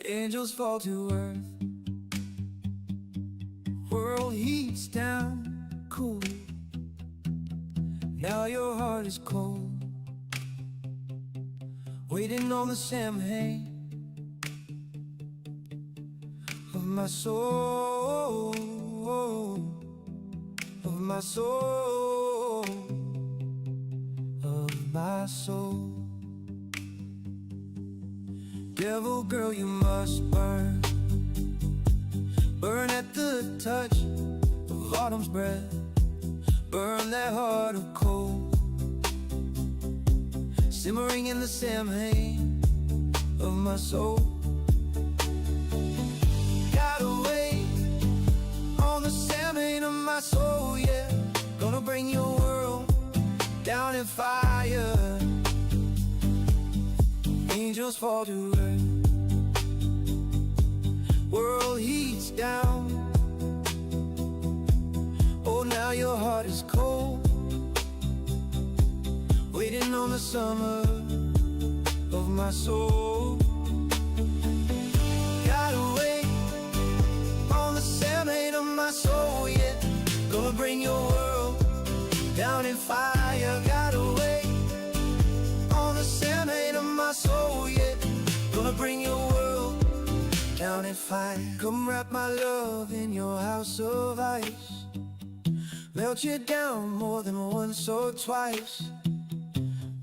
Angels fall to earth. World heats down, cool. Now your heart is cold, waiting on the Samhain of my soul, of my soul, of my soul. Devil girl, you must burn, burn at the touch of autumn's breath. Burn that heart of coal, simmering in the Samhain of my soul. Gotta wait on the Samhain of my soul, yeah. Gonna bring your world down in fire. Angels fall to earth. World heats down. Oh, now your heart is cold, waiting on the summer of my soul. Gotta wait on the Samhain of my soul, yeah. Gonna bring your world down in fire. Gotta wait on the Samhain of my soul, yeah. Gonna bring your world down in fire. Come wrap my love in your house of ice, melt you down more than once or twice,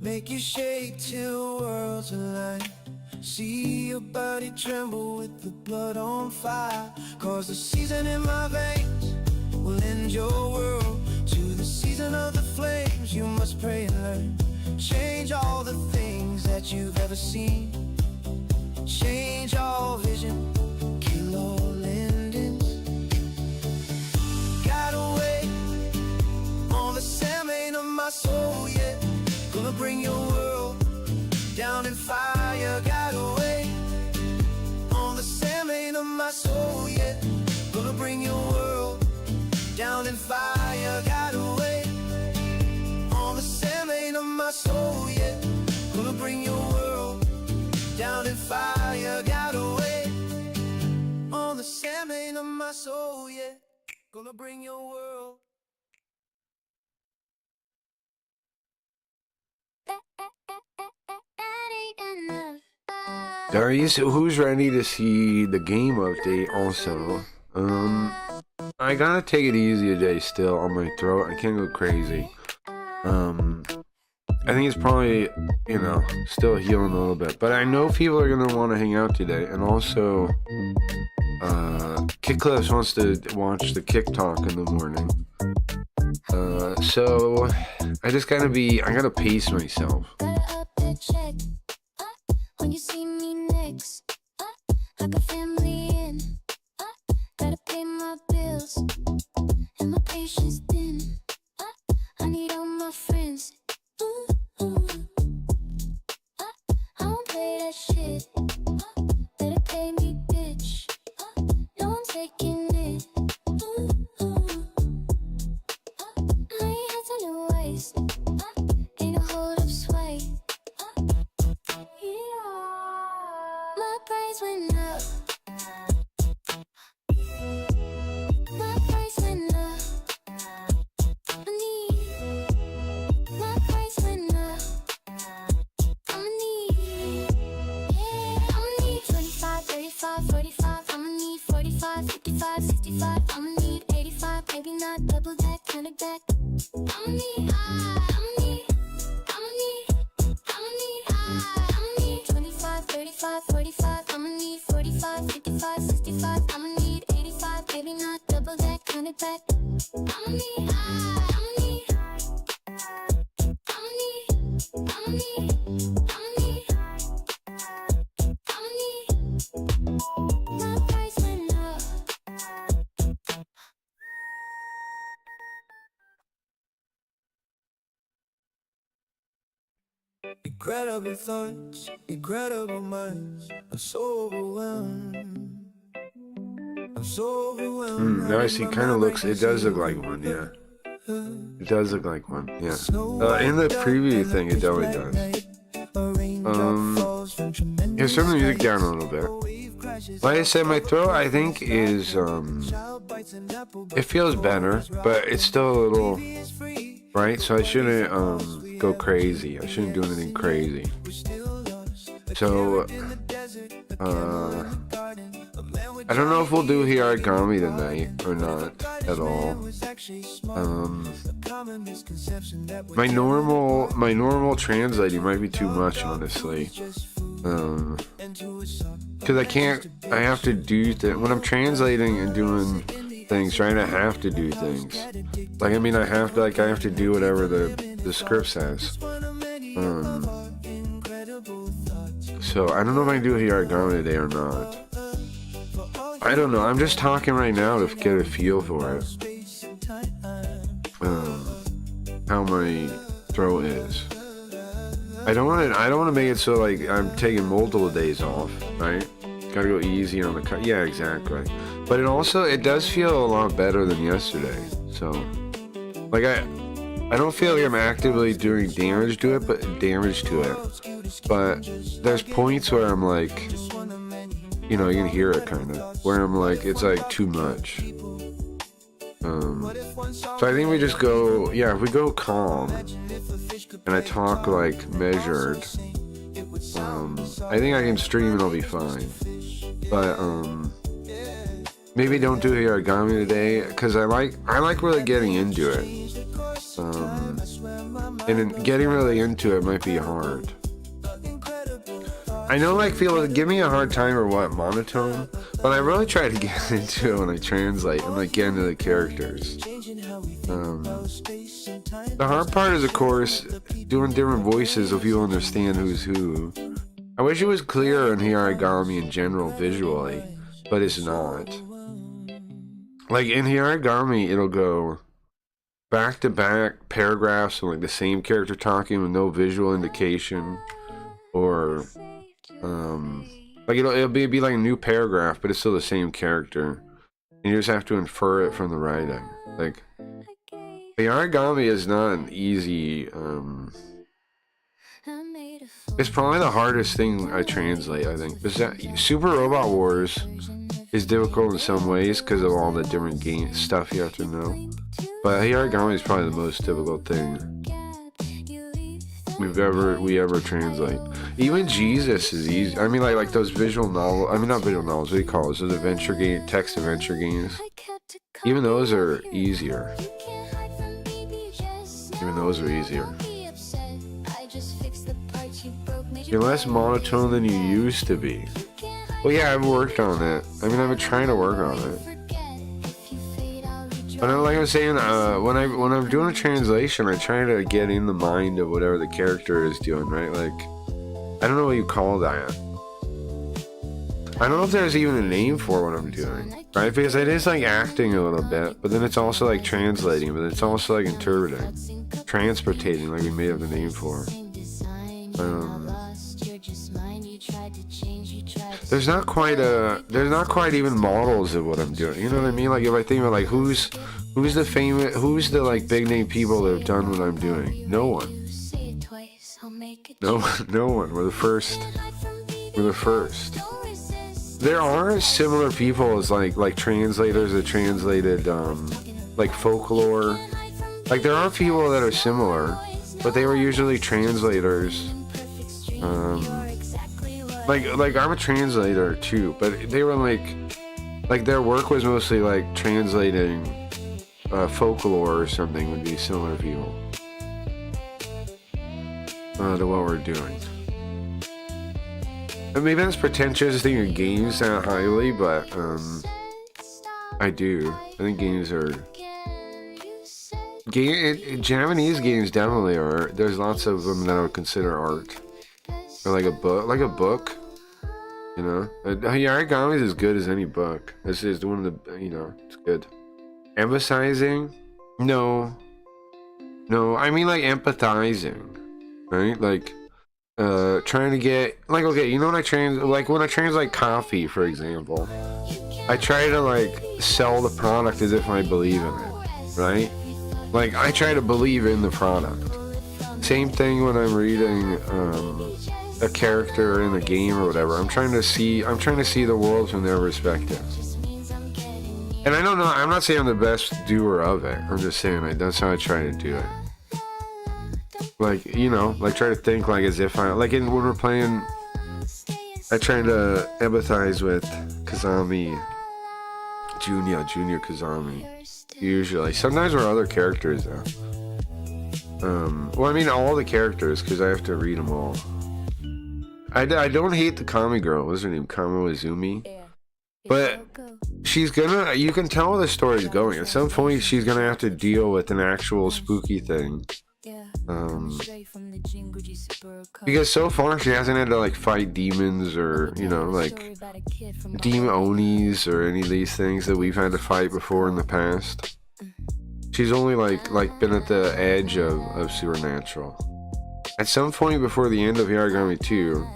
make you shake till worlds align. See your body tremble with the blood on fire. Cause the season in my veins will end your world. To the season of the flames you must pray and learn. Change all the things that you've ever seen, change all vision, kill all endings. Gotta wait on the Samhain of my soul, yeah. Gonna bring your world down in fire. Gotta wait on the Samhain of my soul, yeah. Gonna bring your world down in fire. Gotta wait on the Samhain of my soul, yeah. Gonna bring your world down in fire. Gotta wait on the Samhain of my soul, yeah. Gonna bring your world. Darius, who's ready to see the game update also? I gotta take it easy today still on my throat. I can't go crazy. I think it's probably, still healing a little bit. But I know people are gonna want to hang out today. And also, Kick Clips wants to watch the Kick Talk in the morning. So I just gotta I gotta pace myself. When you see me next, I got family in, gotta pay my bills, and my patience thin. I need all my friends. I don't play that shit. Better pay me, bitch. No, I'm taking it. I ain't had time to waste. Ain't a hold up sway. My price went up. My price went up. I need. My price went up. I'ma need. Yeah, I'ma need 25, 35, 45. I'ma need 45, 55, 65. I'ma need 85, maybe not double that, kind of back. I'ma need high. I'ma need. I'ma need. I'ma need high. I'ma need 25, 35, 45. I'ma need 45, 55, 65. I'ma need 85, maybe not double that, kind of back. I'ma need high. I'ma need. I'ma need. I'ma need. I'ma need. I'ma need. My price went up. Incredible thoughts, incredible minds. I'm so overwhelmed. I'm so overwhelmed. Now I see, kind of looks, it does look like one, yeah. It does look like one, yeah. In the preview thing, it definitely does. Here's turn the music down a little bit. like I said, my throat I think is it feels better, but it's still a little right. So I shouldn't go crazy. I shouldn't do anything crazy. So I don't know if we'll do Hiragami tonight or not at all. My normal translating might be too much, honestly. Because I have to do when I'm translating and doing things, right? I have to do things. Like, I mean, I have to do whatever the script says. So I don't know if I can do Hiragami today or not. I don't know. I'm just talking right now to get a feel for it. How my throat is. I don't want to make it so like I'm taking multiple days off, right? Gotta go easy on the cut. Yeah, exactly. But it does feel a lot better than yesterday. So, like I don't feel like I'm actively doing damage to it. But there's points where I'm like, you know, you can hear it kind of, where I'm like, it's like too much. So I think we just go, yeah, if we go calm and I talk like measured, I think I can stream and I'll be fine. But maybe don't do Hiragami today, because I like really getting into it. And getting really into it might be hard. I know like people give me a hard time or what, monotone, but I really try to get into it when I translate and like get into the characters. The hard part is, of course, doing different voices so people understand who's who. I wish it was clearer in Hiragami in general visually, but it's not. Like in Hiragami, it'll go back to back paragraphs of like the same character talking with no visual indication, or like it'll be like a new paragraph, but it's still the same character, and you just have to infer it from the writing. Like the Hiragami is not an easy. It's probably the hardest thing I translate, I think. Super Robot Wars is difficult in some ways because of all the different game stuff you have to know. But Hiragami is probably the most difficult thing we ever translate. Even Jesus is easy. I mean, like those visual novels. I mean, not visual novels. What do you call those? Those adventure game, text adventure games. Even those are easier. You're less monotone than you used to be. Well, yeah, I've worked on it. I mean, I've been trying to work on it. But like I was saying, when I'm doing a translation, I try to get in the mind of whatever the character is doing, right? Like, I don't know what you call that. I don't know if there's even a name for what I'm doing, right? Because it is like acting a little bit, but then it's also like translating, but it's also like interpreting, transportating, like we made up the name for. There's not quite even models of what I'm doing. You know what I mean? Like if I think about like who's the like big name people that have done what I'm doing? No one. No one. We're the first. There are similar people as like translators that translated like folklore. Like there are people that are similar, but they were usually translators. Like I'm a translator too, but they were like their work was mostly like translating folklore or something, would be similar people to what we're doing. And maybe that's pretentious to think of games that highly, but I do. I think games are Japanese games definitely are. There's lots of them that I would consider art. Or like a book, you know. Hiragami is as good as any book. This is one of the, you know, it's good. Emphasizing? No. I mean like empathizing, right? Like, trying to get, like, okay, you know when I translate coffee, for example, I try to like sell the product as if I believe in it, right? Like I try to believe in the product. Same thing when I'm reading a character in the game or whatever. I'm trying to see the world from their perspective. And I don't know, I'm not saying I'm the best doer of it. I'm just saying that's how I try to do it. Like, you know, like try to think like as if when we're playing, I try to empathize with Kazami, Junior Kazami. Usually. Sometimes we're other characters though. Well, I mean all the characters because I have to read them all. I don't hate the Kami girl. What's her name? Kamo Izumi. But you can tell where the story's going. At some point, she's gonna have to deal with an actual spooky thing. Because so far she hasn't had to like fight demons or, you know, like demon onis or any of these things that we've had to fight before in the past. She's only like been at the edge of supernatural. At some point before the end of Yarigami 2,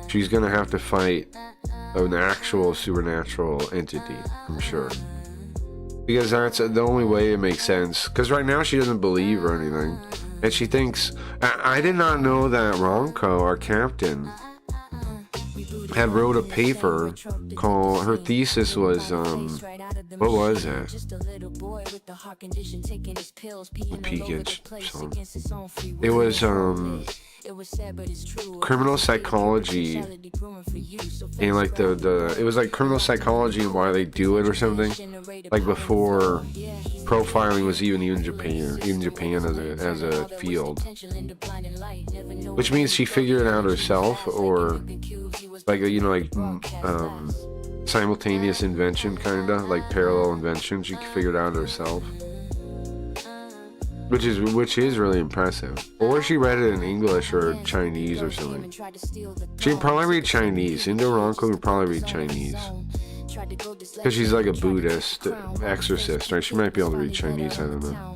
she's gonna have to fight an actual supernatural entity, I'm sure. Because that's the only way it makes sense. Because right now she doesn't believe or anything. And she thinks... I did not know that Ronko, our captain, had wrote a paper called... Her thesis was, what was it? Peakage song. It was, criminal psychology, and like it was like criminal psychology and why they do it or something, like before profiling was even in Japan as a field, which means she figured it out herself, or like, you know, like simultaneous invention, kind of like parallel invention. She figured it out herself. Which is really impressive. Or she read it in English or Chinese or something. She'd probably read Chinese. Indo Ronko would probably read Chinese. Because she's like a Buddhist exorcist, right? She might be able to read Chinese, I don't know.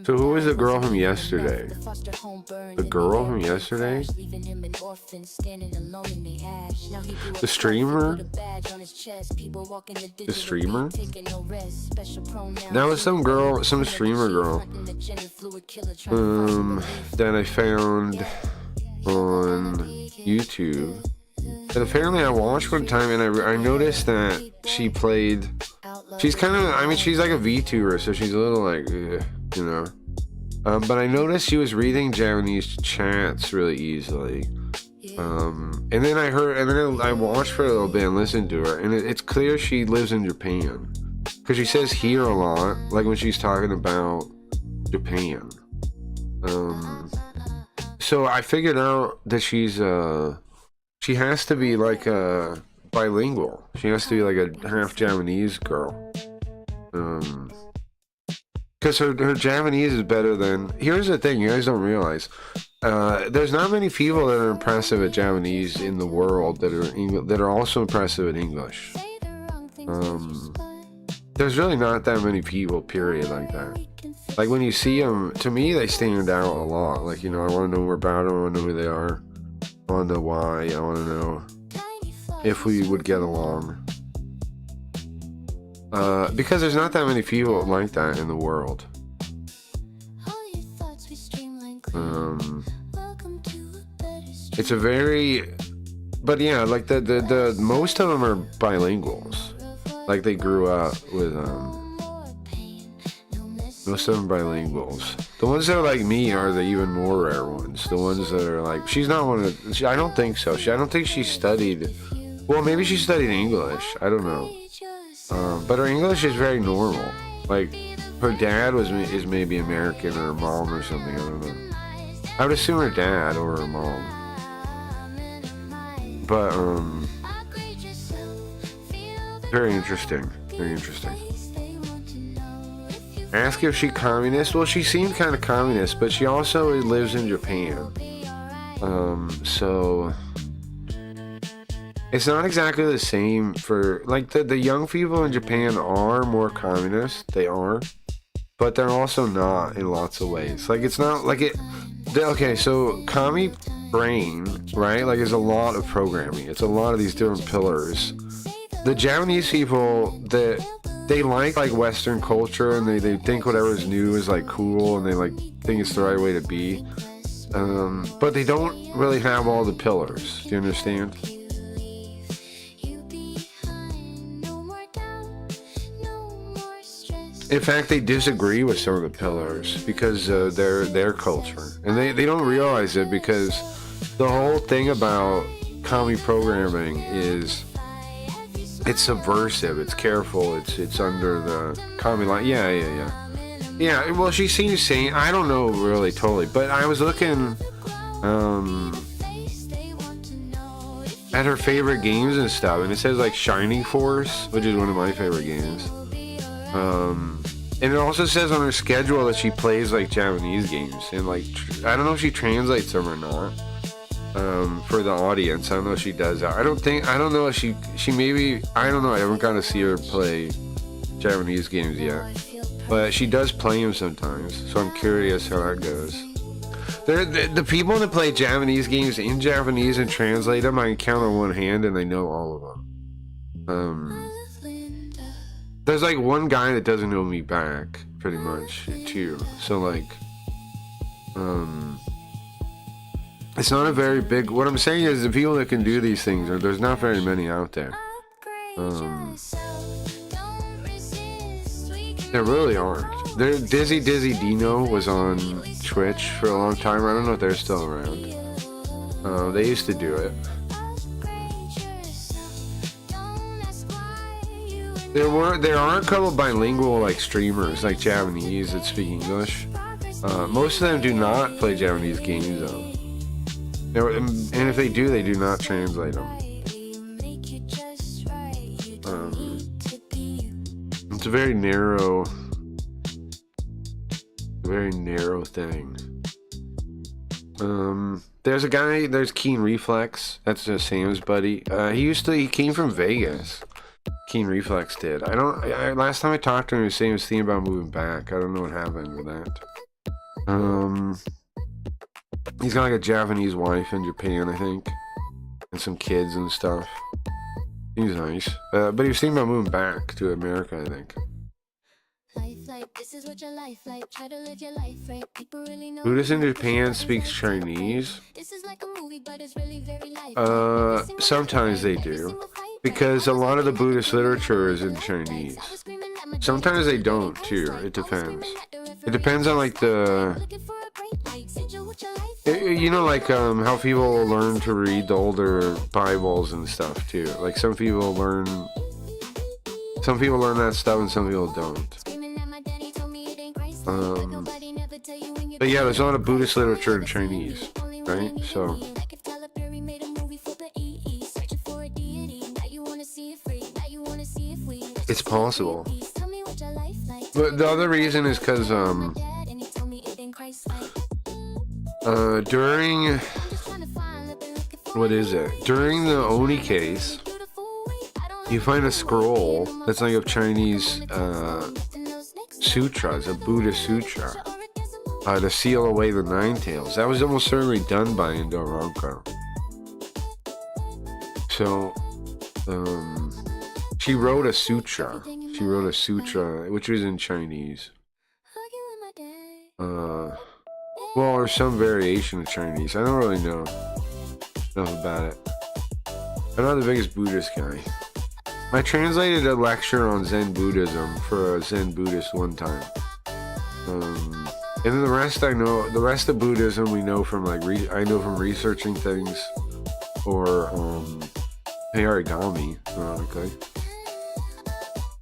So who was the girl from yesterday? The girl from yesterday? The streamer? The streamer? That was some streamer girl. That I found on YouTube. And apparently I watched one time and I noticed that she's kind of, I mean, she's like a VTuber, so she's a little like, you know. But I noticed she was reading Japanese chats really easily. And then I watched for a little bit and listened to her, and it's clear she lives in Japan. Because she says here a lot, like when she's talking about Japan. So I figured out that she has to be like a bilingual. She has to be like a half Japanese girl. Because her Japanese is better than... Here's the thing, you guys don't realize. There's not many people that are impressive at Japanese in the world that are also impressive at English. There's really not that many people, period, like that. Like when you see them, to me they stand out a lot. Like, you know, I want to know more about them, I want to know who they are. I want to know why. I want to know if we would get along. Because there's not that many people like that in the world. It's a very... But yeah, like the most of them are bilinguals. Like they grew up with... Most of them bilinguals. The ones that are like me are the even more rare ones. The ones that are like... She's not one of... I don't think so. I don't think she studied... Well, maybe she studied English. I don't know. But her English is very normal. Like, her dad is maybe American, or her mom or something. I don't know. I would assume her dad or her mom. But, very interesting. Very interesting. Ask if she's communist. Well, she seemed kind of communist, but she also lives in Japan. So it's not exactly the same for, like, the young people in Japan are more communist. They are. But they're also not in lots of ways. Like, it's not like it... Okay, so Kami brain, right? Like, there's a lot of programming. It's a lot of these different pillars. The Japanese people, they like Western culture, and they think whatever is new is like cool, and they like think it's the right way to be. But they don't really have all the pillars. Do you understand? You behind, no more doubt, no more stress. In fact, they disagree with some of the pillars because their culture, and they don't realize it because the whole thing about commie programming is it's subversive, it's careful, it's under the commie line. Yeah. Well, she seems sane. I don't know really totally, but I was looking at her favorite games and stuff, and it says like Shining Force, which is one of my favorite games. And it also says on her schedule that she plays like Japanese games, and like I don't know if she translates them or not. For the audience, I don't know if she does that. I don't know if she maybe, I don't know. I haven't gotten to see her play Japanese games yet, but she does play them sometimes. So I'm curious how that goes. The people that play Japanese games in Japanese and translate them, I can count on one hand, and I know all of them. There's like one guy that doesn't know me back, pretty much, too. So like, it's not a very big. What I'm saying is the people that can do these things, there's not very many out there. There really aren't. Dizzy Dino was on Twitch for a long time. I don't know if they're still around. They used to do it. There are a couple bilingual like streamers like Japanese that speak English. Most of them do not play Japanese games though. And if they do not translate them. It's a very narrow thing. There's Keen Reflex. That's Sam's buddy. He came from Vegas. Keen Reflex did. Last time I talked to him, he was saying he was thinking about moving back. I don't know what happened with that. He's got like a Japanese wife in Japan, I think, and some kids and stuff. He's nice, but he was thinking about moving back to America, I think. Buddhists in Japan speaks Chinese. Sometimes they do, because a lot of the Buddhist literature is in Chinese. Sometimes they don't too. It depends. It depends on like how people learn to read the older Bibles and stuff too. Like some people learn that stuff and some people don't. But yeah, there's a lot of Buddhist literature in Chinese, right? So it's possible. But the other reason is because during the Oni case, you find a scroll that's like of Chinese sutras, a Buddhist sutra, to seal away the Nine Tails. That was almost certainly done by Indo Ronco. So, she wrote a sutra. Which was in Chinese. Or some variation of Chinese. I don't really know enough about it. I'm not the biggest Buddhist guy. I translated a lecture on Zen Buddhism for a Zen Buddhist one time. And then the rest of Buddhism we know from like I know from researching things or origami, ironically.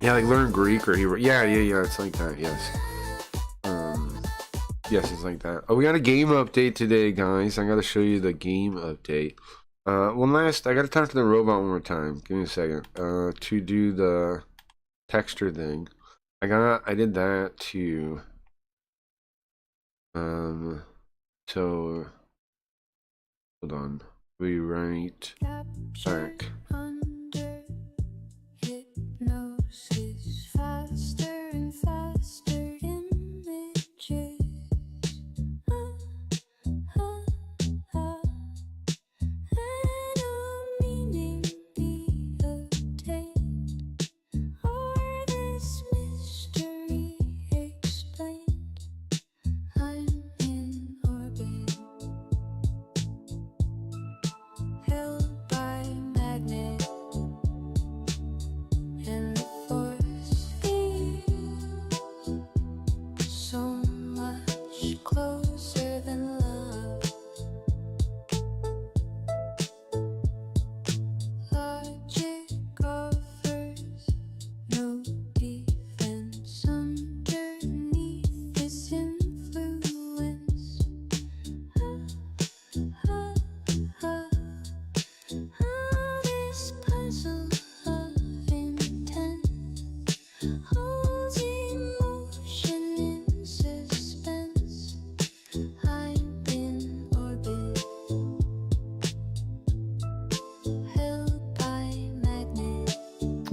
Yeah, like learn Greek or Hebrew. Yeah, it's like that, yes. Yes, it's like that. Oh, we got a game update today, guys. I gotta show you the game update. I gotta talk to the robot one more time. Give me a second. To do the texture thing. I did that to, so, hold on. We write back. Faster and faster images.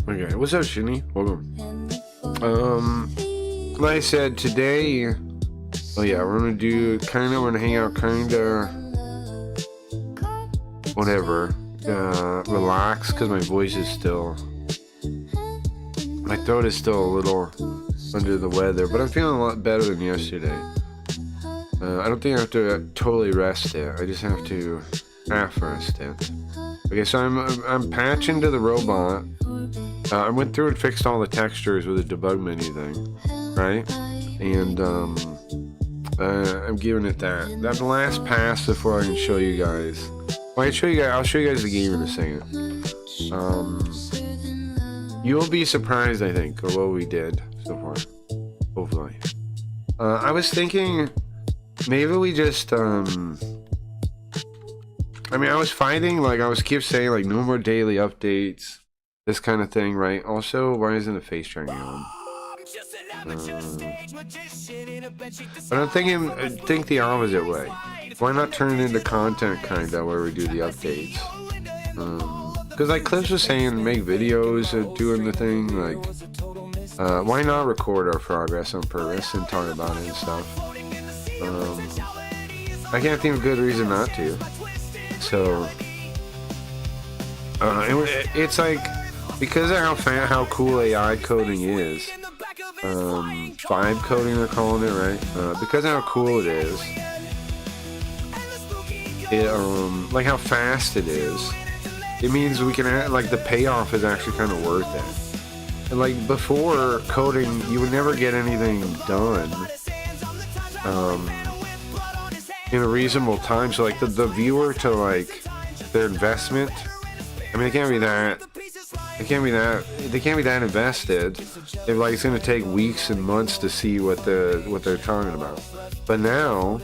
Okay, what's up, Shinny? Welcome. Like I said, today, oh yeah, we're gonna hang out, whatever, relax, because my voice is still, my throat is still a little under the weather, but I'm feeling a lot better than yesterday. I don't think I have to totally rest it, I just have to half rest it. Okay, so I'm patching to the robot. I went through and fixed all the textures with the debug menu thing, right? And I'm giving it that. That's the last pass before I can show you guys. Well, I'll show you guys the game in a second. You'll be surprised, I think, of what we did so far. Hopefully. I was thinking maybe we just I was fighting, like I keep saying, like no more daily updates, this kind of thing, right? Also, why isn't the face tracking on? But I think the opposite way. Why not turn it into content, kinda, where we do the updates? Because like Clips was saying, make videos of doing the thing, like why not record our progress on purpose and talk about it and stuff? I can't think of a good reason not to. So it's like, because of how cool AI coding is, vibe coding they're calling it, right? Because of how cool it is, like how fast it is, it means we can like the payoff is actually kind of worth it. And like before coding, you would never get anything done in a reasonable time. So like the viewer to like their investment, I mean, they can't be that invested if like it's gonna take weeks and months to see what they're talking about. But now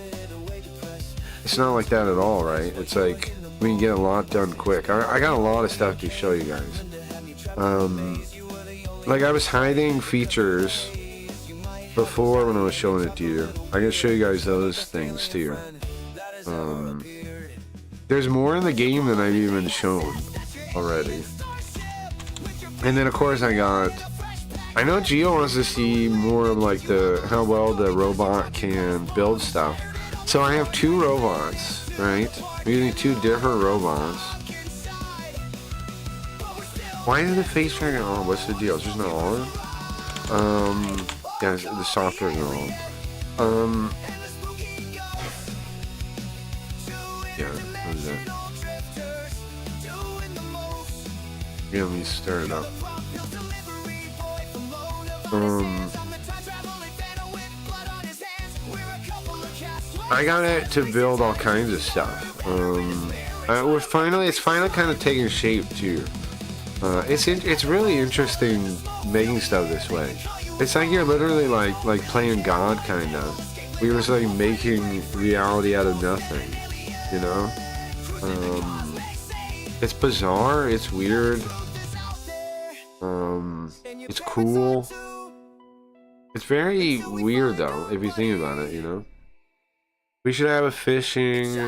it's not like that at all, right? It's like we can get a lot done quick. I got a lot of stuff to show you guys. Like I was hiding features before when I was showing it to you. I can show you guys those things too. There's more in the game than I've even shown already. And then of course I know Gio wants to see more of like how well the robot can build stuff. So I have 2 robots, right? I'm using 2 different robots. Why is the face tracking on? What's the deal? It's just not on? Yeah, the software's not on. Yeah, what is that? Yeah, let me stir it up. I got it to build all kinds of stuff. It's finally kind of taking shape too. It's really interesting making stuff this way. It's like you're literally like playing God, kind of. We're just like making reality out of nothing, you know? It's bizarre, it's weird, it's cool. It's very weird though, if you think about it, you know? We should have a fishing...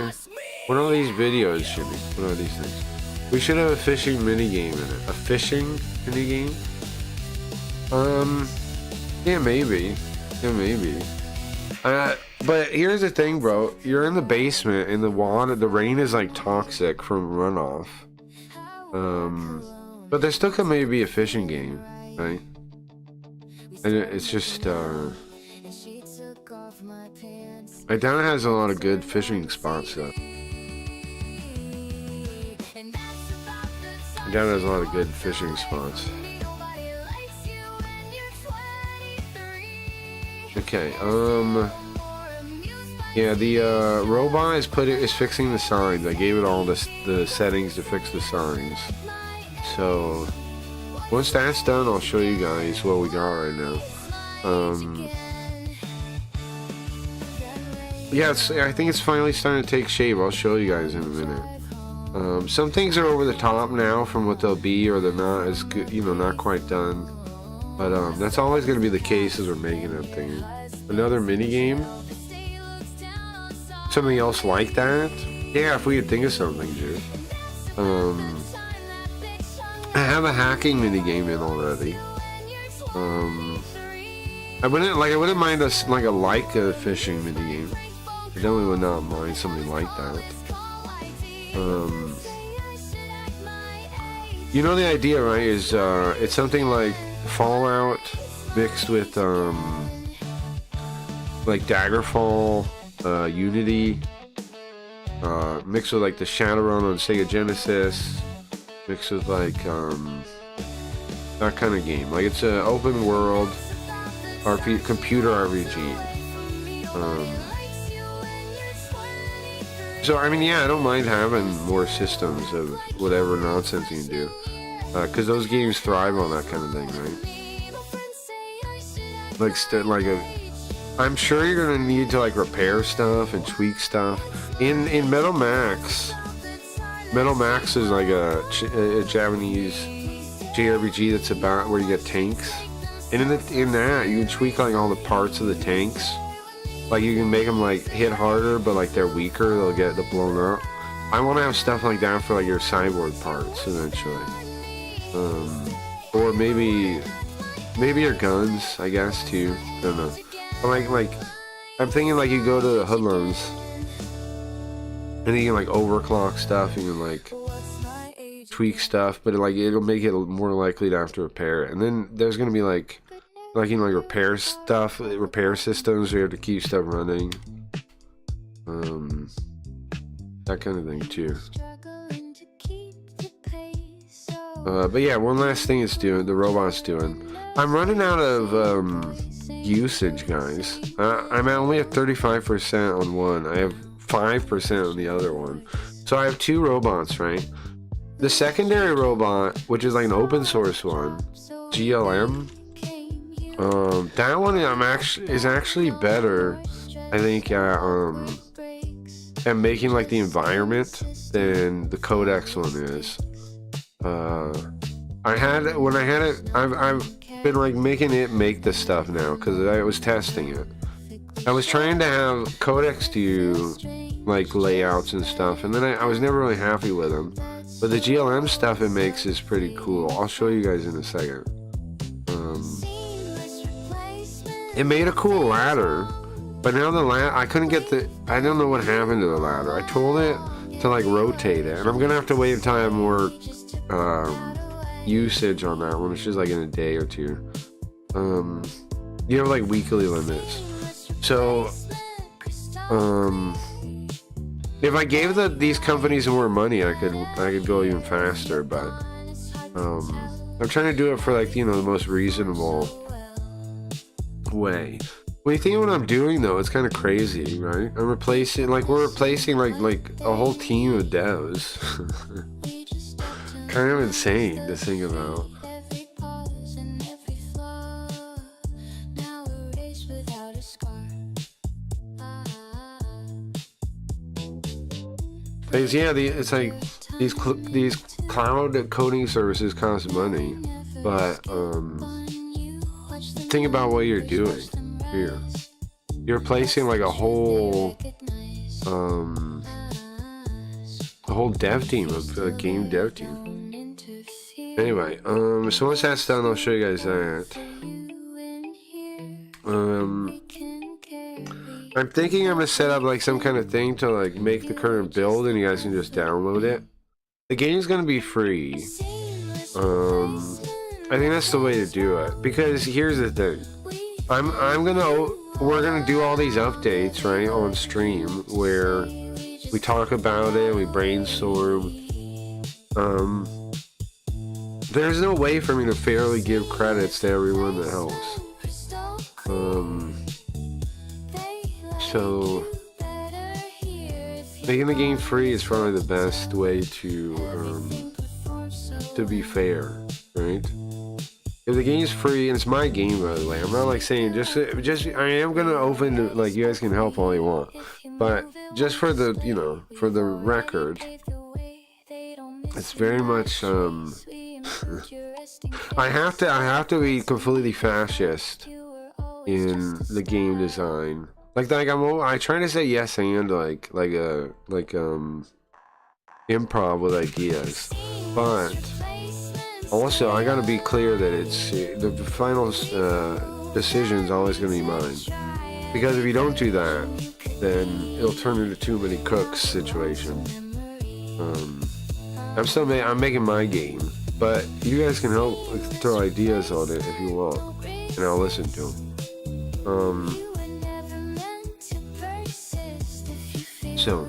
What are these videos, Jimmy? What are these things? We should have a fishing minigame in it. A fishing minigame? Yeah, maybe. Yeah, maybe. But here's the thing, bro. You're in the basement and the rain is like toxic from runoff. But there still could maybe be a fishing game, right? And it's just, I doubt it has a lot of good fishing spots though. I doubt it has a lot of good fishing spots. Okay, yeah, the robot is fixing the signs. I gave it all the settings to fix the signs. So once that's done, I'll show you guys what we got right now. Yeah, I think it's finally starting to take shape. I'll show you guys in a minute. Some things are over the top now from what they'll be, or they're not as good, you know, not quite done. But that's always going to be the case as we're making that thing. Another mini game. Something else like that. Yeah, if we could think of something, dude. have a hacking mini game in already. I wouldn't mind a fishing mini game. I definitely would not mind something like that. You know the idea, right? Is it's something like Fallout mixed with like Daggerfall, Unity, mixed with like the Shadowrun on Sega Genesis, mixed with like that kind of game. Like it's an open world computer RPG. So I mean, yeah, I don't mind having more systems of whatever nonsense you can do, because those games thrive on that kind of thing, right? Like I'm sure you're gonna need to like repair stuff and tweak stuff. In Metal Max is like a Japanese JRPG that's about where you get tanks, and in that you can tweak like all the parts of the tanks. Like you can make them like hit harder, but like they're weaker, they'll get blown up. I want to have stuff like that for like your cyborg parts eventually, or maybe your guns, I guess too. I don't know. But like I'm thinking like you go to the Hoodlums, and you can like overclock stuff. You can like tweak stuff, but it'll make it more likely to have to repair it. And then there's gonna be like you know, like repair systems where you have to keep stuff running, that kind of thing too. But yeah, one last thing the robot's doing. I'm running out of usage, guys. I'm only at 35% on one. I have 5% on the other one. So I have two robots, right? The secondary robot, which is like an open source one, GLM. That one is actually better, I think, at making like the environment than the Codex one is. I've been like making it make the stuff now because I was testing it. I was trying to have Codex do like layouts and stuff, and then I was never really happy with them. But the GLM stuff it makes is pretty cool. I'll show you guys in a second. It made a cool ladder, but now the I couldn't get I don't know what happened to the ladder. I told it to like rotate it, and I'm gonna have to wait until I have more usage on that one, which is like in a day or two. You have like weekly limits. So, if I gave these companies more money, I could go even faster. But I'm trying to do it for like, you know, the most reasonable way. When you think of what I'm doing though, it's kind of crazy, right? We're replacing like a whole team of devs. Kind of insane to think about. Because yeah, it's like these cloud coding services cost money, but think about what you're doing here. You're replacing like a whole dev team, a game dev team. Anyway, so once that's done, I'll show you guys that. I'm thinking I'm gonna set up like some kind of thing to like make the current build, and you guys can just download it. The game's gonna be free. I think that's the way to do it, because here's the thing. We're gonna do all these updates right on stream where we talk about it, we brainstorm. There's no way for me to fairly give credits to everyone that helps. So making the game free is probably the best way to be fair, right? If the game's free, and it's my game, by the way, I'm not like saying just I am gonna open like you guys can help all you want, but just for the, you know, for the record, it's very much I have to be completely fascist in the game design. I try to say yes and like improv with ideas, but Also, I gotta be clear that it's the final decision is always gonna be mine. Because if you don't do that, then it'll turn into too many cooks situation. I'm making my game, but you guys can help throw ideas on it if you want, and I'll listen to them. So,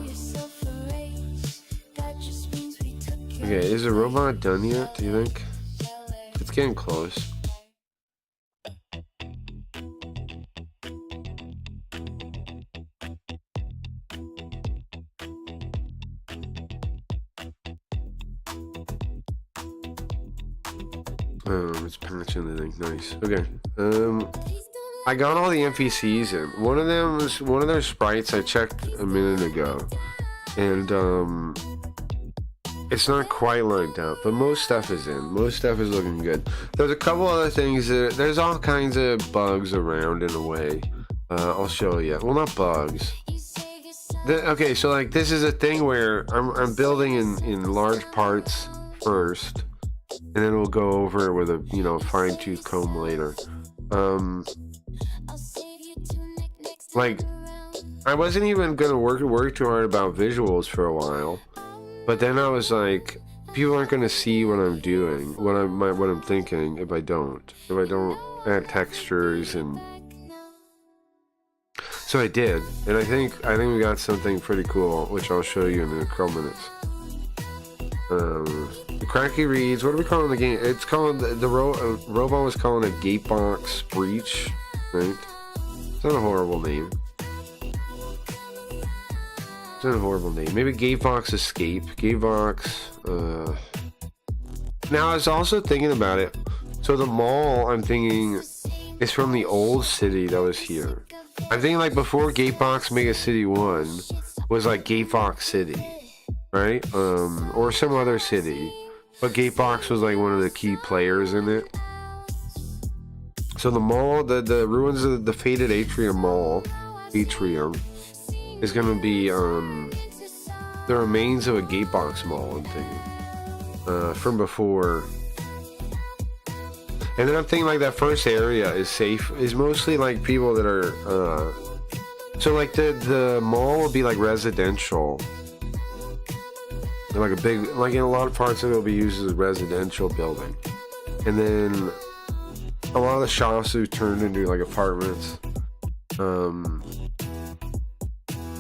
okay, is the robot done yet? Do you think? It's getting close. It's patching, I think. Nice. Okay. I got all the NPCs in. One of their sprites I checked a minute ago, and it's not quite lined up, but most stuff is in. Most stuff is looking good. There's a couple other things there's all kinds of bugs around in a way. I'll show you. Well, not bugs. Okay, so like this is a thing where I'm building in large parts first, and then we'll go over it with a fine-tooth comb later. Like I wasn't even gonna work too hard about visuals for a while, but then I was like, people aren't gonna see what I'm doing, what I'm thinking if I don't add textures, and so I did, and I think we got something pretty cool, which I'll show you in a couple minutes. The Cracky Reads, what are we calling the game? It's called, the robot was calling it Gatebox Breach, right? It's not a horrible name. It's not a horrible name. Maybe Gatebox Escape. Gatebox, Now, I was also thinking about it. So the mall, I'm thinking, is from the old city that was here. I'm thinking like before Gatebox Mega City 1 was like Gatebox City, right? Or some other city. But Gatebox was like one of the key players in it. So the mall, the ruins of the Faded Atrium Mall, is gonna be the remains of a Gatebox Mall, I'm thinking. From before. And then I'm thinking like that first area is mostly like people that are so like the mall will be like residential. Like a big, like in a lot of parts of it will be used as a residential building. And then a lot of the shops will turn into like apartments.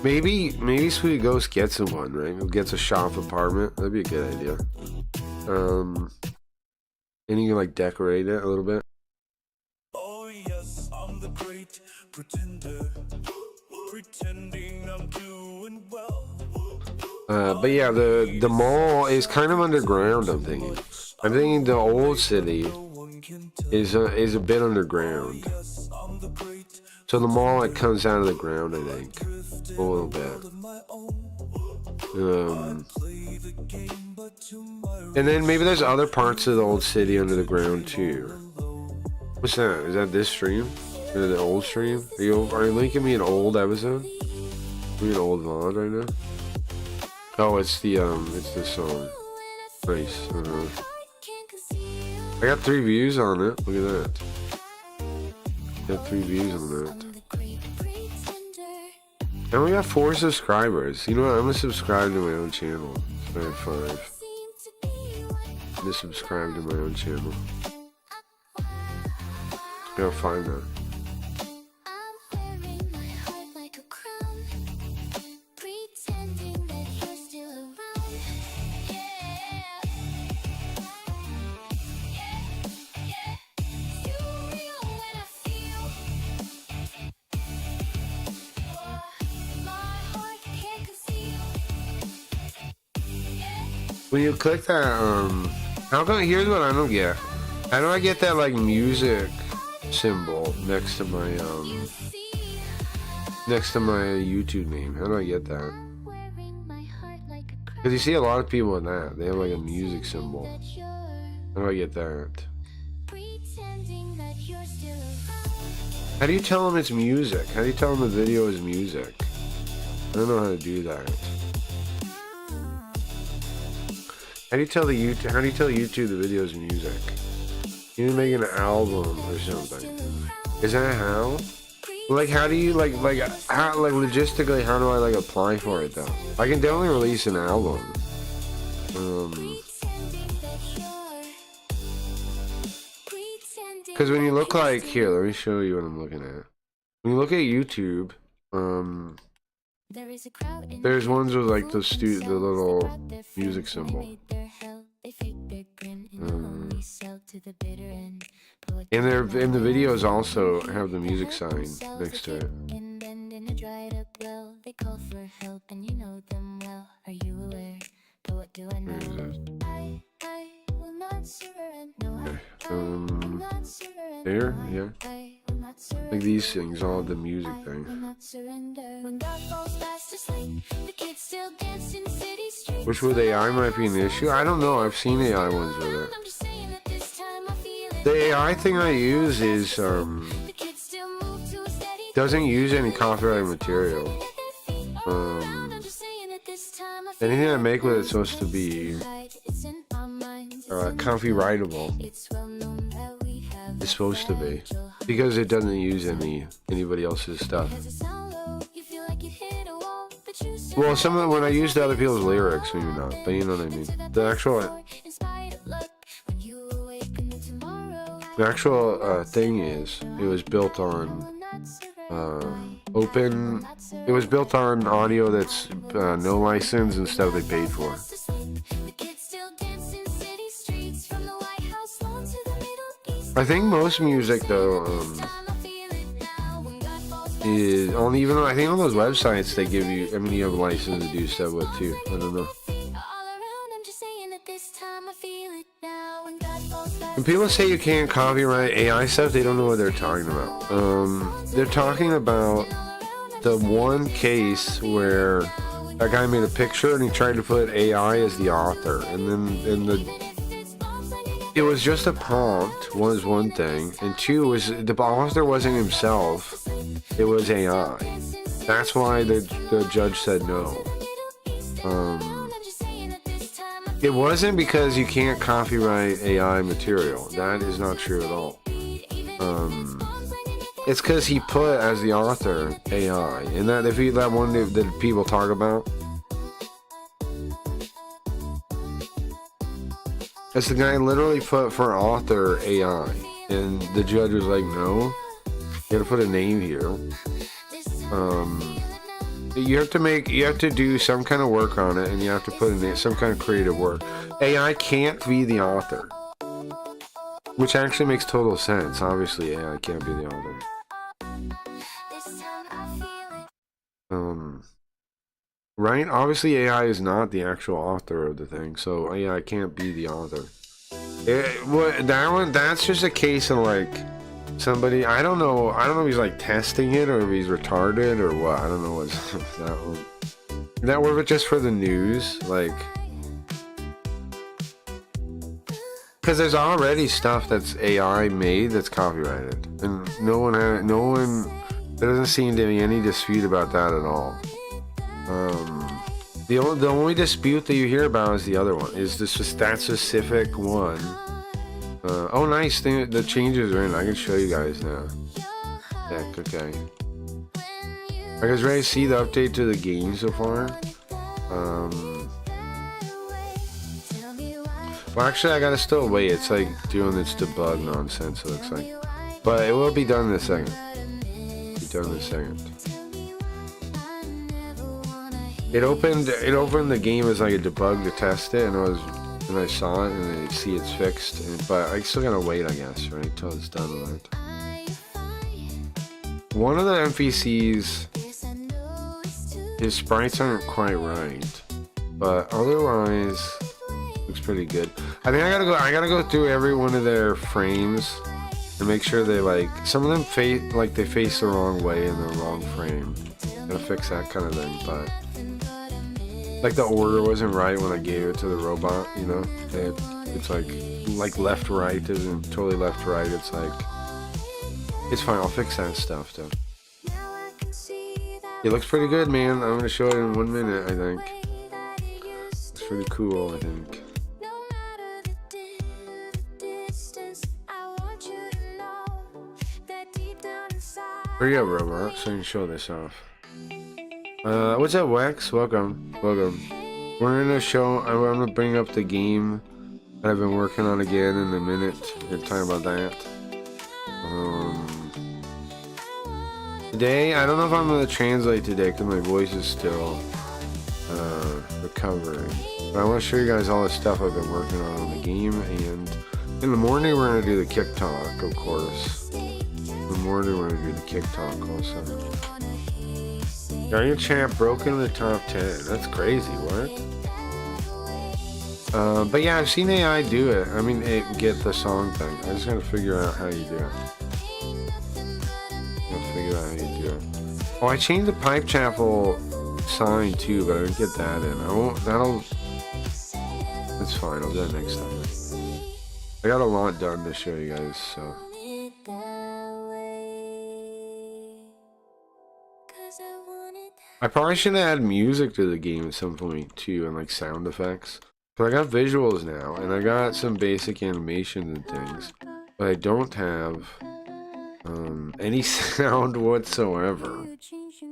Maybe Sweet Ghost gets in one, right? Gets a shop apartment. That'd be a good idea. And you can like decorate it a little bit. Oh yes, I'm the great pretender, pretending I'm doing well. But yeah, the mall is kind of underground, I'm thinking. I'm thinking the old city is a bit underground. So the mall like comes out of the ground, I think, a little bit. And then maybe there's other parts of the old city under the ground too. What's that? Is that this stream? Is it the old stream? Are you linking me an old episode? Are we an old VOD right now? Oh, it's this song. Nice. I got 3 views on it. Look at that. Got 3 views on that. I only got 4 subscribers. You know what? I'm gonna subscribe to my own channel. I have 5. I'm gonna subscribe to my own channel. I got 5 now. When you click that, how come, here's what I don't get. How do I get that, like, music symbol next to my YouTube name? How do I get that? Because you see a lot of people with that. They have, like, a music symbol. How do I get that? How do you tell them it's music? How do you tell them the video is music? I don't know how to do that. How do you tell YouTube the videos and music? You need to make an album or something. Is that how? Like, how do you how logistically? How do I apply for it though? I can definitely release an album. Because when you look here, let me show you what I'm looking at. When you look at YouTube, there's ones with the little music symbol. And the videos also have the music sign next to it. There, yeah. Like these things, all the music thing. Which with AI might be an issue. I don't know. I've seen AI ones with it. The AI thing I use is doesn't use any copyrighted material. Anything I make with it's supposed to be copyrightable. It's supposed to be, because it doesn't use anybody else's stuff. Well, when I used other people's lyrics, maybe not, but you know what I mean. The actual thing is, it was built on open. It was built on audio that's no license and stuff they paid for. I think most music though is on, even though I think on those websites they give you, I mean, you have a license to do stuff with too. I don't know. When people say you can't copyright AI stuff, they don't know what they're talking about. They're talking about the one case where that guy made a picture and he tried to put AI as the author, and then it was just a prompt, was one thing, and two was the author wasn't himself, it was AI. That's why the judge said no. It wasn't because you can't copyright AI material. That is not true at all. It's because he put as the author AI, and that one that people talk about. As the guy literally put for author AI, and the judge was like, no, you gotta put a name here. You have to do some kind of work on it, and you have to put in some kind of creative work. AI can't be the author, which actually makes total sense. Obviously, AI can't be the author. Right? Obviously, AI is not the actual author of the thing, so AI can't be the author. That's just a case of somebody. I don't know if he's testing it or if he's retarded or what. I don't know what's that one. That were just for the news, because there's already stuff that's AI made that's copyrighted, and there doesn't seem to be any dispute about that at all. The only dispute that you hear about is the other one. Is this just that specific one? Oh, nice thing. The changes are in. I can show you guys now. Heck, okay. Are you guys ready to see the update to the game so far? Well, actually, I gotta still wait. It's doing its debug nonsense. It looks like, but it will be done in a second. It opened the game as a debug to test it, and I saw it, and I see it's fixed, but I still gotta wait, I guess, right, till it's done with it. One of the NPCs, his sprites aren't quite right, but otherwise, looks pretty good. I think I gotta go through every one of their frames and make sure they some of them face the wrong way in the wrong frame. Gotta fix that kind of thing, but. The order wasn't right when I gave it to the robot, you know? It's left, right isn't totally left, right. It's it's fine. I'll fix that stuff, though. It looks pretty good, man. I'm gonna show it in 1 minute, I think. It's pretty cool, I think. Hurry up, robot, so I can show this off. What's up, Wax? Welcome. Welcome. We're gonna show, I'm gonna bring up the game that I've been working on again in a minute. We're talking about that. Today, I don't know if I'm gonna translate today because my voice is still recovering. But I want to show you guys all the stuff I've been working on the game, and in the morning we're gonna do the kick talk, of course. In the morning we're gonna do the kick talk also. Guardian Champ broke into the top 10. That's crazy, what? But yeah, I've seen AI do it. I mean, get the song thing. I just gotta figure out how you do it. Oh, I changed the Pipe Chapel sign too, but I didn't get that in. I won't, it's fine, I'll do that next time. I got a lot done to show you guys, so. I probably should add music to the game at some point too, and like sound effects. But I got visuals now, and I got some basic animations and things, but I don't have any sound whatsoever.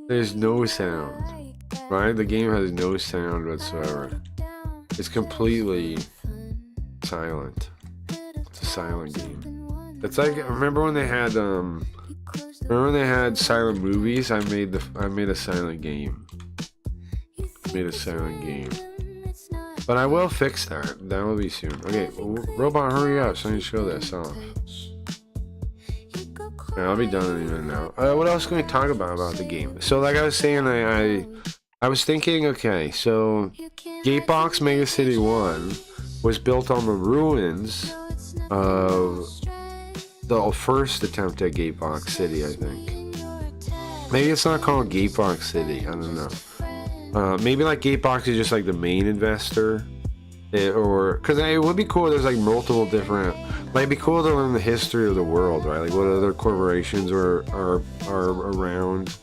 There's no sound, right? The game has no sound whatsoever. It's completely silent. It's a silent game. It's like, remember when they had silent movies? I made a silent game. But I will fix that. That will be soon. Okay, robot, hurry up so I can show this off. Yeah, I'll be done in a minute now. What else can we talk about the game? So like I was saying, I was thinking, okay, so Gatebox Mega City 1 was built on the ruins of the first attempt at Gatebox City, I think. Maybe it's not called Gatebox City, I don't know. Maybe like Gatebox is just like the main investor. Or because it would be cool. There's like multiple different. Like, it'd be cool to learn the history of the world, right? Like what other corporations are around.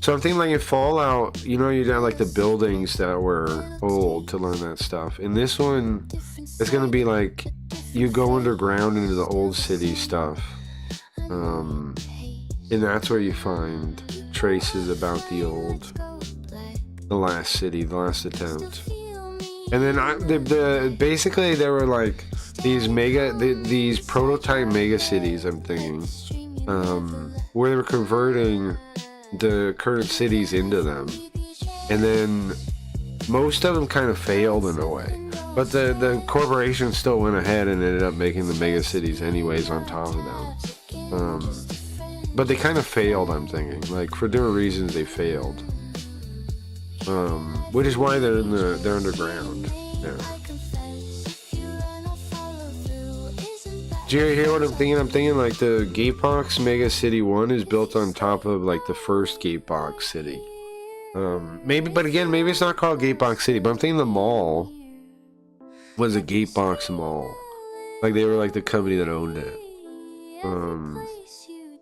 So I'm thinking like in Fallout, you know, you'd have like the buildings that were old to learn that stuff. In this one, it's gonna be like you go underground into the old city stuff, and that's where you find traces about the last city, the last attempt. And then basically there were like these prototype mega cities, I'm thinking, where they were converting the current cities into them. And then most of them kind of failed in a way. But the corporation still went ahead and ended up making the mega cities anyways on top of them. But they kind of failed, I'm thinking. Like, for different reasons they failed. Which is why they're underground. Yeah. Do you hear what I'm thinking? I'm thinking like the Gatebox Mega City 1 is built on top of like the first Gatebox City. Maybe, but again, maybe it's not called Gatebox City, but I'm thinking the mall was a Gatebox mall. Like they were like the company that owned it.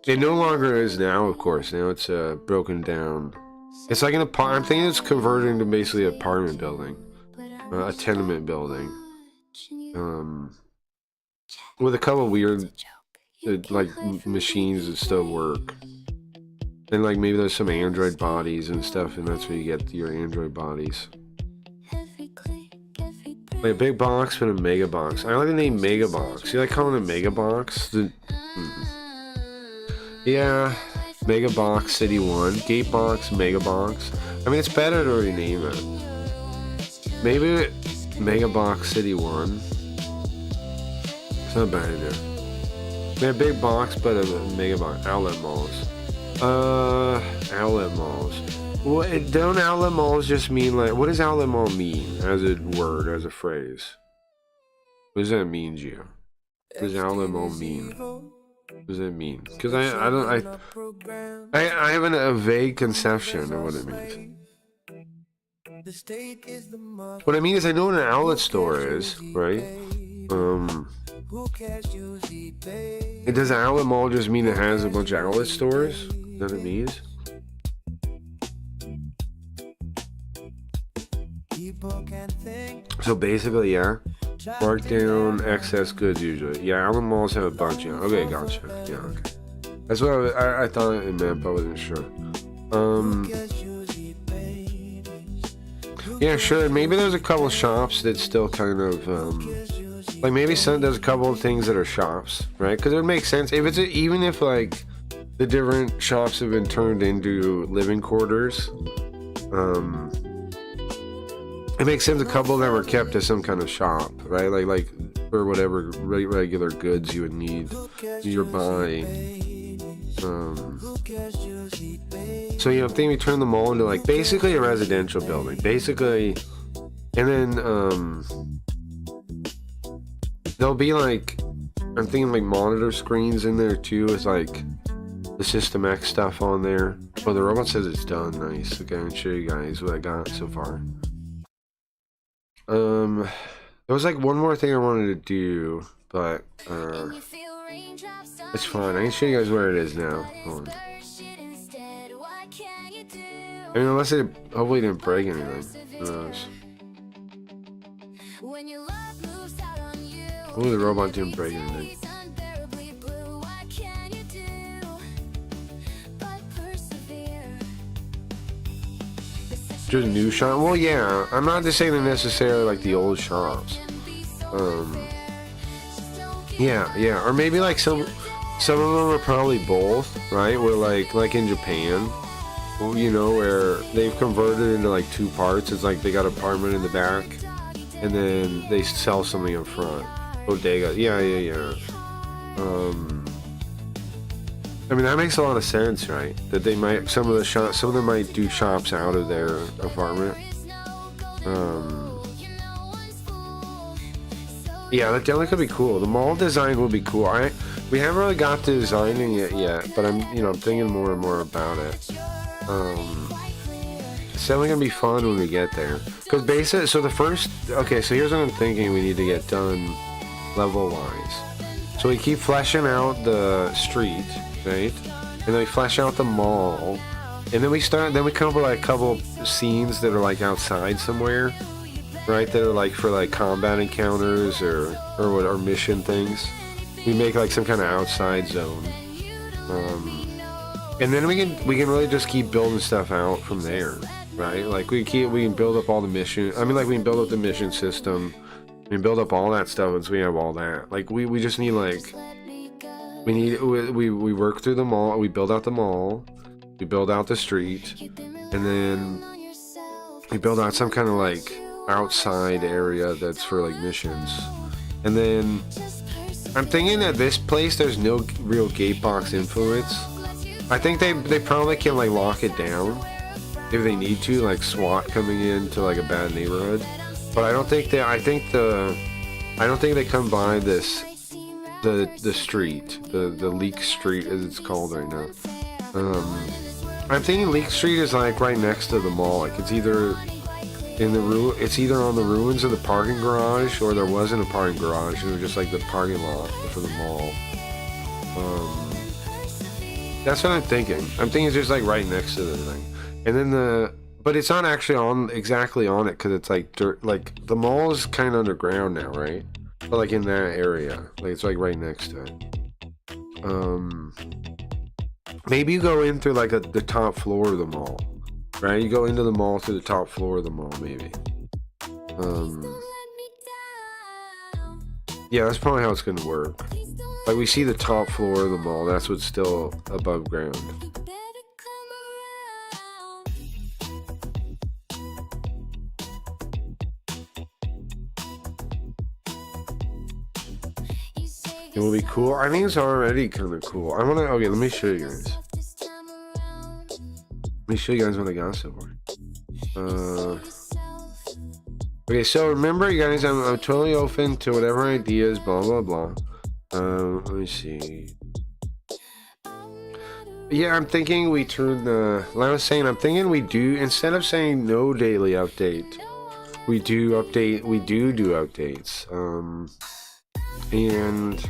It no longer is now, of course. Now it's broken down. It's like an apartment. I'm thinking it's converting to basically an apartment building, a tenement building, with a couple weird like machines that still work, and like maybe there's some android bodies and stuff, and that's where you get your android bodies. Like a big box, but a mega box. I like the name Mega Box. You like calling it Mega Box? Yeah. Mega Box City 1, Gatebox, Mega Box. I mean, it's better to rename it. Maybe Mega Box City 1. It's not a bad idea. Maybe a big box, but a Mega Box. Outlet malls. Outlet malls. Don't outlet malls just mean like, what does outlet mall mean as a word, as a phrase? What does that mean, Gio? What does outlet mall mean? What does that mean? Because I have a vague conception of what it means. What I mean is I know what an outlet store is, right? Does an outlet mall just mean it has a bunch of outlet stores? Is that what it means? So basically, yeah. Mark down excess goods usually. Yeah, all the malls have a bunch. Yeah. Okay, gotcha. Yeah, okay. That's what I thought it meant, but I wasn't sure. Yeah, sure. Maybe there's a couple shops that still kind of like maybe there's a couple of things that are shops, right? Because it would make sense if even if like the different shops have been turned into living quarters. It makes sense a couple of them are kept as some kind of shop, right? Like for whatever regular goods you would need nearby. So you know, I think we turn them all into like basically a residential building, basically, and then there'll be like I'm thinking like monitor screens in there too, with like the System X stuff on there. Oh, the robot says it's done. Nice. Okay, I'll show you guys what I got so far. There was like one more thing I wanted to do, but it's fine. I can show you guys where it is now. Hold on. I mean, unless it hopefully didn't break anything. Who knows? Hopefully the robot didn't break anything. Just a new shop? Well, yeah. I'm not just saying they're necessarily like the old shops. Yeah. Or maybe like some of them are probably both, right? Where like in Japan, you know, where they've converted into like two parts. It's like they got an apartment in the back, and then they sell something in front. Bodega. Yeah. I mean, that makes a lot of sense, right? That they might, some of them might do shops out of their apartment. Yeah, that definitely could be cool. The mall design will be cool. We haven't really got to designing it yet, but I'm thinking more and more about it. It's definitely gonna be fun when we get there. Cause basically, so here's what I'm thinking we need to get done level-wise. So we keep fleshing out the street. Right, and then we flesh out the mall, and then we come up with like a couple scenes that are like outside somewhere, right? That are like for like combat encounters or mission things. We make like some kind of outside zone, and then we can really just keep building stuff out from there, right? Like we can build up all the mission. I mean, like we can build up the mission system, we can build up all that stuff once we have all that. Like we just need like. We work through the mall, we build out the mall, we build out the street, and then we build out some kind of like outside area that's for like missions. And then I'm thinking that this place there's no real gatebox influence. I think they probably can like lock it down if they need to, like SWAT coming into like a bad neighborhood. But I don't think they come by this the street, the Leek Street as it's called right now. I'm thinking Leek Street is like right next to the mall. Like it's either it's either on the ruins of the parking garage, or there wasn't a parking garage. It was just like the parking lot for the mall. That's what I'm thinking. I'm thinking it's just like right next to the thing. And then but it's not actually exactly on it, because it's like dirt. Like the mall is kind of underground now, right? But like in that area, like it's like right next to it. Maybe you go in through like the top floor of the mall, right? You go into the mall through the top floor of the mall, maybe. Yeah, that's probably how it's gonna work. Like we see the top floor of the mall, that's what's still above ground. It will be cool. I think it's already kind of cool. Okay, let me show you guys. Let me show you guys what I got so far. Okay, so remember, you guys, I'm totally open to whatever ideas, blah, blah, blah. Let me see. Yeah, I'm thinking we turn I'm thinking we do, instead of saying no daily update, we do updates. And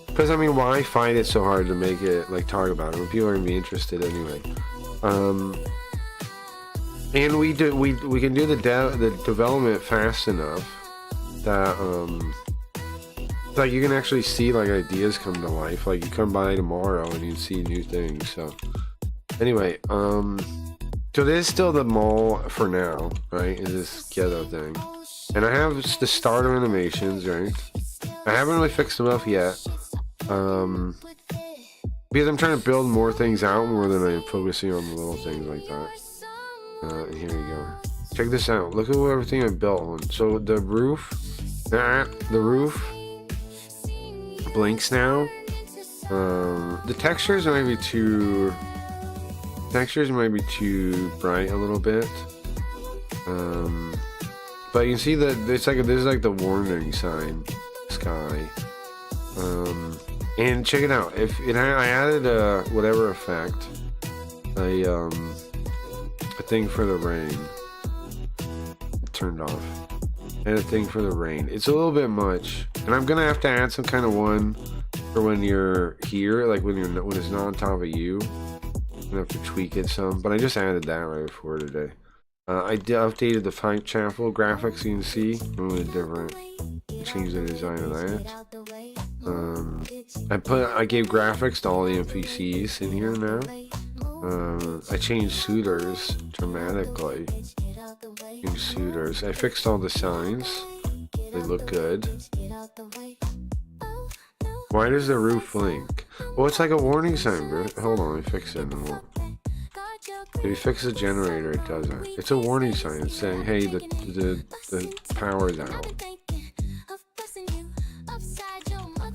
because I mean, why fight it so hard to make it like talk about it when people are gonna be interested anyway? And we can do the development fast enough that like you can actually see like ideas come to life. Like you come by tomorrow and you see new things. So anyway, so this is still the mall for now, right? Is this ghetto thing, and I have the starter animations, right? I haven't really fixed them up yet, because I'm trying to build more things out more than I'm focusing on the little things like that. Here we go. Check this out. Look at everything I built on. So the roof blinks now. The textures might be too bright a little bit. But you can see that it's like this is like the warning sign sky. And check it out. I added a whatever effect, a thing for the rain. Turned off. And a thing for the rain. It's a little bit much, and I'm gonna have to add some kind of one for when you're here, like when it's not on top of you. I'm gonna have to tweak it some, but I just added that right before today. I updated the Chapel graphics. You can see a little bit different. Change the design of that. I gave graphics to all the NPCs in here now. I changed suitors dramatically. I fixed all the signs. They look good. Why does the roof blink? Well, it's like a warning sign, bro. Hold on, let me fix it. If you fix the generator, it doesn't. It's a warning sign. It's saying, hey, the power's out.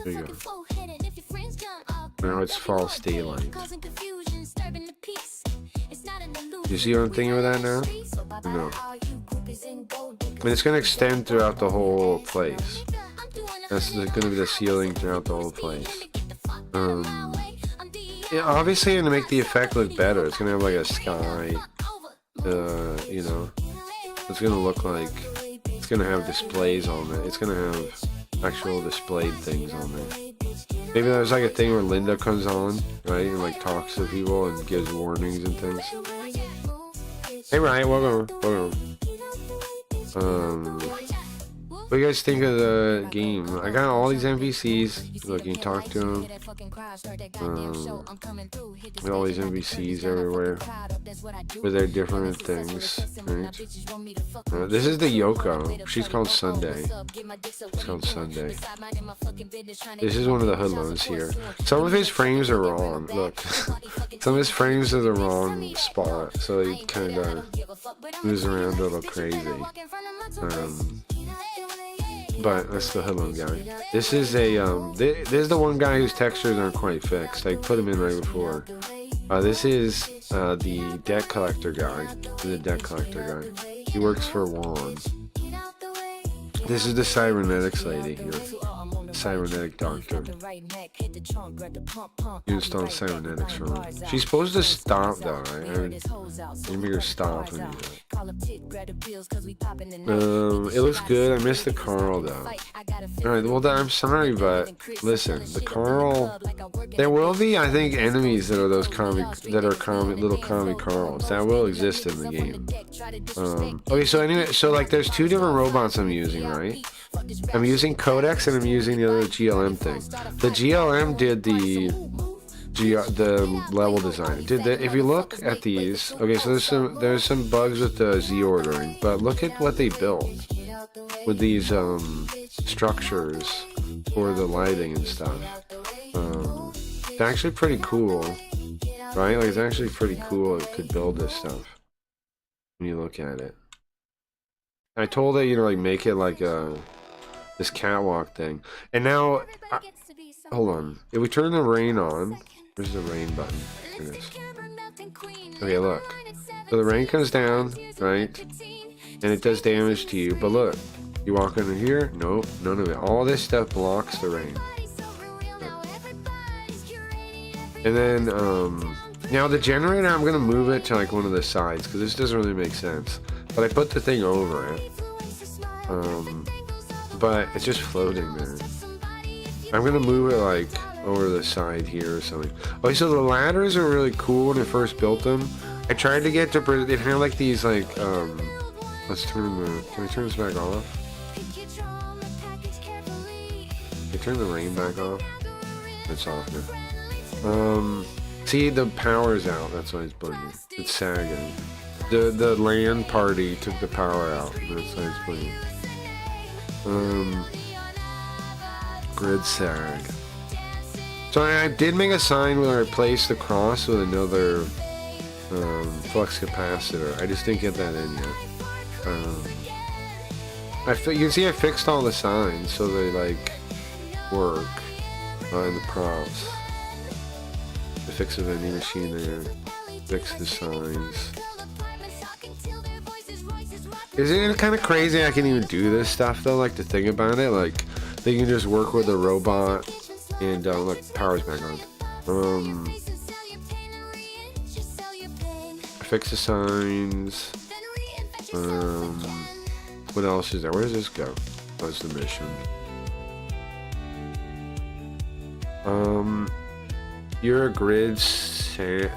There you go. Now it's false daylight. You see what I'm thinking with that now? No. And it's going to extend throughout the whole place. That's going to be the ceiling throughout the whole place. Yeah, obviously, to make the effect look better, it's going to have like a sky. You know, it's going to look like it's going to have displays on it. It's going to have actual displayed things on there. Maybe there's like a thing where Linda comes on, right, and like talks to people and gives warnings and things. Hey Ryan, welcome. What do you guys think of the game? I got all these NPCs. Look, you can talk to them. Got all these NPCs everywhere with their different things. Right? This is the Yoko. She's called Sunday. It's called Sunday. This is one of the hoodlums here. Some of his frames are wrong. Look, some of his frames are the wrong spot, so he kind of moves around a little crazy. But that's the hoodlum guy. This is this is the one guy whose textures aren't quite fixed. I put him in right before. This is the debt collector guy. The debt collector guy. He works for Juan. This is the cybernetics lady here. Cybernetic doctor. You install cybernetics from her. She's supposed to stop though, right? I mean, you make her stop and do that. It looks good. I missed the Carl though. Alright, well I'm sorry, but listen, the Carl, there will be, I think, enemies that are those little comic Carls. That will exist in the game. Okay, so anyway, so like there's two different robots I'm using, right? I'm using Codex and I'm using the other GLM thing. The GLM did the level design. If you look at these, okay, so there's some bugs with the Z ordering, but look at what they built with these structures for the lighting and stuff. It's actually pretty cool, right? Like it's actually pretty cool. It could build this stuff when you look at it. I told it, like make it like this catwalk thing. And now, hold on. If we turn the rain on, where's the rain button? Here it is. Okay, look. So the rain comes down, right? And it does damage to you. But look, you walk under here, nope, none of it. All this stuff blocks the rain. And then, now the generator, I'm gonna move it to like one of the sides because this doesn't really make sense. But I put the thing over it. But it's just floating there. I'm gonna move it like over the side here or something. Okay, so the ladders are really cool when I first built them. I tried to get to, it had like these like, let's turn can I turn this back off? turn the rain back off? It's off now. See, the power's out. That's why it's blinking. It's sagging. The LAN party took the power out. That's why it's blinking. Grid sag. So I did make a sign where I placed the cross with another flux capacitor. I just didn't get that in yet. You can see I fixed all the signs so they like work in the props. The fix a vending machine there. Fix the signs. Isn't it kind of crazy I can even do this stuff though? Like to think about it, like they can just work with a robot and look, power's back on. Fix the signs. What else is there? Where does this go? What's the mission? You're a grid sag?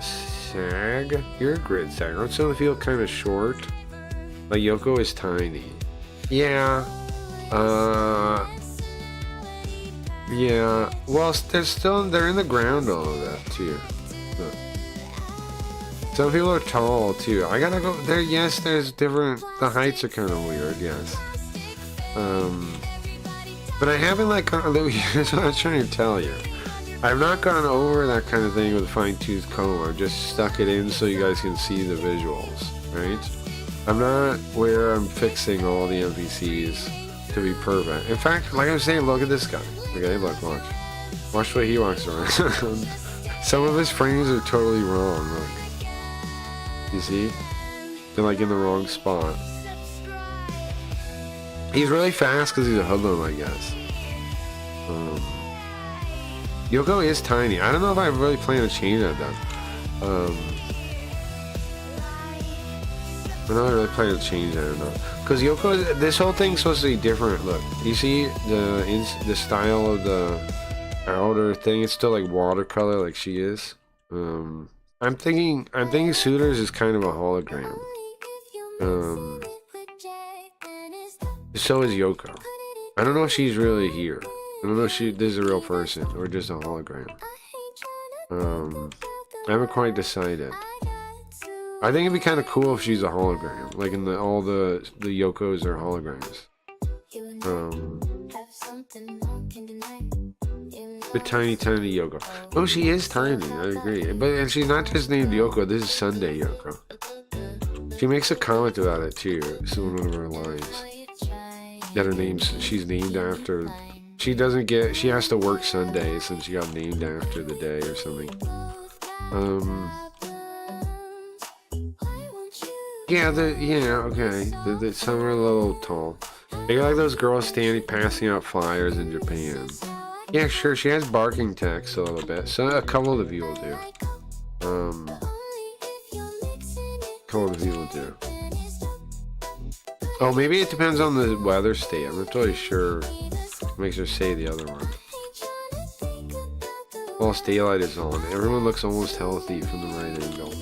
You're a grid sag. Aren't some feel kind of short? Like Yoko is tiny. Yeah. Yeah. Well, they're in the ground all of that too. Look. Some people are tall too. I gotta go there. Yes, there's different. The heights are kind of weird. Yes. But I haven't like. That's what I was trying to tell you. I've not gone over that kind of thing with a fine-tooth comb. I've just stuck it in so you guys can see the visuals, right? I'm not where I'm fixing all the NPCs to be perfect. In fact, like I was saying, look at this guy. Okay, look, watch. Watch the way he walks around. Some of his frames are totally wrong. Look. You see? They're like in the wrong spot. He's really fast because he's a hoodlum, I guess. Yoko is tiny. I don't know if I really plan to change that though. I don't really plan to change that or not. Because Yoko, this whole thing's supposed to be different. Look, you see the style of the outer thing? It's still like watercolor, like she is. I'm thinking Suitors is kind of a hologram. So is Yoko. I don't know if she's really here. I don't know if this is a real person or just a hologram. I haven't quite decided. I think it'd be kind of cool if she's a hologram, like in all the Yokos are holograms. The tiny Yoko. Oh, she is tiny. I agree. And she's not just named Yoko. This is Sunday Yoko. She makes a comment about it too. It's one of her lines. That she's named after. She has to work Sundays since she got named after the day or something. Okay. Some are a little tall. They're like those girls passing out flyers in Japan. Yeah, sure, she has barking text a little bit. So a couple of you will do. Oh, maybe it depends on the weather state. I'm not totally sure. Makes her say the other one. Whilst daylight is on, everyone looks almost healthy from the right angle.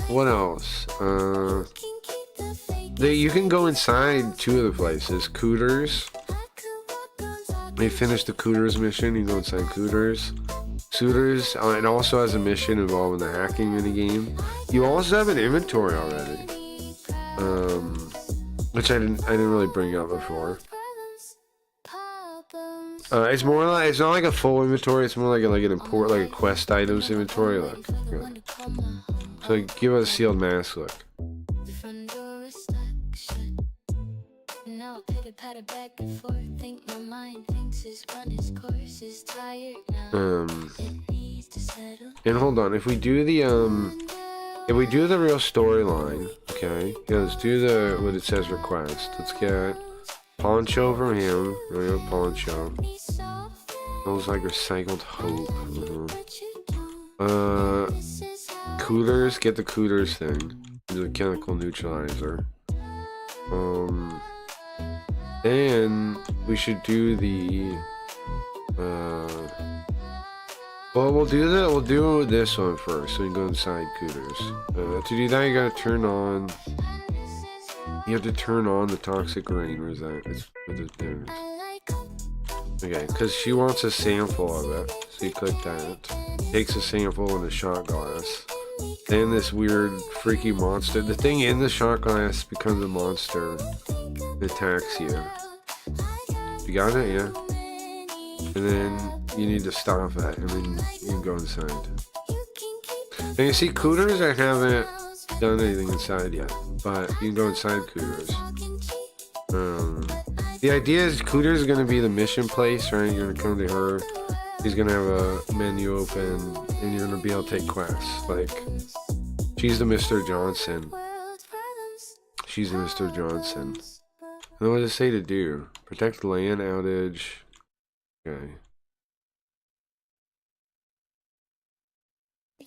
What else? You can go inside two of the places. Cooters. They finished the Cooters mission. You can go inside Cooters. Suitors. It also has a mission involving the hacking minigame. You also have an inventory already. Which I didn't really bring up before. It's more like, it's not like a full inventory. It's more like an import, like a quest items inventory. Look. So give us a sealed mask. Look. And hold on, if we do the real storyline, okay, yeah, let's do what it says request. Let's get Poncho from him, real Poncho. Smells like recycled hope. Cooters, get the Cooters thing. The chemical neutralizer. Then we should do the we'll do this one first, so we can go inside Cooters. To do that, you have to turn on the toxic rain. Where's that? It's there. Okay, because she wants a sample of it. So you click that. Takes a sample in a shot glass. Then this weird freaky monster. The thing in the shot glass becomes a monster that attacks you. You got it? Yeah. And then you need to stop it, and then you can go inside. And you see Cooters, I haven't done anything inside yet, but you can go inside Cooters. The idea is Cooters is going to be the mission place, right? You're going to come to her. She's going to have a menu open, and you're going to be able to take quests. Like, she's the Mr. Johnson. She's the Mr. Johnson. And what does it say to do? Protect land outage. Okay.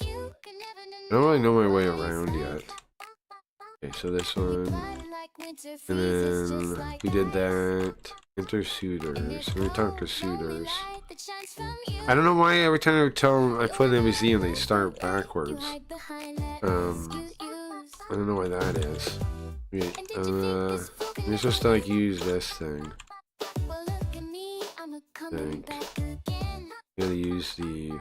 I don't really know my way around yet. Okay, so this one. And then we did that. Enter suitors. We talked to suitors. I don't know why every time I tell them I put an NPC and they start backwards. I don't know why that is. You're supposed to like use this thing. I think. You gotta use the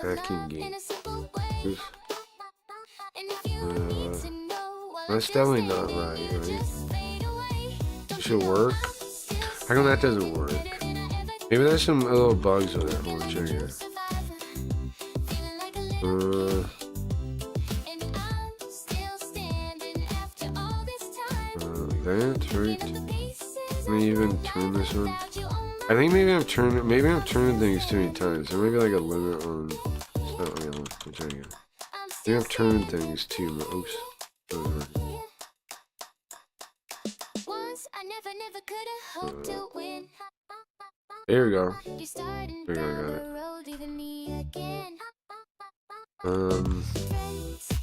hacking game. Oops. That's definitely not right? It should work. How come that doesn't work? Maybe there's some little bugs with it. Hold on, check here. That right? Let me even turn this one. I think maybe I'm turning things too many times. There may be like a limit on. It's not real. I'll check it. Maybe I'm turning things too much. Oops. There we go. There we go, got it.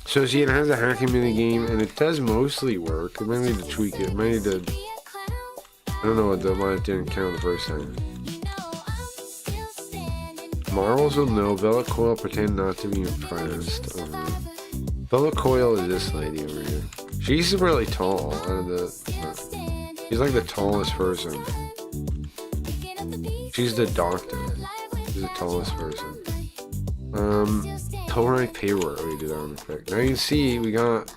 So see, it has a hacking mini game, and it does mostly work. I might need to tweak it. I might need to. I don't know why it didn't count the first time. Marvels will know. Bella Coil pretend not to be impressed. Bella Coil is this lady over here. She's really tall. She's like the tallest person. She's the doctor. She's the tallest person. Total paperwork. We do that on the quick. Now you can see we got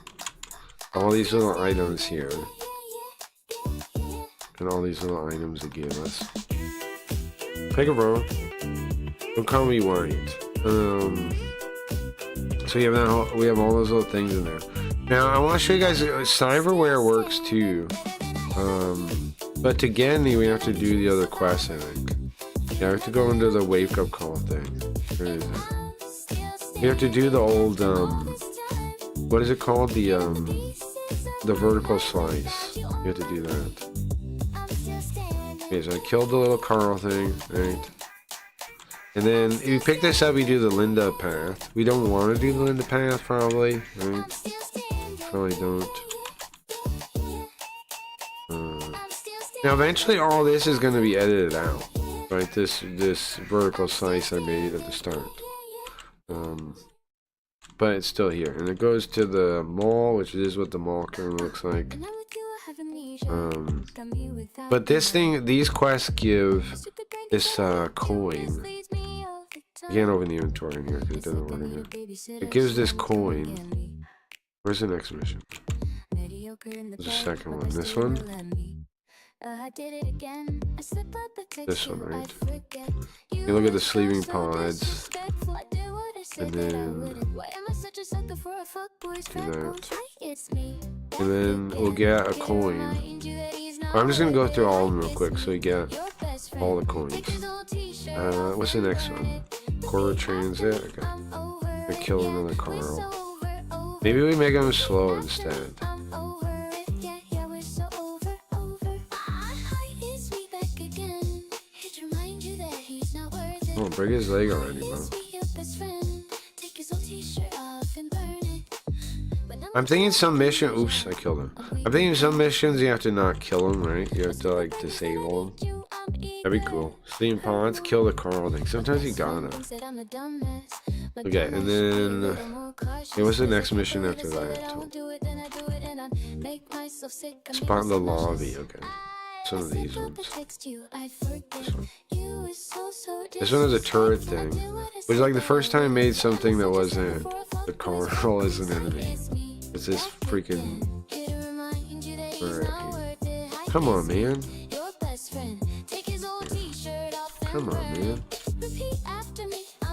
all these little items here. And all these little items they give us. Pick a bro. Don't call me white. So we have all those little things in there. Now I want to show you guys cyberware works too. But to get any, we have to do the other quest, I think. Yeah, I have to go into the wake up call thing. Where is it? You have to do the old what is it called? The vertical slice. You have to do that. Okay, so I killed the little Carl thing, right? And then if you pick this up, you do the Linda path. We don't want to do the Linda path, probably, right? Probably don't. Now, eventually, all this is going to be edited out, right? This vertical slice I made at the start. But it's still here, and it goes to the mall, which is what the mall currently looks like. But this thing, these quests give this coin. You can't open the inventory in here because it doesn't work in here. It gives this coin. Where's the next mission? There's the second one. This one? This one, right? You look at the sleeping pods. And then do that. And then we'll get a coin. I'm just gonna go through all of them real quick so we get all the coins. What's the next one? Quarter transit. Okay. I kill another Carl. Maybe we make him slow instead. Oh, break his leg already, bro. I'm thinking some mission. Oops, I killed him. I'm thinking some missions you have to not kill him, right? You have to like disable him. That'd be cool. Steam pods, kill the Carl thing. Sometimes you gotta. Okay, and then what's the next mission after that? Spot in the lobby. Okay. Some of these ones. This one. This one is a turret thing, which is like the first time I made something that wasn't the Carl as an enemy. It's this freaking turret here. Come on, man. Come on, man.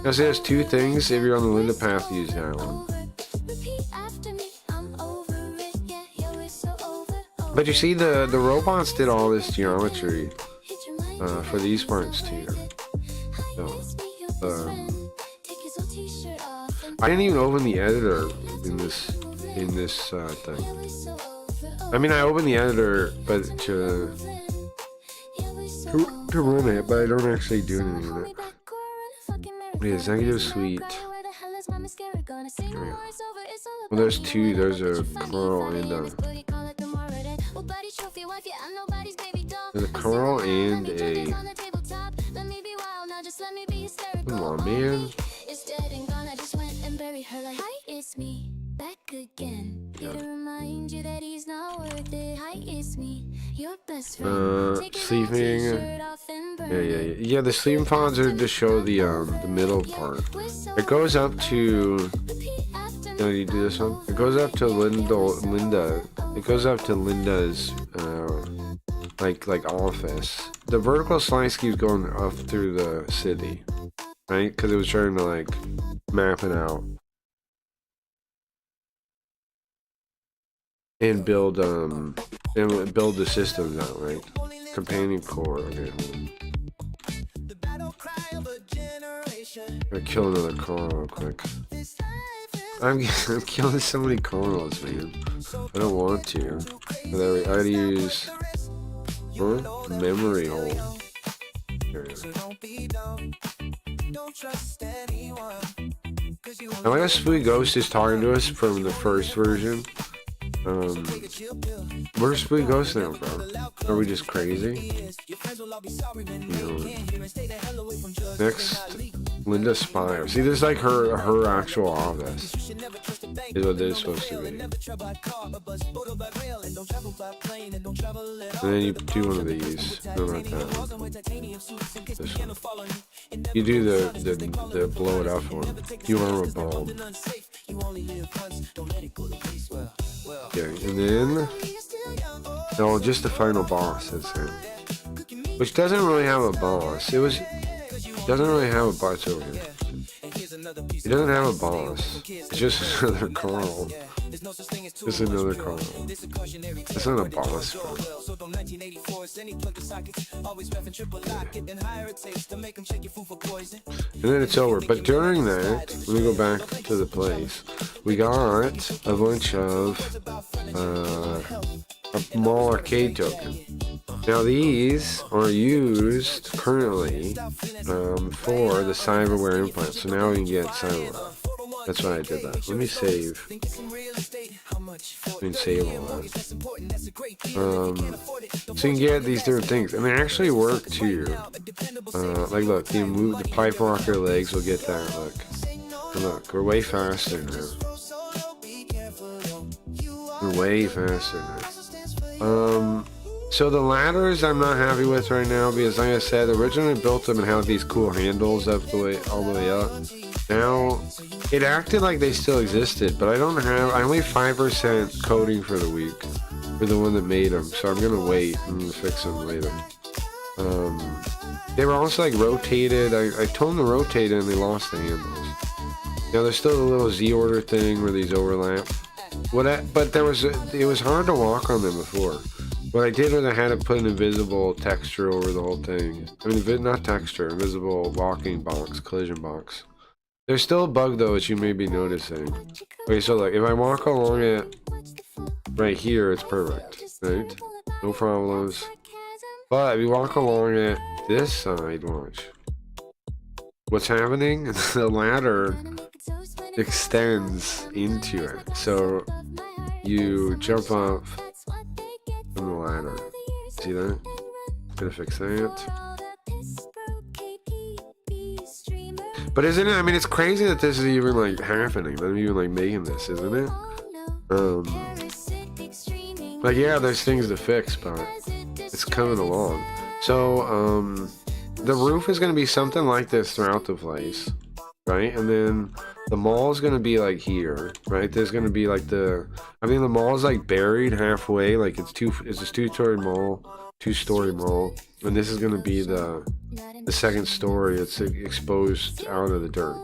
Now, see, there's two things. If you're on the Linda path, use that one. But you see, the robots did all this geometry for these parts too. So, I didn't even open the editor in this thing. I mean, I opened the editor, but to run it, but I don't actually do anything with it. Yeah, executive suite. Well, there's two. There's a Carl and a Carl and a. Come on, man. Sleeping. Yeah. The sleeping pods are to show the middle part. It goes up to. You do this one. It goes up to Linda. It goes up to Linda's like office. The vertical slice keeps going up through the city, right? Because it was trying to like map it out and build the systems out, right? Companion core. Okay. I'll kill another Carl real quick. I'm killing so many Carls, man. I don't want to. But I gotta use memory hole. There it is. I like how Spooky Ghost is talking to us from the first version. Where's Spooky Ghost now, bro? Are we just crazy? Next, Linda Spire. See, this is like her actual office. Is what this is supposed to be. And then you do one of these. No, not that one. This one. You do the blow it up one. You are a bulb. Okay, and then no, just the final boss. That's it. Which doesn't really have a boss. Doesn't really have a boss over here. It doesn't have a boss. It's just another Carl. Just another Carl. It's not a boss. And then it's over. But during that, let me go back to the place. We got a bunch of a mall arcade token. Now these are used currently for the cyberware implant. So now we can get cyberware. That's why I did that. Let me save. Let me save all that. So you can get these different things, and they actually work too. Like look, you move the pipe rocker legs will get that. Look, we're way faster now. We're way faster now. So the ladders I'm not happy with right now because, like I said, originally built them and had these cool handles all the way up. Now it acted like they still existed, but I only have 5% coding for the week for the one that made them, so I'm gonna wait and fix them later. They were also like rotated. I told them to rotate it and they lost the handles. Now there's still a little Z order thing where these overlap. But it was hard to walk on them before. What I did was I had to put an invisible texture over the whole thing. I mean, not texture, invisible walking box, collision box. There's still a bug though, as you may be noticing. Okay, so like, if I walk along it right here, it's perfect, right? No problems. But if you walk along it this side, watch. What's happening? The ladder extends into it. So you jump up from the ladder. See that? Gonna fix that. But isn't it? I mean, it's crazy that this is even like happening. That I'm even like making this, isn't it? Like yeah, there's things to fix, but it's it's coming along. So the roof is going to be something like this throughout the place, right? And then the mall is going to be like here, right? There's going to be like the mall is like buried halfway, like it's a two-story mall, and this is going to be the second story. It's exposed out of the dirt,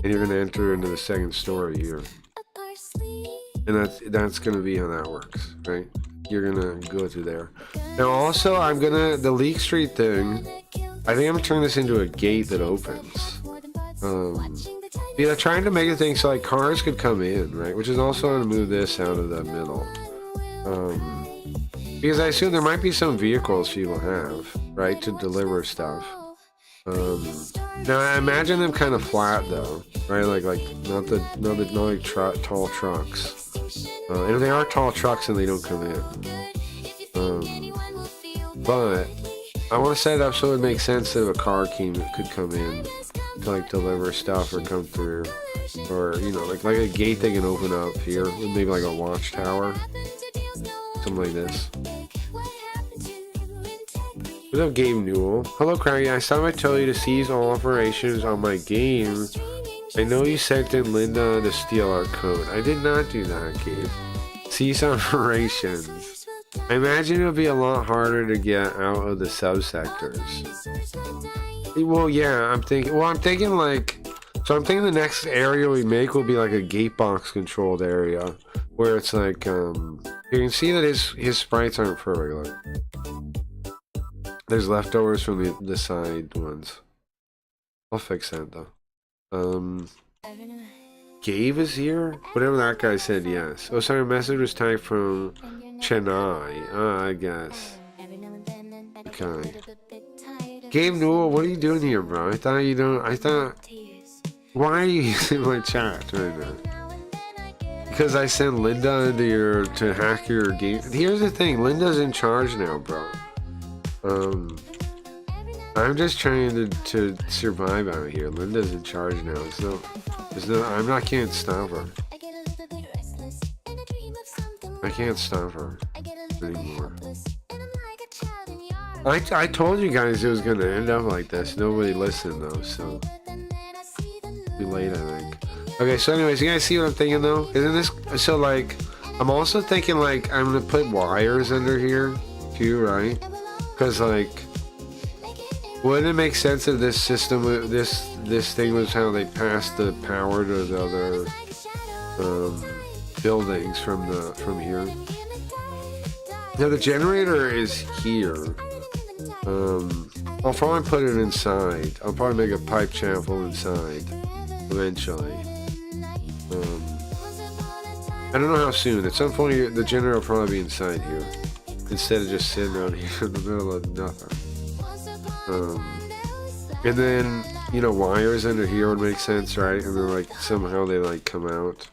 and you're going to enter into the second story here, and that's going to be how that works, right? You're going to go through there. Now also, the Leek Street thing, I think I'm going to turn this into a gate that opens. Yeah, trying to make a thing so like cars could come in, right? Which is also going to move this out of the middle. Because I assume there might be some vehicles people have, right, to deliver stuff. Now I imagine them kind of flat though, right? Like not like tall trucks. And if they are tall trucks, then they don't come in. But I want to set it up so it makes sense that a car could come in to like deliver stuff or come through, or like a gate they can open up here, maybe like a watchtower, something like this. What's up, Gabe Newell? Hello, Craggy. I thought I told you to cease all operations on my game. I know you sent in Linda to steal our code. I did not do that, Gabe. Cease operations. I imagine it'll be a lot harder to get out of the subsectors. Well, yeah, I'm thinking like, so I'm thinking the next area we make will be like a gate box controlled area, where it's like, you can see that his sprites aren't perfect. Like, there's leftovers from the side ones. I'll fix that though. Gabe is here? Whatever that guy said, yes. Oh, sorry, message was typed from Chennai. I guess. Okay. Gabe Newell, what are you doing here, bro? Why are you using my chat right now? Because I sent Linda to hack your game. Here's the thing, Linda's in charge now, bro. I'm just trying to survive out here. Linda's in charge now. Can't stop her. I can't stop her anymore. I told you guys it was gonna end up like this. Nobody listened though, so too late, I think. Okay, so anyways, you guys see what I'm thinking though? Isn't this so? Like, I'm also thinking like I'm gonna put wires under here too, right? Because like, wouldn't it make sense if this system, this thing was how they passed the power to the other buildings from here? Now the generator is here. I'll probably put it inside. I'll probably make a pipe channel inside eventually. I don't know how soon. At some point, the generator will probably be inside here instead of just sitting out here in the middle of nothing. And then wires under here would make sense, right? And then like somehow they like come out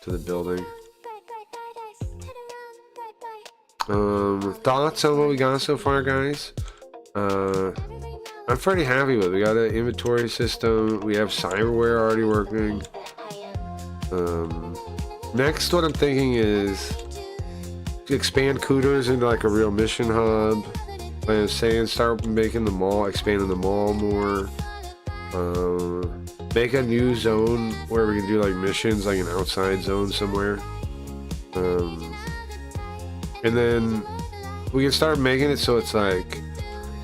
to the building. Thoughts on what we got so far, guys? I'm pretty happy with it. We got an inventory system. We have cyberware already working. Next, what I'm thinking is to expand Cooters into like a real mission hub. Like I was saying, start making the mall, expanding the mall more. Make a new zone where we can do like missions, like an outside zone somewhere. And then we can start making it so it's like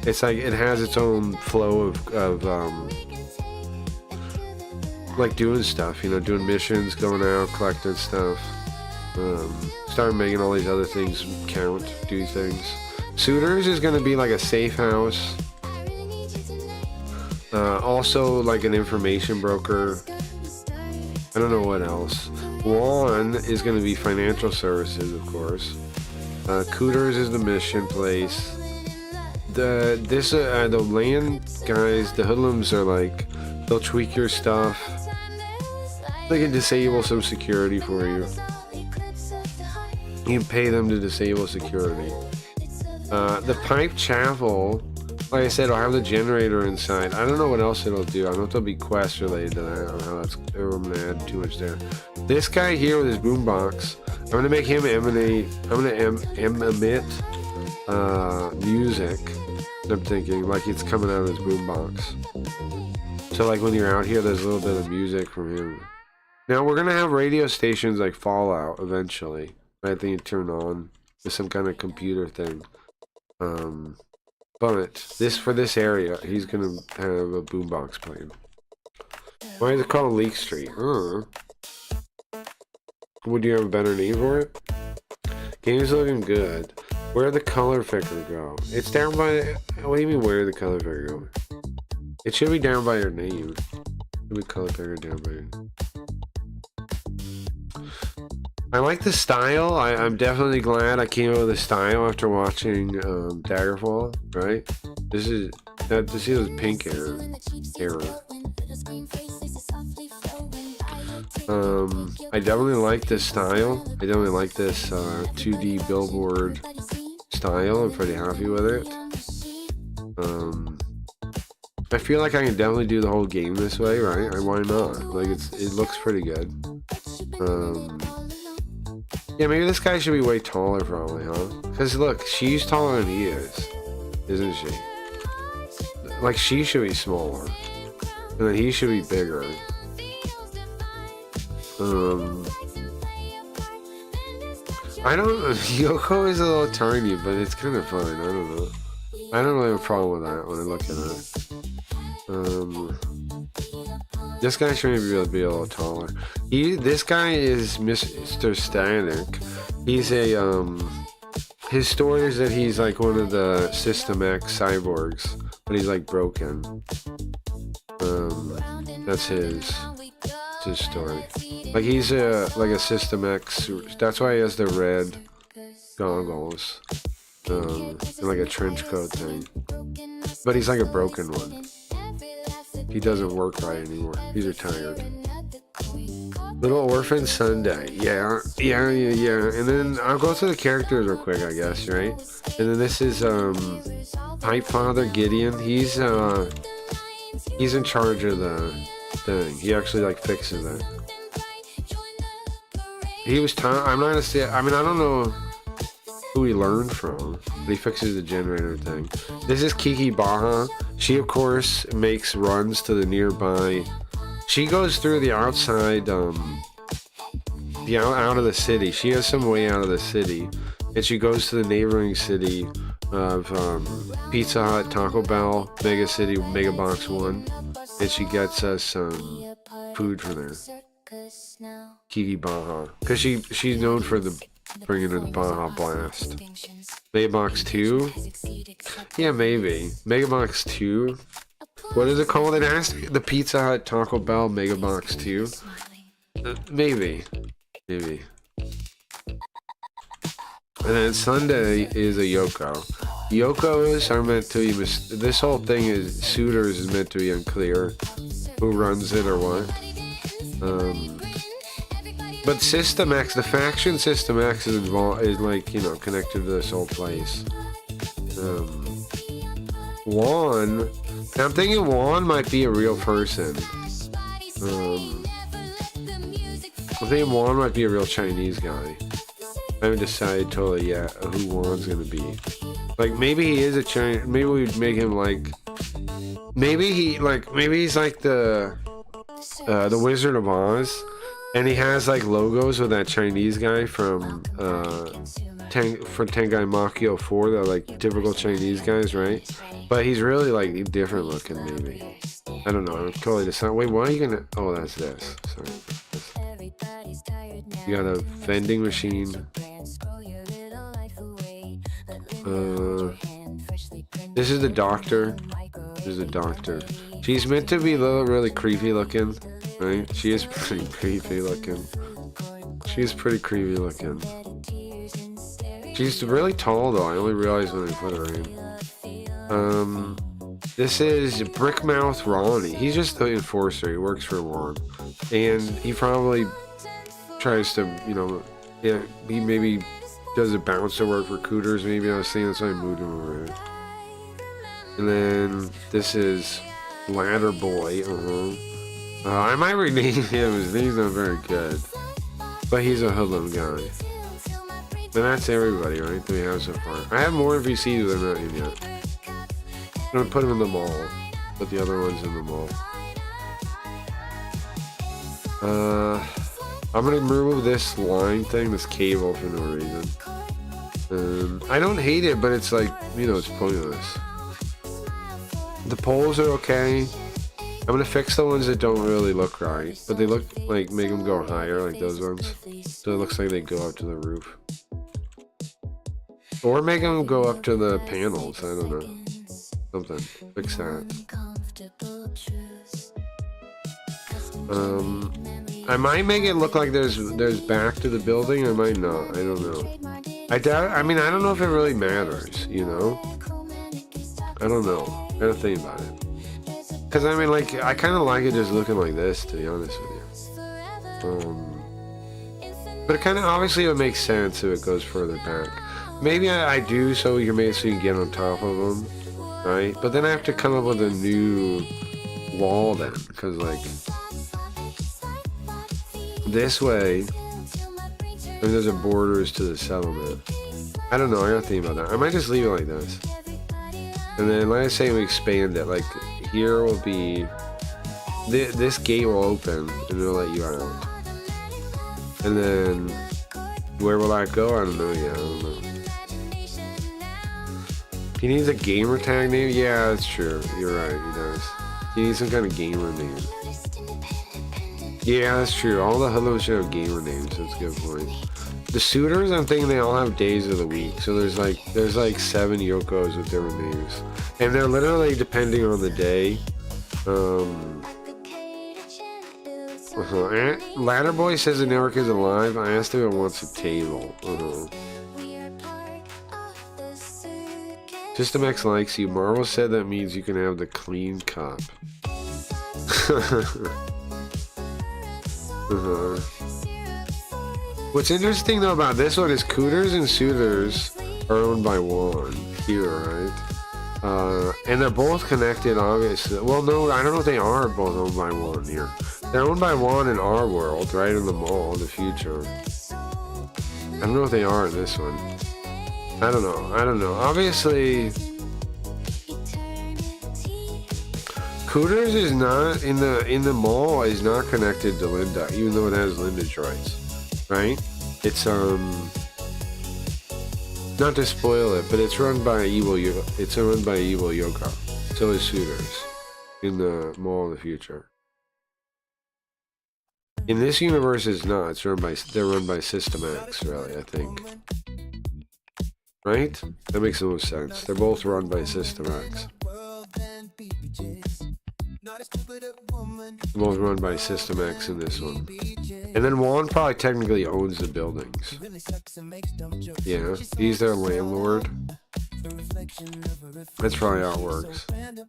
it has its own flow of like doing stuff, doing missions, going out, collecting stuff. Start making all these other things count, do things. Suitors is gonna be like a safe house. Also like an information broker. I don't know what else. Juan is gonna be financial services, of course. Cooters is the mission place. The land guys, the hoodlums are like, they'll tweak your stuff. They can disable some security for you. You can pay them to disable security. The pipe chapel, like I said, I'll have the generator inside. I don't know what else it'll do. I don't know if there'll be quests related to that. I don't know how I'm gonna add too much there. This guy here with his boombox, I'm gonna make him emanate. I'm gonna emit music. I'm thinking like it's coming out of his boombox. So like when you're out here, there's a little bit of music from him. Now we're gonna have radio stations like Fallout eventually. I think you turn on with some kind of computer thing. But this for this area, he's gonna have a boombox playing. Why is it called Leak Street? Would you have a better name for it? Game's looking good. Where'd the color picker go? It's down by. What do you mean? Where'd the color picker go? It should be down by your name. Should be color picker down by your name. I like the style. I'm definitely glad I came up with the style after watching Daggerfall. Right? This is to see those pink error. I definitely like this style. I definitely like this 2D billboard style. I'm pretty happy with it. I feel like I can definitely do the whole game this way, right? Why not? Like it looks pretty good. Yeah, maybe this guy should be way taller, probably, huh? Because look, she's taller than he is, isn't she? Like she should be smaller, and then he should be bigger. I don't know. Yoko is a little tiny, but it's kind of fun. I don't know. I don't really have a problem with that when I look at it. This guy should maybe be a little taller. This guy is Mr. Static. He's a his story is that he's like one of the System X cyborgs, but he's like broken. That's his story. Like he's like a System X. That's why he has the red goggles, and like a trench coat thing. But he's like a broken one. He doesn't work right anymore. He's retired. Little Orphan Sunday. Yeah. And then I'll go through the characters real quick, I guess, right? And then this is Pipe Father Gideon. He's in charge of the thing. He actually like fixes it. He was I'm not gonna say. I mean, I don't know who he learned from, but he fixes the generator thing. This is Kiki Baja. She of course makes runs to the nearby. She goes through the outside, out of the city. She has some way out of the city, and she goes to the neighboring city of Pizza Hut, Taco Bell, Mega City, Mega Box 1, and she gets us some food from there. Kiki Baja, because she's known for bringing her the Baja Blast. Mega Box 2? Yeah, maybe. Mega Box 2? What is it called? It has to be the Pizza Hut, Taco Bell, Mega Box 2? Maybe. And then Sunday is a Yoko. Yokos are meant to be... This whole thing is... Suitors is meant to be unclear who runs it or what. But System X, the faction System X is involved, is like, you know, connected to this whole place. Juan, I'm thinking Juan might be a real person. I'm thinking Juan might be a real Chinese guy. I haven't decided totally yet who Juan's gonna be. Like maybe he is a Chinese. Maybe we'd make him like. Maybe he's like the Wizard of Oz. And he has like logos with that Chinese guy from Tengai Makio 4, the like typical Chinese guys, right? But he's really like different looking, maybe. I don't know. I'm totally deciding. Wait, why are you gonna? Oh, that's this. Sorry. You got a vending machine. This is the doctor. She's meant to be a little really creepy looking. Right? She is pretty creepy looking. She's really tall though. I only realized when I put her in. This is Brickmouth Ronnie. He's just the enforcer. He works for Juan. And he probably tries to, you know, yeah, he maybe does a bouncer work for Cooters. Maybe I was saying that's why I moved him over here. And then this is Ladder Boy. I might rename him. His name's not very good, but he's a hoodlum guy. And that's everybody, right? That we have so far. I have more NPCs than that in yet. I'm gonna put them in the mall. Put the other ones in the mall. I'm gonna remove this line thing, this cable for no reason. I don't hate it, but it's like, you know, it's pointless. The poles are okay. I'm gonna fix the ones that don't really look right, but they look like, make them go higher, like those ones. So it looks like they go up to the roof. Or make them go up to the panels, I don't know. Something. Fix that. I might make it look like there's back to the building, I might not, I don't know. I doubt, I mean, I don't know if it really matters, you know? I don't know. I gotta think about it. Cause I mean, like, I kind of like it just looking like this, to be honest with you. But it kind of, obviously it makes sense if it goes further back. Maybe I do so you can make it so you can get on top of them, right? But then I have to come up with a new wall then, cause like, this way, and there's a borders to the settlement. I don't know, I gotta think about that. I might just leave it like this. And then, like I say, we expand it. Like, here will be... This gate will open, and it'll let you out. And then, where will that go? I don't know yet, I don't know. He needs a gamer tag name? Yeah, that's true. You're right, he does. He needs some kind of gamer name. Yeah, that's true. All the Hellos should have gamer names. That's a good point. The suitors, I'm thinking they all have days of the week. So there's like 7 Yokos with different names, and they're literally depending on the day. Ladderboy says the network is alive. I asked him if it wants a table. System X likes you. Marvel said that means you can have the clean cup. What's interesting though about this one is Cooters and Suitors are owned by Juan here, right? And they're both connected, obviously. Well, no, I don't know if they are both owned by Juan here. They're owned by Juan in our world, right? In the mall, in the future. I don't know if they are in this one. I don't know. Obviously, Cooters is not in the mall, is not connected to Linda, even though it has Linda droids, right? It's not to spoil it, but it's run by evil Yoka. So is Suitors in the mall of the future. In this universe, it's not. They're run by System X, really. I think, right? That makes the most sense. They're both run by System X. Both run by System X in this one. And then Juan probably technically owns the buildings. Yeah, he's their landlord. That's probably how it works. And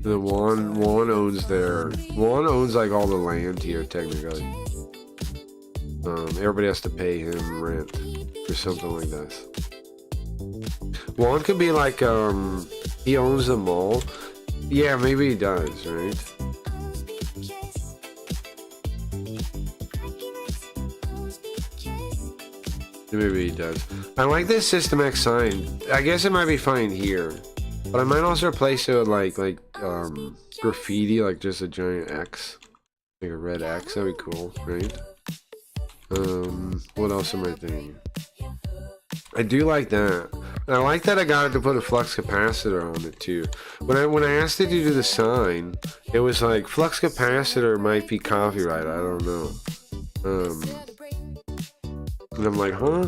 then Juan owns like all the land here technically. Everybody has to pay him rent or something like this. Juan could be like he owns the mall. Yeah, maybe he does, right? Maybe he does. I like this System X sign. I guess it might be fine here, but I might also replace it with like graffiti, like just a giant X, like a red X. That'd be cool, right? What else am I thinking? I do like that. And I like that I got it to put a flux capacitor on it too. When I asked it to do the sign, it was like flux capacitor might be copyright. I don't know. And I'm like, huh?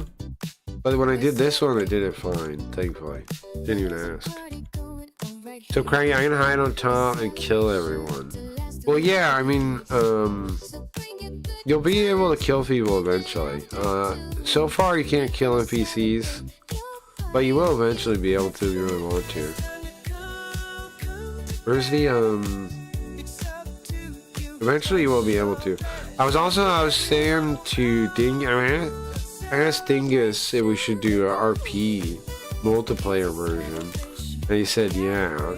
But when I did this one, I did it fine, thankfully. Didn't even ask. So Craggy, I'm gonna hide on top and kill everyone. Well, yeah, I mean, you'll be able to kill people eventually. So far you can't kill NPCs, but you will eventually be able to if you really want to. Where's the, eventually you will be able to. I was saying to I asked Dingus if we should do an RP multiplayer version, and he said yeah.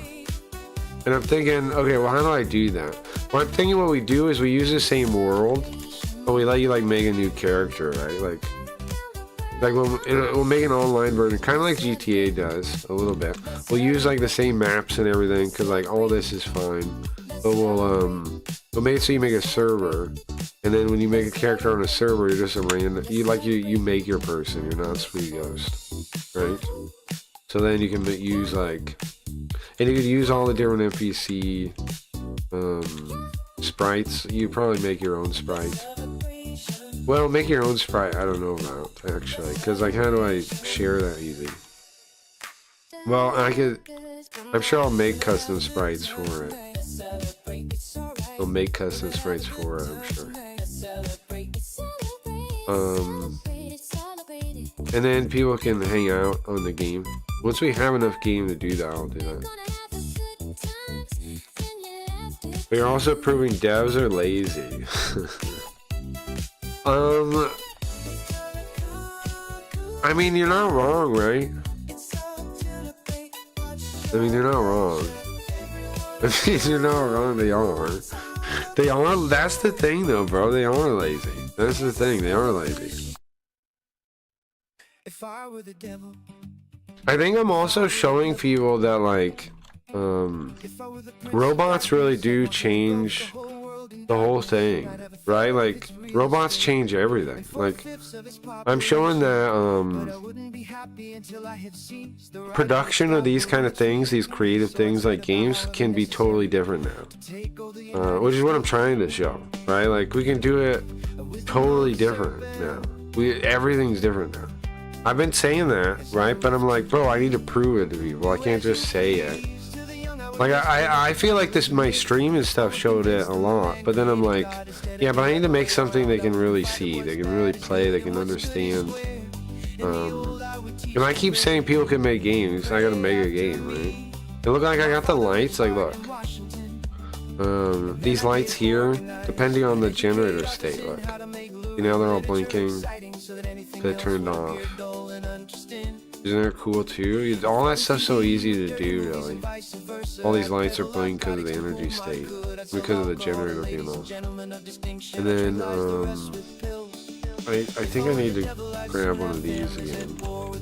And I'm thinking, okay, well, how do I do that? Well, I'm thinking what we do is we use the same world, but we let you like make a new character, right? Like, Like we'll make an online version, kind of like GTA does a little bit. We'll use like the same maps and everything, cause like all this is fine. But we'll make it so you make a server, and then when you make a character on a server, you're just a random. You make your person. You're not Sweet Ghost, right? So then you can use like, and you could use all the different NPC sprites. You probably make your own sprite. Well, make your own sprite. I don't know about actually, because like how do I share that easy? Well, I'm sure I'll make custom sprites for it. I'll make custom sprites for it, I'm sure. And then people can hang out on the game. Once we have enough game to do that, I'll do that. But you're also proving devs are lazy. I mean, you're not wrong, right? I mean, you're not wrong. I mean, you're not wrong, they are. They are, that's the thing though, bro. They are lazy. That's the thing, they are lazy. If I were the devil, I think I'm also showing people that like, robots really do change the whole thing, right? Like, robots change everything. Like, I'm showing that, production of these kind of things, these creative things like games, can be totally different now. Which is what I'm trying to show, right? Like, we can do it totally different now. Everything's different now. I've been saying that, right? But I'm like, bro, I need to prove it to people. I can't just say it. Like, I feel like my stream and stuff showed it a lot, but then I'm like, yeah, but I need to make something they can really see, they can really play, they can understand. And I keep saying people can make games, I gotta make a game, right? It look like I got the lights, like look. These lights here, depending on the generator state, look. You know, they're all blinking, they turned off. Isn't that cool too? All that stuff's so easy to do, really. All these lights are blinking because of the energy state, because of the generator being off. And then, I think I need to grab one of these again.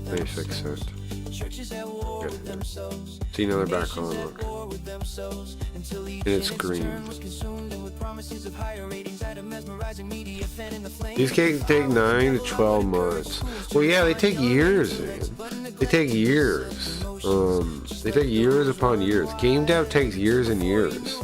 Let me fix it. Okay. See, now they're back on, look. And it's green. These cakes take 9 to 12 months. Well, yeah, they take years, man. They take years. They take years upon years. Game dev takes years and years.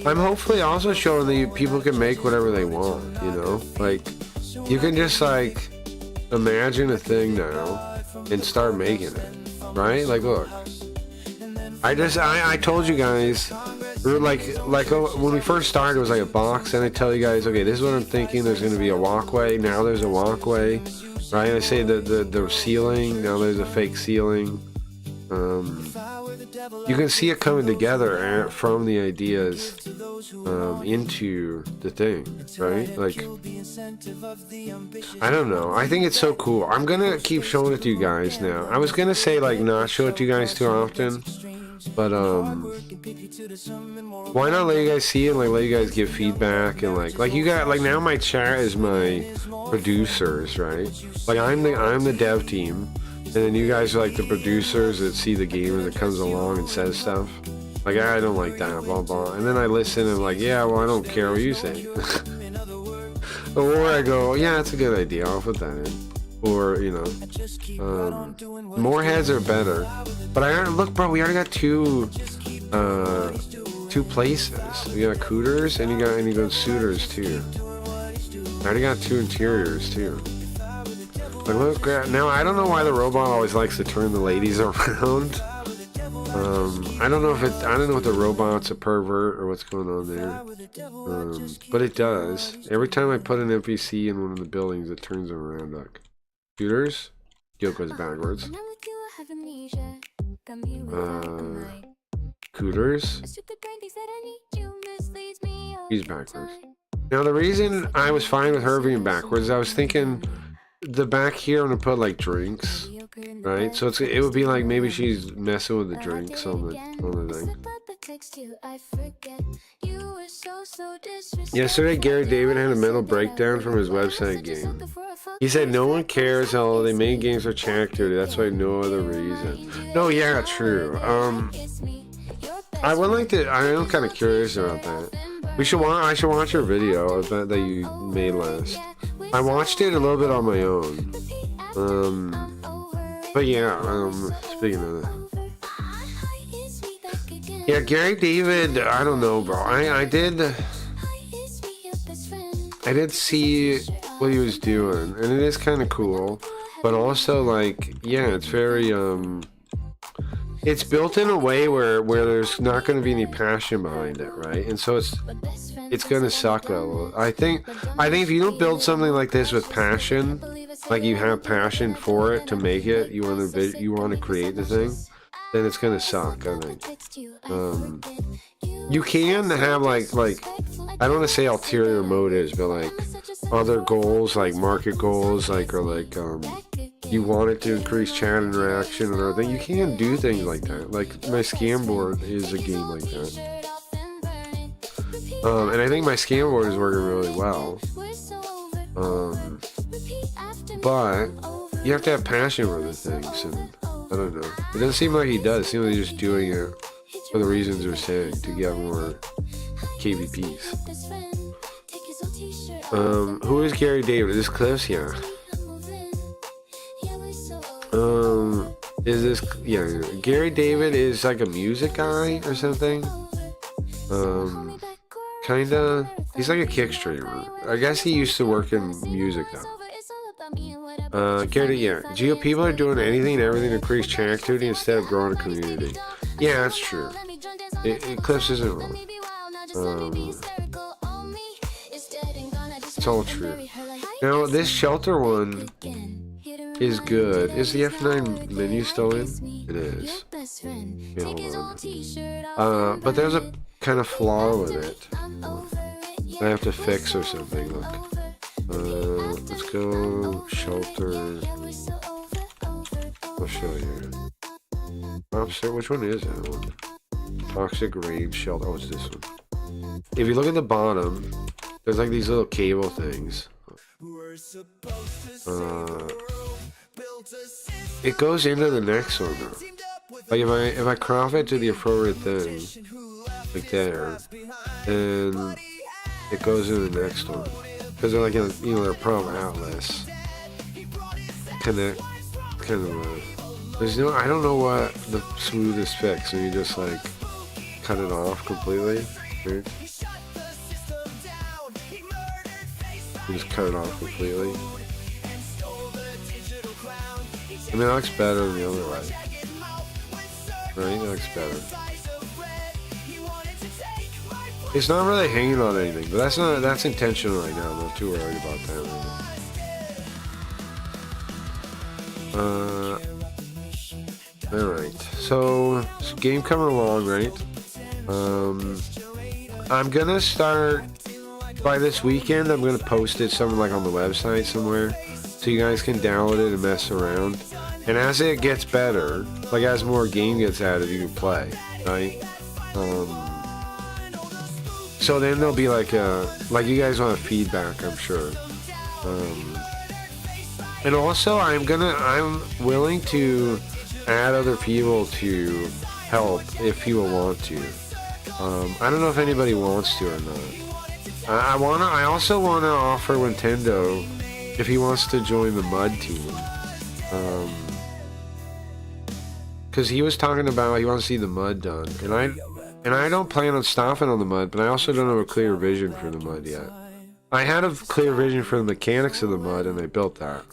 I'm hopefully also showing that people can make whatever they want, you know? Like, you can just, like, imagine a thing now and start making it, right? Like, look. I told you guys, like when we first started, it was like a box, and I tell you guys, okay, this is what I'm thinking, there's going to be a walkway, now there's a walkway, right? I say the ceiling, now there's a fake ceiling. You can see it coming together from the ideas into the thing, right? Like, I don't know. I think it's so cool. I'm gonna keep showing it to you guys now. I was gonna say like not show it to you guys too often, but why not let you guys see it and like let you guys give feedback and like you got like now my chat is my producers, right? Like I'm the dev team. And then you guys are like the producers that see the game and that comes along and says stuff. Like, I don't like that, blah, blah. And then I listen and I'm like, yeah, well, I don't care what you say. Or I go, yeah, that's a good idea. I'll put that in. Or, you know, more heads are better. But look, bro, we already got two places. We got Cooters and you got Suitors too. I already got 2 interiors too. Like, look, now I don't know why the robot always likes to turn the ladies around. I don't know if the robot's a pervert or what's going on there. But it does. Every time I put an NPC in one of the buildings, it turns them around. Look. Shooters. Yoko's backwards. Cooters. He's backwards. Now the reason I was fine with her being backwards, I was thinking the back here I'm gonna put like drinks, right? So it would be like maybe she's messing with the drinks on the thing. Yesterday, Gary David had a mental breakdown from his website game. He said no one cares how they made games for chat activity. That's why no other reason. No, yeah, true. I would like to. I am kind of curious about that. I should watch your video of that you made last. I watched it a little bit on my own. But yeah. Speaking of that. Yeah, Gary David. I don't know, bro. I did see what he was doing, and it is kind of cool. But also, like, yeah, it's very it's built in a way where there's not going to be any passion behind it, right? And so it's going to suck a little. I think if you don't build something like this with passion, like you have passion for it to make it, you want to create the thing, then it's going to suck, I think. You can have like I don't want to say ulterior motives, but like other goals, like market goals, like, or like you want it to increase chat interaction and everything. You can do things like that. Like my scam board is a game like that. And I think my scam board is working really well. But you have to have passion for the things, and I don't know. It doesn't seem like he does. It seems like he's just doing it for the reasons you're saying, to get more KVPs. Who is Gary David? Is this Cliffs? Yeah. Is this, yeah, Gary David is like a music guy or something. Kinda. He's like a kick streamer. I guess he used to work in music though. Gary, yeah. Geo, people are doing anything and everything to increase chat activity instead of growing a community. Yeah, that's true. Cliffs isn't wrong. It's all true. Now, this shelter one is good. Is the F9 menu still in? It is. Okay, hold on. But there's a kind of flaw with it. I have to fix or something. Look. Let's go shelter. I'll show you. Opposite, which one is that one? Toxic range shelter. Oh, it's this one. If you look at the bottom, there's like these little cable things. It goes into the next one though. Like if I crop it to the appropriate thing, like there, and it goes into the next one. Because they're like, they're pro outlets. Connect, kind of. There's no, I don't know what the smoothest fix. So you just like cut it off completely. Right? You just cut it off completely. I mean, it looks better than the other way. Right? It looks better. It's not really hanging on anything, but that's intentional right now. I'm not too worried about that right now. Alright. So game coming along, right? I'm gonna start by this weekend. I'm gonna post it somewhere like on the website somewhere, so you guys can download it and mess around. And as it gets better, like as more game gets added, you can play, right? So then there'll be like you guys want feedback, I'm sure. And also I'm willing to add other people to help if people want to. I don't know if anybody wants to or not. I also wanna offer Nintendo if he wants to join the Mud team. Cause he was talking about he wants to see the Mud done, and I don't plan on stopping on the Mud, but I also don't have a clear vision for the Mud yet. I had a clear vision for the mechanics of the Mud, and I built that.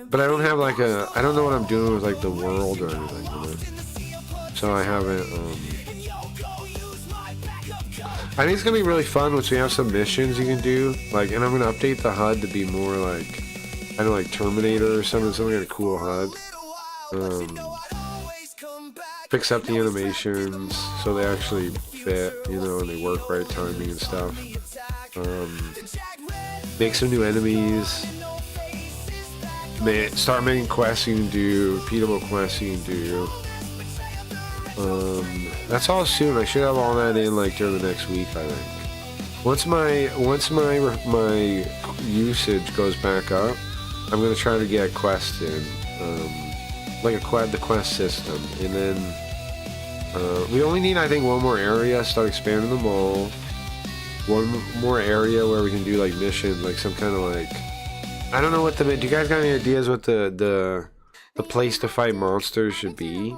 But I don't have like I don't know what I'm doing with like the world or anything with it. So I haven't, I think it's gonna be really fun once we have some missions you can do, like, and I'm gonna update the HUD to be more like, I don't know, like Terminator or something kind of cool HUD. Fix up the animations so they actually fit, and they work right timing and stuff. Make some new enemies. Start making quests you can do, repeatable quests you can do. That's all soon. I should have all that in like during the next week, I think. Once my usage goes back up, I'm gonna try to get quests in, like the quest system, and then we only need, I think, one more area. Start expanding the mall. One more area where we can do like missions, like some kind of like, I don't know what the. Do you guys got any ideas what the place to fight monsters should be?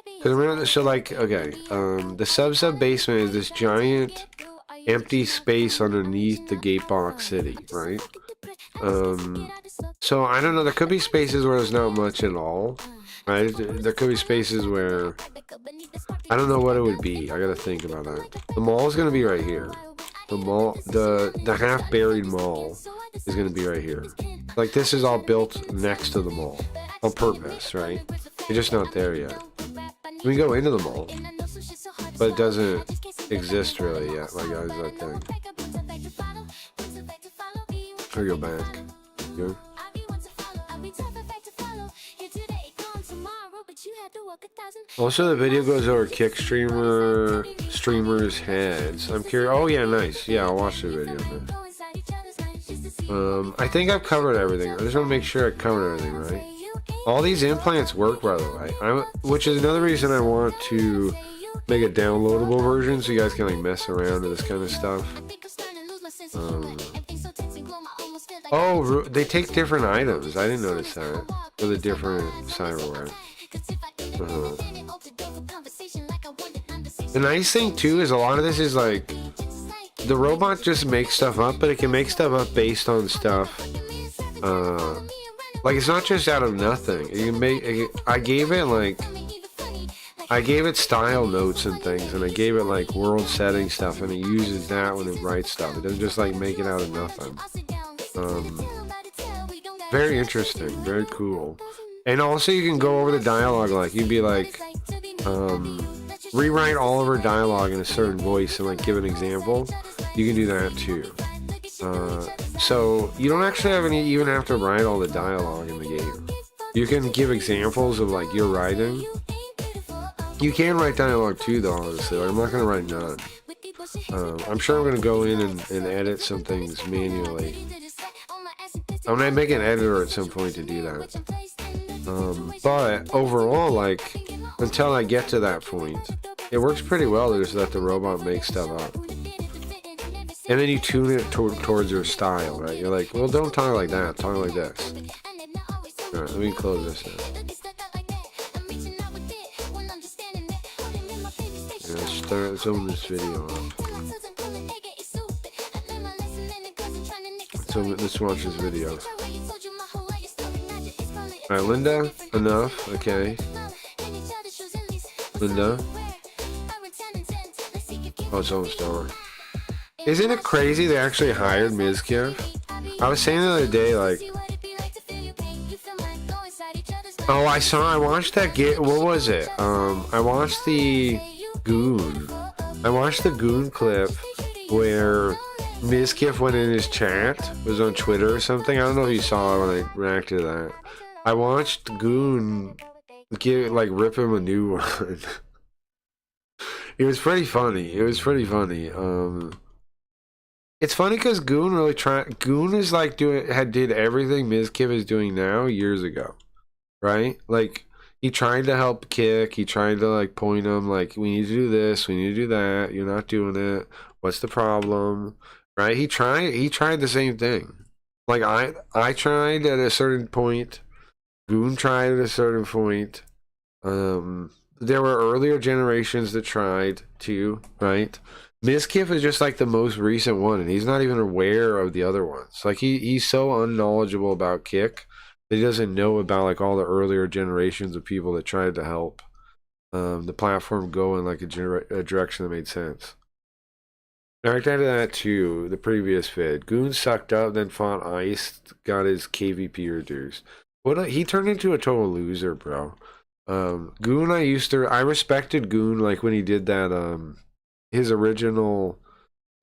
Because remember, so like, okay, the sub basement is this giant empty space underneath the Gatebox City, right? So I don't know. There could be spaces where there's not much at all, right? There could be spaces where I don't know what it would be. I gotta think about that. The mall is gonna be right here. The mall, the half buried mall, is gonna be right here. Like this is all built next to the mall on purpose, right? It's just not there yet. We can go into the mall, but it doesn't exist really yet. Like I was like that. I'll go back. Go. Also, the video goes over kick streamers' heads. I'm curious. Oh yeah, nice. Yeah, I'll watch the video. I think I've covered everything. I just want to make sure I covered everything, right? All these implants work, by the way. Which is another reason I want to make a downloadable version so you guys can like mess around with this kind of stuff. Oh, they take different items. I didn't notice that. For the different cyberware. The nice thing too is a lot of this is like the robot just makes stuff up, but it can make stuff up based on stuff. Like it's not just out of nothing. You can make. I gave it style notes and things, and I gave it like world setting stuff, and it uses that when it writes stuff. It doesn't just like make it out of nothing. Very interesting, very cool. And also you can go over the dialogue, like you'd be like, rewrite all of her dialogue in a certain voice and like give an example. You can do that too. So you don't actually even have to write all the dialogue in the game. You can give examples of like your writing. You can write dialogue too though, honestly. Like, I'm not gonna write none. I'm sure I'm gonna go in and edit some things manually. I'm gonna make an editor at some point to do that. But overall, like, until I get to that point, it works pretty well to just let the robot make stuff up. And then you tune it towards your style, right? You're like, well, don't talk like that, talk like this. Alright, let me close this now. Yeah, let's open this video up. So let's watch this video. Alright, Linda, enough, okay. Linda. Oh, it's almost over. Isn't it crazy they actually hired Mizkif? I was saying the other day, like... Oh, I watched that what was it? I watched the Goon. I watched the Goon clip where Mizkif went in his chat. It was on Twitter or something. I don't know if you saw it when I reacted to that. I watched Goon rip him a new one. It was pretty funny. It's funny because Goon really Goon is like did everything Mizkif is doing now years ago, right? Like he tried to help Kick. He tried to like point him like, we need to do this, we need to do that. You're not doing it. What's the problem? Right? He tried the same thing. Like I tried at a certain point. Goon tried at a certain point. There were earlier generations that tried too, right? Mizkif is just like the most recent one, and he's not even aware of the other ones. Like he's so unknowledgeable about Kick that he doesn't know about like all the earlier generations of people that tried to help the platform go in like a direction that made sense. I reacted to that too, the previous vid. Goon sucked up, then fought Ice, got his KVP reduced. He turned into a total loser, bro. Goon, I respected Goon like when he did that his original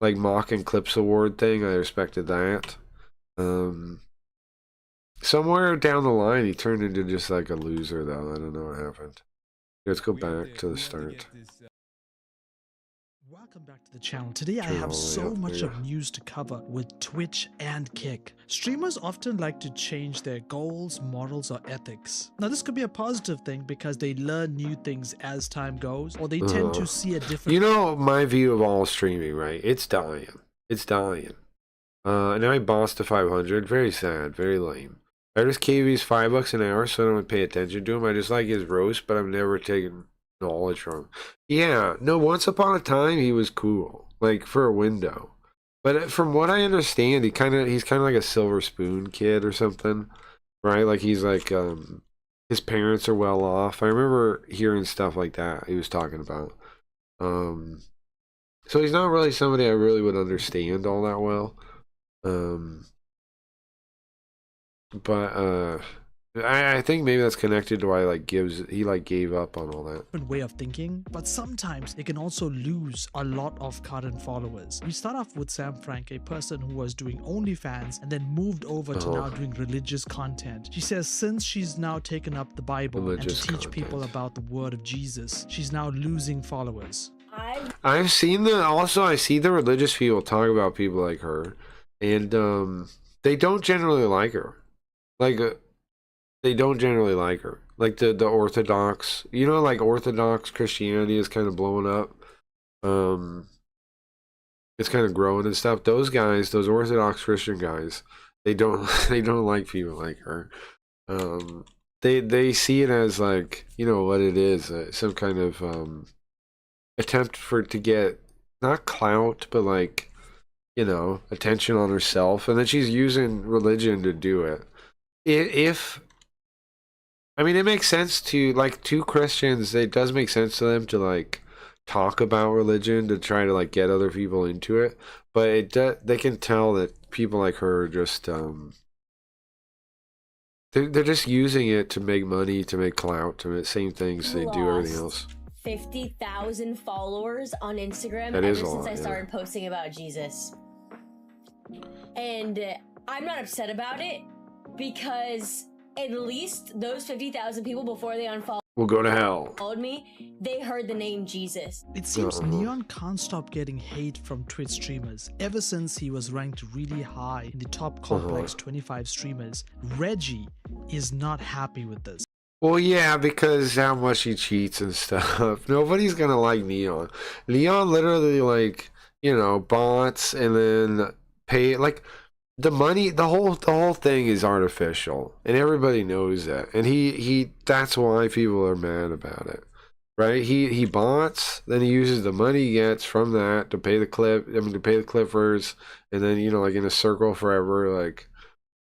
like mock and clips award thing. I respected that. Somewhere down the line he turned into just like a loser though. I don't know what happened. Let's go back to the start. Welcome back to the channel. Today I Turn all have the way so up much there. of news to cover with Twitch and Kick. Streamers often like to change their goals, morals, or ethics. Now this could be a positive thing because they learn new things as time goes, or they tend to see a different. You know my view of all streaming, right? It's dying. It's dying. And now he bossed to 500. Very sad. Very lame. I just KB's $5 an hour, so I don't pay attention to him. I just like his roast, but I've never taken knowledge from him. Yeah, no, once upon a time he was cool, like for a window. But from what I understand, he's kind of like a Silver Spoon kid or something, right? Like he's like his parents are well off. I remember hearing stuff like that he was talking about. So he's not really somebody I really would understand all that well. But I think maybe that's connected to why he gave up on all that. different way of thinking, but sometimes they can also lose a lot of current followers. We start off with Sam Frank, a person who was doing OnlyFans and then moved over to now doing religious content. She says since she's now taken up the Bible Religious and to teach people content. about the word of Jesus, she's now losing followers. I've seen I see the religious people talk about people like her, and they don't generally like her. They don't generally like her. Like the Orthodox, like Orthodox Christianity is kind of blowing up. It's kind of growing and stuff. Those guys, those Orthodox Christian guys, they don't they don't like people like her. They see it as like, what it is, some kind of attempt to get not clout, but like, attention on herself, and then she's using religion to do it. It makes sense to, like, two Christians, it does make sense to them to, like, talk about religion to try to, like, get other people into it, but they can tell that people like her are just, they're just using it to make money, to make clout, to make same things they do everything else. 50,000 followers on Instagram That ever is a since lot, I yeah. started posting about Jesus. And I'm not upset about it because at least those 50,000 people before they unfollowed We'll go to hell. me, they heard the name Jesus. It seems Neon can't stop getting hate from Twitch streamers. Ever since he was ranked really high in the top complex 25 streamers, Reggie is not happy with this. Well, yeah, because how much he cheats and stuff. Nobody's gonna like Neon. Neon literally, like, bots and then pay, like, the money, the whole thing is artificial, and everybody knows that. And he that's why people are mad about it, right? He bots, then he uses the money he gets from that to pay the clippers, and then like in a circle forever. Like,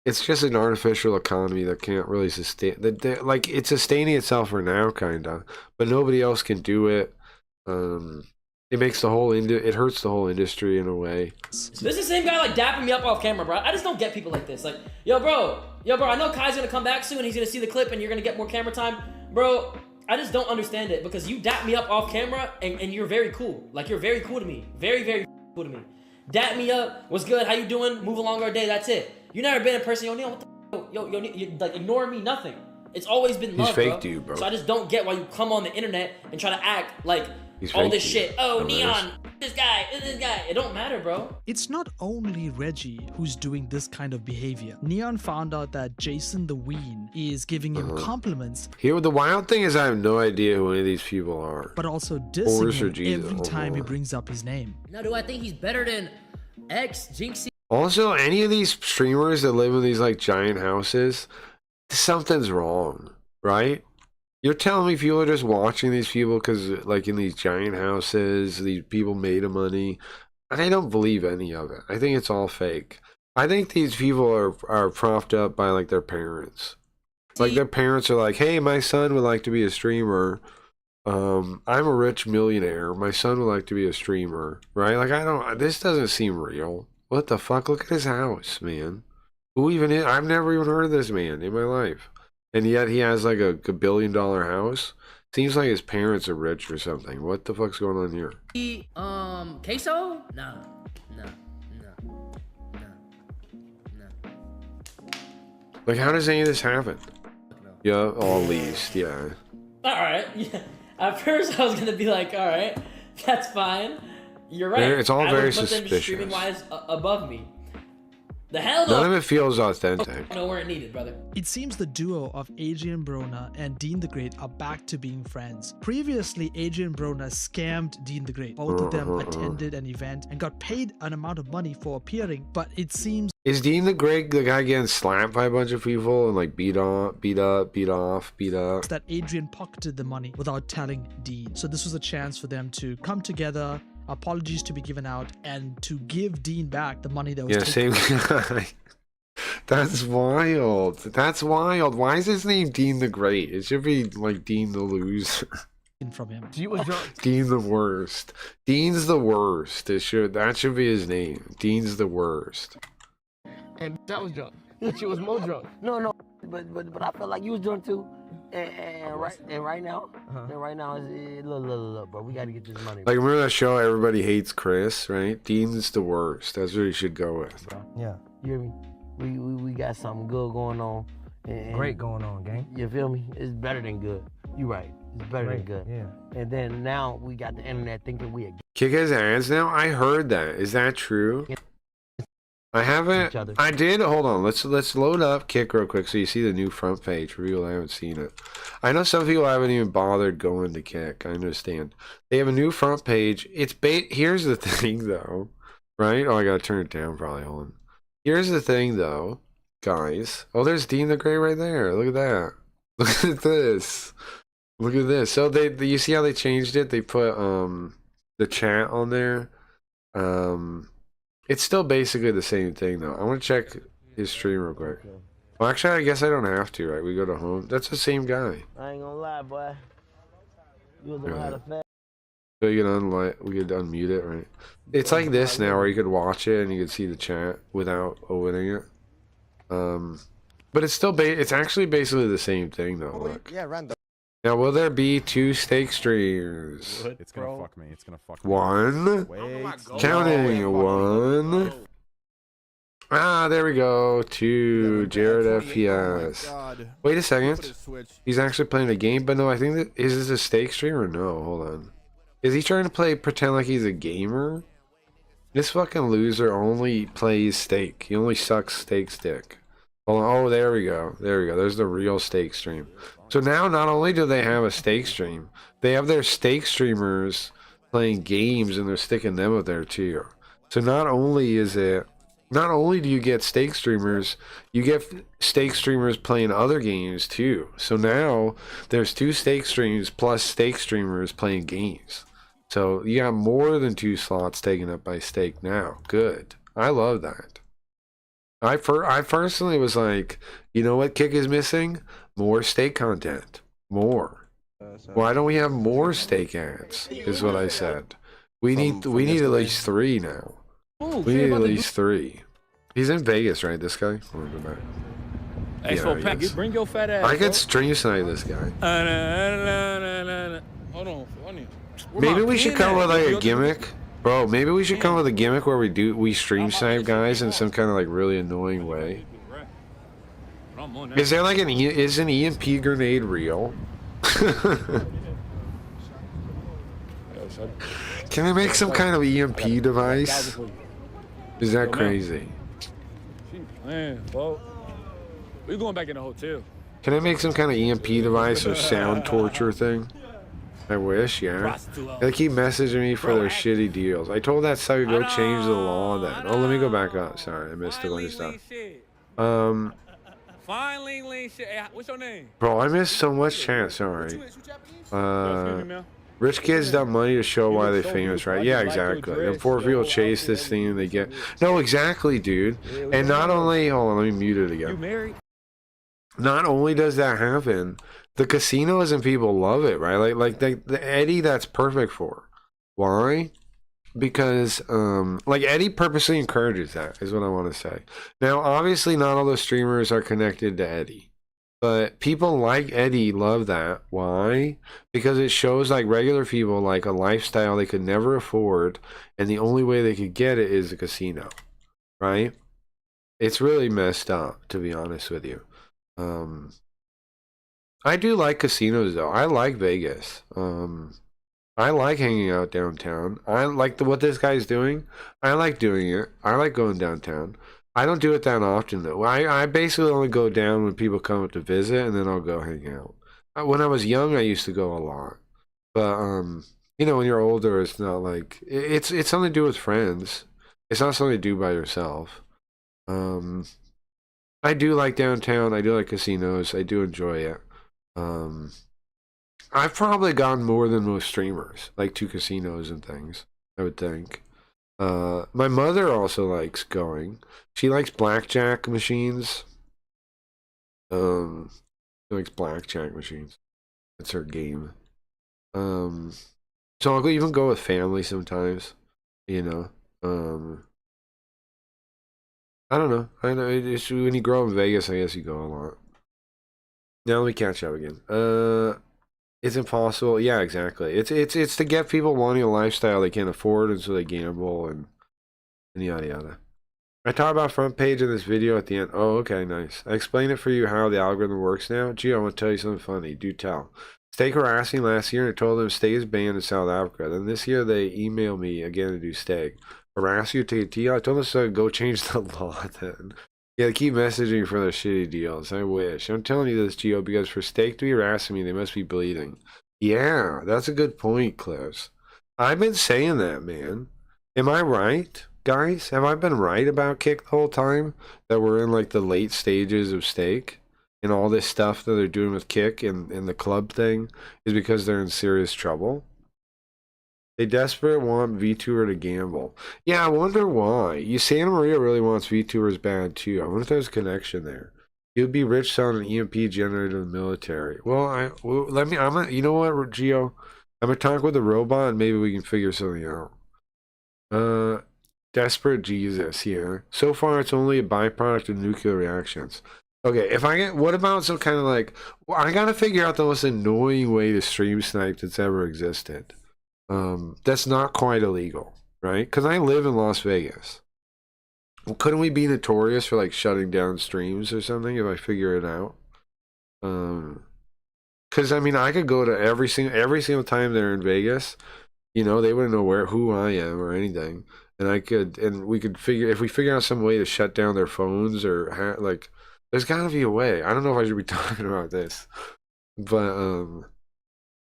it's just an artificial economy that can't really sustain. Like, it's sustaining itself for now, kinda, but nobody else can do it. It makes it hurts the whole industry in a way. This is the same guy like dapping me up off camera, bro. I just don't get people like this. Like, yo, bro, I know Kai's gonna come back soon. He's gonna see the clip and you're gonna get more camera time. Bro, I just don't understand it because you dap me up off camera and you're very cool. Like, you're very cool to me. Very, very cool to me. Dap me up. What's good? How you doing? Move along our day. That's it. You never been a person, yo, Neil, what the yo, you like ignore me, nothing. It's always been love, He's fake to you, bro. So I just don't get why you come on the internet and try to act like He's all fake this to you. shit. Oh, Dumbass. Neon, this guy. It don't matter, bro. It's not only Reggie who's doing this kind of behavior. Neon found out that Jason the Ween is giving him compliments, Here, the wild thing is I have no idea who any of these people are. but also Horus dissing or him Jesus? every time he Oh. brings up his name. Now, do I think he's better than X, Jinxie? Also, any of these streamers that live in these like giant houses, something's wrong, right? You're telling me people are just watching these people because, like, in these giant houses, these people made of money. And I don't believe any of it. I think it's all fake. I think these people are propped up by, like, their parents. Like, their parents are like, hey, my son would like to be a streamer. I'm a rich millionaire. My son would like to be a streamer, right? Like, this doesn't seem real. What the fuck? Look at his house, man. Who even is? I've never even heard of this man in my life. And yet he has like a $1 billion house. Seems like his parents are rich or something. What the fuck's going on here? Queso? No. Like, how does any of this happen? Yeah, at least, yeah. All right. Yeah. At first, I was gonna be like, all right, that's fine. You're right. It's all I very would put them suspicious. streaming wise above me. The hell None though. of it feels authentic. No, where it needed, brother. It seems the duo of Adrian Broner and Dean the Great are back to being friends. Previously, Adrian Broner scammed Dean the Great. Both of them attended an event and got paid an amount of money for appearing, but it seems Is Dean the Great the guy getting slapped by a bunch of people and like beat off? that Adrian pocketed the money without telling Dean. So this was a chance for them to come together, apologies to be given out, and to give Dean back the money that was Yeah, taken same guy. That's wild. That's wild. Why is his name Dean the Great? It should be like Dean the Loser. from him. She was drunk. Dean the Worst. Dean's the worst. That should be his name. Dean's the worst. And I was drunk. She was more drunk. No, but I felt like you was drunk too. And right now, look, bro, we gotta get this money. Like, remember that show Everybody Hates Chris, right? Dean's the worst. That's what you should go with. Yeah, you hear me? We got something good going on. And Great going on, gang. You feel me? It's better than good. You right. It's better than good. Yeah. And then now we got the internet thinking we a Kick his ass now? I heard that. Is that true? I haven't. Each other. I did. Hold on. Let's load up Kick real quick so you see the new front page for people that haven't seen it. I know some people haven't even bothered going to Kick. I understand. They have a new front page. It's here's the thing though, right? Oh, I gotta turn it down probably. Hold on. Here's the thing though, guys. Oh, there's Dean the Great right there. Look at that. Look at this. Look at this. So you see how they changed it? They put the chat on there. It's still basically the same thing though. I want to check his stream real quick. Well, actually, I guess I don't have to, right? We go to home. That's the same guy. I ain't gonna lie, boy. You was a lot of fat. So you can we could unmute it, right? It's like this now, where you could watch it and you could see the chat without opening it. But it's still it's actually basically the same thing though. Look. Yeah, random. Now, will there be 2 steak streams? It's gonna fuck me. It's gonna fuck me. 1. Wait. Counting. 1. Ah, there we go. 2. Jared FPS. Wait a second. He's actually playing a game, but no, I think that is this a steak stream or no? Hold on. Is he trying to pretend like he's a gamer? This fucking loser only plays steak. He only sucks steak stick. Hold on. Oh, there we go. There we go. There's the real steak stream. So now, not only do they have a steak stream, they have their steak streamers playing games, and they're sticking them up there too. So not only do you get steak streamers, you get steak streamers playing other games too. So now there's 2 steak streams plus steak streamers playing games. So you got more than 2 slots taken up by steak now. Good. I love that. I personally was like, you know what Kick is missing? More steak content. More. Why don't we have more steak ads? Is what I said. We need at least 3 now. We need at least 3. He's in Vegas, right? This guy? Go back. Hey, Yeah, so he Pat, is. bring your fat ass. I could stream snipe this guy. Hold on, funny. Maybe we should come with like a gimmick. Bro, maybe we should come with a gimmick where we stream snipe guys in some kind of like really annoying way. Is there like is an EMP grenade real? Can I make some kind of EMP device? Is that crazy? Man, well, we going back in the hotel. Can I make some kind of EMP device or sound torture thing? I wish, yeah. They keep messaging me for their shitty deals. I told that sucker go change the law then. Oh, let me go back up. Sorry, I missed a bunch of stuff. Fine, lean shit. Hey, what's your name? Bro, I missed so much chat, sorry. Rich kids got money to show why they're famous, right? Yeah, exactly. And poor people chase this thing and they get... No, exactly, dude. And not only... Hold on, let me mute it You again. married? Not only does that happen, the casinos and people love it, right? Like the Eddie, that's perfect for. Why? Because like Eddie purposely encourages that, is what I want to say. Now, obviously, not all the streamers are connected to Eddie, but people like Eddie love that. Why? Because it shows like regular people like a lifestyle they could never afford, and the only way they could get it is a casino, right? It's really messed up, to be honest with you. I do like casinos though. I like Vegas. I like hanging out downtown. I like what this guy's doing. I like doing it. I like going downtown. I don't do it that often though. I basically only go down when people come up to visit, and then I'll go hang out. When I was young, I used to go a lot, but you know, when you're older, it's not like it's something to do with friends. It's not something to do by yourself. I do like downtown. I do like casinos. I do enjoy it. I've probably gone more than most streamers, like to casinos and things, I would think. My mother also likes going. She likes blackjack machines. She likes blackjack machines. That's her game. So I'll even go with family sometimes, you know. I don't know. I know it's when you grow up in Vegas, I guess you go a lot. Now let me catch up again. It's impossible. Yeah, exactly. It's to get people wanting a lifestyle they can't afford, and so they gamble and yada yada. I talk about front page in this video at the end. Oh, okay, nice. I explained it for you how the algorithm works now. Gee, I want to tell you something funny. Do tell. Steak harassed me last year and I told them steak is banned in South Africa. Then this year they email me again to do steak. Harass you, take a deal. I told them to go change the law then. Yeah, they keep messaging for their shitty deals. I wish. I'm telling you this, Gio, because for steak to be harassing me, they must be bleeding. Yeah, that's a good point, Clips. I've been saying that, man. Am I right, guys? Have I been right about Kick the whole time? That we're in like the late stages of steak? And all this stuff that they're doing with Kick and the club thing is because they're in serious trouble? They desperate want VTuber to gamble. Yeah, I wonder why. You Santa Maria really wants VTubers bad too. I wonder if there's a connection there. You'd be rich selling an EMP generator to the military. Well, you know what, Gio? I'm gonna talk with the robot and maybe we can figure something out. Desperate Jesus here. So far, it's only a byproduct of nuclear reactions. Okay, if I get, what about some kind of like, well, I gotta figure out the most annoying way to stream snipe that's ever existed. That's not quite illegal, right? Because I live in Las Vegas. Well, couldn't we be notorious for like shutting down streams or something if I figure it out? Because I mean, I could go to every single time they're in Vegas, you know, they wouldn't know who I am or anything, and we could figure out some way to shut down their phones or like. There's got to be a way. I don't know if I should be talking about this, but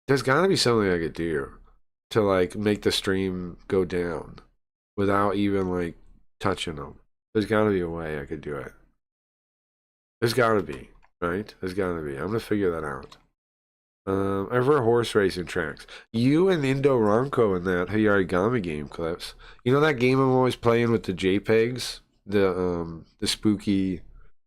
there's got to be something I could do to like make the stream go down without even like touching them. There's got to be a way I could do it. There's got to be, right? There's got to be. I'm gonna figure that out. Ever horse racing tracks. You and Indo Ronco in that Harigami game, Clips. You know that game I'm always playing with the JPEGs, the spooky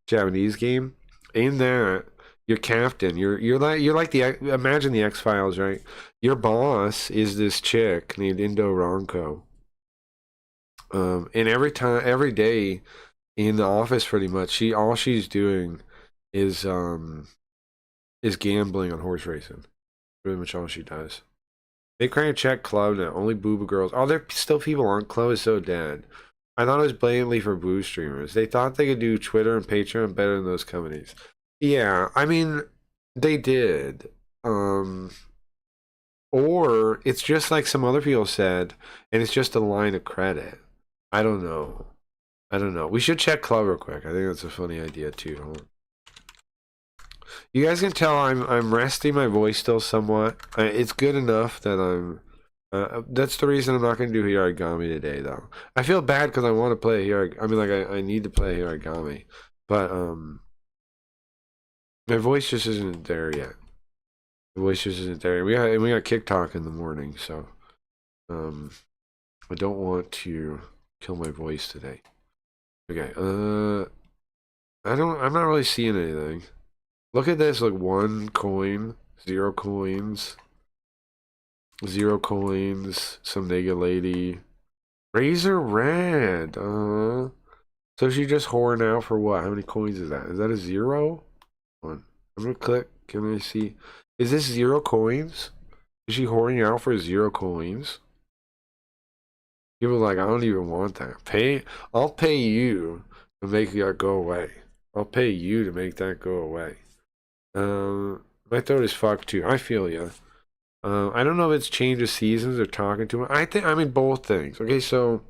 Japanese game. In that, your captain, you're like the, imagine the X-Files, right? Your boss is this chick named Indo Ronco. And every day in the office, pretty much, all she's doing is gambling on horse racing. Pretty much all she does. They trying to check club now. Only booba girls. Oh, there still people on club is so dead. I thought it was blatantly for boo streamers. They thought they could do Twitter and Patreon better than those companies. Yeah, I mean, they did. Or it's just like some other people said, and it's just a line of credit. I don't know. We should check club real quick. I think that's a funny idea too. Hold on. You guys can tell I'm resting my voice still somewhat. It's good enough that I'm. That's the reason I'm not going to do Harigami today, though. I feel bad because I want to play Harigami. I mean, like, I need to play Harigami. But, my voice just isn't there yet. The voice just isn't there. We got Kick Talk in the morning, so, I don't want to kill my voice today. Okay, I'm not really seeing anything. Look at this, like, 1 coin, 0 coins. 0 coins, some nigga lady. Razor Red. So she just whoring out for what? How many coins is that? Is that a 0? Hold on. I'm gonna click. Can I see? Is this 0 coins? Is she whoring out for 0 coins? People are like, I don't even want that. I'll pay you to make that go away. I'll pay you to make that go away. My throat is fucked too. I feel you. I don't know if it's change of seasons or talking too much. I mean both things. Okay, so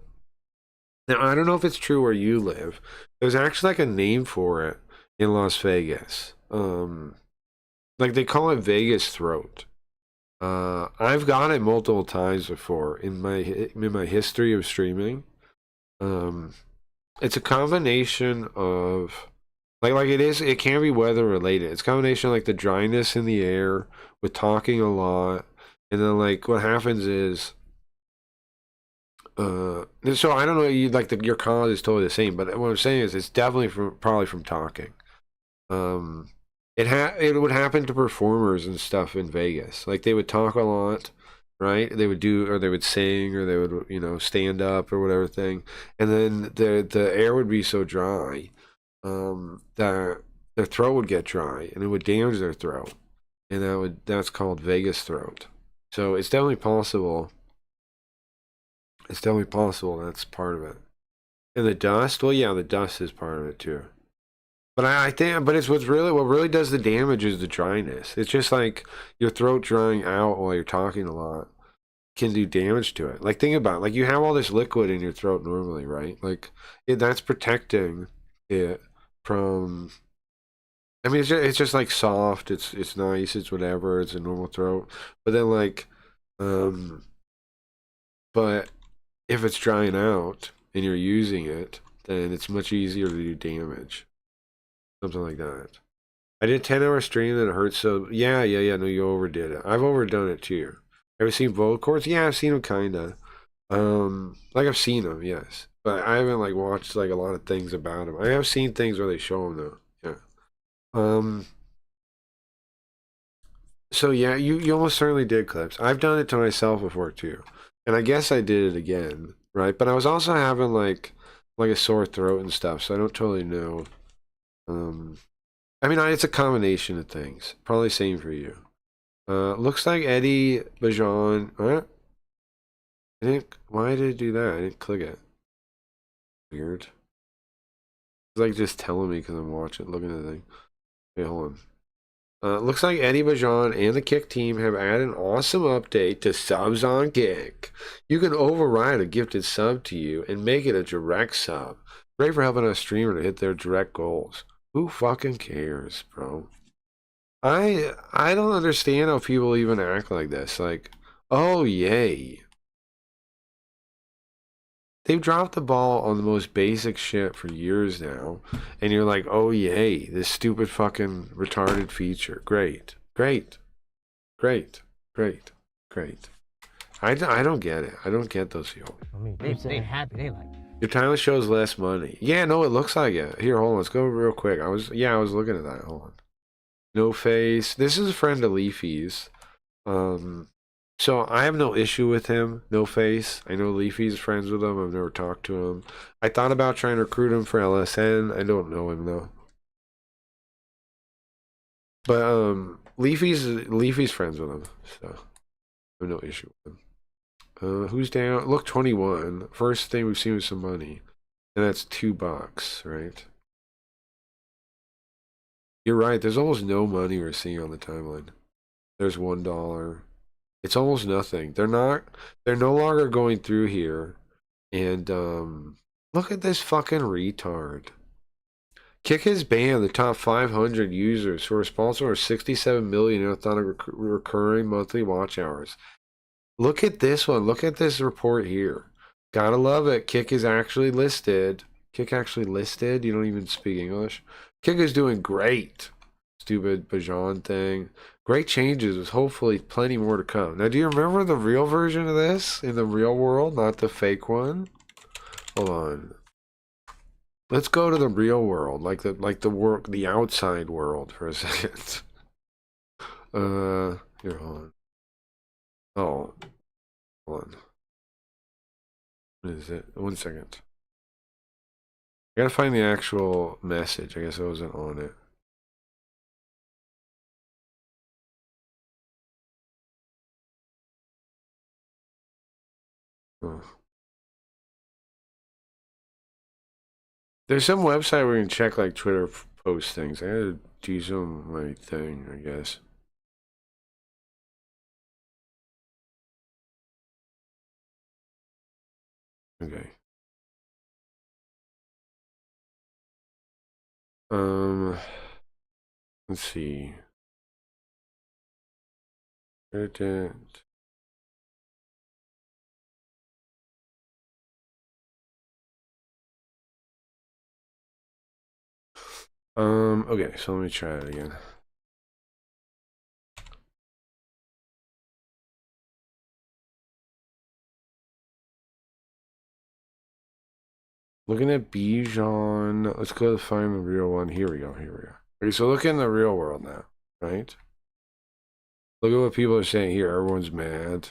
now I don't know if it's true where you live. There's actually like a name for it in Las Vegas. Like they call it Vegas throat. I've got it multiple times before in my history of streaming. It's a combination of it can be weather related. It's a combination of like the dryness in the air with talking a lot, and then like what happens is so I don't know, your cause is totally the same, but what I'm saying is it's definitely probably from talking. It would happen to performers and stuff in Vegas. Like they would talk a lot, right? They would sing, or they would stand up or whatever thing, and then the air would be so dry that their throat would get dry, and it would damage their throat, and that's called Vegas throat. So it's definitely possible. It's definitely possible that's part of it. And the dust, well, yeah, the dust is part of it too. But I think, but it's what really does the damage is the dryness. It's just like your throat drying out while you're talking a lot can do damage to it. Like think about it. Like you have all this liquid in your throat normally, right? Like that's protecting it from. I mean, it's just like soft. It's nice. It's whatever. It's a normal throat. But then but if it's drying out and you're using it, then it's much easier to do damage. Something like that. I did 10-hour stream and it hurts so. Yeah. No, you overdid it. I've overdone it too. Have you seen vocal cords? Yeah, I've seen them kinda. Like I've seen them, yes, but I haven't like watched like a lot of things about them. I have seen things where they show them though. Yeah. So yeah, you almost certainly did clips. I've done it to myself before too, and I guess I did it again, right? But I was also having like a sore throat and stuff, so I don't totally know. I mean, it's a combination of things. Probably same for you. Looks like Eddie Bajan. What? Why did it do that? I didn't click it. Weird. It's like just telling me because I'm looking at the thing. Wait, hold on. Looks like Eddie Bajan and the Kick team have added an awesome update to subs on Kick. You can override a gifted sub to you and make it a direct sub. Great for helping a streamer to hit their direct goals. Who fucking cares, bro? I don't understand how people even act like this. Like, oh yay. They've dropped the ball on the most basic shit for years now, and you're like, oh yay, this stupid fucking retarded feature. Great. I don't get it. I don't get those people. I mean, they happy. They like. Your timeless shows less money. Yeah, no, it looks like it. Here, hold on. Let's go real quick. I was looking at that. Hold on. No Face. This is a friend of Leafy's. So I have no issue with him. No Face. I know Leafy's friends with him. I've never talked to him. I thought about trying to recruit him for LSN. I don't know him though. But Leafy's friends with him. So I have no issue with him. Who's down? Look, 21. First thing we've seen with some money. And that's $2, right? You're right. There's almost no money we're seeing on the timeline. There's $1. It's almost nothing. They're no longer going through here. And look at this fucking retard. Kick has banned the top 500 users who are responsible for 67 million marathonic recurring monthly watch hours. Look at this one. Look at this report here. Gotta love it. Kick is actually listed. Kick actually listed? You don't even speak English? Kick is doing great. Stupid Bajan thing. Great changes with hopefully plenty more to come. Now, do you remember the real version of this in the real world, not the fake one? Hold on. Let's go to the real world, the outside world for a second. Here, hold on. Oh, hold on. What is it? 1 second. I gotta find the actual message. I guess I wasn't on it. Oh. There's some website where you can check like Twitter post things. I gotta do some of my thing, I guess. Okay. Let's see. Okay, so let me try it again. Looking at Bijan. Let's go to find the real one. Here we go. Here we go. Okay, so look in the real world now, right? Look at what people are saying here. Everyone's mad.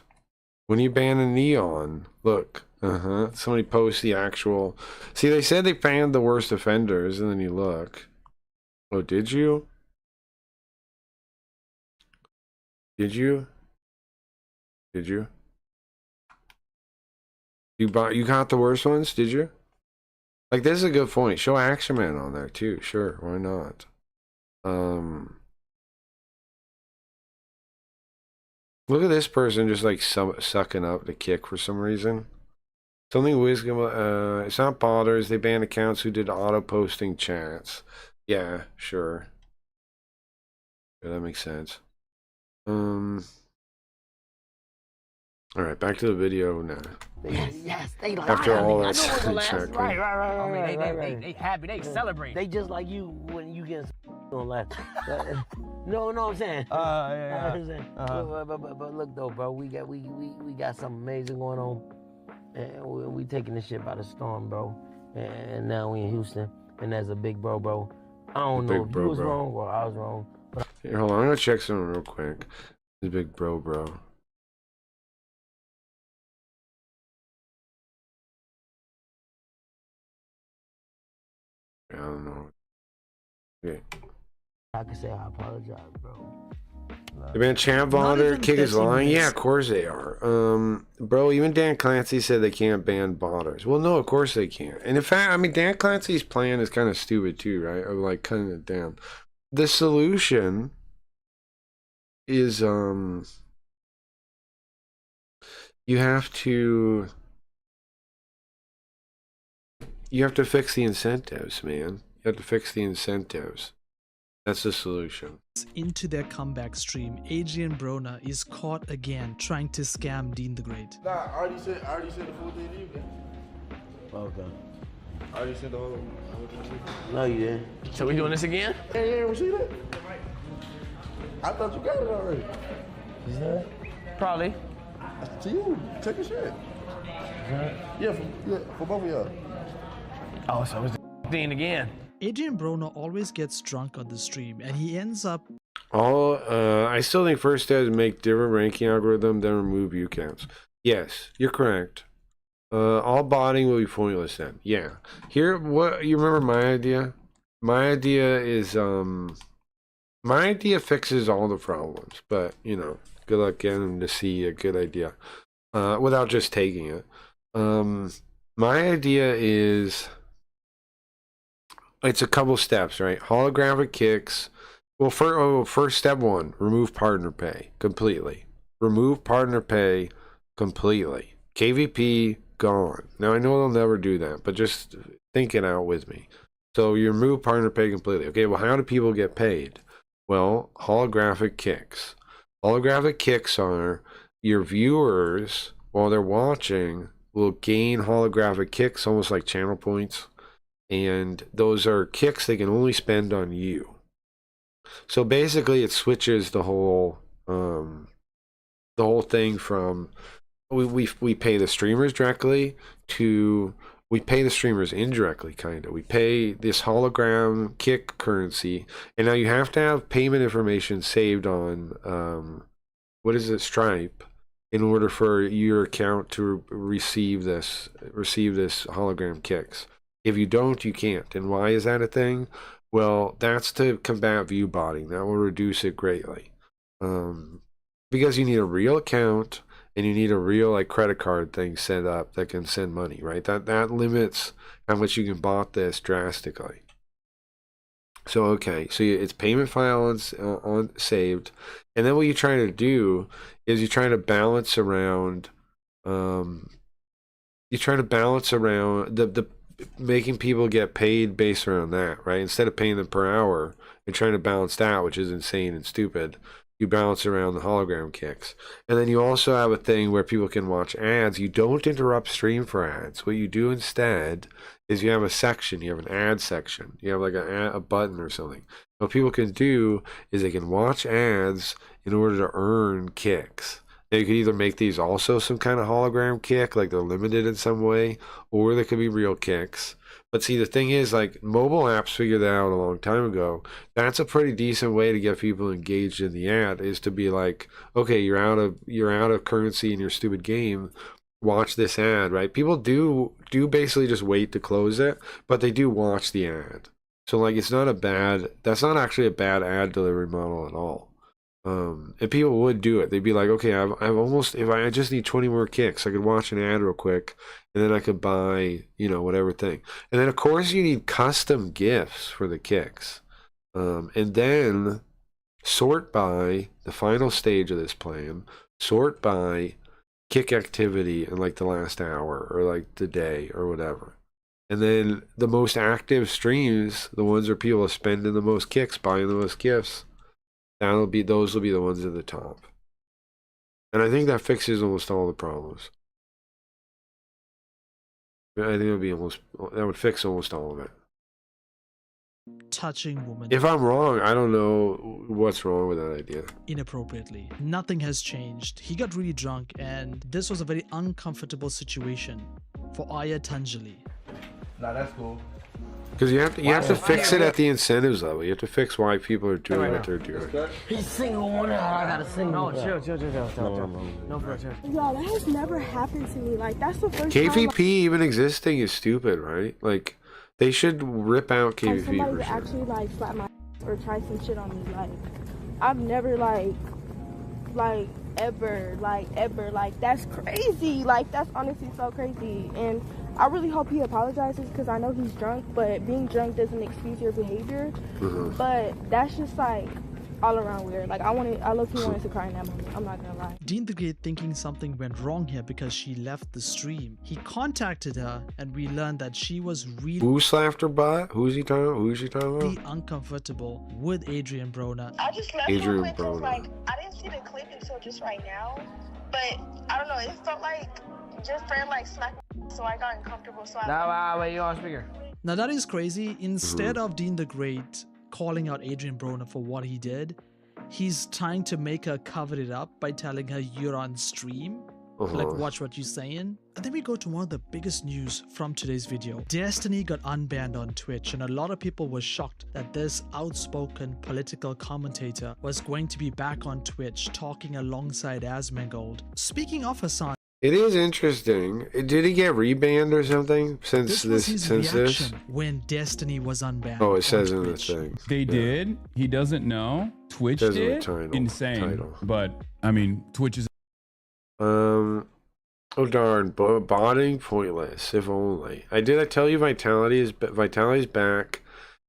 When you ban a neon, look. Somebody posts the actual. See, they said they banned the worst offenders, and then you look. Oh, did you? Did you? Did you? You got the worst ones, did you? Like, this is a good point. Show Action Man on there too. Sure, why not? Look at this person just like sucking up the kick for some reason. Something wisdom. It's not botters. They banned accounts who did auto posting chats. Yeah, sure. Yeah, that makes sense. All right, back to the video now. Yes, they lie. After all I that, know it's the last. exactly. Right. I mean, they happy, they celebrate. They just like you when you get on last. No, I'm saying. Yeah. I'm saying. But look though, bro, we got something amazing going on, and we taking this shit by the storm, bro. And now we in Houston, and as a big bro, I don't know if you was wrong or I was wrong. But Here, hold on, I'm gonna check something real quick. The big bro. I don't know. Okay. I can say I apologize, bro. The man Champ Vonder, kick is lying. Yeah, of course they are. Bro, even Dan Clancy said they can't ban botters. Well, no, of course they can't. And in fact, I mean, Dan Clancy's plan is kind of stupid too, right? Of like cutting it down. The solution is you have to fix the incentives, man. You have to fix the incentives. That's the solution. Into their comeback stream, Adrian Broner is caught again trying to scam Dean the Great. Nah, I already said the full thing to you, man. Okay. I already said the whole thing. No, you didn't. So we doing this again? Hey, you ain't received it? I thought you got it already. Is that? Probably. To you, take a shit. Yeah, for both of y'all. Oh, so it's Dean again. Adrian Broner always gets drunk on the stream and he ends up I still think first step is make different ranking algorithm, then remove view counts. Yes, you're correct. All botting will be pointless then. Yeah. Here, what you remember my idea? My idea is my idea fixes all the problems, but you know, good luck getting to see a good idea without just taking it. My idea is it's a couple steps, right? Holographic kicks. Well, first step one, remove partner pay completely. Remove partner pay completely. KVP gone. Now I know they'll never do that, but just think it out with me. So you remove partner pay completely. Okay, well, how do people get paid? Well, holographic kicks. Holographic kicks are your viewers while they're watching will gain holographic kicks, almost like channel points. And those are kicks they can only spend on you. So basically it switches the whole thing from we pay the streamers directly to we pay the streamers indirectly, kind of. We pay this hologram kick currency, and now you have to have payment information saved on what is it, Stripe, in order for your account to receive this hologram kicks. If you don't, you can't. And why is that a thing? Well, that's to combat view botting. That will reduce it greatly. Because you need a real account and you need a real like credit card thing set up that can send money, right? That limits how much you can bot this drastically. So okay, so it's payment file on saved, and then what you're trying to do is you're trying to balance around you try to balance around the making people get paid based around that, right? Instead of paying them per hour and trying to balance that, which is insane and stupid, you balance around the hologram kicks. And then you also have a thing where people can watch ads. You don't interrupt stream for ads. What you do instead is you have a section, you have an ad section, you have like a button or something. What people can do is they can watch ads in order to earn kicks. Now you could either make these also some kind of hologram kick, like they're limited in some way, or they could be real kicks. But see, the thing is, like, mobile apps figured that out a long time ago. That's a pretty decent way to get people engaged in the ad, is to be like, okay, you're out of currency in your stupid game. Watch this ad, right? People do basically just wait to close it, but they do watch the ad. So like, that's not actually a bad ad delivery model at all. And people would do it. They'd be like, okay, I just need 20 more kicks. I could watch an ad real quick, and then I could buy, whatever thing. And then of course you need custom gifts for the kicks. And then sort by the final stage of this plan, sort by kick activity in like the last hour or like the day or whatever. And then the most active streams, the ones where people are spending the most kicks, buying the most gifts, those will be the ones at the top. And I think that fixes almost all the problems. I think that would fix almost all of it. Touching woman If I'm wrong, I don't know what's wrong with that idea. inappropriately. Nothing has changed. He got really drunk, and this was a very uncomfortable situation for Aya Tanjali. Nah, that's cool. Because you have to fix it at the incentives level. You have to fix why people are doing what they're doing. He's single one out. I gotta sing. No, chill. No, bro, chill. Yo, that has never happened to me. Like, that's the first time. KVP even existing is stupid, right? Like, they should rip out Like, KVP somebody for would sure. actually like slap my or try some shit on me. Like, I've never ever. Like, that's crazy. Like, that's honestly so crazy. And I really hope he apologizes, because I know he's drunk, but being drunk doesn't excuse your behavior. But that's just like all around weird. Like, I low-key wanted to cry in that moment. I'm not gonna lie. Dean the Great, thinking something went wrong here because she left the stream, he contacted her, and we learned that she was really Who slapped her butt? Who's she talking about? uncomfortable with Adrian Broner. I just left Adrian real quick 'cause, Broner. like, I didn't see the clip until just right now. But I don't know, it felt like just friend like smack, so I got uncomfortable. So Nah, wait, you on speaker. Now that is crazy. Instead of Dean the Great calling out Adrian Broner for what he did, he's trying to make her cover it up by telling her you're on stream. Like, watch what you're saying. And then we go to one of the biggest news from today's video. Destiny got unbanned on Twitch, and a lot of people were shocked that this outspoken political commentator was going to be back on Twitch talking alongside Asmongold. Speaking of Hassan, It is interesting. Did he get rebanned or something this was his reaction when Destiny was unbanned. Oh, it says on in the Twitch. thing. They did. He doesn't know. Twitch Says in the did. title. Insane. But I mean, Twitch is. Oh darn, botting pointless. If only. I tell you Vitality's back,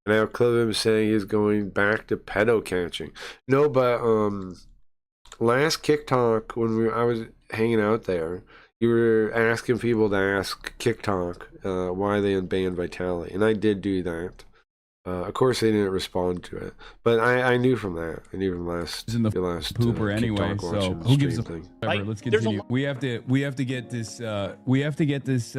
and I have a clip of him saying he's going back to pedo catching. No, but last Kick Talk when I was hanging out there, you were asking people to ask Kick Talk why they unbanned Vitality, and I did do that. Of course, they didn't respond to it, but I knew from that. I knew from last in the last pooper Kick anyway. Talk So watching who gives a stream thing. whatever? Let's continue. We have to get this. We have to get this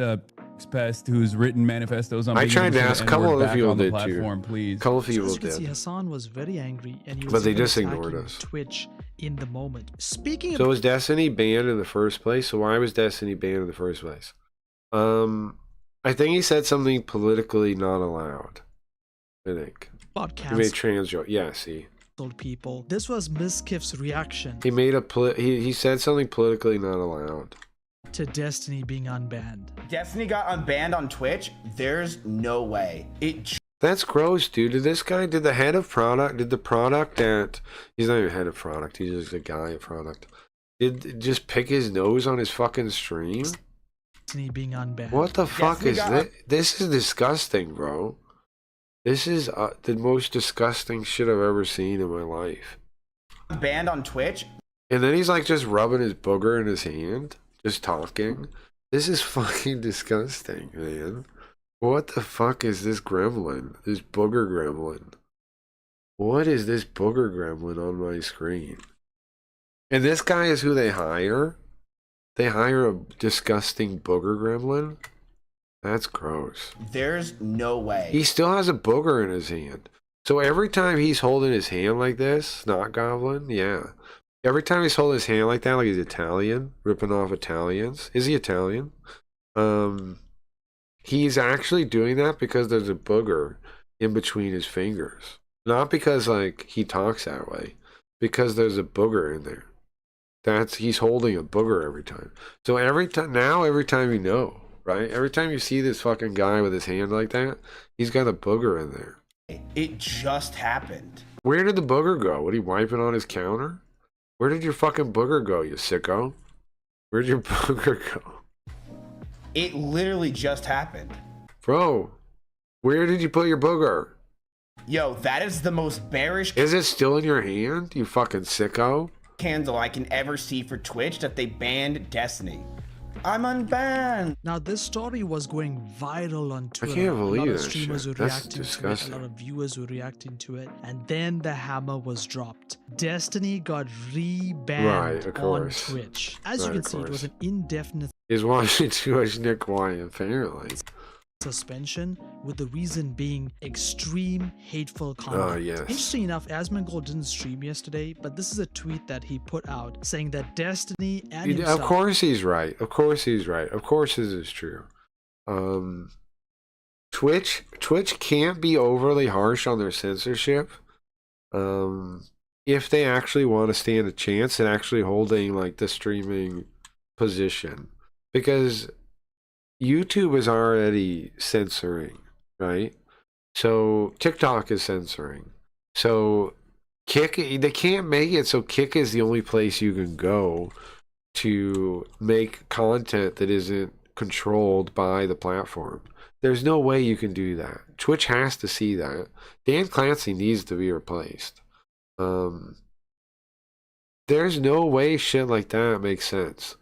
pest who's written manifestos on. I being tried able to say ask the a couple N-word of back people on the did too. platform, please. A couple of So people as you can see, did. Hassan was very angry, and he was But they even just ignored attacking us. Twitch in the moment. Speaking of So was Destiny banned in the first place? So why was Destiny banned in the first place? I think he said something politically not allowed. I think. about He made trans joke. Yeah, see. canceled people, this was Miss Kiff's reaction He made he said something politically not allowed. to Destiny being unbanned. Destiny got unbanned on Twitch. There's no way. That's gross, dude. Did the head of product, he's not even head of product, he's just a guy at product. Did just pick his nose on his fucking stream? Destiny being unbanned. What the fuck is this? This is disgusting, bro. This is the most disgusting shit I've ever seen in my life. Banned on Twitch. And then he's like just rubbing his booger in his hand, just talking. This is fucking disgusting, man. What the fuck is this gremlin? This booger gremlin. What is this booger gremlin on my screen? And this guy is who they hire? They hire a disgusting booger gremlin? That's gross. There's no way. He still has a booger in his hand. So every time he's holding his hand like this, Snot Goblin, yeah. Every time he's holding his hand like that, like he's Italian, ripping off Italians. Is he Italian? He's actually doing that because there's a booger in between his fingers. Not because, like, he talks that way. Because there's a booger in there. He's holding a booger every time. So every time you know, right? Every time you see this fucking guy with his hand like that, he's got a booger in there. It just happened. Where did the booger go? Would he wipe it on his counter? Where did your fucking booger go, you sicko? Where'd your booger go? It literally just happened. Bro, where did you put your booger? Yo, that is the most bearish Is it still in your hand, you fucking sicko? candle I can ever see for Twitch that they banned Destiny. I'm unbanned. Now, this story was going viral on Twitter. can't a believe lot of that streamers shit. were That's reacting to it. disgusting. A lot of viewers were reacting to it. And then the hammer was dropped. Destiny got rebanned Right, of on course. Twitch. As you Right, can of see, it was course. an indefinite He's watching too much Nick White, apparently. suspension, with the reason being extreme hateful content. yes. Interesting enough, Asmongold didn't stream yesterday, but this is a tweet that he put out saying that Destiny and Of himself course he's right. Of course he's right. Of course this is true. Twitch can't be overly harsh on their censorship. If they actually want to stand a chance at actually holding like the streaming position, because YouTube is already censoring, right? So TikTok is censoring. So Kick, they can't make it so Kick is the only place you can go to make content that isn't controlled by the platform. There's no way you can do that. Twitch has to see that. Dan Clancy needs to be replaced. There's no way shit like that makes sense.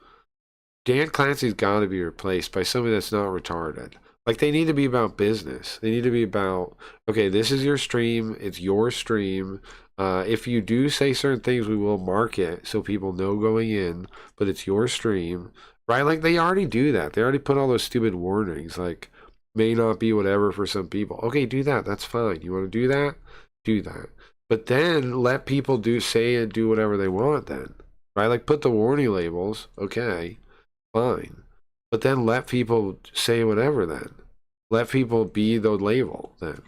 Dan Clancy's got to be replaced by somebody that's not retarded. Like, they need to be about business. They need to be about, okay, this is your stream. It's your stream. If you do say certain things, we will mark it so people know going in, but it's your stream, right? Like, they already do that. They already put all those stupid warnings, like, may not be whatever for some people. Okay, do that. That's fine. You want to do that? Do that. But then let people say and do whatever they want then, right? Like, put the warning labels. Okay, fine. But then let people say whatever then. Let people be the label then.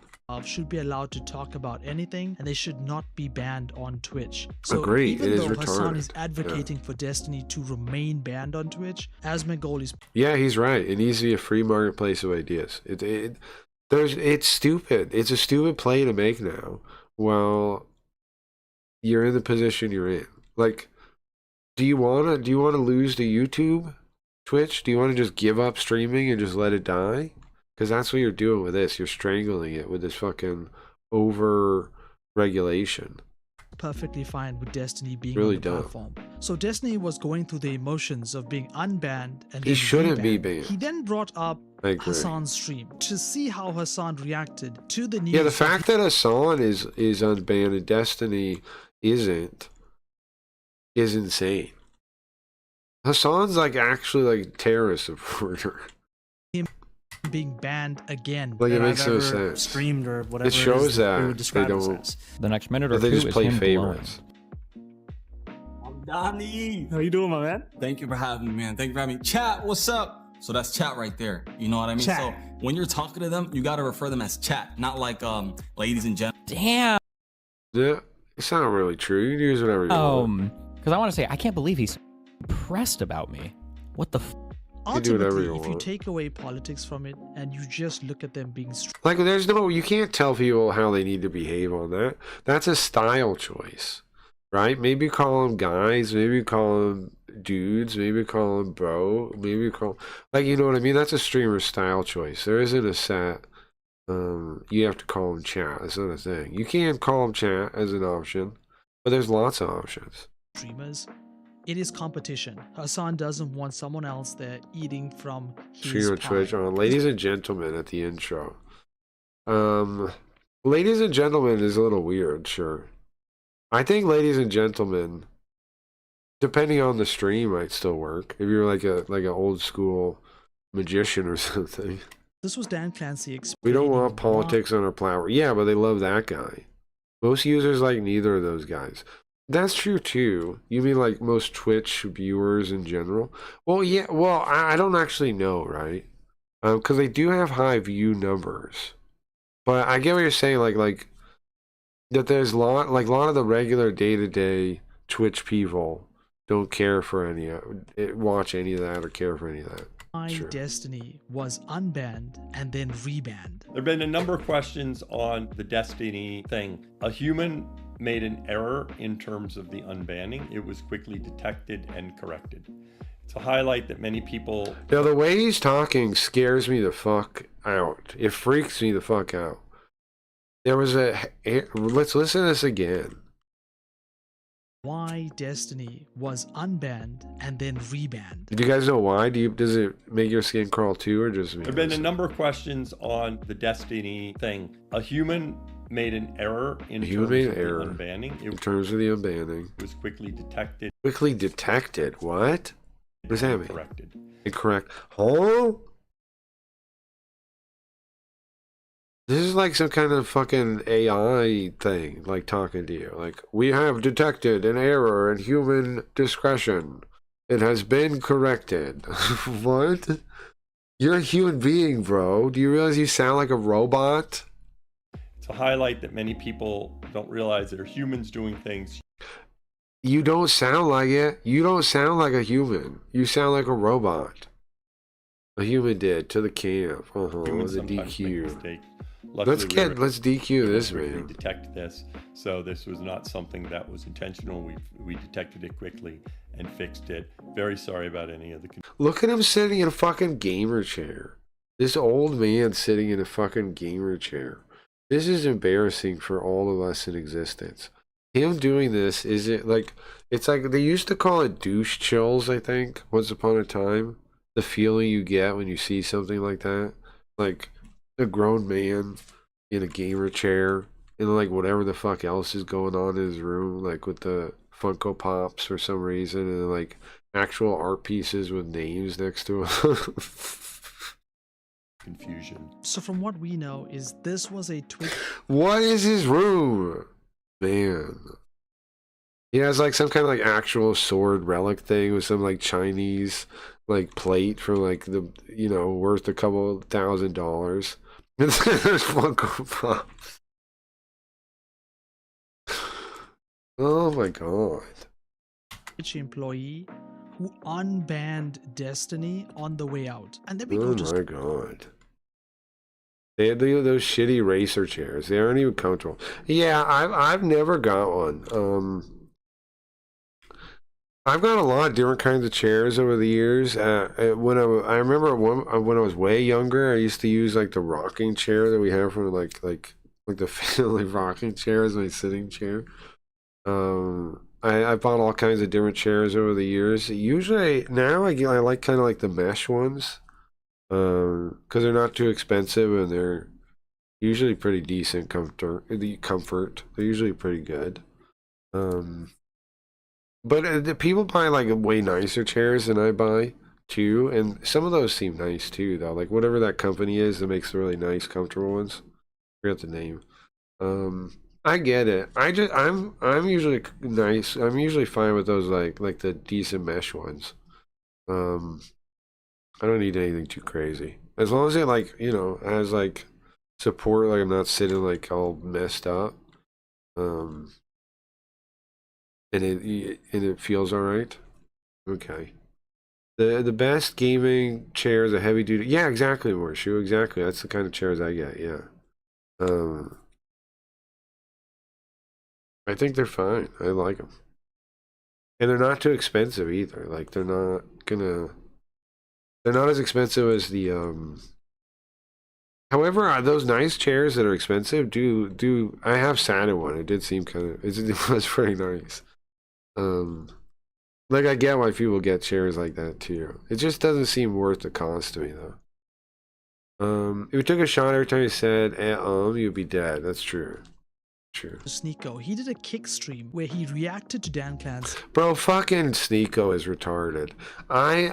should be allowed to talk about anything, and they should not be banned on Twitch. So Agreed. even It is though Hassan retarded. is advocating for Destiny to remain banned on Twitch, Asmongold is Yeah, he's right. It needs to be a free marketplace of ideas. It's stupid. It's a stupid play to make now. Well, you're in the position you're in. Like, do you wanna lose to YouTube, Twitch? Do you want to just give up streaming and just let it die? Because that's what you're doing with this. You're strangling it with this fucking over regulation. perfectly fine with Destiny being Really on the dumb. platform. So Destiny was going through the emotions of being unbanned and He then shouldn't be rebanned. banned. He then brought up I agree. Hassan's stream to see how Hassan reacted to the news. Yeah, the fact that Hassan is unbanned and Destiny isn't is insane. Hassan's like actually like terrorist supporter. being banned again. Like, it that makes I've no ever sense. streamed or whatever It shows is that they would they describe us don't. as. The next minute or That they two just is play him favorites. I'm Donnie. How you doing, my man? Thank you for having me, man. Thank you for having me. Chat, what's up? So that's chat right there. You know what I mean? Chat. So when you're talking to them, you gotta refer them as chat, not like ladies and gentlemen. Damn. Yeah, it's not really true. You can use whatever you want. Because I want to say, I can't believe he's impressed about me. What the? You do whatever Ultimately, you if you want. take away politics from it and you just look at them being Like, you can't tell people how they need to behave on that. That's a style choice, right? Maybe call them guys, maybe call them dudes, maybe call them bro, maybe call, like, you know what I mean? That's a streamer style choice. There isn't a set, you have to call them chat. That's not a thing. You can call them chat as an option, but there's lots of options. streamers It is competition. Hassan doesn't want someone else there eating from his Stream on pie. Twitch. Ladies and gentlemen at the intro. Ladies and gentlemen is a little weird, sure. I think ladies and gentlemen, depending on the stream, might still work. If you're like an old school magician or something. This was Dan Clancy We explaining don't want politics on our platform. Yeah, but they love that guy. Most users like neither of those guys. That's true too. You mean like most Twitch viewers in general? Well, yeah. Well, I don't actually know, right? Because they do have high view numbers. But I get what you're saying. Like that. There's a lot of the regular day-to-day Twitch people don't care for any watch any of that or care for any of that. My Destiny was unbanned and then rebanned. There have been a number of questions on the Destiny thing. A human made an error in terms of the unbanning. It was quickly detected and corrected. It's a highlight that many people... Now, the way he's talking scares me the fuck out. It freaks me the fuck out. There was let's listen to this again. Why Destiny was unbanned and then rebanned. Do you guys know why? Does it make your skin crawl too, or just me? There have been a number of questions on the Destiny thing. A human made an error in terms of the unbanning. In terms of the unbanning. It was quickly detected. Quickly detected? What? What does that mean? Corrected. Incorrect. Oh? This is like some kind of fucking AI thing, like talking to you. Like, we have detected an error in human discretion. It has been corrected. What? You're a human being, bro. Do you realize you sound like a robot? It's a highlight that many people don't realize that are humans doing things. You don't sound like it. You don't sound like a human. You sound like a robot. A human did to the camp. Humans The sometimes make DQ. mistakes. Let's DQ this, We man. detect this. So this was not something that was intentional. We detected it quickly and fixed it. Very sorry about any of the... Look at him sitting in a fucking gamer chair. This old man sitting in a fucking gamer chair. This is embarrassing for all of us in existence. Him doing this, it's like they used to call it douche chills, I think, once upon a time. The feeling you get when you see something like that. Like a grown man in a gamer chair and like whatever the fuck else is going on in his room, like with the Funko Pops for some reason, and like actual art pieces with names next to them. Confusion. So from what we know is this was a Twitch... What is his room? Man. He has like some kind of like actual sword relic thing with some like Chinese like plate for like the, worth a couple $1,000. There's Funko Pops. Oh my god. Twitch employee who unbanned Destiny on the way out. And then we go Oh just my god. They had those shitty racer chairs. They aren't even comfortable. Yeah, I've never got one. I've got a lot of different kinds of chairs over the years. I remember when I was way younger, I used to use like the rocking chair that we have from like the family rocking chair as my sitting chair. I bought all kinds of different chairs over the years. Usually now I like kind of like the mesh ones, because they're not too expensive and they're usually pretty decent comfort. They're usually pretty good. But the people buy like way nicer chairs than I buy too, and some of those seem nice too, though. Like whatever that company is that makes the really nice, comfortable ones. I forgot the name. I get it. I'm usually nice. I'm usually fine with those like the decent mesh ones. I don't need anything too crazy. As long as it has like support, like I'm not sitting like all messed up. And it feels all right. Okay. The best gaming chair is a heavy duty. Yeah, exactly, Morshu. Exactly. That's the kind of chairs I get. Yeah. I think they're fine. I like them, and they're not too expensive either. Like they're not as expensive as the However, those nice chairs that are expensive I have sat in one. It did seem it was pretty nice. Like, I get why people get chairs like that too. It just doesn't seem worth the cost to me though. If you took a shot every time you said you'd be dead. That's true. True. Sneeko, he did a kick stream where he reacted to Dan Clancy. Bro, fucking Sneeko is retarded. I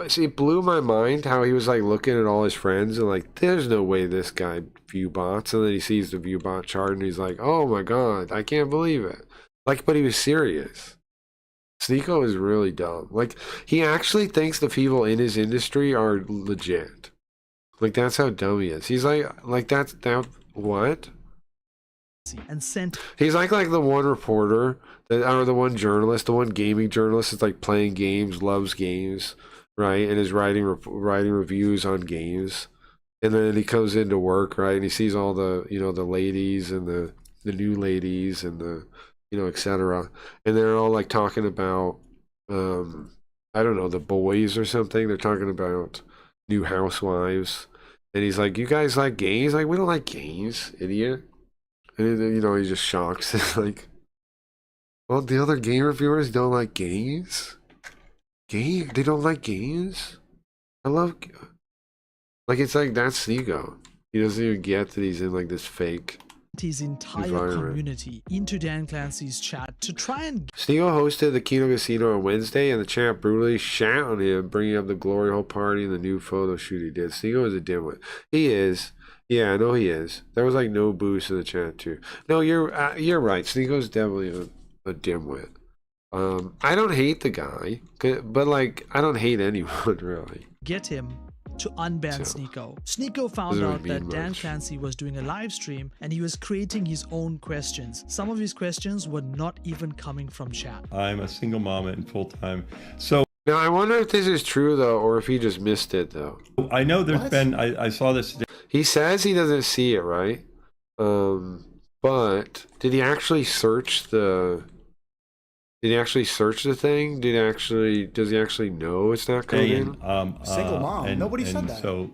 see, it blew my mind how he was like looking at all his friends and like, there's no way this guy view bots, and then he sees the view bot chart and he's like, oh my god, I can't believe it. Like, but he was serious. Sneeko is really dumb. Like, he actually thinks the people in his industry are legit. Like, that's how dumb he is. He's like that's that what? And sent. He's like the one reporter that, or the one journalist, the one gaming journalist that's like playing games, loves games, right, and is writing reviews on games, and then he comes into work, right, and he sees all the the ladies and the new ladies and the etc. And they're all like talking about I don't know, the boys or something. They're talking about new housewives, and he's like, "You guys like gays?" Like, we don't like gays, idiot. And he just shocks. Like, well, the other game reviewers don't like gays? They don't like gays? I love... Like, it's like, that's Sneeko. He doesn't even get that he's in, like, this fake his entire environment. community into Dan Clancy's chat to try and... Sneeko hosted the Kino Casino on Wednesday, and the chat brutally shat on him, bringing up the glory hole party and the new photo shoot he did. Sneeko is a dimwit. He is. Yeah, I know he is. There was like no boost in the chat too. No, you're right. Sneeko's definitely a dimwit. I don't hate the guy, but like I don't hate anyone really. Get him to unban Sneeko. Sneeko found out that Dan Clancy was doing a live stream and he was creating his own questions. Some of his questions were not even coming from chat. I'm a single mom and full time. So now I wonder if this is true though, or if he just missed it though. I know there's been. I saw this. He says he doesn't see it, right? But did he actually search the? Did he actually search the thing? Does he actually know it's not coming? Single mom. Nobody said that. So,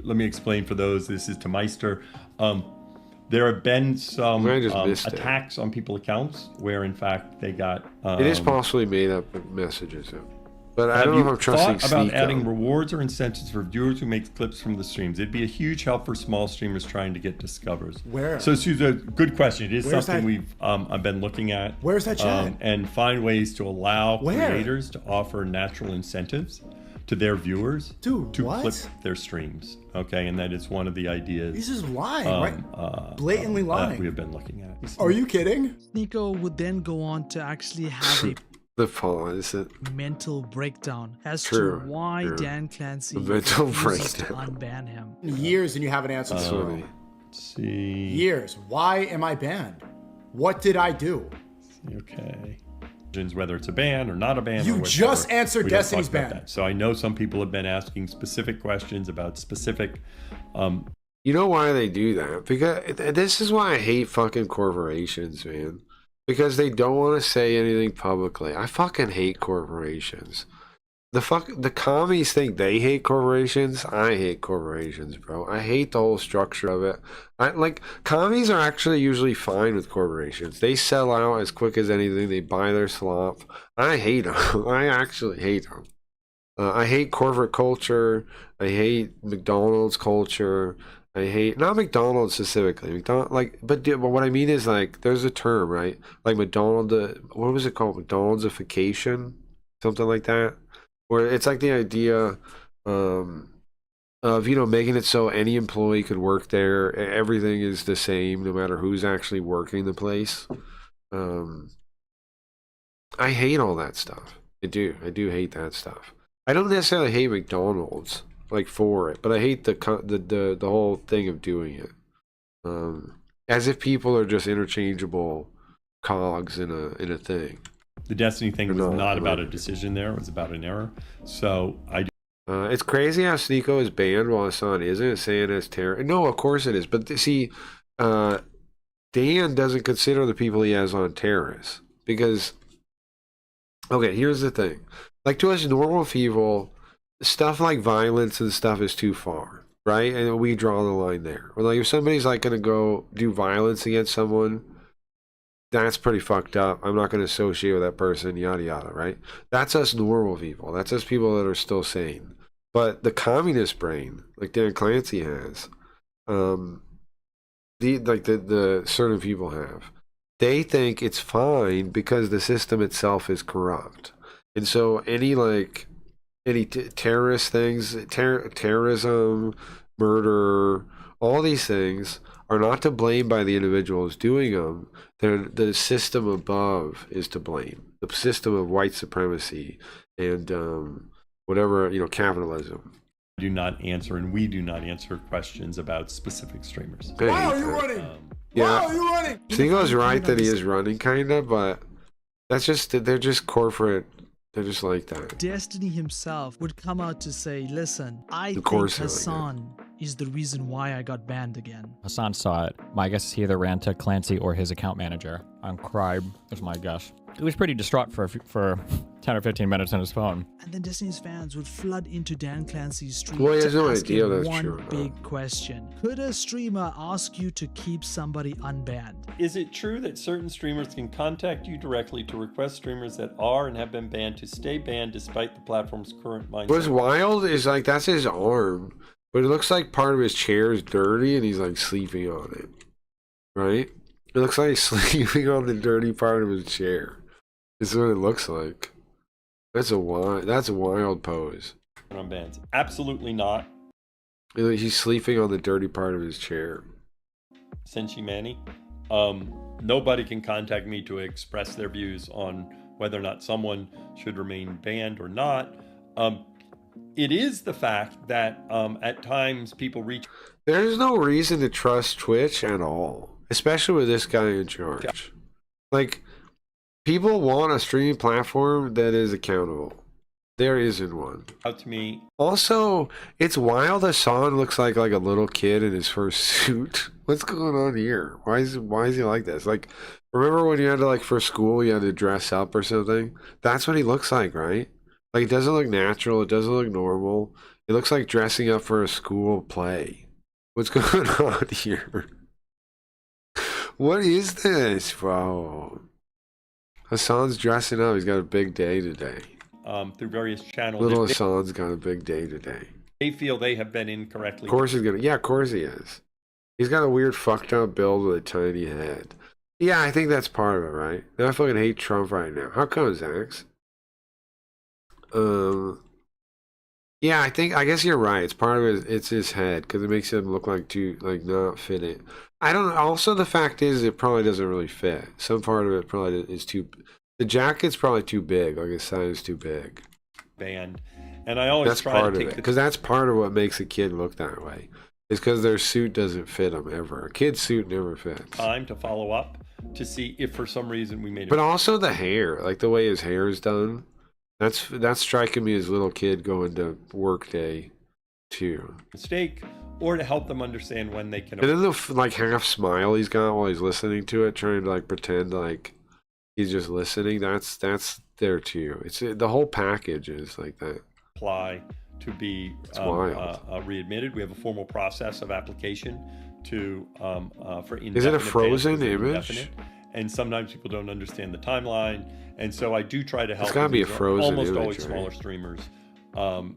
let me explain for those. This is to Meister. There have been some attacks on people's accounts where, in fact, they got. It is possibly made up messages, though. But I don't know if I'm trusting Sneeko. About adding rewards or incentives for viewers who make clips from the streams? It'd be a huge help for small streamers trying to get discovered. Where? So it's a good question. It is something we've I've been looking at. Where's that chat? And find ways to allow creators to offer natural incentives to their viewers to clip their streams. Okay, and that is one of the ideas. He's just lying, right? Blatantly lying. We have been looking at. Are you kidding? Sneeko would then go on to actually have a mental breakdown as to why Dan Clancy mental refuses to unban him. Years and you haven't answered. Let's see. Years. Why am I banned? What did I do? Okay. Whether it's a ban or not a ban. You just answered Destiny's ban. So I know some people have been asking specific questions about specific. You know why they do that? Because this is why I hate fucking corporations, man. Because they don't want to say anything publicly. I fucking hate corporations. The commies think they hate corporations. I hate corporations, bro. I hate the whole structure of it. Commies are actually usually fine with corporations. They sell out as quick as anything. They buy their slop. I hate them. I actually hate them. I hate corporate culture. I hate McDonald's culture. I hate, not McDonald's specifically, but what I mean is, like, there's a term, right? Like what was it called? McDonald'sification? Something like that. Where it's like the idea of, making it so any employee could work there. Everything is the same, no matter who's actually working the place. I hate all that stuff. I do hate that stuff. I don't necessarily hate McDonald's. For it, but I hate the whole thing of doing it, as if people are just interchangeable cogs in a thing. The Destiny thing was not about a decision there; it was about an error. So it's crazy how Sneeko is banned while Hassan isn't, saying it's terror. No, of course it is, but see, Dan doesn't consider the people he has on terrorists because. Okay, here's the thing: like to us normal people. Stuff like violence and stuff is too far, right? And we draw the line there. Or like if somebody's like gonna go do violence against someone, that's pretty fucked up. I'm not going to associate with that person, yada yada, right? That's us normal people. That's us people that are still sane. But the communist brain, like Dan Clancy has, the certain people have, they think it's fine because the system itself is corrupt. And so any terrorist things, terrorism, murder, all these things are not to blame by the individuals doing them. The system above is to blame. The system of white supremacy and whatever, capitalism. Do not answer, and we do not answer questions about specific streamers. Why are you running? Yeah, Why are you running? Stingo's right that he is running, kind of, but they're just corporate. They're just like that. Destiny himself would come out to say, listen, I think course Hassan is the reason why I got banned again. Hassan saw it. My guess is he either ran to Clancy or his account manager on Cribe, is my guess. He was pretty distraught for 10 or 15 minutes on his phone. And then Destiny's fans would flood into Dan Clancy's stream Well, he has to no ask idea him that's one true, no. big question. Could a streamer ask you to keep somebody unbanned? Is it true that certain streamers can contact you directly to request streamers that are and have been banned to stay banned despite the platform's current mindset? What's wild is like that's his arm, but it looks like part of his chair is dirty and he's like sleeping on it, right? It looks like he's sleeping on the dirty part of his chair. This is what it looks like. That's a wild pose. On bans? Absolutely not. He's sleeping on the dirty part of his chair. Senshi Manny. Nobody can contact me to express their views on whether or not someone should remain banned or not. It is the fact that at times people reach. There's no reason to trust Twitch at all, especially with this guy in charge. Like, people want a streaming platform that is accountable. There isn't one. Out to me. Also, it's wild. Hassan looks like a little kid in his first suit. What's going on here? Why is he like this? Like, remember when you had to for school, you had to dress up or something? That's what he looks like, right? Like, it doesn't look natural. It doesn't look normal. It looks like dressing up for a school play. What's going on here? What is this, bro? Hassan's dressing up. He's got a big day today. Through various channels. Little Hassan's got a big day today. They feel they have been incorrectly. Of course he's gonna. Yeah, of course he is. He's got a weird fucked up build with a tiny head. Yeah, I think that's part of it, right? Now I fucking hate Trump right now. How come, Zax? Yeah, I guess you're right. It's part of it. It's his head because it makes him look like not fitting. I don't know. Also, the fact is, it probably doesn't really fit. Some part of it probably is too. The jacket's probably too big. Like his size is too big. Banned, and I always that's try part to of take it because that's part of what makes a kid look that way. It's because their suit doesn't fit them ever. A kid's suit never fits. time to follow up to see if for some reason we made. But also the hair, like the way his hair is done. That's striking me as a little kid going to work day, too. Mistake, or to help them understand when they can. And then the half smile he's got while he's listening to it, trying to pretend like he's just listening. That's there too. It's the whole package is like that. Apply to be readmitted. We have a formal process of application to for indefinite. Is it a bans frozen or image? indefinite. And sometimes people don't understand the timeline, and so I do try to help. It's gotta be a These are frozen almost image, always right? smaller streamers.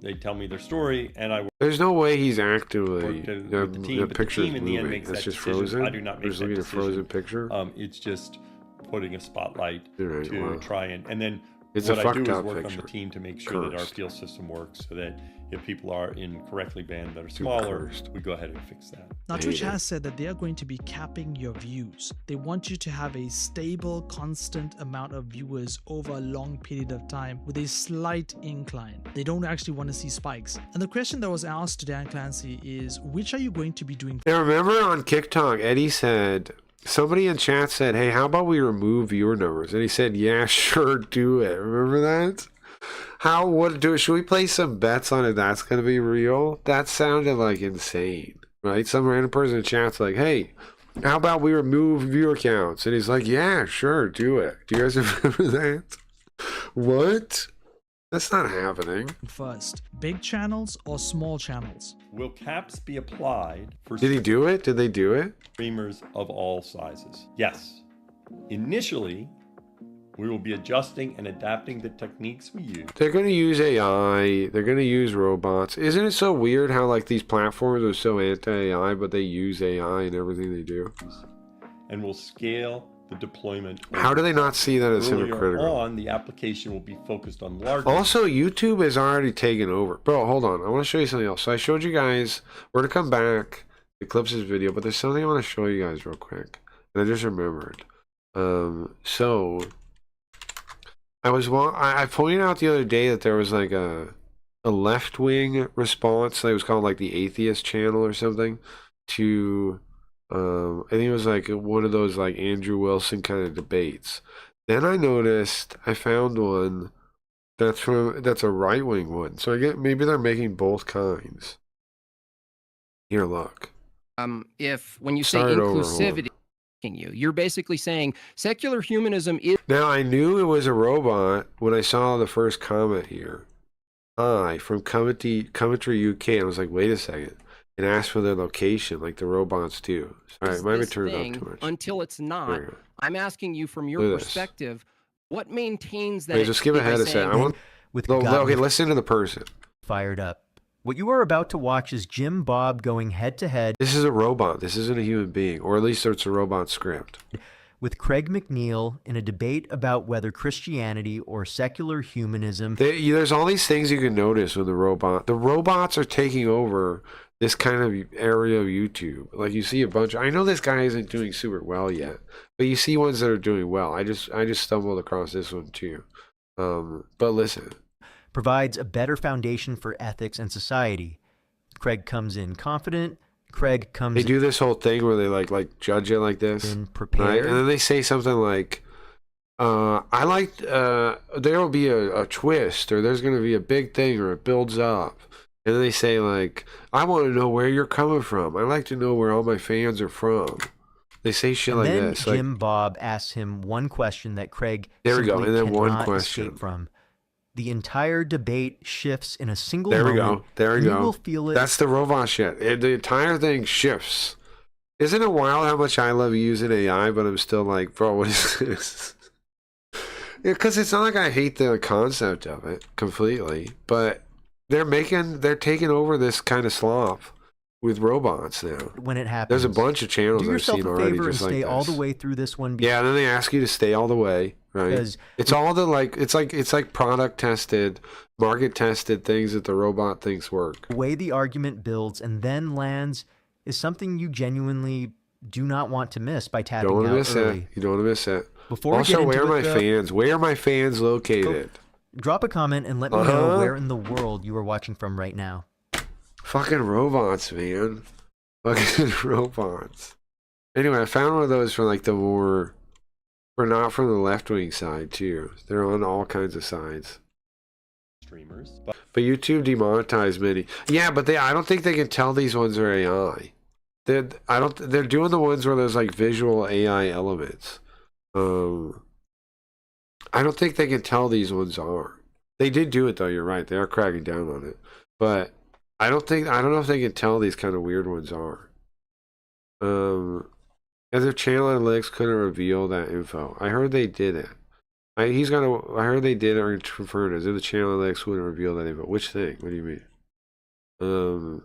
They tell me their story, and I. There's no way he's actively Work to- the with the team, but the picture's team in the end moving. makes That's that just decision. frozen. I do not make We're just that looking at a frozen decision. picture. It's just putting a spotlight Right, to wow. try and then It's what a I do fucked is up work on picture. the team to make sure that our Cursed. field system works, so that if people are incorrectly banned that are Too smaller, cursed. we go ahead and fix that. Now, Twitch has said that they are going to be capping your views. They want you to have a stable, constant amount of viewers over a long period of time with a slight incline. They don't actually want to see spikes. And the question that was asked to Dan Clancy is, which are you going to be doing? Now remember on TikTok, Eddie said, somebody in chat said, hey, how about we remove viewer numbers? And he said, yeah, sure, do it. Remember that? Should we play some bets on it that's going to be real? That sounded like insane, right? Some random person in chat's like, hey, how about we remove viewer counts? And he's like, yeah, sure, do it. Do you guys remember that? What? That's not happening. First, big channels or small channels? Will caps be applied for Did he do it? Did they do it? streamers of all sizes? Yes. Initially, we will be adjusting and adapting the techniques we use. They're going to use AI. They're going to use robots. Isn't it so weird how like these platforms are so anti-AI, but they use AI in everything they do? And will scale the deployment. How do they not see that as Earlier hypocritical? on, the application will be focused on larger. Also, YouTube has already taken over. Bro, hold on. I want to show you something else. So I showed you guys. We're going to come back to Eclipse's video, but there's something I want to show you guys real quick. And I just remembered. So I pointed out the other day that there was like a left-wing response. It was called like the Atheist Channel or something to I think it was like one of those like Andrew Wilson kind of debates. Then I noticed I found one that's a right-wing one. So I get maybe they're making both kinds. Here, look. If when you say Start over, hold on. inclusivity, you're basically saying secular humanism is. Now I knew it was a robot when I saw the first comment here. Hi, from Coventry, UK. And I was like, wait a second. And asked for their location, like the robots do. Sorry, I might have this turned it thing up too much. until it's not. There you go. I'm asking you from your Look at this. perspective, what maintains that? Wait, just skip by ahead a second. saying- I want. With No, God okay, with- listen to the person. Fired up. What you are about to watch is Jim Bob going head to head This is a robot. This isn't a human being, or at least it's a robot script. with Craig McNeil in a debate about whether Christianity or secular humanism. There's all these things you can notice with the robots are taking over this kind of area of YouTube. Like you see a bunch. I know this guy isn't doing super well yet, but you see ones that are doing well. I just stumbled across this one too. But listen. Provides a better foundation for ethics and society. Craig comes in confident. Craig comes They do this whole thing where they like judge it like this, prepared. right? And then they say something like, "I like there will be a twist, or there's going to be a big thing, or it builds up." And then they say like, "I want to know where you're coming from. I like to know where all my fans are from." They say shit and like then this. Like, Jim Bob asks him one question that Craig There we go, simply and then one cannot question. escape from. The entire debate shifts in a single there we moment. go. There we and go. You will feel it. That's the robot shit. The entire thing shifts. Isn't it wild how much I love using AI, but I'm still like, bro, what is this? Yeah, because it's not like I hate the concept of it completely, but they're taking over this kind of slop with robots now. When it happens, There's a bunch of channels do I've yourself seen a already favor and just like stay all this. the way through this one. Yeah, and then they ask you to stay all the way, right? Because It's all the it's like product tested, market tested things that the robot thinks work. The way the argument builds and then lands is something you genuinely do not want to miss by tapping Don't want out to miss early. it. You don't want to miss it. Before we also, get into where are my it, though- fans? Where are my fans located? Drop a comment and let me know where in the world you are watching from right now. Fucking robots, man. Fucking robots. Anyway, I found one of those for like not from the left wing side too. They're on all kinds of sides. Streamers. But YouTube demonetized many. Yeah, but I don't think they can tell these ones are AI. They're doing the ones where there's like visual AI elements. I don't think they can tell these ones are. They did do it though, you're right. They are cracking down on it. But I don't know if they can tell these kind of weird ones are. As if channel analytics couldn't reveal that info. I heard they did it. I heard they did it or confirmed it. As if the channel analytics wouldn't reveal that info. Which thing? What do you mean?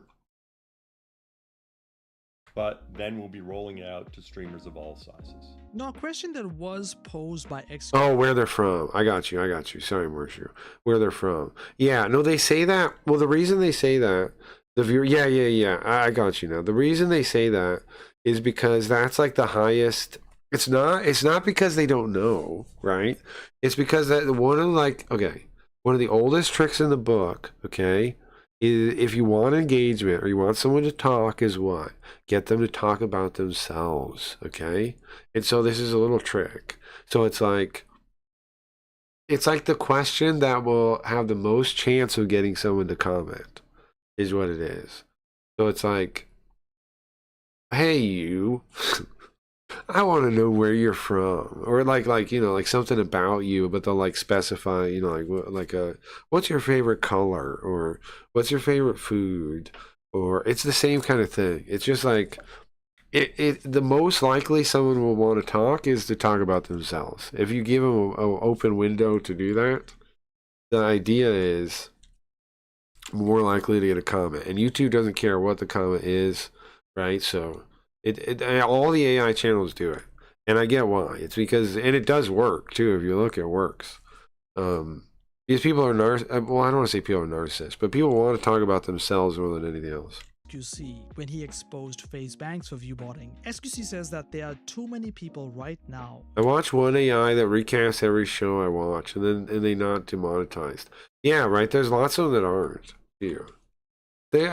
But then we'll be rolling it out to streamers of all sizes. Now, a question that was posed by X. Oh, where they're from. I got you. Sorry, Marsha. Where they're from. Yeah, no, they say that. Well, the reason they say that, the viewer, yeah. I got you now. The reason they say that is because that's like the highest. It's not because they don't know, right? It's because that one of the oldest tricks in the book, okay, is if you want engagement or you want someone to talk, is what? Get them to talk about themselves, okay? And so this is a little trick. So it's like the question that will have the most chance of getting someone to comment is what it is. So it's like, hey, you, I want to know where you're from, or like something about you, but they'll like specify, what's your favorite color, or what's your favorite food, or it's the same kind of thing. It's just like the most likely someone will want to talk is to talk about themselves. If you give them an open window to do that, the idea is more likely to get a comment. And YouTube doesn't care what the comment is, right? So all the AI channels do it. And I get why. It's because, and it does work too. If you look, it works. These people are well, I don't want to say people are narcissists, but people want to talk about themselves more than anything else. SQC when he exposed FaZe Banks for viewbotting. SQC says that there are too many people right now. I watch one AI that recasts every show I watch, and they not demonetized. Yeah, right. There's lots of them that aren't. Yeah.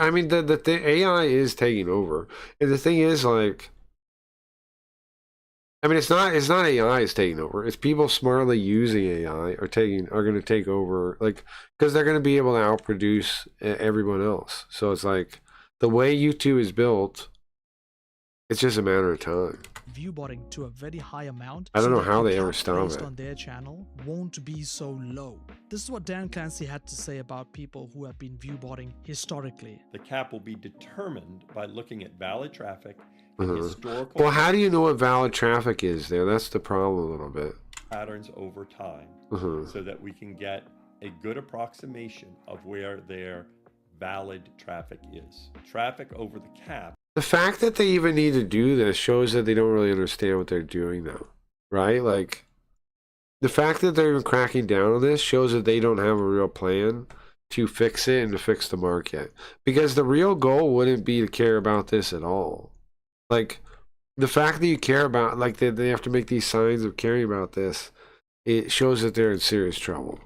I mean, the AI is taking over, and the thing is, like, I mean, it's not AI is taking over. It's people smartly using AI are going to take over, like, because they're going to be able to outproduce everyone else. So it's like the way YouTube is built, it's just a matter of time. Viewbotting to a very high amount. I don't know that how the they ever cap stop placed it. on their channel won't be so low. This is what Dan Clancy had to say about people who have been viewbotting historically. The cap will be determined by looking at valid traffic and historical Well, how do you know what valid traffic is there? That's the problem a little bit. patterns over time, so that we can get a good approximation of where their valid traffic is. Traffic over the cap. The fact that they even need to do this shows that they don't really understand what they're doing though, right? Like, the fact that they're even cracking down on this shows that they don't have a real plan to fix it and to fix the market. Because the real goal wouldn't be to care about this at all. Like, the fact that you care about, like, they have to make these signs of caring about this, it shows that they're in serious trouble.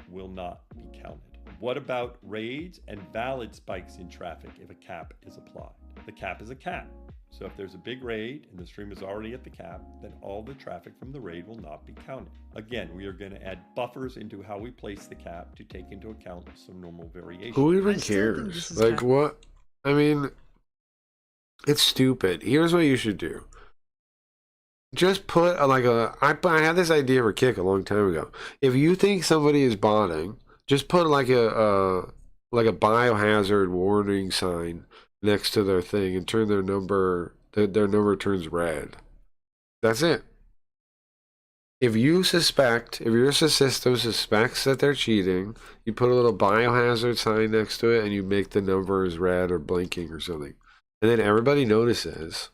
Will not be counted. What about raids and valid spikes in traffic if a cap is applied? The cap is a cap. So if there's a big raid and the stream is already at the cap, then all the traffic from the raid will not be counted. Again, we are going to add buffers into how we place the cap to take into account some normal variation. Who even cares? Like, what? I mean, it's stupid. Here's what you should do. Just put I had this idea for Kick a long time ago. If you think somebody is botting, just put like a biohazard warning sign next to their thing and turn their number turns red. That's it. If your system suspects that they're cheating, you put a little biohazard sign next to it and you make the numbers red or blinking or something. And then everybody notices.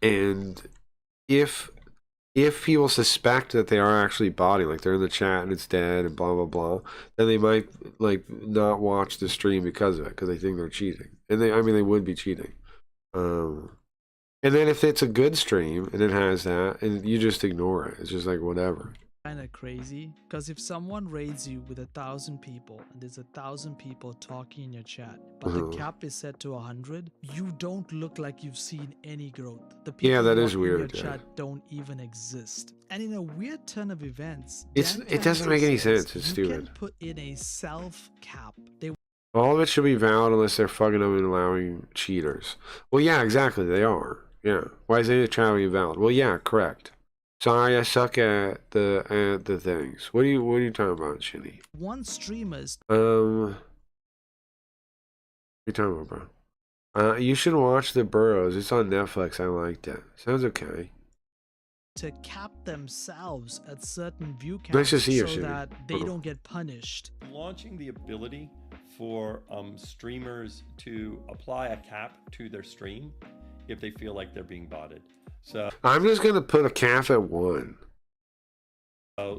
And if people suspect that they are actually botting, like they're in the chat and it's dead and blah blah blah, then they might like not watch the stream because of it, because they think they're cheating. And they would be cheating. And then if it's a good stream and it has that, and you just ignore it, it's just like whatever. Kind of crazy, because if someone raids you with 1,000 people and there's 1,000 people talking in your chat, but the cap is set to 100, you don't look like you've seen any growth. The people that who is are weird, in your yeah. chat don't even exist. And in a weird turn of events, It doesn't make any sense. It's you stupid. can put in a self cap. All of it should be valid unless they're fucking up and allowing cheaters. Well, yeah, exactly. They are. Yeah. Why is any traveling invalid? Well, yeah, correct. Sorry, I suck at the things. What are you talking about, Shinny? One streamer's What are you talking about, bro? You should watch The Burrows. It's on Netflix. I liked it. Sounds okay. to cap themselves at certain view counts Nice to see you, so Shinny. that they don't get punished. Launching the ability for streamers to apply a cap to their stream if they feel like they're being botted. So I'm just gonna put a cap at 1.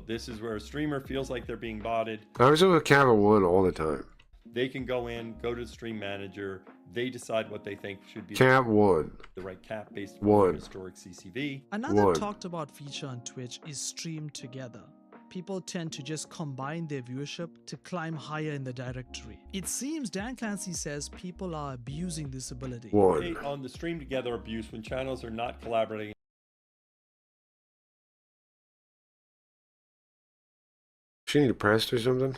This is where a streamer feels like they're being botted. I was gonna cap at 1 all the time. They can go to the stream manager. They decide what they think should be Cap 1. the right cap based on 1. their historic CCV. Another 1. talked about feature on Twitch is stream together. People tend to just combine their viewership to climb higher in the directory. It seems Dan Clancy says people are abusing this ability. 1. On the stream together abuse when channels are not collaborating. She need depressed or something?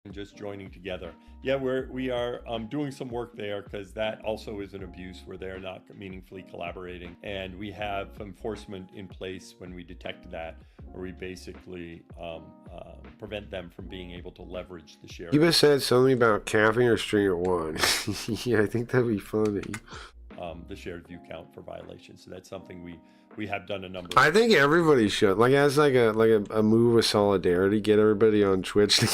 and just joining together. Yeah, we are doing some work there because that also is an abuse where they're not meaningfully collaborating. And we have enforcement in place when we detect that, where we basically prevent them from being able to leverage the share. Eva said something about capping or stream at 1. Yeah, I think that'd be funny. The shared view count for violations. So that's something we have done a number of. I think everybody should, like, as like a move of solidarity, get everybody on Twitch to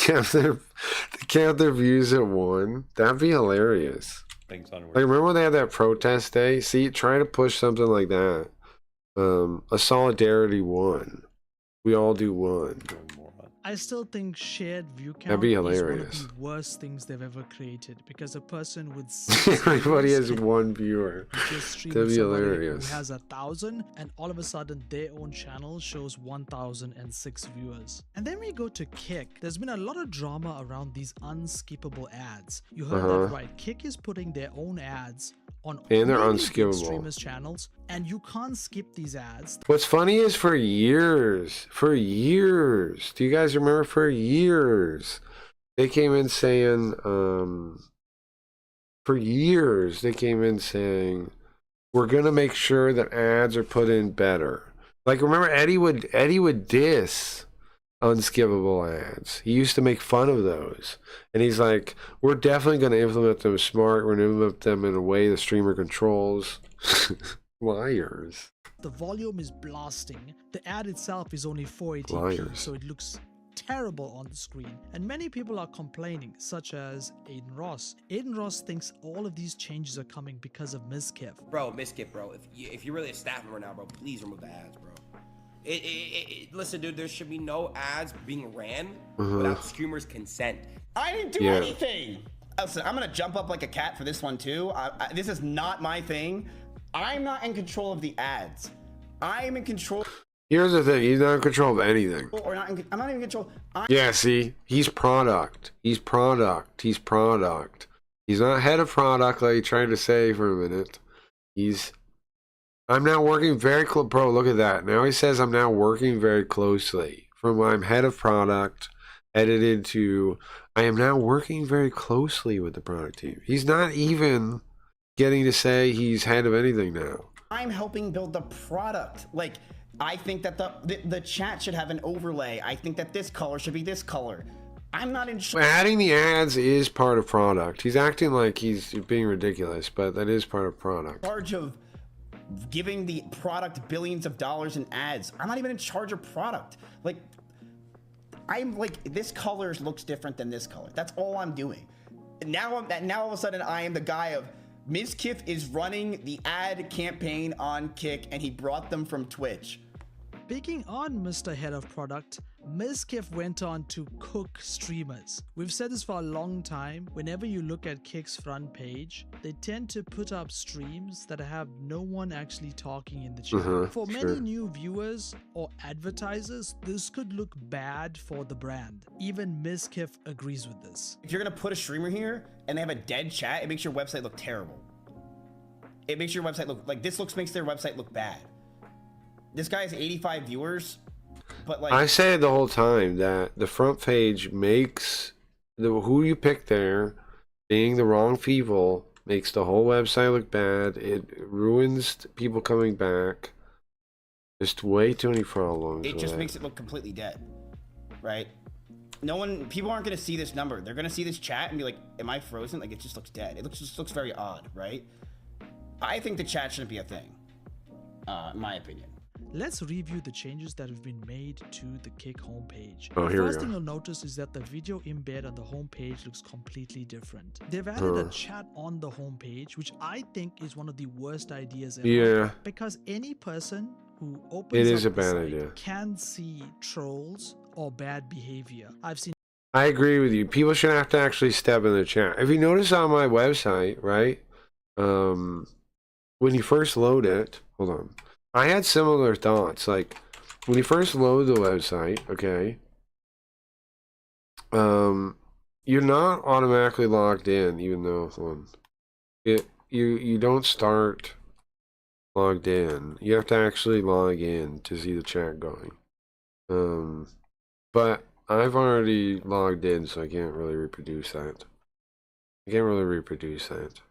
count their views at 1. That'd be hilarious. Things on Like, remember when they had that protest day? See, try to push something like that. A solidarity 1. We all do 1. I still think shared view count That'd be is one hilarious. of the worst things they've ever created, because a person with Everybody has 1 viewer. just stream That'd be somebody hilarious. who has 1,000, and all of a sudden their own channel shows 1,006 viewers. And then we go to Kick. There's been a lot of drama around these unskippable ads. You heard Uh-huh. that right. Kick is putting their own ads on And they're really big unskippable. streamers' channels, and you can't skip these ads. What's funny is for years, do you guys remember for years, they came in saying, we're going to make sure that ads are put in better. Like, remember Eddie would diss unskippable ads. He used to make fun of those. And he's like, we're definitely going to implement them smart. We're going to implement them in a way the streamer controls. Liars. The volume is blasting. The ad itself is only 480p, Liars. so it looks terrible on the screen. And many people are complaining, such as Aiden Ross. Aiden Ross thinks all of these changes are coming because of Mizkif. Bro, Mizkif, bro. If you're really a staff member now, bro, please remove the ads, bro. Listen, dude, there should be no ads being ran without streamers' consent. I didn't do anything. Listen, I'm gonna jump up like a cat for this one too. This is not my thing. I'm not in control of the ads. I am in control. Here's the thing, he's not in control of anything. Or not. I'm not even in control. Yeah, see, he's product. He's product. He's product. He's not head of product like he tried to say for a minute. I'm now working very close. Bro, look at that. Now he says I'm now working very closely. From I'm head of product, edited to I am now working very closely with the product team. He's not even getting to say he's head of anything now. I'm helping build the product. Like, I think that the chat should have an overlay. I think that this color should be this color. I'm not in Adding the ads is part of product. He's acting like he's being ridiculous, but that is part of product. charge of giving the product billions of dollars in ads. I'm not even in charge of product. Like, I'm like, this color looks different than this color. That's all I'm doing. Now all of a sudden I am the guy of Mizkif is running the ad campaign on Kick, and he brought them from Twitch. Speaking on Mr. Head of Product, Mizkif went on to cook streamers. We've said this for a long time. Whenever you look at Kick's front page, they tend to put up streams that have no one actually talking in the chat. For many new viewers or advertisers, this could look bad for the brand. Even Mizkif agrees with this. If you're gonna put a streamer here and they have a dead chat, it makes your website look terrible. It makes your website look like makes their website look bad. This guy has 85 viewers, but like I say it the whole time that the front page makes who you pick there being the wrong people makes the whole website look bad. It ruins people coming back. Just way too many problems. it just makes it look completely dead, right? People aren't gonna see this number. They're gonna see this chat and be like, "Am I frozen?" Like, it just looks dead. It just looks very odd, right? I think the chat shouldn't be a thing, in my opinion. Let's review the changes that have been made to the Kick homepage. Oh, the here we first go. thing you'll notice is that the video embed on the homepage looks completely different. They've added a chat on the homepage, which I think is one of the worst ideas ever. Yeah. Because any person who opens It is up a the bad site idea. can see trolls or bad behavior. I've seen I agree with you. People should have to actually step in the chat. If you notice on my website, right? When you first load it, hold on. I had similar thoughts. Like when you first load the website, okay, you're not automatically logged in, even though you don't start logged in. You have to actually log in to see the chat going. But I've already logged in, so I can't really reproduce that. I can't really reproduce that.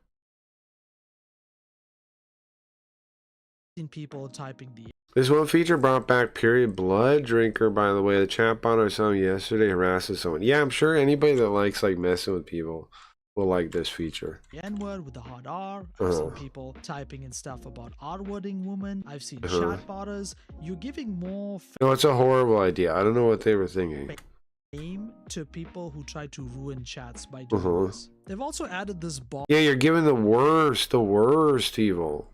People typing the This one feature brought back period blood drinker, by the way. The chatbot I saw yesterday harasses someone. Yeah, I'm sure anybody that likes like messing with people will like this feature. N-word with the hard R. I've seen people typing in stuff about R-wording women. I've seen chatbotters. You're giving more No, it's a horrible idea. I don't know what they were thinking. fame to people who try to ruin chats by doing this. They've also added this ball. Yeah, you're giving the worst evil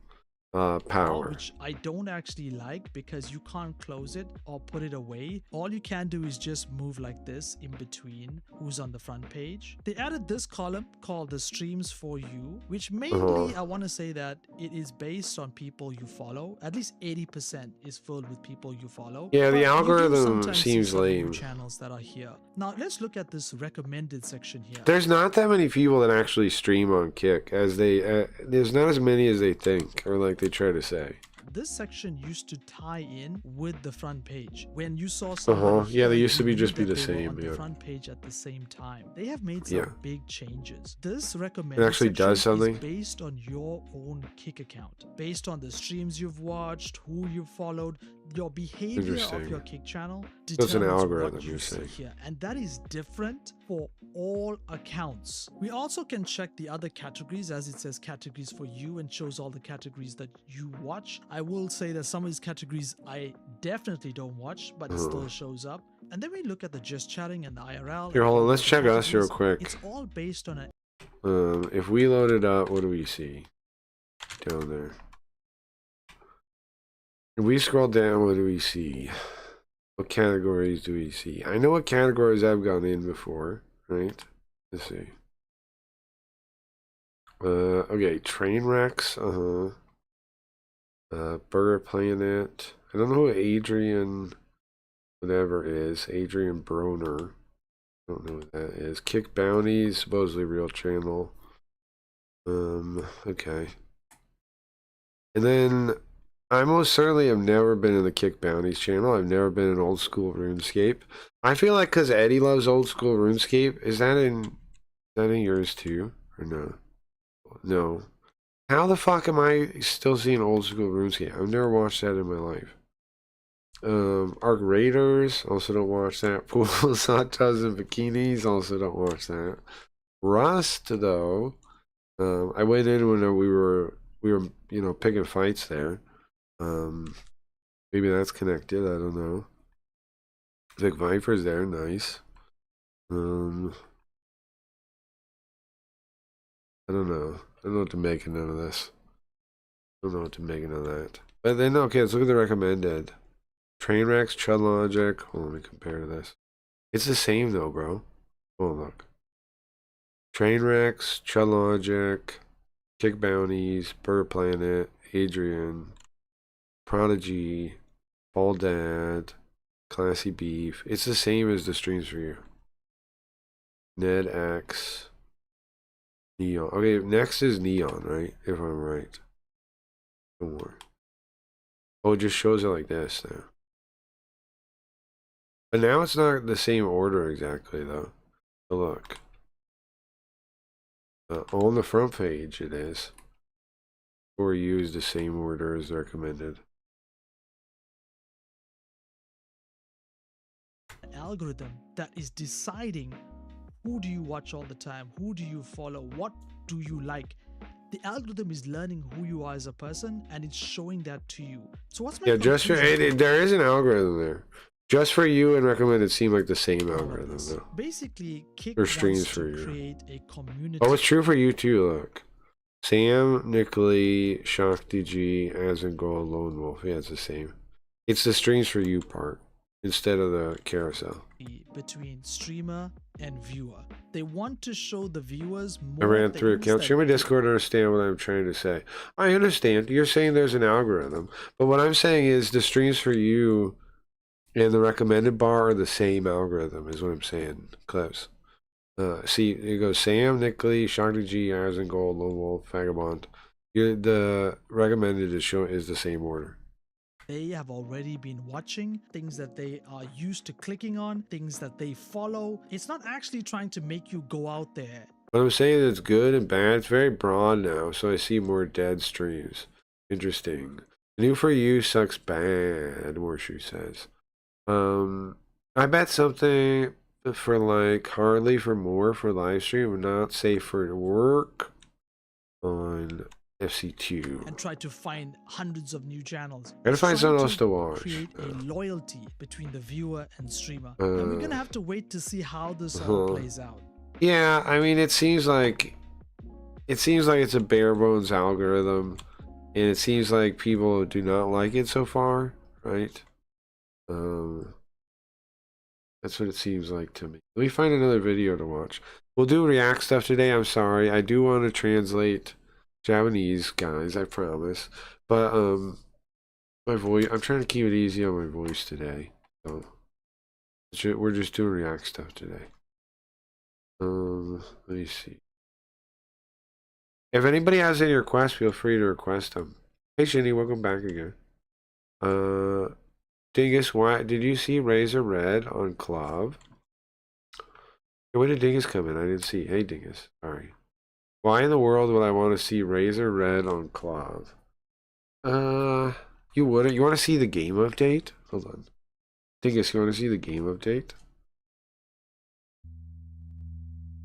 power. Which I don't actually like because you can't close it or put it away. All you can do is just move like this in between who's on the front page. They added this column called the streams for you, which mainly I want to say that it is based on people you follow. At least 80% is filled with people you follow. Yeah, the But you do algorithm sometimes see seems some new lame. channels that are here. Now let's look at this recommended section here. There's not that many people that actually stream on Kick, as they there's not as many as they think, or like they try to say. This section used to tie in with the front page. When you saw somebody Yeah, they here, used to you be knew just be that the they were same. on the Yeah. front page at the same time. They have made some Yeah. big changes. This recommended It actually does section something? is based on your own Kick account, based on the streams you've watched, who you've followed, your behavior of Interesting. your Kick channel. So it's an determines algorithm, what you you're see saying. here, and that is different for all accounts. We also can check the other categories, as it says categories for you and shows all the categories that you watch. I will say that some of these categories I definitely don't watch, but it still shows up. And then we look at the just chatting and the IRL. Here, hold on. Let's the check us real categories. quick. It's all based on a If we load it up, what do we see down there? If we scroll down, what do we see? What categories do we see? I know what categories I've gone in before, right? Let's see. Okay, train wrecks. Burger Planet. I don't know who Adrian, whatever is. Adrian Broner. I don't know what that is. Kick Bounties, supposedly real channel. Okay. And then I most certainly have never been in the Kick Bounties channel. I've never been in old school RuneScape. I feel like because Eddie loves old school RuneScape, is that in yours too? Or no? No. How the fuck am I still seeing old school RuneScape? I've never watched that in my life. Arc Raiders, also don't watch that. Pools, Hot Tubs, and Bikinis, also don't watch that. Rust, though, I went in when we were picking fights there. Maybe that's connected, I don't know. Vic Viper's there, nice. I don't know. I don't know what to make of none of this. I don't know what to make of that. But then, okay, let's look at the recommended. Trainwrecks, Chud Logic. Hold on, let me compare to this. It's the same though, bro. Oh, look. Trainwrecks, Chud Logic, Kick Bounties, Burger Planet, Adrian, Prodigy, Ball Dad, Classy Beef. It's the same as the streams for you. Ned X, Neon. Okay, next is Neon, right? If I'm right. No more. Oh, it just shows it like this now. But now it's not the same order exactly, though. So look. On the front page, it is. Or use the same order as recommended. an algorithm that is deciding who do you watch all the time, who do you follow, what do you like. The algorithm is learning who you are as a person, and it's showing that to you. So what's my just for there is an algorithm there. Just for you and recommended seem like the same algorithm though. Basically, Kick or streams wants for to you. create a community. Oh, it's true for you too. Look, Sam, Nick Lee, Shakti G, Asengol, Lone Wolf. Yeah, it's the same. It's the streams for you part instead of the carousel. Between streamer and viewer. They want to show the viewers I more ran through things accounts. that Share my Discord to understand what I'm trying to say. I understand. You're saying there's an algorithm. But what I'm saying is the streams for you and the recommended bar are the same algorithm, is what I'm saying. Clips. See, it goes Sam, Nick Lee, Shakti G, Asengol, Lone Wolf, Vagabond. The recommended is the same order. they have already been watching, things that they are used to clicking on, things that they follow. It's not actually trying to make you go out there. What I'm saying is good and bad. It's very broad now, so I see more dead streams. Interesting. New for you sucks bad, Morshu says. I bet something for like hardly for more for live stream and not safe for work on FC2. And try to find hundreds of new channels. Gotta find Trying something else to watch. Create a loyalty between the viewer and streamer. And we're gonna have to wait to see how this all plays out. Yeah, I mean, it seems like it's a bare bones algorithm, and it seems like people do not like it so far, right? That's what it seems like to me. Let me find another video to watch. We'll do React stuff today. I'm sorry, I do want to translate Japanese, guys. I promise. But my voice. I'm trying to keep it easy on my voice today. So we're just doing React stuff today. Let me see. If anybody has any requests, feel free to request them. Hey Shinny, welcome back again. Dingus, why did you see Razor Red on Club? Hey, when did Dingus come in? I didn't see. Hey Dingus, sorry. Why in the world would I want to see Razor Red on Club? You wouldn't. You want to see the game update? Hold on. Dingus, you want to see the game update?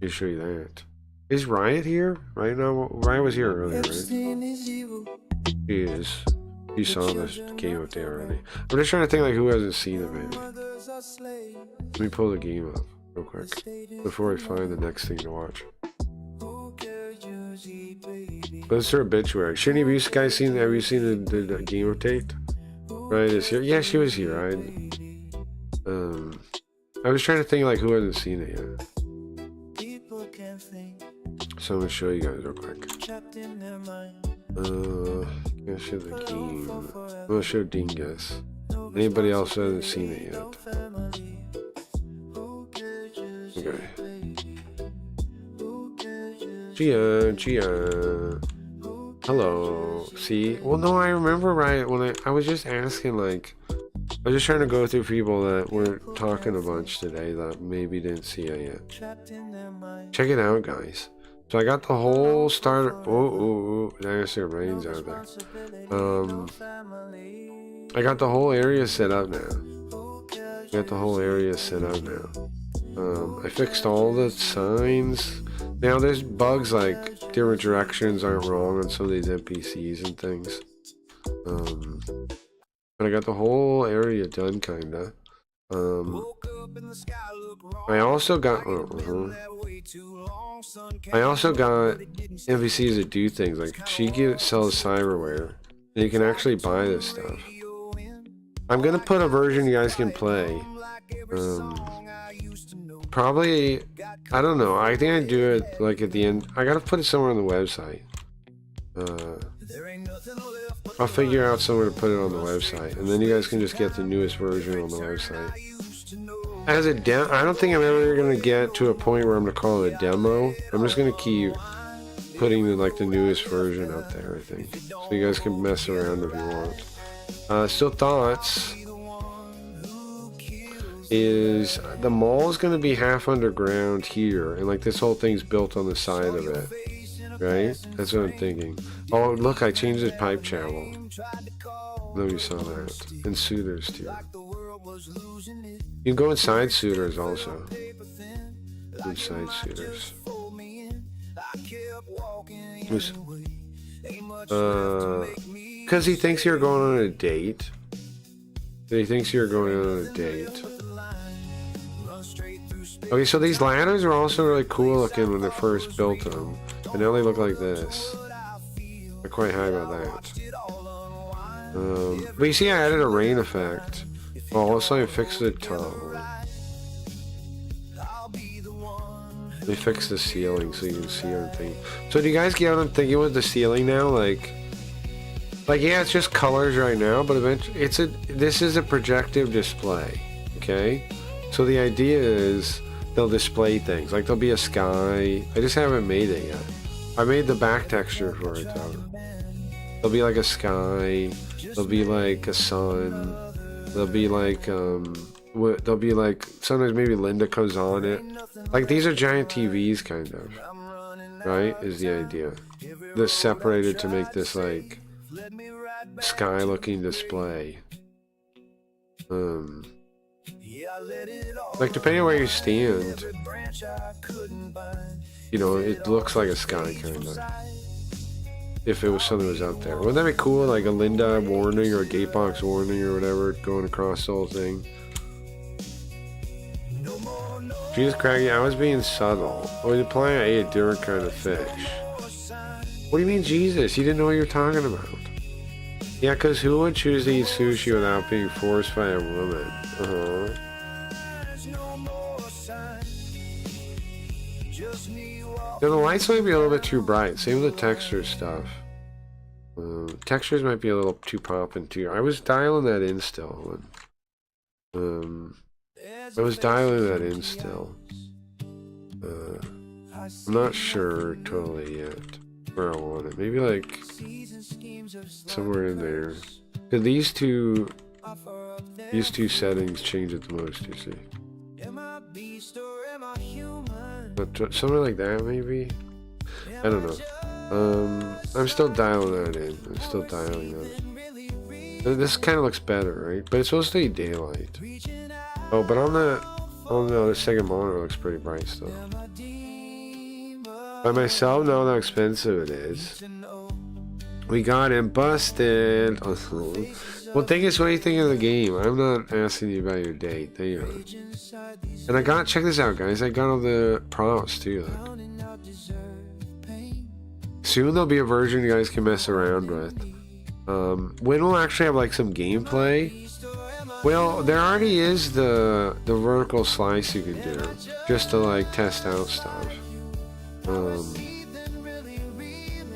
Let me show you that. Is Riot here right now? Riot was here earlier, right? He is. He saw this game update already. I'm just trying to think like who hasn't seen it, maybe. Let me pull the game up real quick before I find the next thing to watch. Let's her obituary. Shouldn't you guys seen? Have you seen the game update? Riot is here. Yeah, she was here. I was trying to think like who hasn't seen it yet. So I'm gonna show you guys real quick. I'm gonna show the game. I'm gonna show Dingus. Anybody else who hasn't seen it yet? Okay. Gia. Hello. See? Well, no, I remember right when I was just asking, like, I was just trying to go through people that weren't talking a bunch today that maybe didn't see it yet. Check it out, guys. So I got the whole starter. Oh, there's the rains out there. I got the whole area set up now. I fixed all the signs. Now there's bugs like different directions aren't wrong on some of these NPCs and things. But I got the whole area done, kinda. I also got NPCs that do things like sells cyberware, and you can actually buy this stuff. I'm gonna put a version you guys can play. Probably, I don't know. I think I do it like at the end. I gotta put it somewhere on the website. I'll figure out somewhere to put it on the website, and then you guys can just get the newest version on the website. As a I don't think I'm ever gonna get to a point where I'm gonna call it a demo. I'm just gonna keep putting the newest version out there, I think, so you guys can mess around if you want. Still thoughts is the mall is gonna be half underground here, and like this whole thing's built on the side of it, right? That's what I'm thinking. Oh look, I changed this pipe channel. No, you saw that. And Suitors too. You can go inside Suitors also. Inside Suitors. Because he thinks you're going on a date. He thinks you're going on a date. Okay, so these ladders are also really cool looking when they first built them. And now they look like this. I'm quite high about that. But you see I added a rain effect. Oh, also I fixed the top. They fixed the ceiling so you can see everything. So do you guys get what I'm thinking with the ceiling now? Like yeah, it's just colors right now, but eventually this is a projective display. Okay? So the idea is they'll display things. Like there'll be a sky. I just haven't made it yet. I made the back texture for it though. There'll be like a sky. There'll be like a son. There'll be like there'll be like sometimes maybe Linda comes on it. Like these are giant TVs, kind of. Right? Is the idea. They're separated to make this like sky-looking display. Like depending on where you stand, you know, it looks like a sky kind of. If it was something that was out there, wouldn't that be cool? Like a Linda warning or a Gatebox warning or whatever going across the whole thing. Jesus Craggy, I was being subtle. Well, you're implying I ate a different kind of fish. What do you mean, Jesus? You didn't know what you were talking about. Yeah, because who would choose to eat sushi without being forced by a woman? Yeah, the lights might be a little bit too bright. Same with the texture stuff. Textures might be a little too popping too. I was dialing that in still. I'm not sure totally yet where I want it. Maybe like somewhere in there. Cause these two settings change it the most, you see. But somewhere like that, maybe? I don't know. I'm still dialing that in. This kind of looks better, right? But it's supposed to be daylight. Oh, but on the second monitor, it looks pretty bright still. By myself, know how expensive it is. We got him busted. Well, thing is, what do you think of the game? I'm not asking you about your date. There you are. And check this out, guys. I got all the props too. Look. Soon there'll be a version you guys can mess around with. When we'll actually have like some gameplay. Well, there already is the vertical slice you can do just to like test out stuff.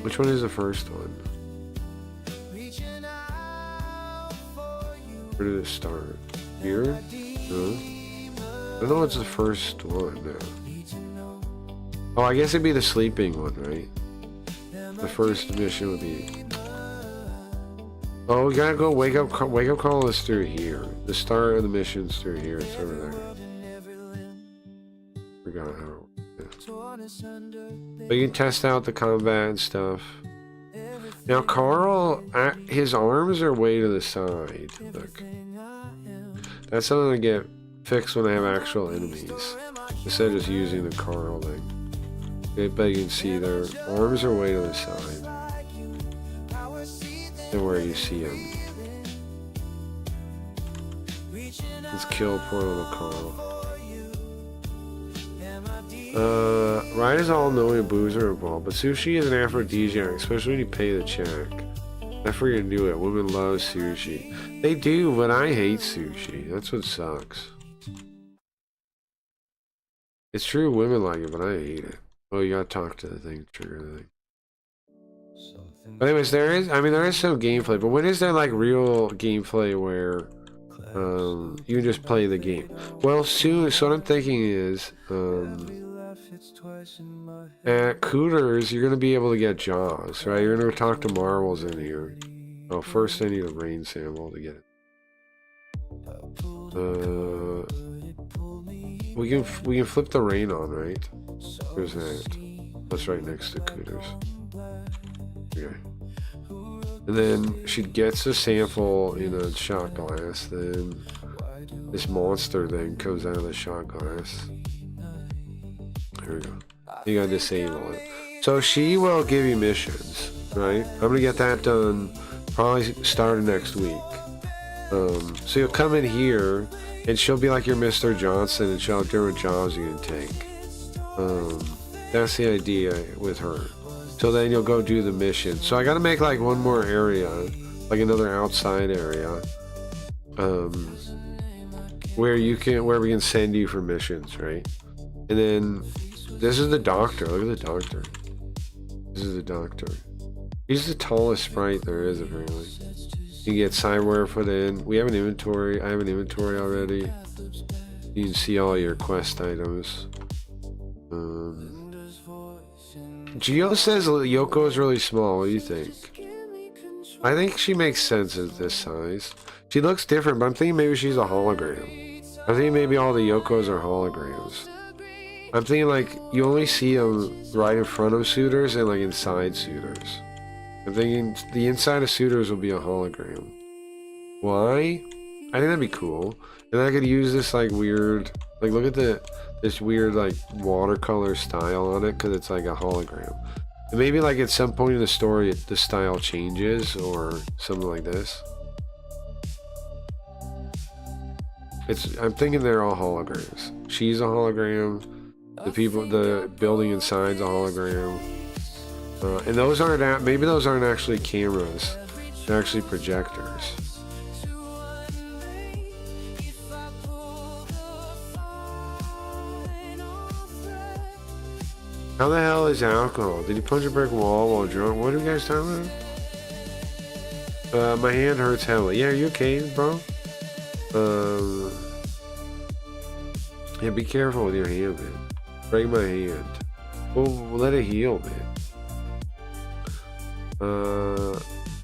Which one is the first one? Where did it start? Here? No? I don't know what's the first one now. Oh, I guess it'd be the sleeping one, right? The first mission would be... Oh, we gotta go wake up call is through here. The start of the mission's through here. It's over there. Forgot how. But you can test out the combat and stuff. Now, Carl, his arms are way to the side. Look. That's something to get fixed when they have actual enemies. Instead of just using the Carl thing. Okay, but you can see their arms are way to the side. Than where you see them. Let's kill poor little Carl. Ryan is all knowing boozer involved, but sushi is an aphrodisiac, especially when you pay the check. I freaking do it. Women love sushi. They do, but I hate sushi. That's what sucks. It's true, women like it, but I hate it. Oh, you gotta talk to the thing, trigger the thing. But anyways, there is some gameplay, but when is there like real gameplay where you can just play the game? Well, soon. So what I'm thinking is, at Cooters, you're gonna be able to get Jaws, right? You're gonna talk to Marvels in here. Oh, first I need a brain sample to get it. We can flip the rain on, right? Where's that? That's right next to Cooters. Okay. And then she gets a sample in a shot glass. Then this monster thing comes out of the shot glass. Here we go. You gotta disable it. So she will give you missions, right? I'm gonna get that done probably starting next week. So you'll come in here and she'll be like your Mr. Johnson and she'll have different jobs you can take. That's the idea with her. So then you'll go do the mission. So I gotta make like one more area, like another outside area, where we can send you for missions, right? And then this is the doctor. Look at the doctor. This is the doctor. He's the tallest sprite there is apparently. You can get sideware put in. We have an inventory. I have an inventory already. You can see all your quest items. Gio says Yoko is really small. What do you think? I think she makes sense at this size. She looks different, but I'm thinking maybe she's a hologram. I think maybe all the Yokos are holograms. I'm thinking like you only see them right in front of suitors and like inside suitors. I'm thinking the inside of suitors will be a hologram. Why? I think that'd be cool. And I could use this like weird, like look at this weird like watercolor style on it because it's like a hologram. And maybe like at some point in the story the style changes or something like this. I'm thinking they're all holograms. She's a hologram. The building inside's a hologram. And those aren't, maybe those aren't actually cameras. They're actually projectors. How the hell is alcohol? Did he punch a brick wall while drunk? What are you guys talking about? My hand hurts heavily. Yeah, are you okay, bro? Yeah, be careful with your hand, man. Break my hand. Well, let it heal, man.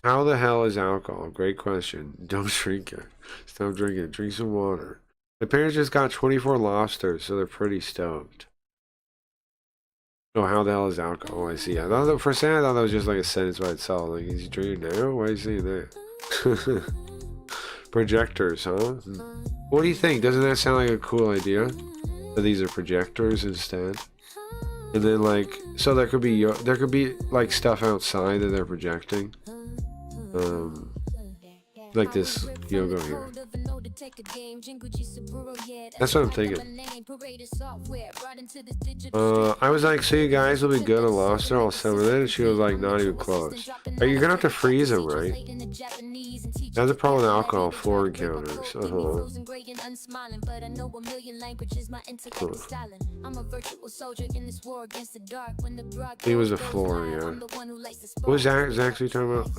How the hell is alcohol? Great question. Don't drink it. Stop drinking it. Drink some water. My parents just got 24 lobsters, so they're pretty stoked. Oh, how the hell is alcohol? I see. For a second, I thought that was just like a sentence by itself. Like, is he drinking now? Why are you saying that? Projectors, huh? What do you think? Doesn't that sound like a cool idea? That these are projectors instead? And then like, so there could be like stuff outside that they're projecting. Like this Yogo here. That's what I'm thinking. I was like, so you guys will be good on lobster all summer then? And she was like, not even close. You're gonna have to freeze them, right? That's the problem with alcohol floor encounters. He was a floor, yeah. What was Zach actually talking about?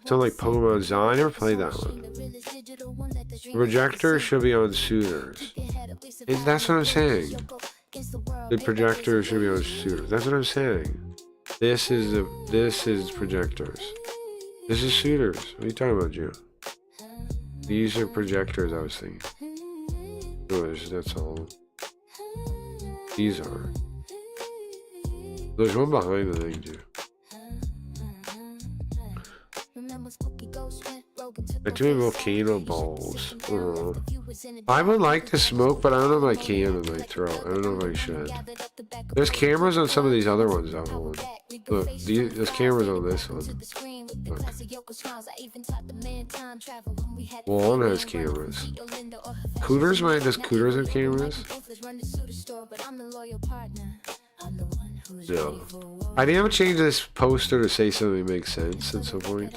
So like Pokemon Za, I never played that one. The projector should be on suitors. That's what I'm saying. The projector should be on suitors. That's what I'm saying. This is projectors. This is suitors. What are you talking about, Joe? These are projectors, I was thinking. That's all. These are. There's one behind the thing, too. I do volcano balls. I would like to smoke, but I don't know if I can in my throat. I don't know if I should. There's cameras on some of these other ones, though. Hold on. Look, there's cameras on this one. Look. Well, one has cameras. Does Cooters have cameras? No. I didn't change this poster to say something that makes sense at some point.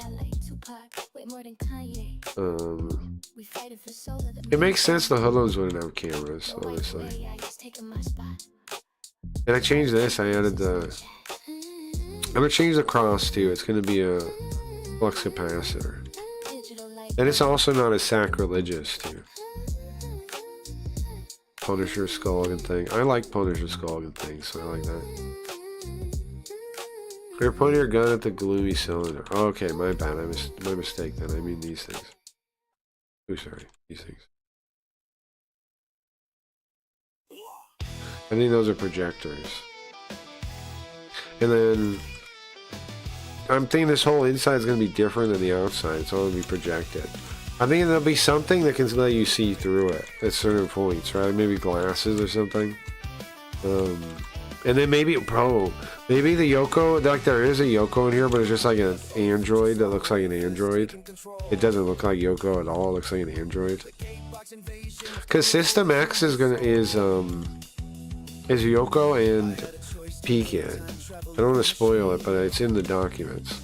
It makes sense the hoodlums wouldn't have cameras, honestly. And I changed this, I added I'm gonna change the cross too. It's gonna be a flux capacitor. And it's also not as sacrilegious too. Punisher Skulligan thing. I like Punisher Skulligan things, so I like that. You're pointing your gun at the gloomy cylinder. Oh, okay, my bad. My mistake then. I mean these things. Oh, sorry. These things. I think those are projectors. And then I'm thinking this whole inside is going to be different than the outside. It's all going to be projected. I think there'll be something that can let you see through it at certain points, right? Maybe glasses or something. And then maybe the Yoko, like there is a Yoko in here, but it's just like an android that looks like an android. It doesn't look like Yoko at all. It looks like an android. Because System X is Yoko and Pecan. I don't want to spoil it, but it's in the documents.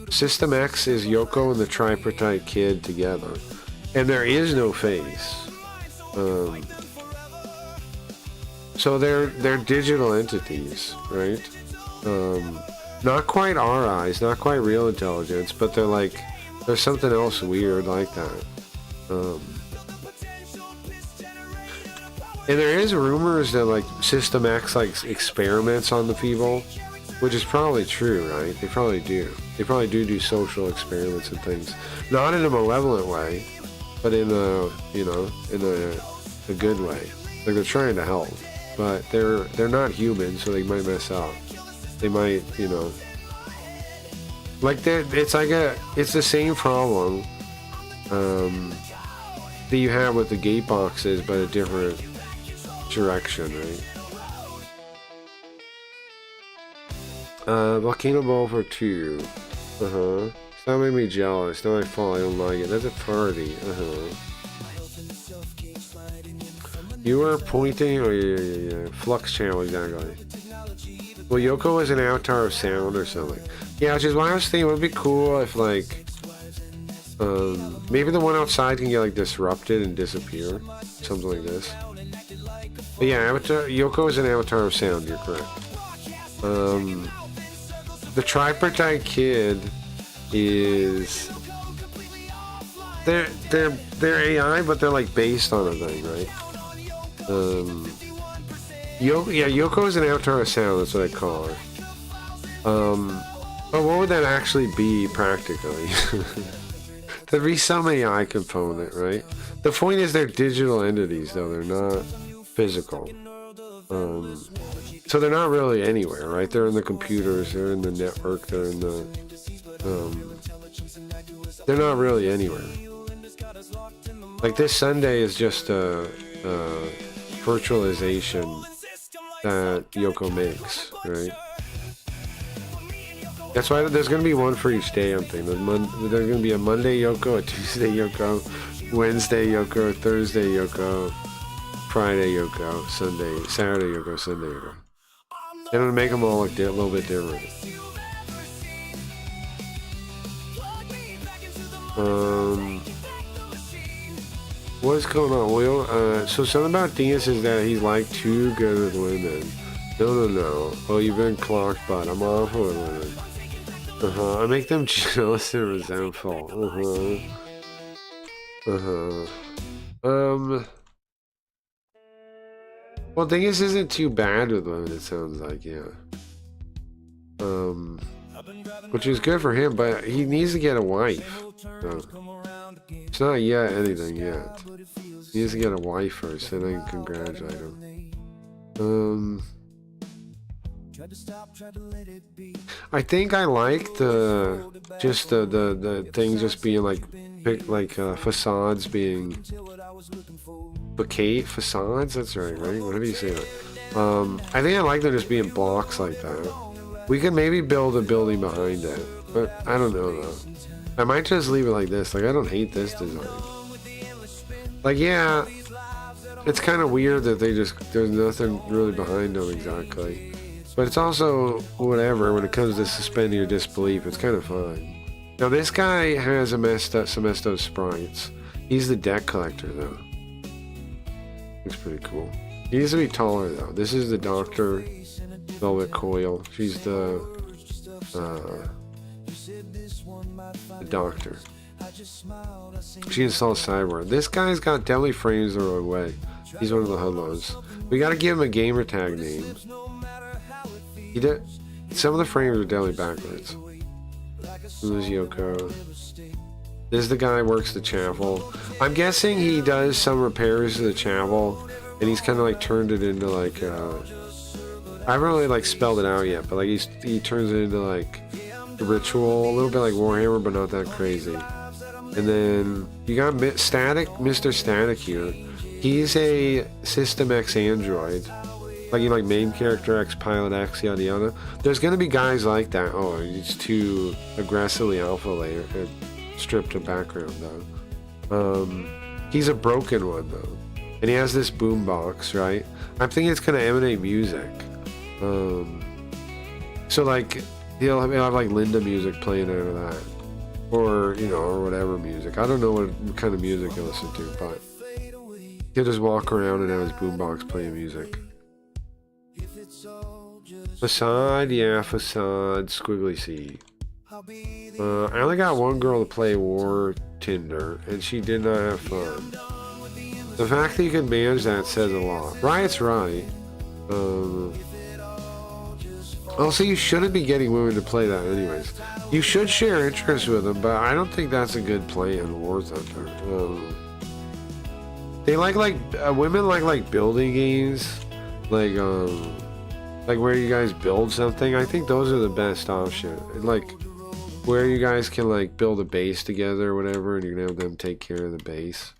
System X is Yoko and the tripartite kid together, and there is no face. So they're digital entities, right? Not quite our eyes, not quite real intelligence, but they're like, there's something else weird like that. And there is rumors that like System X like experiments on the people, which is probably true, right? They probably do. They probably do social experiments and things, not in a malevolent way, but in a, you know, in a good way. Like they're trying to help, but they're not human, so they might mess up. They might, you know, like it's the same problem that you have with the gate boxes, but a different direction, right? Volcano Ball for 2. That made me jealous. Now I fall. I don't like it. That's a party. You were pointing. Oh yeah. Flux channel, exactly. Well, Yoko was an avatar of sound or something. Yeah, which is why I was thinking it would be cool if like, maybe the one outside can get like disrupted and disappear, something like this. But yeah, Yoko is an avatar of sound. You're correct. The tripartite kid is they're AI, but they're like based on a thing, right? Yoko is an avatar of sound. That's what I call her. But what would that actually be practically? There'd be some AI component, right? The point is they're digital entities, though they're not physical. So they're not really anywhere, right? They're in the computers, they're in the network, they're in the they're not really anywhere. Like this Sunday is just a virtualization that Yoko makes, right? That's why there's going to be one for each day, I'm thinking. There's going to be a Monday Yoko, a Tuesday Yoko, Wednesday Yoko, Thursday Yoko, Friday Yoko, Saturday Yoko, Sunday Yoko. They're going to make them all look a little bit different. What's going on, Will? So something about Diaz is that he's like too good with women. No. Oh, you've been clocked, but I'm awful with women. I make them jealous and resentful. Well, Dingus isn't too bad with women, it sounds like, yeah. Which is good for him, but he needs to get a wife. It's not yet anything yet. He needs to get a wife first, and then congratulate him. I think I like the thing just being like facades being facades. That's right? What do you say that? I think I like them just being blocks like that. We could maybe build a building behind it, but I don't know though. I might just leave it like this. Like I don't hate this design. Like yeah, it's kind of weird that there's nothing really behind them exactly. But it's also whatever when it comes to suspending your disbelief. It's kind of fun. Now this guy has some messed up sprites. He's the deck collector though. Looks pretty cool. He needs to be taller though. This is the Dr. Velvet Coil. She's the doctor. She installs Cyborg. This guy's got deli frames the wrong way. He's one of the hoodlums. We gotta give him a gamer tag name. He did. Some of the frames are deli backwards. This is Yoko. This is the guy who works the chapel. I'm guessing he does some repairs to the chapel, and he's kind of like turned it into like. I haven't really like spelled it out yet, but like he turns it into like a ritual, a little bit like Warhammer, but not that crazy. And then you got Mr. Static here. He's a System X android. Like you like main character X, pilot X, yada yada. There's gonna be guys like that. Oh, he's too aggressively alpha layer, stripped of background though. He's a broken one though, and he has this boom box, right? I'm thinking it's gonna emanate music. So like he'll have like Linda music playing out of that, or or whatever music. I don't know what kind of music he'll listen to, but he'll just walk around and have his boombox playing music. Facade, yeah, facade, squiggly C. I only got one girl to play War Tinder, and she did not have fun. The fact that you can manage that says a lot. Riot's right. Also, you shouldn't be getting women to play that anyways. You should share interests with them, but I don't think that's a good play in War Thunder. They like women like building games, like where you guys build something. I think those are the best option. Like where you guys can like build a base together or whatever, and you can have them take care of the base.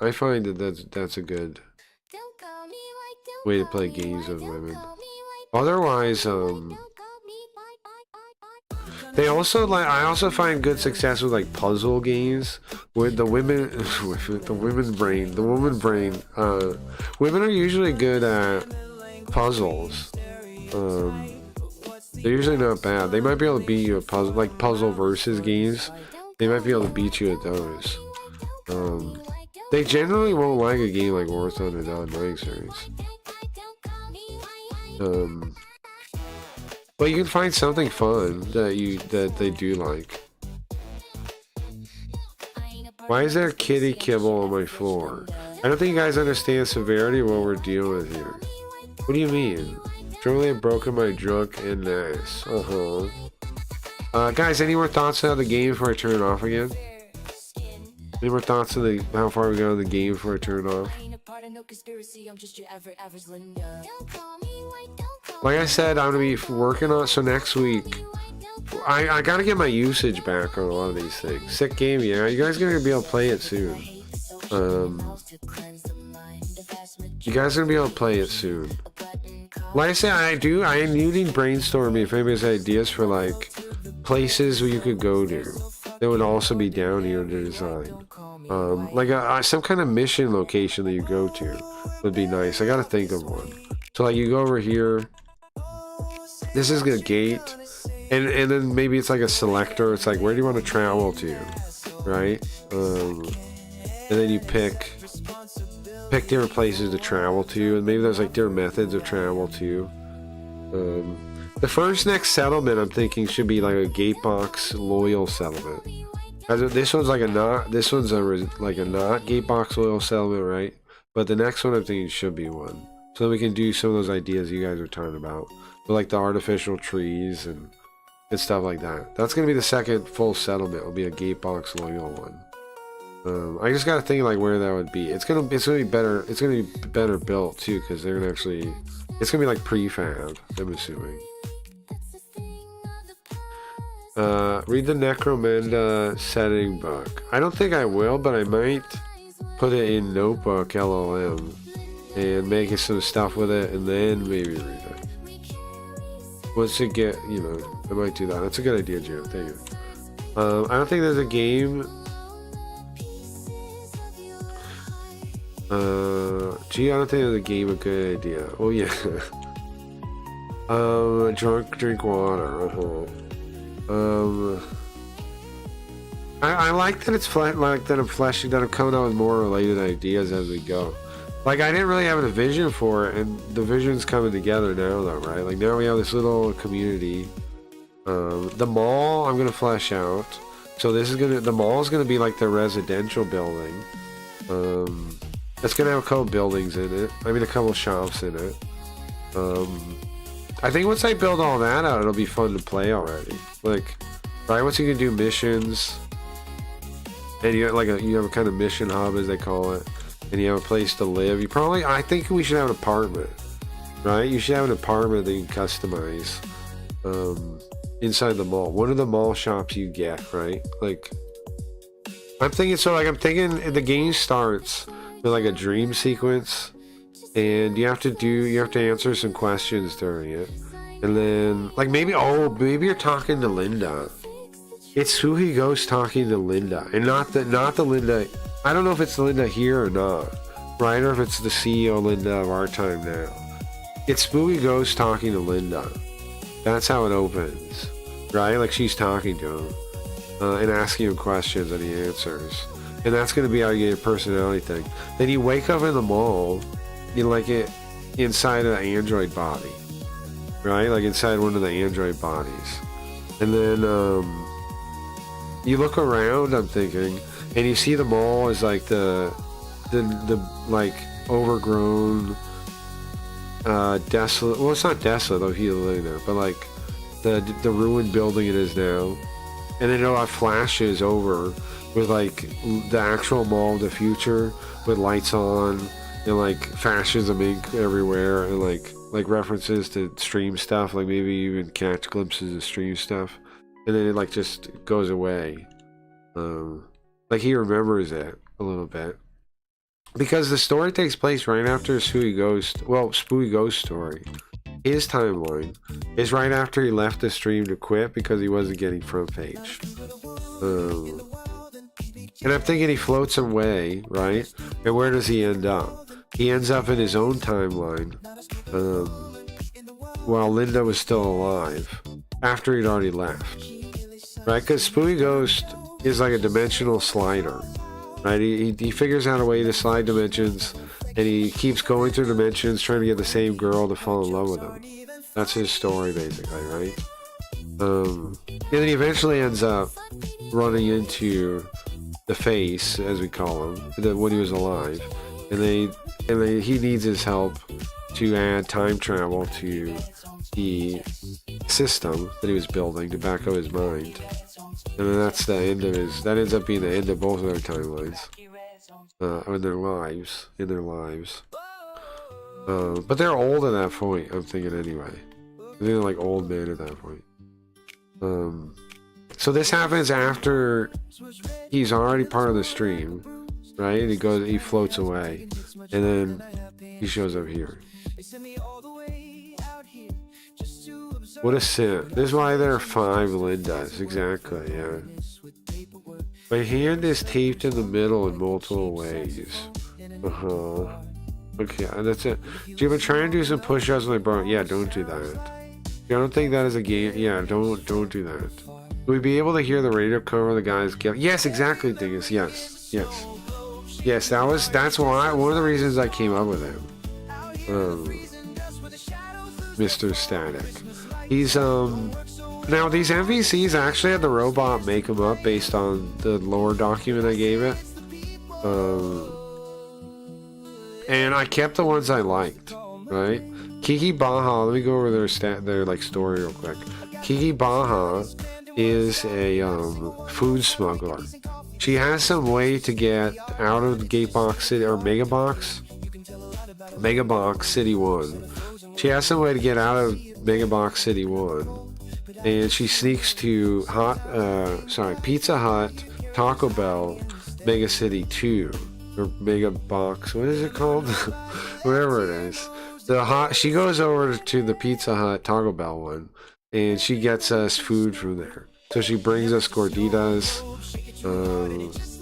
I find that that's a good way to play games with women. Otherwise, they also I also find good success with like puzzle games with the women, with the women brain. Women are usually good at puzzles. They're usually not bad. They might be able to beat you at puzzle, like puzzle versus games. They might be able to beat you at those. They generally won't like a game like War Thunder non-rank series. But you can find something fun that they do like. Why is there kitty kibble on my floor? I don't think you guys understand the severity of what we're dealing with here. What do you mean? Truly have broken my drunk and nice. Guys, any more thoughts on the game before I turn it off again? Any more thoughts on how far we got in the game before I turn it off? Like I said, I'm gonna be working on. So next week, I gotta get my usage back on a lot of these things. Sick game, yeah. You guys are gonna be able to play it soon. You guys are gonna be able to play it soon. Like I said, I am needing brainstorming if anybody has ideas for like places where you could go to that would also be down here to design. Like some kind of mission location that you go to would be nice. I gotta think of one. So like you go over here. This is a gate, and then maybe it's like a selector. It's like, where do you want to travel to, right? And then you pick different places to travel to, and maybe there's like different methods of travel to. The first next settlement I'm thinking should be like a Gatebox loyal settlement. This one's like a not. This one's like a not Gatebox loyal settlement, right? But the next one I'm thinking should be one, so that we can do some of those ideas you guys are talking about. Like the artificial trees and stuff like that. That's gonna be the second full settlement. It'll be a Gatebox loyal one. I just gotta think like where that would be. It's gonna be better. It's gonna be better built too, because they're gonna actually. It's gonna be like prefab. I'm assuming. Read the Necromunda setting book. I don't think I will, but I might put it in Notebook LLM and make some stuff with it, and then maybe read it. Once it get, I might do that. That's a good idea, Joe. Thank you. I don't think there's a game. Gee, I don't think there's a game a good idea. Oh yeah. Drink water. I like that it's that I'm coming out with more related ideas as we go. Like, I didn't really have a vision for it, and the vision's coming together now, though, right? Like, now we have this little community. The mall, I'm gonna flesh out. So the mall is gonna be like the residential building. It's gonna have a couple buildings in it. I mean, a couple shops in it. I think once I build all that out, it'll be fun to play already. Like, right? Once you can do missions, and you have a kind of mission hub, as they call it. And you have a place to live. I think we should have an apartment, right? You should have an apartment that you can customize inside the mall. One of the mall shops you get, right? Like, I'm thinking the game starts with like a dream sequence, and you have to answer some questions during it, and then like maybe you're talking to Linda. It's Suhi Ghost talking to Linda, and not the Linda. I don't know if it's Linda here or not, right? Or if it's the CEO Linda of our time now. It's Spooky Ghost talking to Linda. That's how it opens, right? Like she's talking to him and asking him questions, and he answers. And that's going to be how you get your personality thing. Then you wake up in the mall, you like it inside an android body, right? Like inside one of the android bodies. And then you look around, I'm thinking, and you see the mall as like the like overgrown, desolate. Well, it's not desolate though. He's living there, but like the ruined building it is now, and then it'll have flashes over with like the actual Mall of the Future with lights on and like fascism ink everywhere and like references to Stream stuff, like maybe even catch glimpses of Stream stuff, and then it like just goes away. Like he remembers it a little bit because the story takes place right after Spooky Ghost story. His timeline is right after he left the stream to quit because he wasn't getting front page. And I'm thinking he floats away, right? And where does he end up? He ends up in his own timeline while Linda was still alive after he'd already left, right? Because Spooky Ghost is like a dimensional slider, right? He figures out a way to slide dimensions, and he keeps going through dimensions trying to get the same girl to fall in love with him. That's his story, basically, right? And then he eventually ends up running into the Face, as we call him, when he was alive, and he needs his help to add time travel to the system that he was building to back up his mind. And then that's the end of that ends up being the end of both of their timelines. In their lives. But they're old at that point, I'm thinking anyway. They're like old men at that point. So this happens after he's already part of the stream, right? And he floats away, and then he shows up here. What a sin. This is why there are 5 Lindas, exactly, yeah. My hand is taped in the middle in multiple ways. Okay, that's it. Jim, I'm trying to do some push-ups with my bro. Yeah, don't do that. I don't think that is a game. Yeah, don't do that. Will we be able to hear the radio cover of the guys get? Yes, exactly, Dingus. Yes. That's why one of the reasons I came up with him. Mr. Static. He's now these NPCs actually had the robot make them up based on the lore document I gave it. And I kept the ones I liked, right? Kiki Baha, let me go over their like story real quick. Kiki Baha is a food smuggler. She has some way to get out of Gatebox City or Megabox City 1. She has some way to get out of Megabox City 1, and she sneaks to Pizza Hut, Taco Bell, Mega City 2, or Mega Box. What is it called? Whatever it is. She goes over to the Pizza Hut, Taco Bell one, and she gets us food from there. So she brings us gorditas,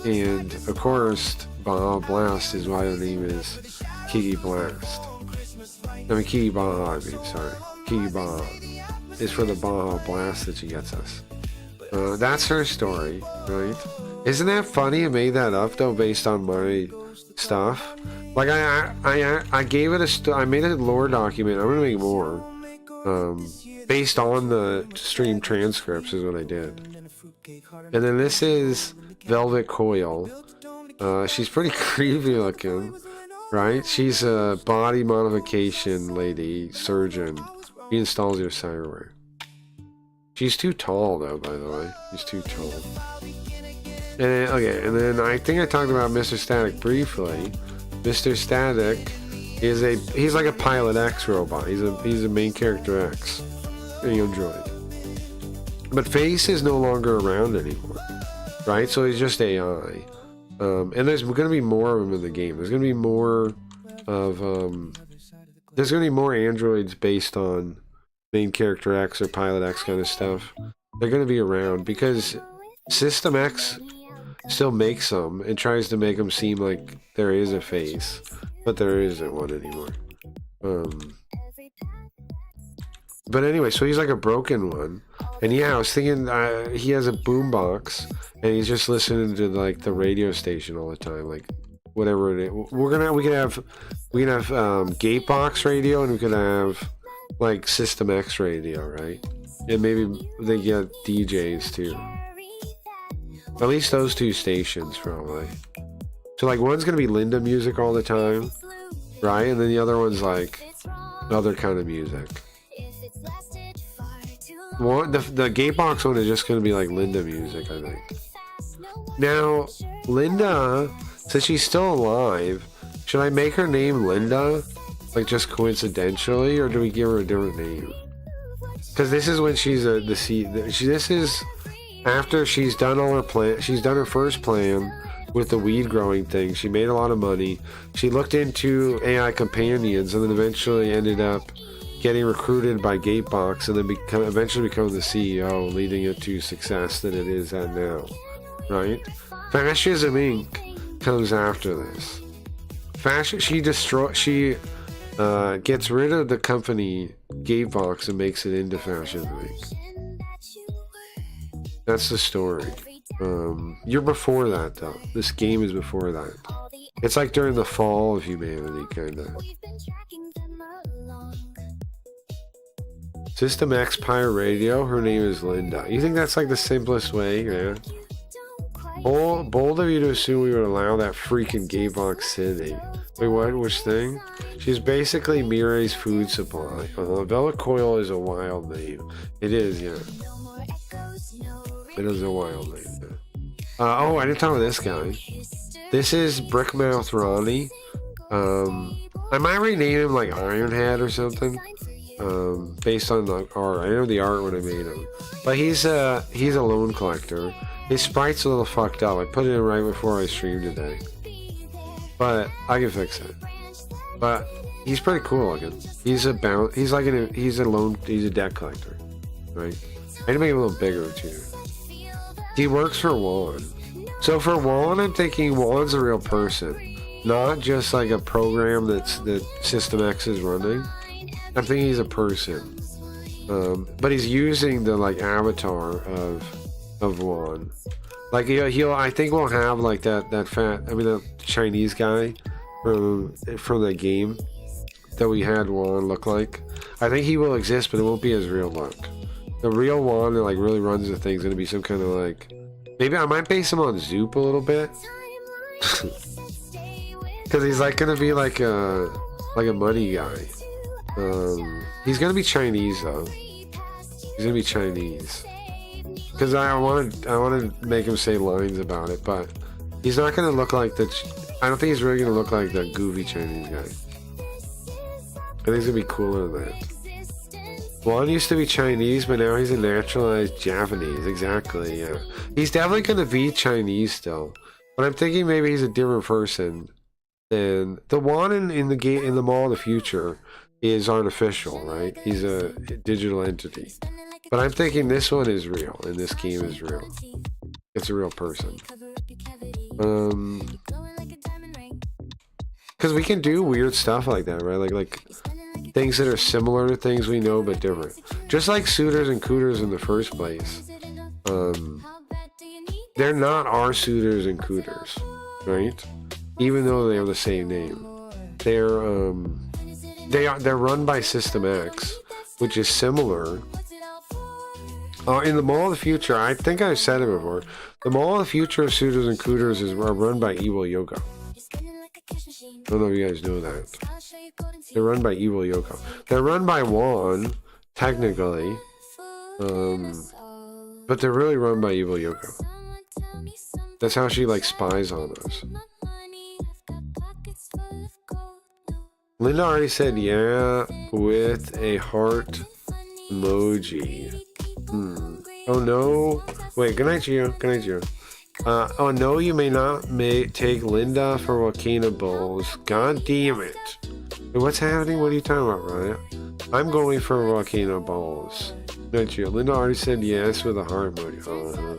and of course, Baja Blast is why the name is Kiki Blast. Kiki Baja, sorry. Kiki Baja is for the Baja Blast that she gets us. That's her story, right? Isn't that funny? I made that up though, based on my stuff. Like I gave it I made a lore document. I'm gonna make more. Based on the stream transcripts is what I did. And then this is Velvet Coil. She's pretty creepy looking, right? She's a body modification lady, surgeon. She installs your cyberware. She's too tall though, by the way. She's too tall. And then I think I talked about Mr. Static briefly. Mr. Static is he's like a Pilot X robot. He's a main character X, an android. But Face is no longer around anymore, right? So he's just AI. And there's going to be more of them in the game. There's going to be more of there's going to be more androids based on main character X or Pilot X kind of stuff. They're going to be around because System X still makes them and tries to make them seem like there is a Face, but there isn't one anymore. But anyway, so he's like a broken one, and yeah, I was thinking he has a boombox and he's just listening to like the radio station all the time, like whatever it is. We can have Gatebox radio, and we can have like System X radio, right? And maybe they get DJs too. At least those 2 stations, probably. So like one's gonna be Linda music all the time, right? And then the other one's like other kind of music. One, the Gatebox one is just gonna be like Linda music, I think. Now, Linda, since she's still alive, should I make her name Linda? Like just coincidentally, or do we give her a different name? Because this is when she's this is after she's done all her plan. She's done her first plan with the weed growing thing. She made a lot of money. She looked into AI companions and then eventually ended up getting recruited by Gatebox and then eventually becoming the CEO, leading it to success that it is at now. Right? Fascism Inc. comes after this. She gets rid of the company Gatebox and makes it into Fascism Inc. That's the story. You're before that though. This game is before that. It's like during the fall of humanity, kinda. System X Pirate Radio, her name is Linda. You think that's like the simplest way, yeah? Bold of you to assume we would allow that freaking Gatebox City. Wait, what? Which thing? She's basically Mirai's food supply. Velvet Coil is a wild name. It is, yeah. It is a wild name. Yeah. Oh, I didn't talk about this guy. This is Brickmouth Ronnie. I might rename him like Ironhead or something. Based on the art. I know the art when I made him. But he's a loan collector. His sprite's a little fucked up. I put it in right before I streamed today. But I can fix it. But he's pretty cool looking. He's a debt collector. Right? I need to make him a little bigger too. He works for Juan. So for Juan, I'm thinking Juan's a real person. Not just like a program that System X is running. I'm thinking he's a person. But he's using the like avatar of Juan. Like I think we'll have like that Chinese guy from the game that we had Juan look like. I think he will exist, but it won't be his real look. The real Juan that like really runs the thing is gonna be some kind of like, maybe I might base him on Zoop a little bit. Cause he's like gonna be like a money guy. He's gonna be Chinese though. He's gonna be Chinese. Cause I want to make him say lines about it, but he's not gonna look like the. I don't think he's really gonna look like the goofy Chinese guy. I think he's gonna be cooler than that. Juan used to be Chinese, but now he's a naturalized Japanese. Exactly. Yeah, he's definitely gonna be Chinese still, but I'm thinking maybe he's a different person than the Juan in the Mall of the Future. Is artificial, right? He's a digital entity. But I'm thinking this one is real, and this game is real. It's a real person. Because we can do weird stuff like that, right? Like things that are similar to things we know, but different. Just like Suitors and Cooters in the first place. They're not our Suitors and Cooters, right? Even though they have the same name. They're run by System X, which is similar. In the Mall of the Future, I think I've said it before. The Mall of the Future of Suitors and Cooters are run by Evil Yoko. I don't know if you guys know that. They're run by Evil Yoko. They're run by Juan, technically. But they're really run by Evil Yoko. That's how she like spies on us. Linda already said yeah with a heart emoji. Oh no. Wait, good night, Gio. Good night, Gio. Oh no, you may not take Linda for Volcano Bowls. God damn it. Wait, what's happening? What are you talking about, Ryan? I'm going for Volcano Bowls. Good night, Gio. Linda already said yes with a heart emoji.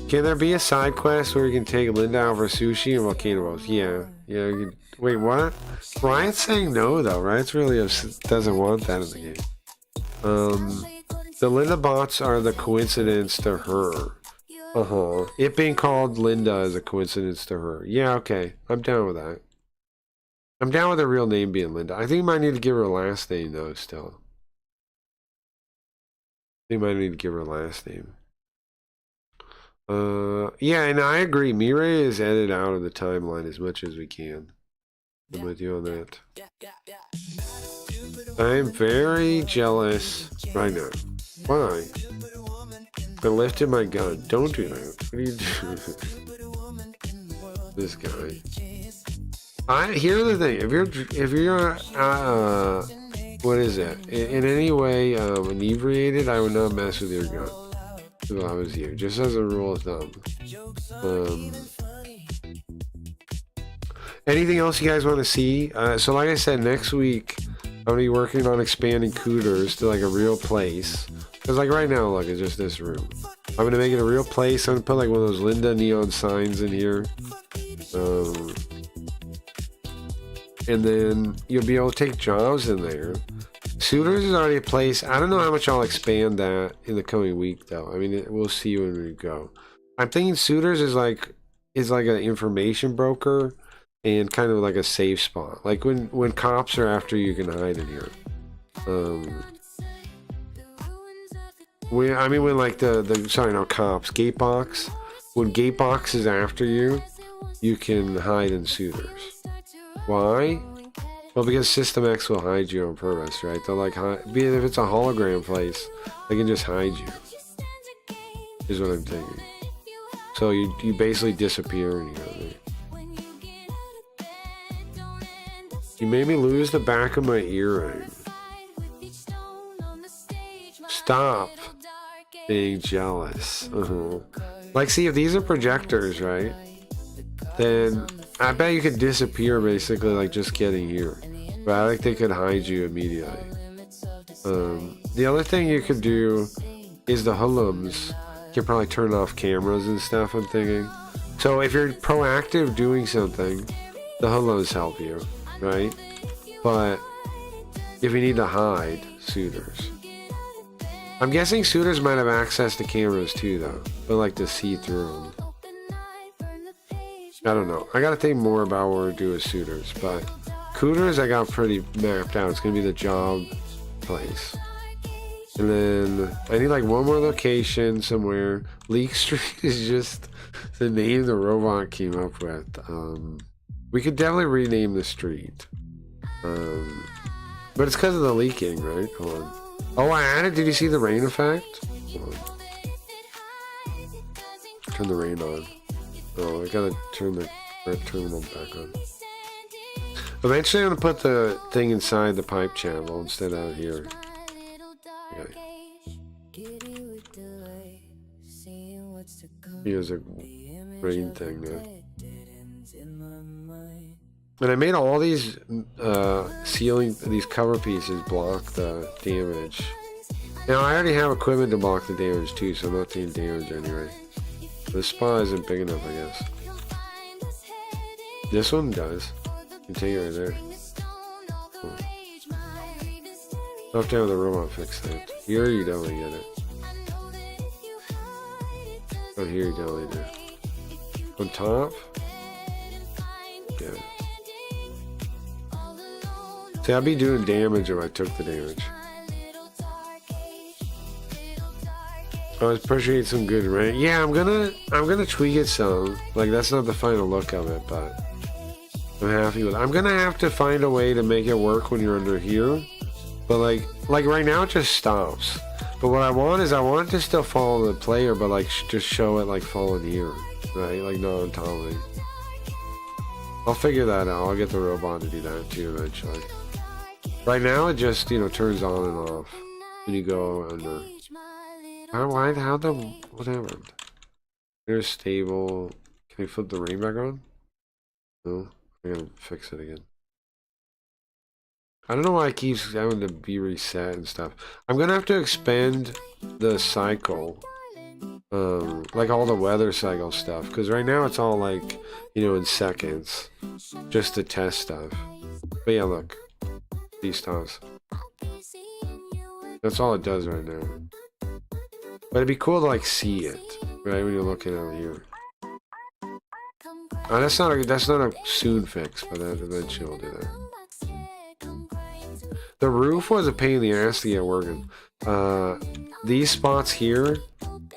Can there be a side quest where you can take Linda out for sushi and Volcano Bowls? Yeah. Yeah, you can. Wait, what? Riot's saying no, though. Riot's really doesn't want that in the game. The Linda bots are the coincidence to her. It being called Linda is a coincidence to her. Yeah, okay. I'm down with that. I'm down with her real name being Linda. I think I might need to give her a last name, though, still. I think I might need to give her a last name. Yeah, and I agree. Mirai is edited out of the timeline as much as we can. I'm with you on that. I'm very jealous right now. Why? I lifted my gun. Don't do that. What are you doing? This guy. Here's the thing. If you're what is it? In any way inebriated, I would not mess with your gun if I was you. Just as a rule of thumb. Anything else you guys want to see? So like I said, next week I'm gonna be working on expanding Cooters to like a real place. Cause like right now, look, it's just this room. I'm gonna make it a real place. I'm gonna put like one of those Linda neon signs in here. And then you'll be able to take jobs in there. Suitors is already a place. I don't know how much I'll expand that in the coming week though. I mean, we'll see when we go. I'm thinking Suitors is like an information broker and kind of like a safe spot. Like when cops are after you, can hide in here. When like cops, Gatebox. When Gatebox is after you, you can hide in Suitors. Why? Well, because System X will hide you on purpose, right? They'll like hide, if it's a hologram place, they can just hide you. Is what I'm thinking. So you basically disappear in here. You made me lose the back of my earring. Stop being jealous. Like, see, if these are projectors, right? Then I bet you could disappear basically, like just getting here. But I think they could hide you immediately. The other thing you could do is the hoodlums. You can probably turn off cameras and stuff, I'm thinking. So if you're proactive doing something, the hoodlums help you, right? But if you need to hide, Suitors. I'm guessing Suitors might have access to cameras too, though. But like to see through them. I don't know. I gotta think more about what we're doing with Suitors, but Cooters I got pretty mapped out. It's gonna be the job place. And then I need like one more location somewhere. Leak Street is just the name the robot came up with. We could definitely rename the street. But it's because of the leaking, right? Hold on. Oh, I added, did you see the rain effect? Hold on. Turn the rain on. Oh, I gotta turn the terminal back on. Eventually I'm gonna put the thing inside the pipe channel instead of out here. Okay. Here's a rain thing now. And I made all these these cover pieces block the damage. Now I already have equipment to block the damage too, so I'm not taking damage anyway. This spot isn't big enough, I guess. This one does. You can take it right there. Cool. I'll have to have the robot fix that. Here you definitely get it. Oh, here you definitely do. On top? Yeah. See, I'd be doing damage if I took the damage. I was appreciate some good rain. Yeah, I'm gonna tweak it some. Like, that's not the final look of it, but I'm happy with it. I'm gonna have to find a way to make it work when you're under here. But like right now it just stops. But what I want is I want it to still follow the player, but like just show it like falling here, right? Like non-autonomy. I'll figure that out. I'll get the robot to do that too eventually. Right now it just, turns on and off when you go under. What happened? There's stable. Can I flip the rain back on? No, I gotta fix it again. I don't know why it keeps having to be reset and stuff. I'm gonna have to expand the cycle, like all the weather cycle stuff, because right now it's all like, in seconds, just to test stuff. But yeah, look, these times. That's all it does right now. But it'd be cool to like see it, right, when you're looking out here. Oh, that's not a soon fix, but eventually we'll do that. The roof was a pain in the ass to get working. These spots here,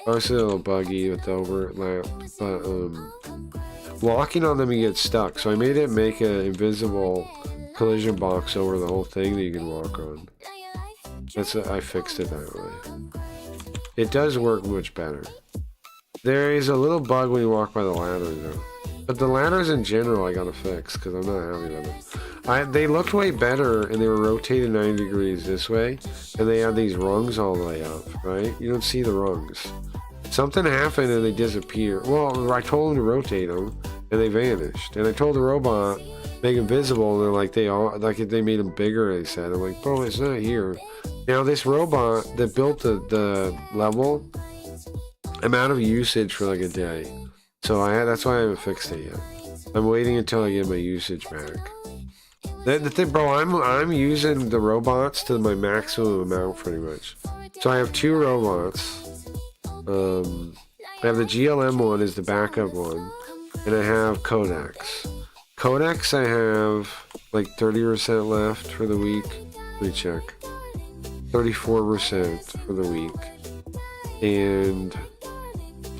Obviously a little buggy with the overlap, but walking on them you get stuck. So I made it make an invisible collision box over the whole thing that you can walk on. I fixed it that way. It does work much better. There is a little bug when you walk by the ladders though. But the ladders in general I gotta fix because I'm not happy with them. They looked way better and they were rotated 90 degrees this way, and they had these rungs all the way up, right? You don't see the rungs. Something happened and they disappeared. Well, I told them to rotate them and they vanished. And I told the robot, make them visible, and they're like, they made them bigger, they said. I'm like, bro, it's not here. Now this robot that built the level, I'm out of usage for like a day. So that's why I haven't fixed it yet. I'm waiting until I get my usage back. The thing, bro, I'm using the robots to my maximum amount pretty much. So I have 2 robots. I have the GLM one is the backup one, and I have Codex. Codex I have like 30% left for the week. Let me check. 34% for the week. And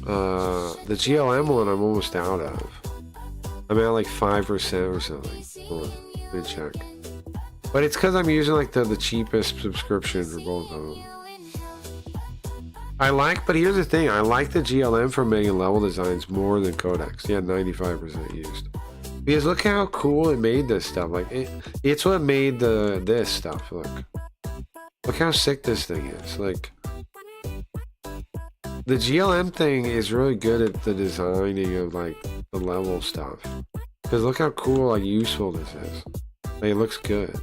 the GLM one I'm almost out of. I'm at like 5% or something. Hold on, let me check. But it's because I'm using like the cheapest subscription for both of them. But here's the thing, I like the GLM for making level designs more than Codex. Yeah, 95% used. Because look how cool it made this stuff. Like it's what made this stuff. Look how sick this thing is. Like the GLM thing is really good at the designing of like the level stuff. Because look how cool, like useful this is. Like, it looks good,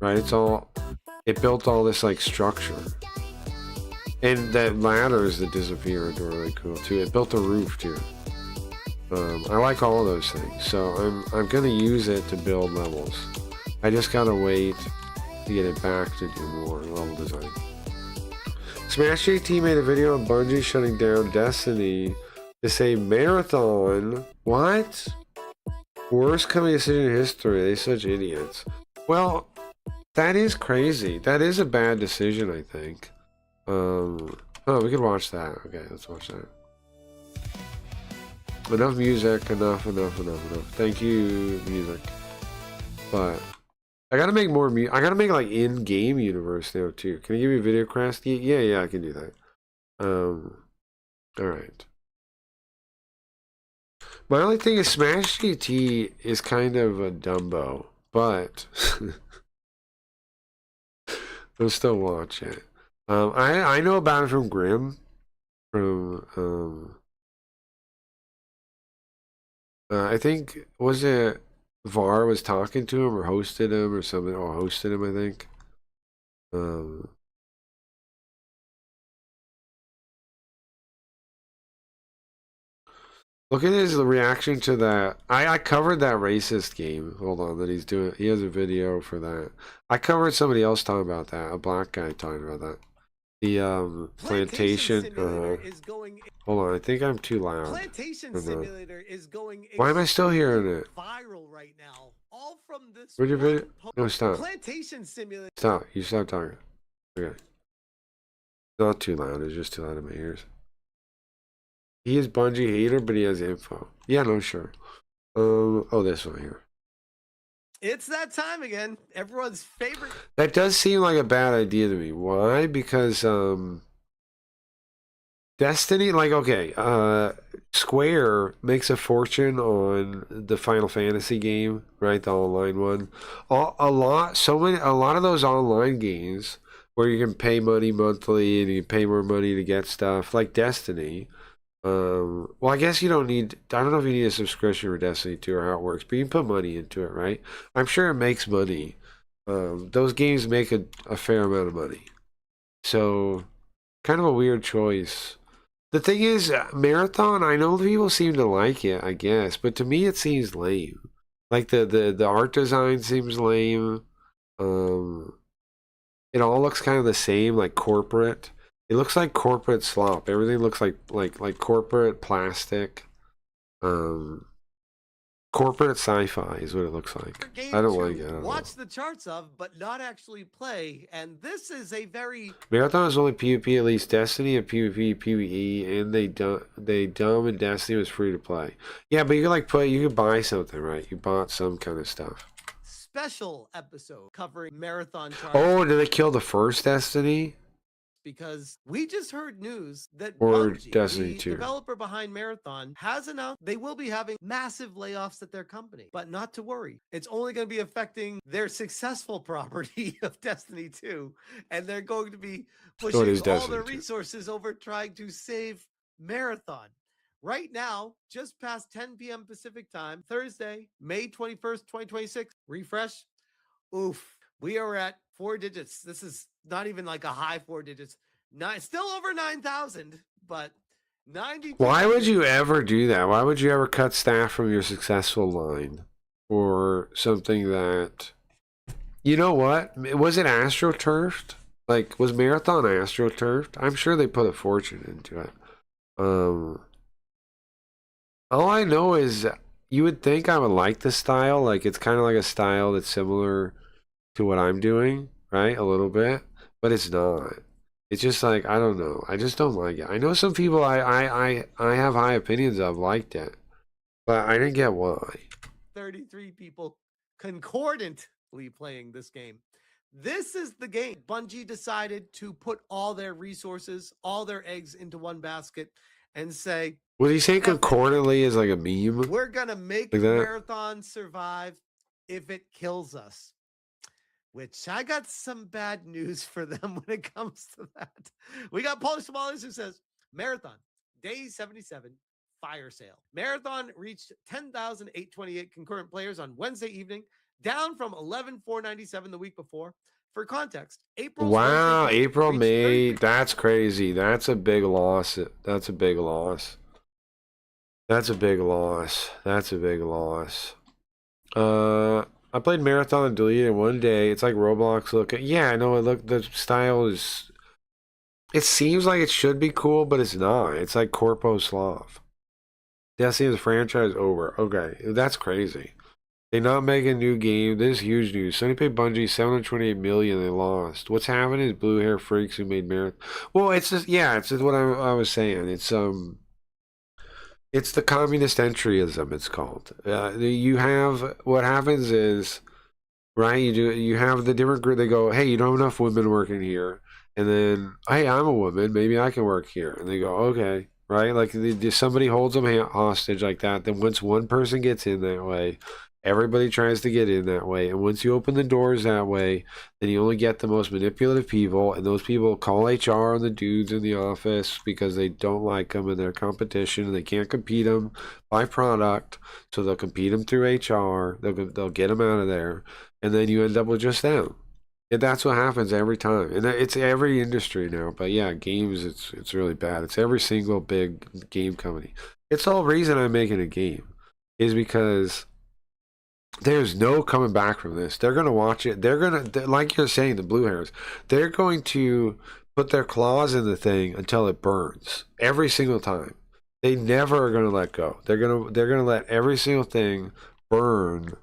right? It built all this like structure. And the ladders that disappeared were really cool too. It built a roof too. I like all those things, so I'm gonna use it to build levels. I just gotta wait to get it back to do more level design. Smash JT made a video on Bungie shutting down Destiny to say Marathon. What? Worst coming decision in history. They such idiots. Well, that is crazy. That is a bad decision, I think. Oh, we could watch that. Okay, let's watch that. Enough music. Enough. Thank you, music. But I gotta make more I gotta make like in-game universe now too. Can you give me a video cast? Yeah, I can do that. Alright. My only thing is Smash GT is kind of a Dumbo, but I'll still watch it. I know about it from Grim. I think, was it VAR was talking to him or hosted him or something, or hosted him, I think. Look at his reaction to that. I covered that racist game. Hold on, that he's doing. He has a video for that. I covered somebody else talking about that. A black guy talking about that. The plantation. Hold on, I think I'm too loud. Plantation Simulator is going. Why am I still hearing it? Viral right now. All from this. Where'd your video? No, stop. Plantation Simulator. Stop. You stop talking. Okay. Not too loud. It's just too loud in my ears. He is Bungie hater, but he has info. Yeah, no, sure. Oh, this one here. It's that time again. Everyone's favorite. That does seem like a bad idea to me. Why? Because Destiny, like, okay, Square makes a fortune on the Final Fantasy game, right? The online one. A lot of those online games where you can pay money monthly and you can pay more money to get stuff, like Destiny. Well, I guess you don't need, I don't know if you need a subscription for Destiny 2 or how it works, but you can put money into it, right? I'm sure it makes money. Those games make a fair amount of money. So, kind of a weird choice. The thing is, Marathon, I know people seem to like it, I guess, but to me it seems lame. Like the art design seems lame. It all looks kind of the same, like corporate. It looks like corporate slop. Everything looks like corporate plastic. Corporate sci-fi is what it looks like. Game I don't to like it. I don't know. watch the charts of, but not actually play. And this is a very Marathon is only PvP, at least Destiny and PvP, PvE, and they dumb and Destiny was free to play. Yeah, but you could like you could buy something, right? You bought some kind of stuff. special episode covering marathon charts. Oh, did they kill the first Destiny? Because we just heard news that Or Bungie, Destiny the 2? developer behind Marathon, has announced they will be having massive layoffs at their company. But not to worry, it's only going to be affecting their successful property of Destiny 2, and they're going to be pushing is all Destiny their 2. resources over trying to save Marathon. Right now, just past 10 p.m. Pacific time, Thursday, May 21st, 2026, refresh. Oof, we are at 4 digits. This is not even like a high 4 digits. Still over 9,000, but 90. Why would you ever do that? Why would you ever cut staff from your successful line or something that, you know what? Was it AstroTurfed? Like, was Marathon AstroTurfed? I'm sure they put a fortune into it. All I know is you would think I would like the style. Like, it's kind of like a style that's similar to what I'm doing, right? A little bit, but it's not. It's just like, I don't know. I just don't like it. I know some people I have high opinions of liked it, but I didn't get why. 33 people concordantly playing this game. This is the game. Bungie decided to put all their resources, all their eggs into one basket and say, Was he saying concordantly is like a meme? we're going to make Like that? Marathon survive if it kills us. Which I got some bad news for them when it comes to that. We got Paul Smallers who says, Marathon, day 77, fire sale. Marathon reached 10,828 concurrent players on Wednesday evening, down from 11,497 the week before. For context, Wow, April, May, that's crazy. That's a big loss. That's a big loss. That's a big loss. That's a big loss. I played Marathon and deleted in one day. It's like Roblox looking. Yeah, I know. The style is. It seems like it should be cool, but it's not. It's like Corpo Slav. Destiny's franchise over. Okay, that's crazy. They not make a new game. This is huge news. Sony paid Bungie $728 million. They lost. What's happening is blue hair freaks who made Marathon. Well, it's just it's just what I was saying. It's the communist entryism. It's called. You have what happens is, right? You have the different group. They go, hey, you don't have enough women working here, and then, hey, I'm a woman. Maybe I can work here. And they go, okay, right? Like somebody holds them hostage like that. Then once one person gets in that way, everybody tries to get in that way. And once you open the doors that way, then you only get the most manipulative people. And those people call HR on the dudes in the office because they don't like them in their competition. And they can't compete them by product. So they'll compete them through HR. They'll get them out of there. And then you end up with just them. And that's what happens every time. And it's every industry now. But yeah, games, it's really bad. It's every single big game company. It's the whole reason I'm making a game is because there's no coming back from this. They're going to watch it. They're going to, like you're saying, the blue hairs, they're going to put their claws in the thing until it burns every single time. They never are going to let go. They're going to let every single thing burn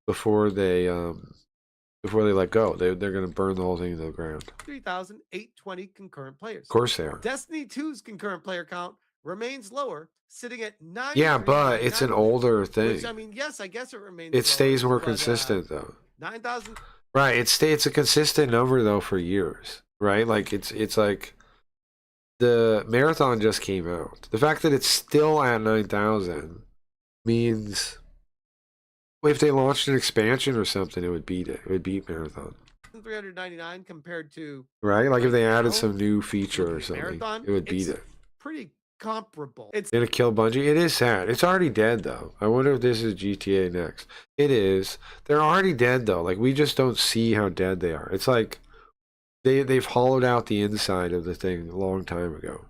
before they let go. They're going to burn the whole thing to the ground. 3,820 concurrent players. Of course they are. Destiny 2's concurrent player count remains lower, sitting at 9. Yeah, but it's an older thing. Which, I mean, yes, I guess it remains. It stays lower, more but, consistent though. 9,000. Right. It's a consistent number though for years. Right. Like it's like the Marathon just came out. The fact that it's still at 9,000 means if they launched an expansion or something, it would beat it. It would beat Marathon. 399 compared to. Right. Like if they added some new feature or something, Marathon, it would beat it. Pretty comparable. It's Gonna kill Bungie. It is sad. It's already dead though. I wonder if this is GTA next. It is. They're already dead though. Like we just don't see how dead they are. It's like they've hollowed out the inside of the thing a long time ago.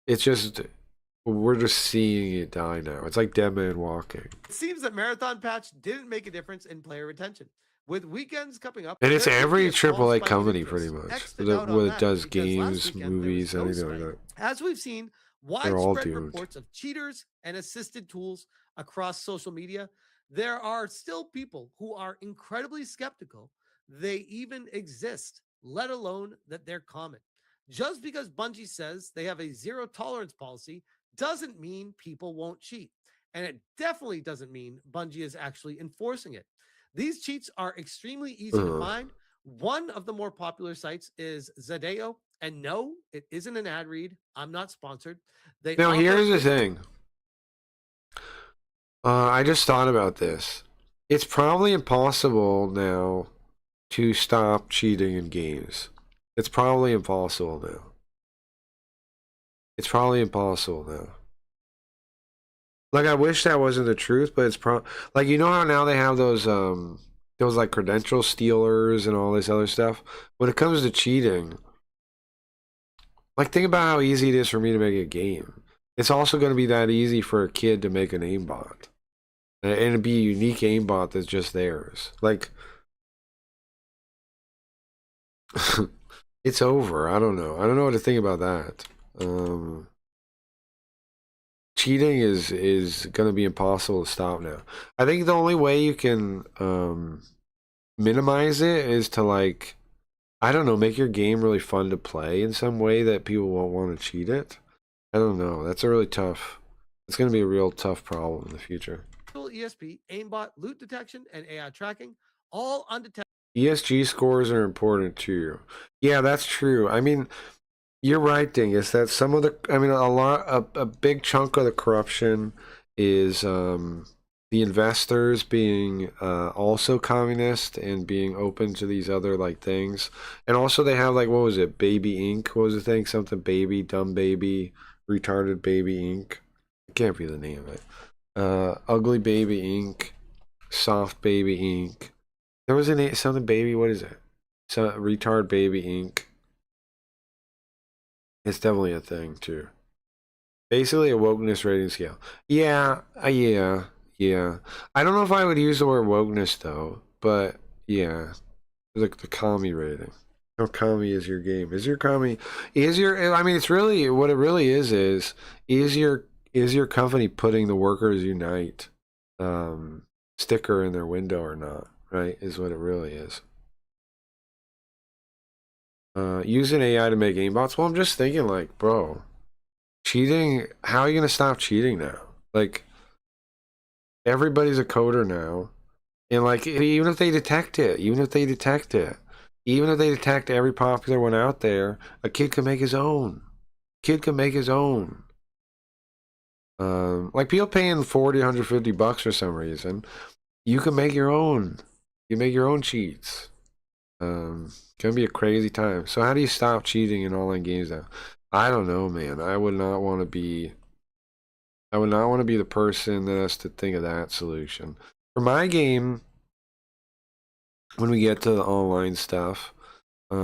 It's just we're just seeing it die now. It's like Dead Man Walking. It seems that Marathon patch didn't make a difference in player retention. With weekends coming up, And it's there could every be a small AAA spike in company interest. pretty much. Extra doubt on What it that, does because last games, weekend there movies, was no anything like spike. that. As we've seen, They're all widespread doomed. reports of cheaters and assisted tools across social media. there are still people who are incredibly skeptical they even exist, let alone that they're common. Just because Bungie says they have a zero tolerance policy doesn't mean people won't cheat. And it definitely doesn't mean Bungie is actually enforcing it. These cheats are extremely easy to find. One of the more popular sites is Zadeo. And no, it isn't an ad read. I'm not sponsored. They Now, offer- here's the thing. I just thought about this. It's probably impossible now to stop cheating in games. It's probably impossible now. It's probably impossible now. Like, I wish that wasn't the truth, but it's like, you know how now they have those like credential stealers and all this other stuff? When it comes to cheating, like, think about how easy it is for me to make a game. It's also going to be that easy for a kid to make an aimbot. And it'd be a unique aimbot that's just theirs. Like, it's over. I don't know. I don't know what to think about that. Cheating is going to be impossible to stop now. I think the only way you can minimize it is to, like, I don't know, make your game really fun to play in some way that people won't want to cheat it. I don't know. That's a really tough. It's going to be a real tough problem in the future. ESP, aimbot, loot detection, and AI tracking, all undetected. ESG scores are important too. Yeah, that's true. I mean, you're right, Dingus. That some of the, I mean, a big chunk of the corruption is the investors being also communist and being open to these other like things. And also they have like, what was it? Baby Inc. What was the thing? Something baby, dumb baby, retarded baby Inc. It can't be the name of it. Ugly Baby Inc. Soft Baby Inc. There was a name, something baby, what is it? So, Retard Baby Inc. It's definitely a thing too. Basically a wokeness rating scale. Yeah. I don't know if I would use the word wokeness though, but yeah. Like the commie rating. How commie is your game? I mean, it's really, what it really is your company putting the Workers Unite sticker in their window or not, right? Is what it really is. Using AI to make aimbots. Well, I'm just thinking, like, bro, cheating. How are you gonna stop cheating now? Like, everybody's a coder now, and like, even if they detect every popular one out there, a kid can make his own. Like, people paying $40, $150 for some reason. You can make your own. You make your own cheats. Gonna be a crazy time. So how do you stop cheating in online games now? I don't know, man. I would not want to be the person that has to think of that solution. For my game, when we get to the online stuff, I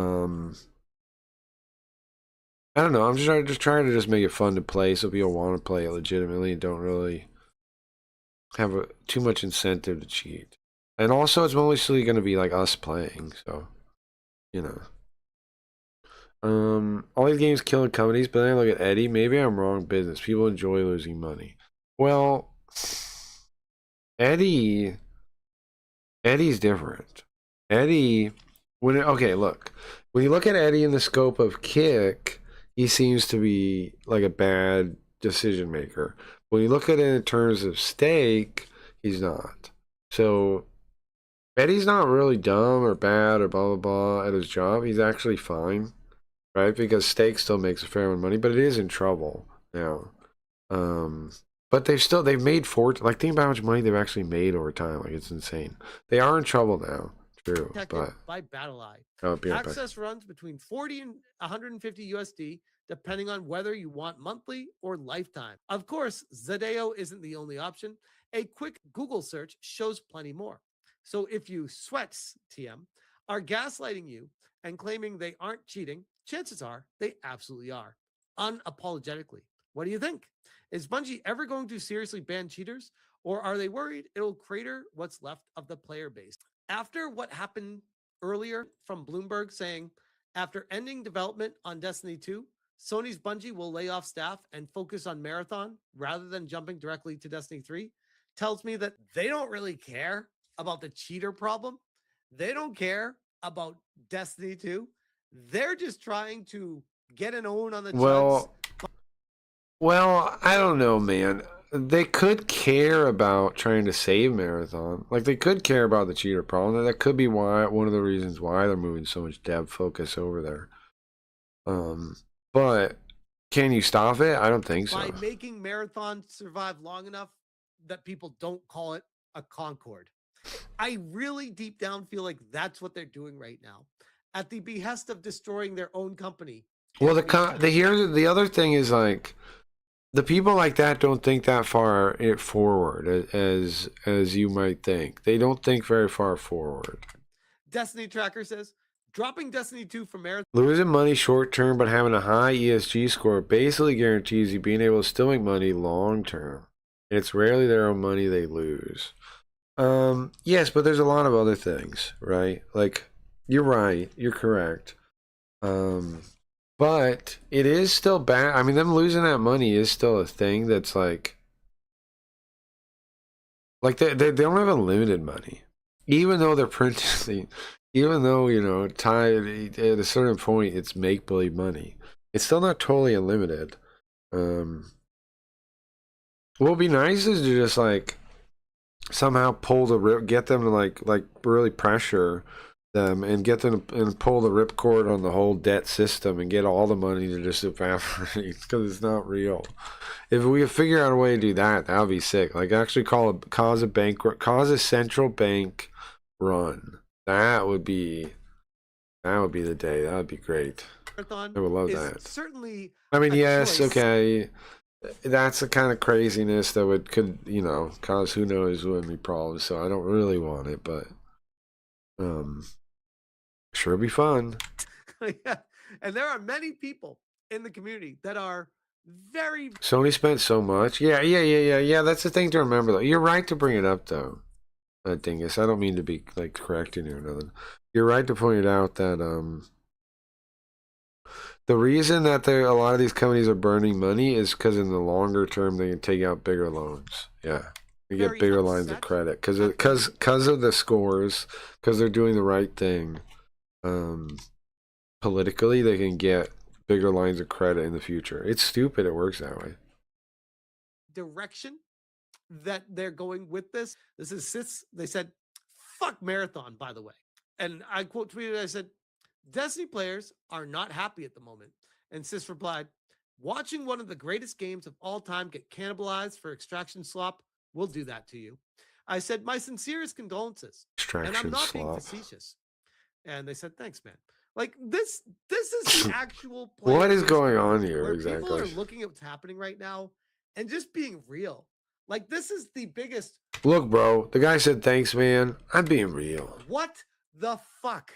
don't know. I'm just trying to make it fun to play so people want to play it legitimately and don't really have too much incentive to cheat. And also, it's mostly going to be like us playing, so, you know. All these games killing companies, but then I look at Eddie. Maybe I'm wrong business. People enjoy losing money. Well, Eddie's different. Eddie, okay, look. When you look at Eddie in the scope of Kick, he seems to be like a bad decision maker. When you look at it in terms of Stake, he's not. So Eddie's not really dumb or bad or blah blah blah at his job. He's actually fine, right? Because Stake still makes a fair amount of money, but it is in trouble now. But they've made like, think about how much money they've actually made over time. Like, it's insane. They are in trouble now. True, but by BattleEye. Oh, be right back. Access runs between 40 and 150 USD, depending on whether you want monthly or lifetime. Of course, Zadeo isn't the only option. A quick Google search shows plenty more. So if you sweats, TM, are gaslighting you and claiming they aren't cheating, chances are they absolutely are, unapologetically. What do you think? Is Bungie ever going to seriously ban cheaters, or are they worried it'll crater what's left of the player base? After what happened earlier from Bloomberg saying, after ending development on Destiny 2, Sony's Bungie will lay off staff and focus on Marathon rather than jumping directly to Destiny 3, tells me that they don't really care about the cheater problem. They don't care about Destiny 2. They're just trying to get an own on the chuds. Well, I don't know, man. They could care about trying to save Marathon. Like, they could care about the cheater problem. That could be why one of the reasons why they're moving so much dev focus over there. But can you stop it? I don't think so. By making Marathon survive long enough that people don't call it a Concord. I really deep down feel like that's what they're doing right now, at the behest of destroying their own company. Well, the other thing is, like, the people like that don't think that far forward as you might think. They don't think very far forward. Destiny Tracker says, dropping Destiny 2 from Marathon. Losing money short term, but having a high ESG score basically guarantees you being able to still make money long term. It's rarely their own money they lose. Yes, but there's a lot of other things, right? Like, you're right, you're correct. But it is still bad. I mean, them losing that money is still a thing that's like they don't have unlimited money, even though they're printing. Even though, you know, at a certain point it's make believe money, it's still not totally unlimited. What would be nice is to just like somehow get them to like really pressure them and get them to, and pull the ripcord on the whole debt system and get all the money to just evaporate because it's not real. If we figure out a way to do that, that would be sick. Like, actually cause a central bank run. That would be the day. That would be great. I would love that. Certainly. I mean, yes, okay. That's the kind of craziness that could, you know, cause who knows what many problems. So I don't really want it, but sure be fun. Yeah. And there are many people in the community that are very. Sony spent so much. Yeah. That's the thing to remember, though. You're right to bring it up, though. Dingus. I don't mean to be like correcting you or nothing. You're right to point out that the reason that a lot of these companies are burning money is because in the longer term they can take out bigger loans. Yeah, you get bigger lines of credit because of the scores, because they're doing the right thing. Politically, they can get bigger lines of credit in the future. It's stupid. It works that way. Direction that they're going with this. This is Sith. They said, "Fuck Marathon." By the way, and I quote tweeted. I said, Destiny players are not happy at the moment. And Sis replied, watching one of the greatest games of all time get cannibalized for extraction slop will do that to you. I said, my sincerest condolences. And I'm not being facetious. And they said, thanks, man. Like, this is the actual point. What is going on here exactly? People exactly? are looking at what's happening right now and just being real. Like, this is the biggest. Look, bro, the guy said, thanks, man. I'm being real. What the fuck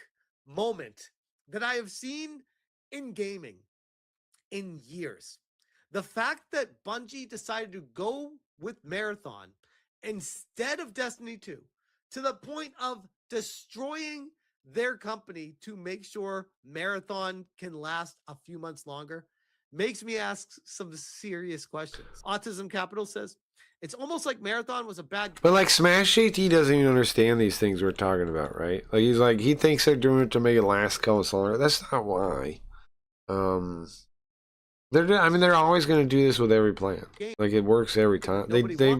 moment that I have seen in gaming in years. The fact that Bungie decided to go with Marathon instead of Destiny 2 to the point of destroying their company to make sure Marathon can last a few months longer makes me ask some serious questions. Autism Capital says, it's almost like Marathon was a bad. But like Smash JT doesn't even understand these things we're talking about, right? Like he thinks they're doing it to make it last a couple longer. That's not why. They're always going to do this with every plan. Like it works every time.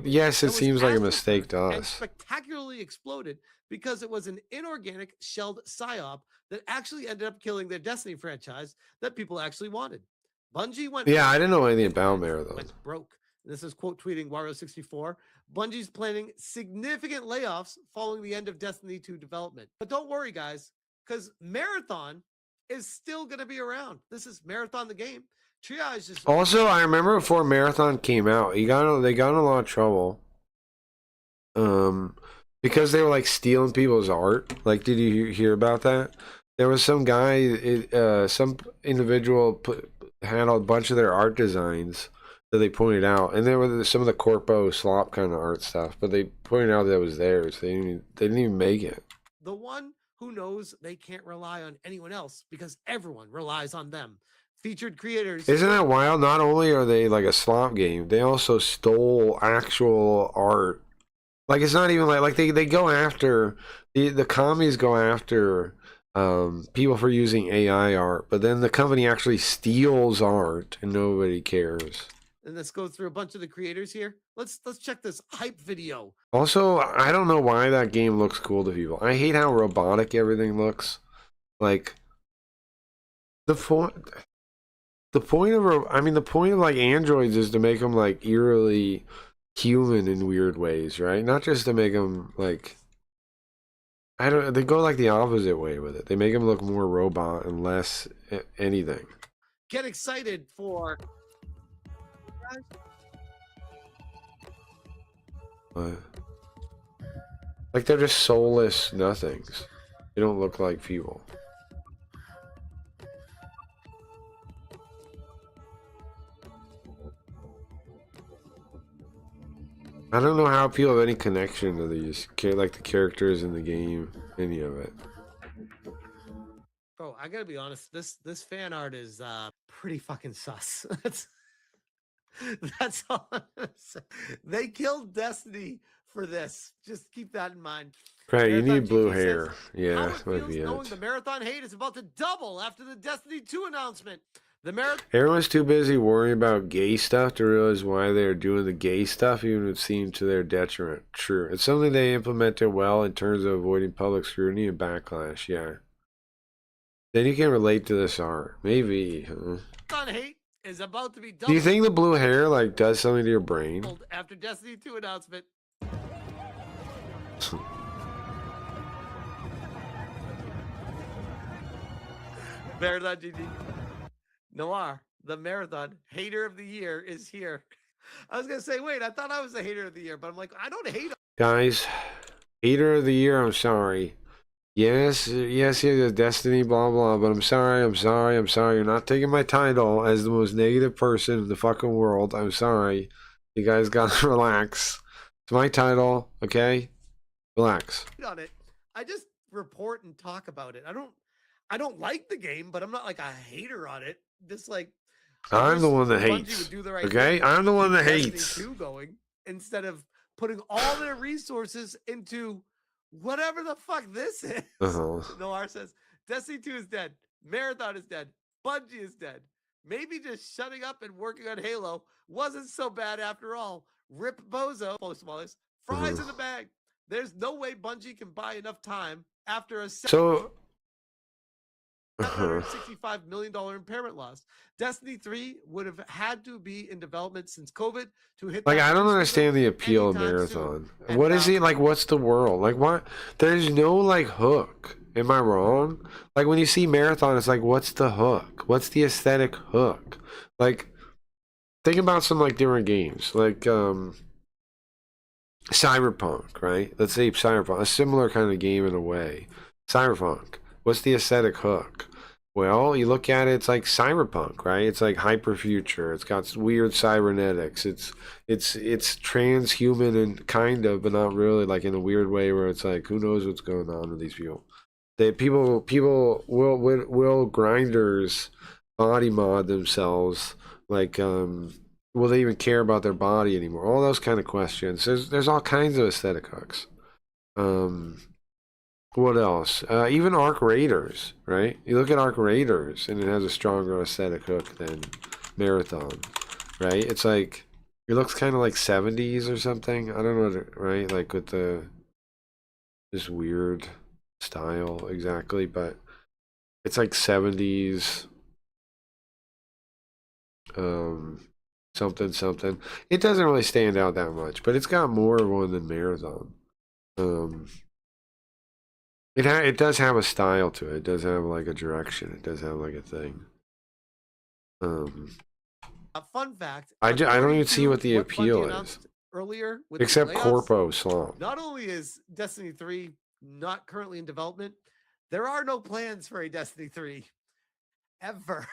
Yes, it seems like a mistake to us. Spectacularly exploded because it was an inorganic shelled psyop that actually ended up killing their Destiny franchise that people actually wanted. Bungie went. Yeah, I didn't know anything about Marathon. Went broke. This is quote tweeting Wario64. Bungie's planning significant layoffs following the end of Destiny 2 development. But don't worry, guys, because Marathon is still going to be around. This is Marathon the game. Triage is. Also, I remember before Marathon came out, they got in a lot of trouble. Because they were like stealing people's art. Like, did you hear about that? There was some guy, some individual had a bunch of their art designs that they pointed out, and there were some of the corpo slop kind of art stuff, but they pointed out that it was theirs. They didn't even make it. The one who knows they can't rely on anyone else because everyone relies on them. Featured creators. Isn't that wild? Not only are they like a slop game, they also stole actual art Like it's not even like they go after the commies go after people for using AI art, but then the company actually steals art and nobody cares. And let's go through a bunch of the creators here. Let's check this hype video. Also, I don't know why that game looks cool to people. I hate how robotic everything looks. Like the point of like androids is to make them like eerily human in weird ways, right? Not just to make them like they go like the opposite way with it. They make them look more robot and less anything. Get excited for Like they're just soulless nothings. They don't look like people. I don't know how people have any connection to these, like the characters in the game, any of it. Bro, I gotta be honest. This fan art is pretty fucking sus. That's all I'm gonna say. They killed Destiny for this. Just keep that in mind. Right, you Marathon need blue GT hair. says, Yeah, how that it might feels be knowing it. the marathon hate is about to double after the Destiny 2 announcement. The marathon. Everyone's too busy worrying about gay stuff to realize why they're doing the gay stuff, even if it seems to their detriment. True. It's something they implemented well in terms of avoiding public scrutiny and backlash, yeah. Then you can relate to this art. Maybe, huh? Marathon hate is about to be doubled Do you think the blue hair, like, does something to your brain? after Destiny 2 announcement. Marathon GG. Noir, the marathon hater of the year is here. I was gonna say, wait, I thought I was the hater of the year, but I'm like, I don't hate. Guys, hater of the year, I'm sorry. Yes, the Destiny, blah, blah, but I'm sorry. You're not taking my title as the most negative person in the fucking world. I'm sorry. You guys gotta relax. It's my title, okay? Relax. On it. I just report and talk about it. I don't like the game, but I'm not like a hater on it. Just like I'm the one that Bungie hates. would do the right Okay? thing. I'm the one that Destiny hates. 2 going instead of putting all their resources into whatever the fuck this is. Uh-huh. Noir says Destiny 2 is dead. Marathon is dead. Bungie is dead. Maybe just shutting up and working on Halo wasn't so bad after all. Rip Bozo, post Wallace, fries in the bag. There's no way Bungie can buy enough time after a So... $765 million impairment loss. Destiny 3 would have had to be in development since COVID to hit. Like, that I don't boost understand the appeal of Marathon. What is it? Like, what's the world? Like, what? There's no, like, hook. Am I wrong? Like, when you see Marathon, it's like, what's the hook? What's the aesthetic hook? Like, think about some, like, different games. Like, Cyberpunk, right? Let's say Cyberpunk. A similar kind of game in a way. Cyberpunk. What's the aesthetic hook? Well, you look at it, it's like Cyberpunk, right? It's like hyperfuture. It's got weird cybernetics. It's transhuman and kind of, but not really, like in a weird way where it's like, who knows what's going on with these people? People will grinders body mod themselves, like will they even care about their body anymore? All those kind of questions. There's all kinds of aesthetic hooks. What else? Even Arc Raiders, right? You look at Arc Raiders, and it has a stronger aesthetic hook than Marathon, right? It's like, it looks kind of like 70s or something. I don't know, right? Like with this weird style exactly, but it's like 70s, something. It doesn't really stand out that much, but it's got more of one than Marathon. It does have a style to it. It does have like a direction. It does have like a thing. A fun fact. I don't even see what the Bungie appeal is. announced earlier with the Except layoffs, Corpo Slump. Not only is Destiny 3 not currently in development, there are no plans for a Destiny 3 ever.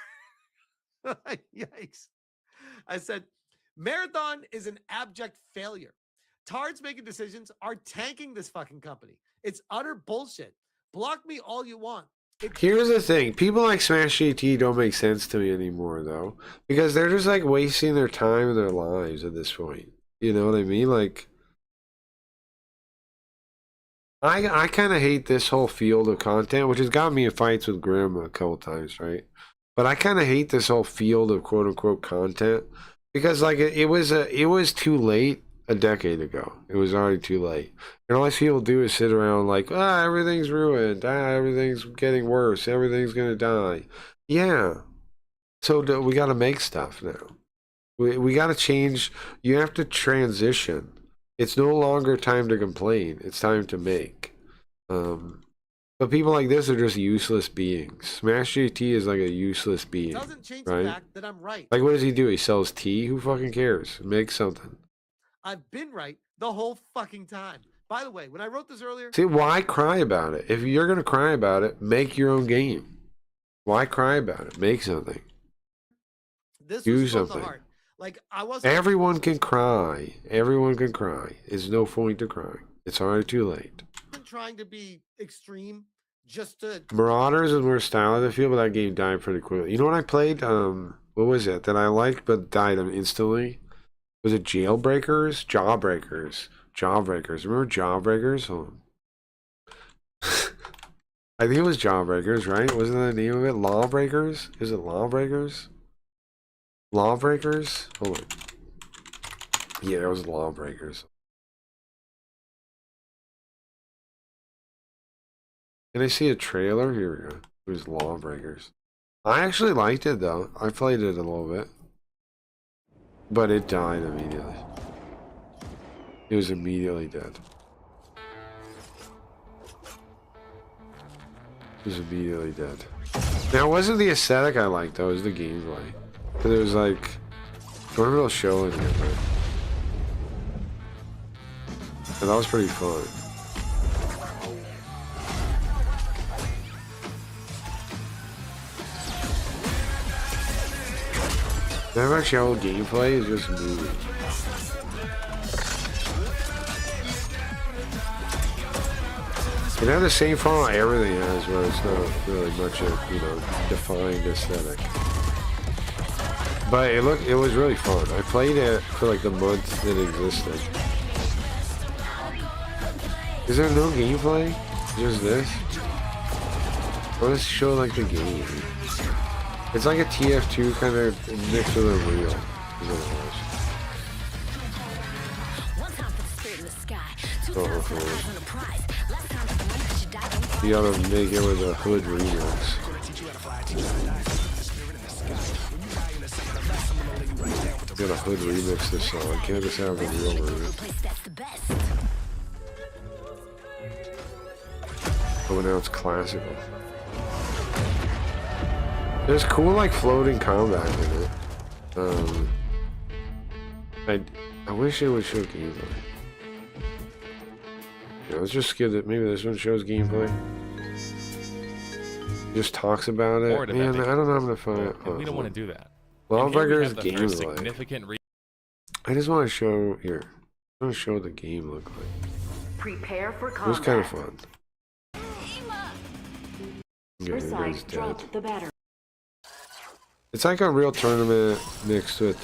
Yikes. I said, Marathon is an abject failure. Tards making decisions are tanking this fucking company. It's utter bullshit. Block me all you want. Here's the thing. People like Smash GT don't make sense to me anymore, though. Because they're just, like, wasting their time and their lives at this point. You know what I mean? Like, I kind of hate this whole field of content, which has got me in fights with Grim a couple times, right? But I kind of hate this whole field of quote unquote content because like it was too late a decade ago. It was already too late, and all people do is sit around like, everything's ruined, everything's getting worse, everything's gonna die. Yeah, so we got to make stuff now. We got to change. You have to transition. It's no longer time to complain. It's time to make. But people like this are just useless beings. Smash JT is like a useless being, Doesn't change right? the fact that I'm right. Like, what does he do? He sells tea? Who fucking cares? Make something. I've been right the whole fucking time. By the way, when I wrote this earlier, See, why cry about it? If you're going to cry about it, make your own game. Why cry about it? Make something. this Do was from the something. heart. Like I wasn't. Everyone can cry. Everyone can cry. It's no point to crying. It's already too late. trying to be extreme just to Marauders is more style I feel, but that game died pretty quickly. You know what I played? What was it that I liked but died instantly? Was it Jailbreakers? Jawbreakers. Remember Jawbreakers? Hold on. I think it was Jawbreakers, right? Wasn't that the name of it? Lawbreakers? Is it Lawbreakers? Lawbreakers? Hold on. Yeah, it was Lawbreakers. Can I see a trailer? Here we go. It was Lawbreakers. I actually liked it though. I played it a little bit. But it died immediately. It was immediately dead. It was immediately dead. Now, it wasn't the aesthetic I liked though, it was the gameplay. But it was like, what a real show in here, man. And that was pretty fun. Never actually how gameplay is just moving. It had the same font everything has, but it's not really much of, defined aesthetic. But it was really fun. I played it for like the month it existed. Is there no gameplay? Just this? Let's show like the game. It's like a TF2 kind of mixed with a real. Is what it was. Oh. You gotta make it with a hood remix. You gotta hood remix this song. Can't just have the real version. Oh, now it's classical. There's cool like floating combat in it. I wish it would show gameplay. Yeah, let's just skip it. Maybe this one shows gameplay. Just talks about it. Man, I don't know how to find it. And we don't want to do that. Lawbreakers And here we have the first gameplay. significant I just want to show here. I want to show what the game looked like. Prepare for It was kind of fun. Your Yeah, it side is dead. dropped the battery. It's like a real tournament mixed with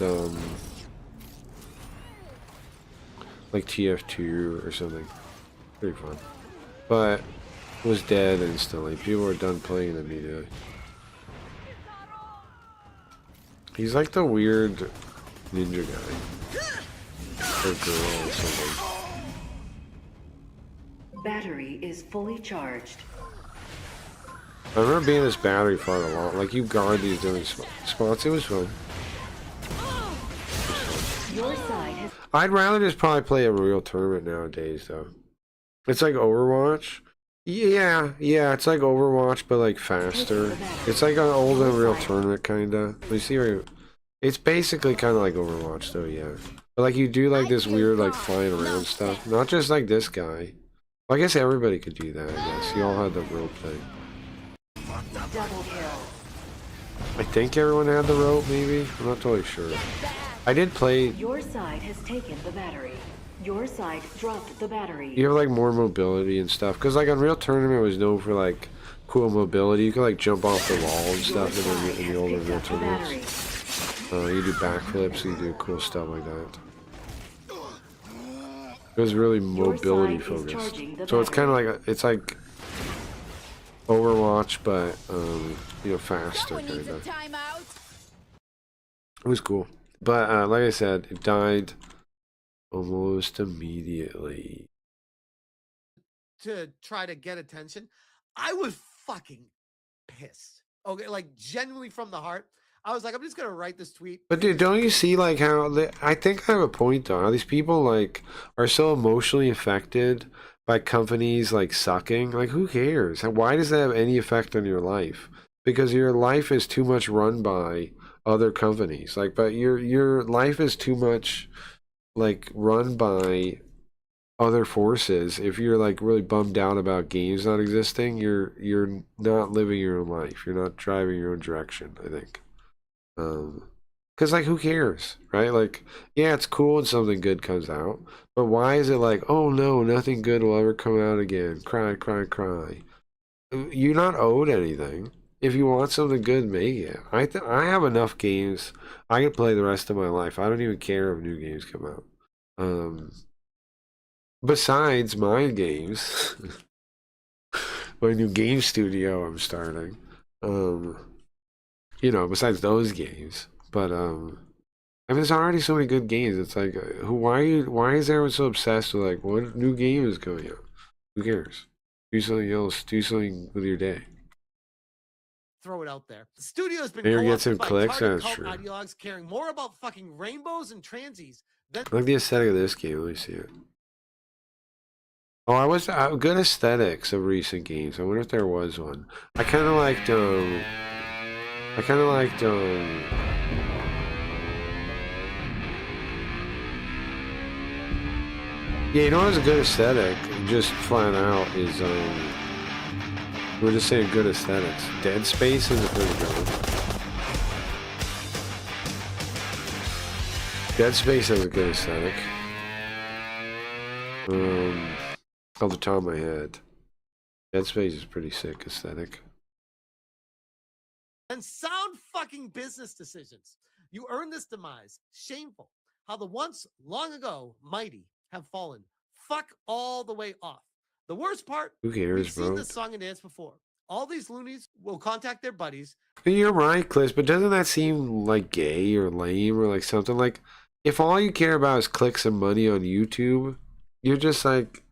like TF2 or something. Pretty fun. But it was dead instantly. People were done playing it immediately. He's like the weird ninja guy. Or girl or something. Battery is fully charged. I remember being this battery fought a lot. Like you guard these different spots. It was fun. Your side has I'd rather just probably play a real tournament nowadays, though. It's like Overwatch. Yeah, it's like Overwatch, but like faster. It's like an old Unreal Tournament, kinda. You see where it's basically kind of like Overwatch, though, yeah. But like you do like this weird like flying around stuff. Not just like this guy. Well, I guess everybody could do that. I guess you all had the rope thing. double kill. I think everyone had the rope, maybe. I'm not totally sure. I did play. Your side has taken the battery. Your side dropped the battery. You have like more mobility and stuff, because like Unreal Tournament was known for like cool mobility. You could like jump off the wall and stuff in the old Unreal Tournaments. You do backflips, you do cool stuff like that. It was really mobility side is focused. charging the So it's kind of battery. like it's like Overwatch, but you know, faster kind of. It was cool, but like I said, it died almost immediately. To try to get attention, I was fucking pissed. Okay, like genuinely from the heart. I was like, I'm just gonna write this tweet. But dude, don't you see like how I think I have a point though. How these people like are so emotionally affected by companies like sucking. Like, who cares? Why does that have any effect on your life? Because your life is too much run by other companies. Like, but your life is too much like run by other forces. If you're like really bummed out about games not existing, you're not living your own life. You're not driving your own direction, I think. Because like, who cares, right? Like, yeah, it's cool when something good comes out, but why is it like, oh no, nothing good will ever come out again, cry, cry, cry? You're not owed anything. If you want something good, make it. I have enough games I can play the rest of my life. I don't even care if new games come out. Besides my games, my new game studio I'm starting. You know, besides those games, but I mean, there's already so many good games. It's like, why is everyone so obsessed with like what new game is coming out? Who cares? Do something else. Do something with your day. Throw it out there. The studio has been Maybe get co-opted some by clicks. target That's cult true. ideologues caring more about fucking rainbows and transies than I like the aesthetic of this game. Let me see it. Oh, I was good aesthetics of recent games. I wonder if there was one. I kind of liked. Yeah, you know what's a good aesthetic? Just flat out is we're just saying good aesthetics. Dead Space is a pretty good one. Dead Space has a good aesthetic. Off the top of my head, Dead Space is pretty sick aesthetic. and sound fucking business decisions. You earn this demise. Shameful. How the once long ago mighty have fallen. Fuck all the way off. The worst part, Who cares, we've seen bro? this song and dance before. All these loonies will contact their buddies. You're right, Cliff, but doesn't that seem like gay or lame or like something? Like, if all you care about is clicks and money on YouTube, you're just like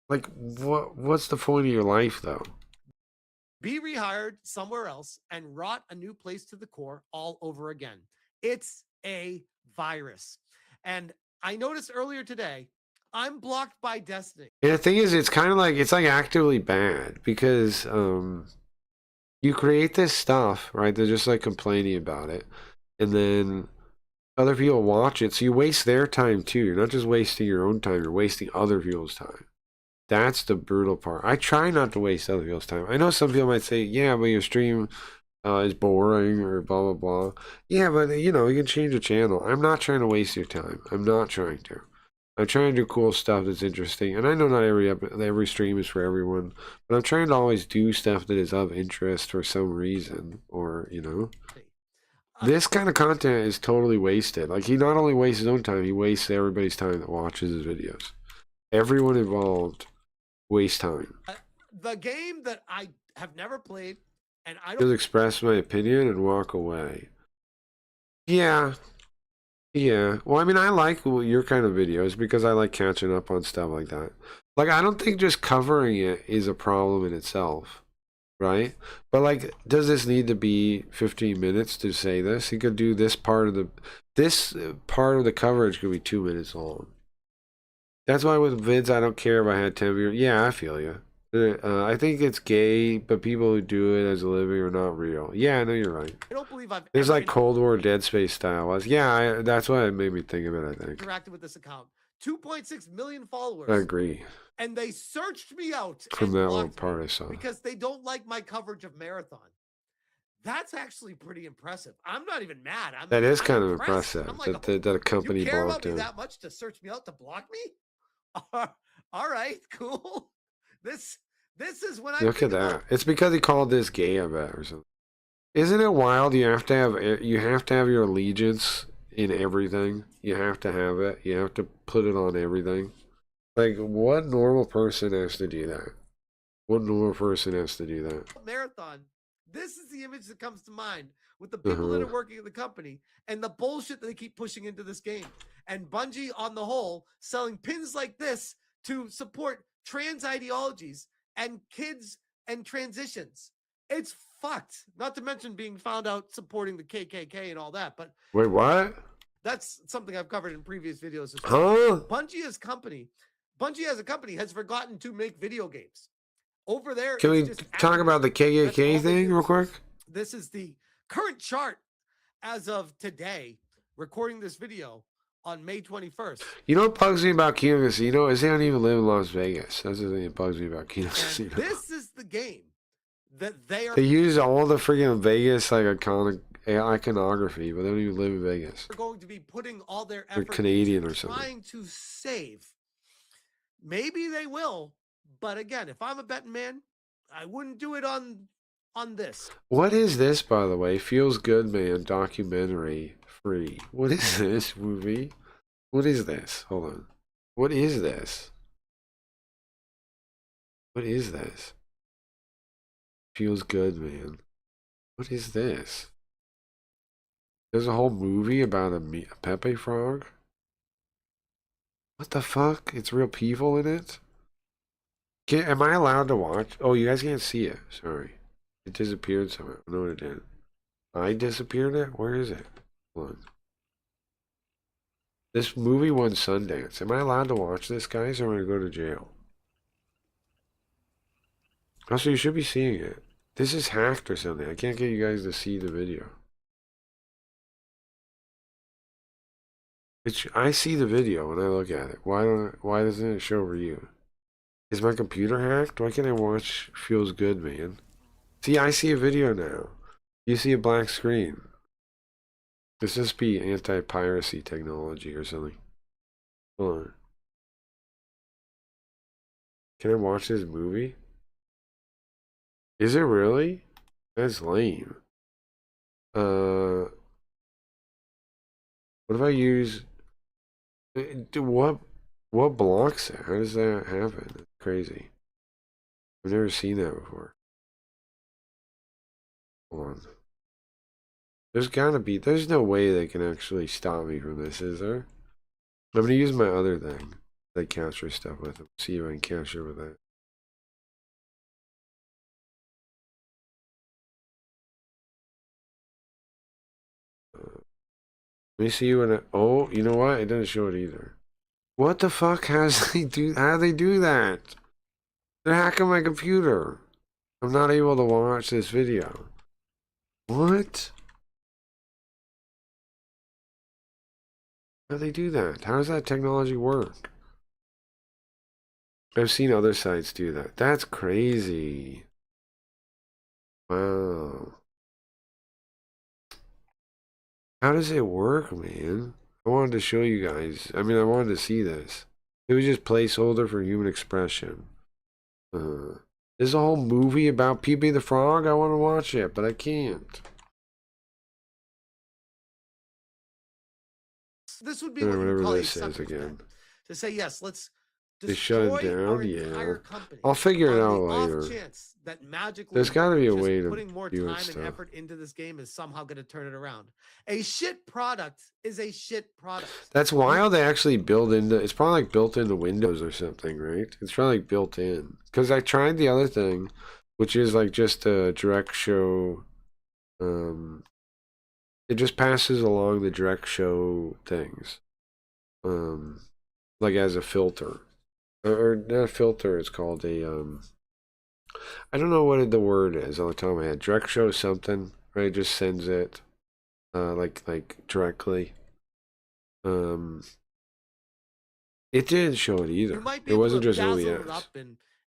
what's the point of your life though? Be rehired somewhere else and rot a new place to the core all over again. It's a virus. And I noticed earlier today, I'm blocked by Destiny. And the thing is, it's kind of like, it's like actively bad because you create this stuff, right? They're just like complaining about it. And then other people watch it. So you waste their time too. You're not just wasting your own time, you're wasting other people's time. That's the brutal part. I try not to waste other people's time. I know some people might say, yeah, but your stream is boring or blah, blah, blah. Yeah, but you know, you can change the channel. I'm not trying to waste your time. I'm not trying to. I'm trying to do cool stuff that's interesting. And I know not every stream is for everyone, but I'm trying to always do stuff that is of interest for some reason, or, you know. This kind of content is totally wasted. Like, he not only wastes his own time, he wastes everybody's time that watches his videos. Everyone involved wastes time. The game that I have never played, and I Just don't express my opinion and walk away. Yeah. Yeah. Well, I mean, I like your kind of videos because I like catching up on stuff like that. Like, I don't think just covering it is a problem in itself, right? But like, does this need to be 15 minutes to say this? You could do this part of the coverage could be 2 minutes long. That's why with vids, I don't care if I had 10 viewers. Yeah, I feel you. I think it's gay, but people who do it as a living are not real. Yeah, I know you're right. I don't believe I've There's ever like Cold War Dead Space style was. Yeah, that's why it made me think of it, I think. interacted with this account. 2.6 million followers. I agree. And they searched me out From and that little blocked me part I saw. because they don't like my coverage of Marathon. That's actually pretty impressive. I'm not even mad. That is I'm kind of impressed. impressive I'm like, that a company you care blocked about me him. that much to search me out to block me? All right, cool. This is when I Look at that. It's because he called this gay, I bet, or something. Isn't it wild? You have to have your allegiance in everything. You have to have it. You have to put it on everything. Like, what normal person has to do that? What normal person has to do that? Marathon. This is the image that comes to mind with the people that are working at the company and the bullshit that they keep pushing into this game. And Bungie, on the whole, selling pins like this to support trans ideologies and kids and transitions. It's fucked. Not to mention being found out supporting the KKK and all that. But Wait, what? that's something I've covered in previous videos as Huh? Bungie as a company has forgotten to make video games. Over there, Can we it's just talk about the KKK thing real quick? This is the current chart as of today, recording this video on May 21st. You know what bugs me about Kino Casino is they don't even live in Las Vegas. That's the thing that bugs me about Kino Casino. This is the game that they are They use all the freaking Vegas like iconography, but they don't even live in Vegas. going to be putting all their They're effort Canadian into or something. trying to save. Maybe they will, but again, if I'm a betting man, I wouldn't do it on this. What is this, by the way? Feels Good Man documentary free. What is this movie? What is this? Hold on. What is this? What is this? Feels Good Man. What is this? There's a whole movie about a Pepe frog? What the fuck? It's real people in it? Am I allowed to watch? Oh, you guys can't see it. Sorry. It disappeared somehow. I know what it did. I disappeared it? Where is it? Hold on. This movie won Sundance. Am I allowed to watch this, guys, or am I going to go to jail? Also, you should be seeing it. This is hacked or something. I can't get you guys to see the video. I see the video when I look at it. Why doesn't it show for you? Is my computer hacked? Why can't I watch Feels Good, Man? See, I see a video now. You see a black screen. This must be anti-piracy technology or something. Hold on. Can I watch this movie? Is it really? That's lame. What if I use... What blocks it? How does that happen? That's crazy. I've never seen that before. Hold on. There's no way they can actually stop me from this, is there? I'm gonna use my other thing. They capture stuff with them. See if I can capture with that. Let me see what oh, you know what? It doesn't show it either. What the fuck? How do they do that? They're hacking my computer. I'm not able to watch this video. What? How do they do that? How does that technology work? I've seen other sites do that. That's crazy. Wow. How does it work, man? I wanted to show you guys. I mean, I wanted to see this. It was just placeholder for human expression. There's a whole movie about Pee-Pee the Frog. I want to watch it, but I can't. This would be what you call a supplement. Again. To say, yes, let's They shut it destroy our down, entire yeah. company I'll figure it on out the off later. chance that magically There's got to be a just way to putting more do time it and stuff. effort into this game is somehow going to turn it around. A shit product is a shit product. That's wild. They actually build into. It's probably like built into Windows or something, right? It's probably like built in. Because I tried the other thing, which is like just a direct show. It just passes along the direct show things, like as a filter, or not a filter. It's called a I don't know what the word is on the top of my head. Direct show something, right? It just sends it, like directly. It didn't show it either. You might be It able wasn't to just dazzle it OES. up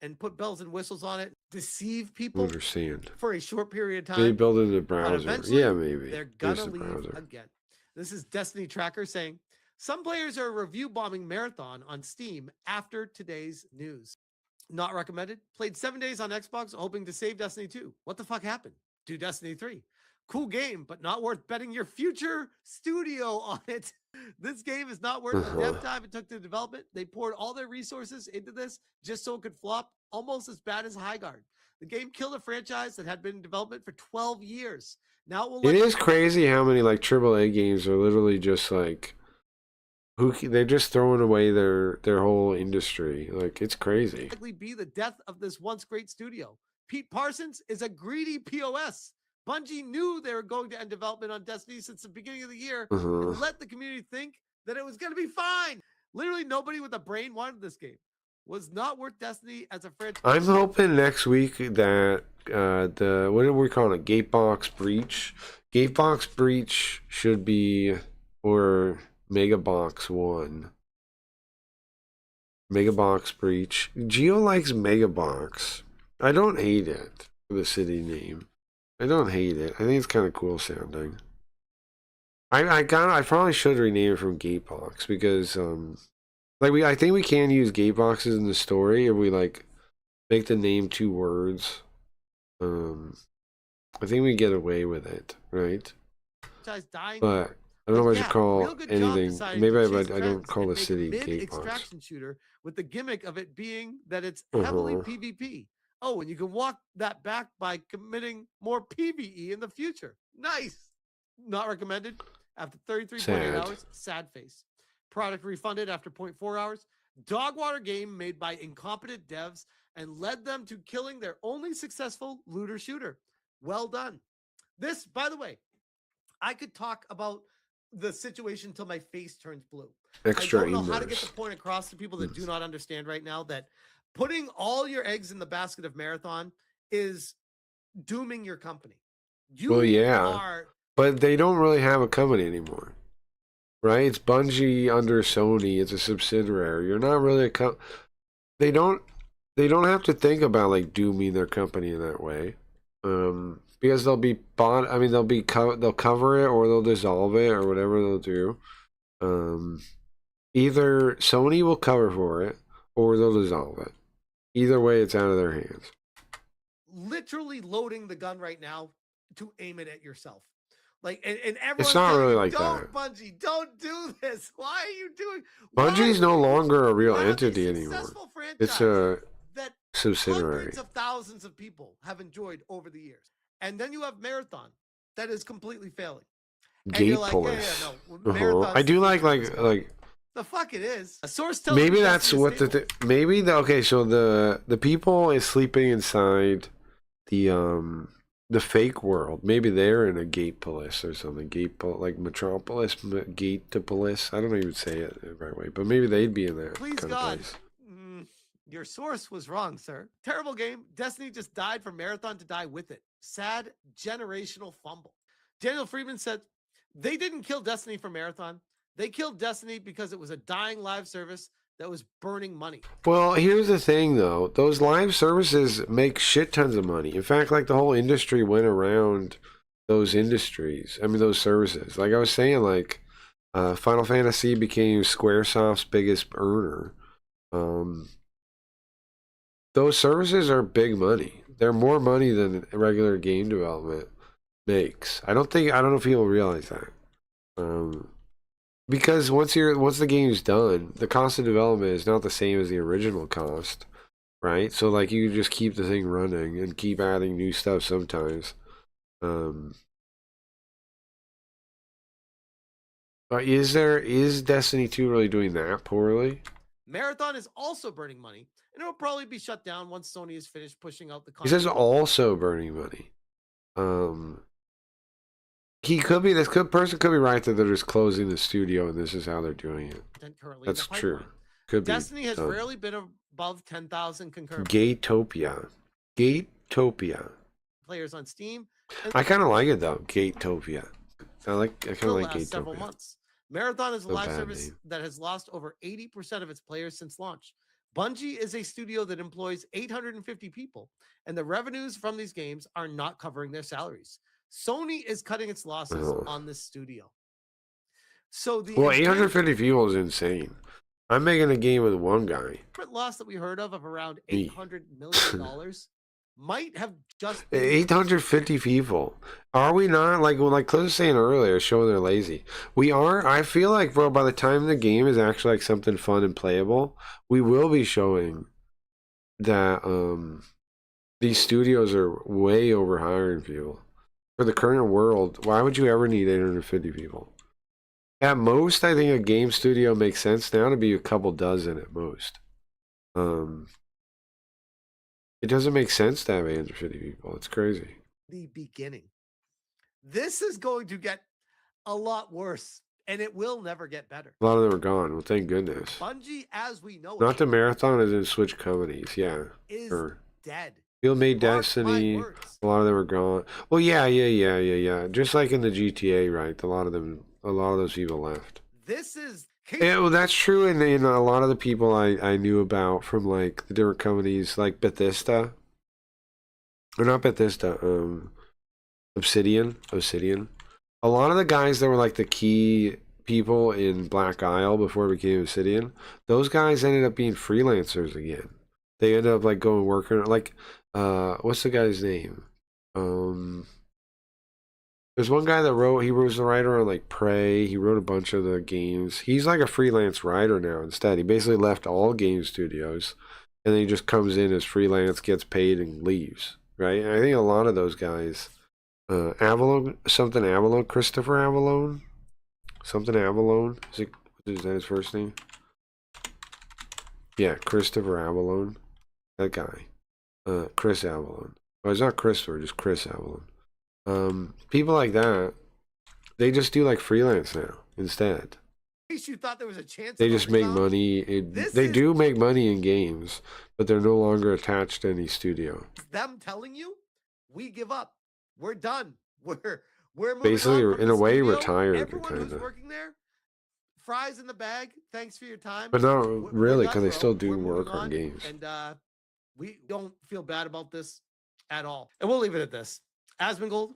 and put bells and whistles on it, deceive I people understand. for a short period of Maybe time. build it in the But browser. eventually, Yeah, maybe. they're Just gonna the leave browser. again. This is Destiny Tracker saying some players are review bombing Marathon on Steam after today's news. Not recommended. Played 7 days on Xbox, hoping to save Destiny 2. What the fuck happened? Do Destiny 3. Cool game, but not worth betting your future studio on it. This game is not worth the dev time it took to develop it. They poured all their resources into this just so it could flop, almost as bad as Highguard. The game killed a franchise that had been in development for 12 years. Now it will It is crazy how many like AAA games are literally just like they're just throwing away their whole industry. Like it's crazy. likely be the death of this once great studio. Pete Parsons is a greedy POS. Bungie knew they were going to end development on Destiny since the beginning of the year and let the community think that it was going to be fine. Literally nobody with a brain wanted this game. Was not worth Destiny as a franchise. I'm hoping next week that the what are we calling it? Gatebox Breach. Gatebox Breach should be or Megabox 1. Megabox Breach. Geo likes Megabox. I don't hate it for the city name. I don't hate it. I think it's kind of cool sounding. I probably should rename it from Gatebox because I think we can use Gateboxes in the story if we like make the name 2 words. I think we get away with it, right? But I don't know what you call anything. Maybe I don't call the city Gatebox. Extraction shooter with the gimmick of it being that it's heavily PvP. Oh, and you can walk that back by committing more PvE in the future. Nice. Not recommended. After 33.8 hours, sad face. Product refunded after 0.4 hours. Dogwater game made by incompetent devs and led them to killing their only successful looter shooter. Well done. This, by the way, I could talk about the situation until my face turns blue. Extra I don't know how to get immerse. the point across to people that do not understand right now that putting all your eggs in the basket of Marathon is dooming your company. You Well, yeah, are but they don't really have a company anymore, right? It's Bungie under Sony. It's a subsidiary. You're not really a They don't have to think about like dooming their company in that way, because they'll be bought. I mean, they'll cover it or they'll dissolve it or whatever they'll do. Either Sony will cover for it or they'll dissolve it. Either way, it's out of their hands. literally loading the gun right now to aim it at yourself. Like, and everyone's It's not telling really you, like don't, that. Bungie, don't do this. Why are you doing? Bungie's no longer a real Why are entity these anymore. successful It's a that subsidiary. hundreds of thousands of people have enjoyed over the years. And then you have Marathon that is completely failing. And Gate you're like, Police. no, Marathon's I do like the fuck it is. A source tells maybe me that's what okay, so the people is sleeping inside the fake world. Maybe they're in a Gate Police or something. Like Metropolis, Gate to Police. I don't even say it the right way, but maybe they'd be in that Please kind God. of place. Your source was wrong, sir. Terrible game. Destiny just died for Marathon to die with it. Sad generational fumble. Daniel Friedman said, they didn't kill Destiny for Marathon. They killed Destiny because it was a dying live service that was burning money. Well, here's the thing, though. Those live services make shit tons of money. In fact, like the whole industry went around those industries. I mean, those services. Like I was saying, like Final Fantasy became Squaresoft's biggest earner. Those services are big money. They're more money than regular game development makes. I don't know if people realize that. Because once the game's done, the cost of development is not the same as the original cost, right? So like you just keep the thing running and keep adding new stuff sometimes. Is Destiny 2 really doing that poorly? Marathon is also burning money, and it will probably be shut down once Sony is finished pushing out the He says content. also burning money. This person could be right that they're just closing the studio and this is how they're doing it. Currently in That's the true. pipeline. Could Destiny be. has rarely been above 10,000 concurrent Gatopia. players on Steam. I kind of like it though. Gatopia. I kind of for the like last several Gatopia. months. Marathon is a No live bad service name. that has lost over 80% of its players since launch. Bungie is a studio that employs 850 people, and the revenues from these games are not covering their salaries. Sony is cutting its losses on this studio. So the Well, 850 people is insane. I'm making a game with one guy. loss that we heard of around Me. $800 million might have just 850 people. Are we not? Like Cliff was saying earlier, showing they're lazy. We are. I feel like, bro, by the time the game is actually like something fun and playable, we will be showing that these studios are way over hiring people. For the current world, why would you ever need 850 people? At most, I think a game studio makes sense now to be a couple dozen at most. It doesn't make sense to have 850 people. It's crazy. the beginning. This is going to get a lot worse, and it will never get better. A lot of them are gone. Well, thank goodness. Bungie, as we know Not it, the marathon, as in Switch companies. Yeah. is Sure. dead. Field made Destiny. A lot of them are gone. Well, yeah. Just like in the GTA, right? A lot of those people left. This is Yeah, well, that's true. And a lot of the people I knew about from like the different companies, like Bethesda, or not Bethesda, Obsidian. A lot of the guys that were like the key people in Black Isle before it became Obsidian, those guys ended up being freelancers again. They ended up like going working like, what's the guy's name? There's one guy that he was the writer on like Prey. He wrote a bunch of the games. He's like a freelance writer now instead. He basically left all game studios and then he just comes in as freelance, gets paid, and leaves. Right? And I think a lot of those guys, Christopher Avalone? Something Avalone? Is that his first name? Yeah, Christopher Avalone. That guy. Chris Avalone. Oh, it's not Christopher, just Chris Avalone. People like that, they just do like freelance now instead. In case you thought there was a chance, They just make money. They do make money in games, but they're no longer attached to any studio. them telling you, we give up. We're done. We're moving Basically, on from in the a way, studio. retired, Everyone who's kind of. working there, fries in the bag. Thanks for your time. But not We're really, done, because they bro. still do We're moving work on games. And we don't feel bad about this at all. And we'll leave it at this. Asmongold,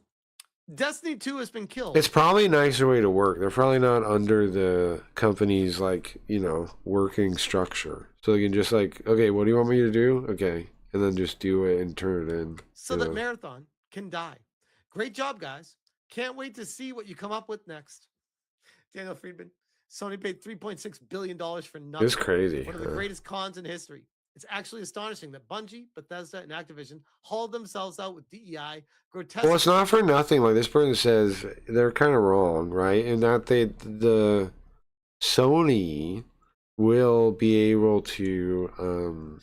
Destiny 2 has been killed. It's probably a nicer way to work. They're probably not under the company's like, working structure. So they can just like, okay, what do you want me to do? Okay. And then just do it and turn it in. So that Marathon can die. Great job, guys. Can't wait to see what you come up with next. Daniel Friedman, Sony paid $3.6 billion for nothing. It's crazy, One of the huh? greatest cons in history. It's actually astonishing that Bungie, Bethesda, and Activision hauled themselves out with DEI, grotesque. Well, it's not for nothing. Like this person says, they're kind of wrong, right? And that the Sony will be able to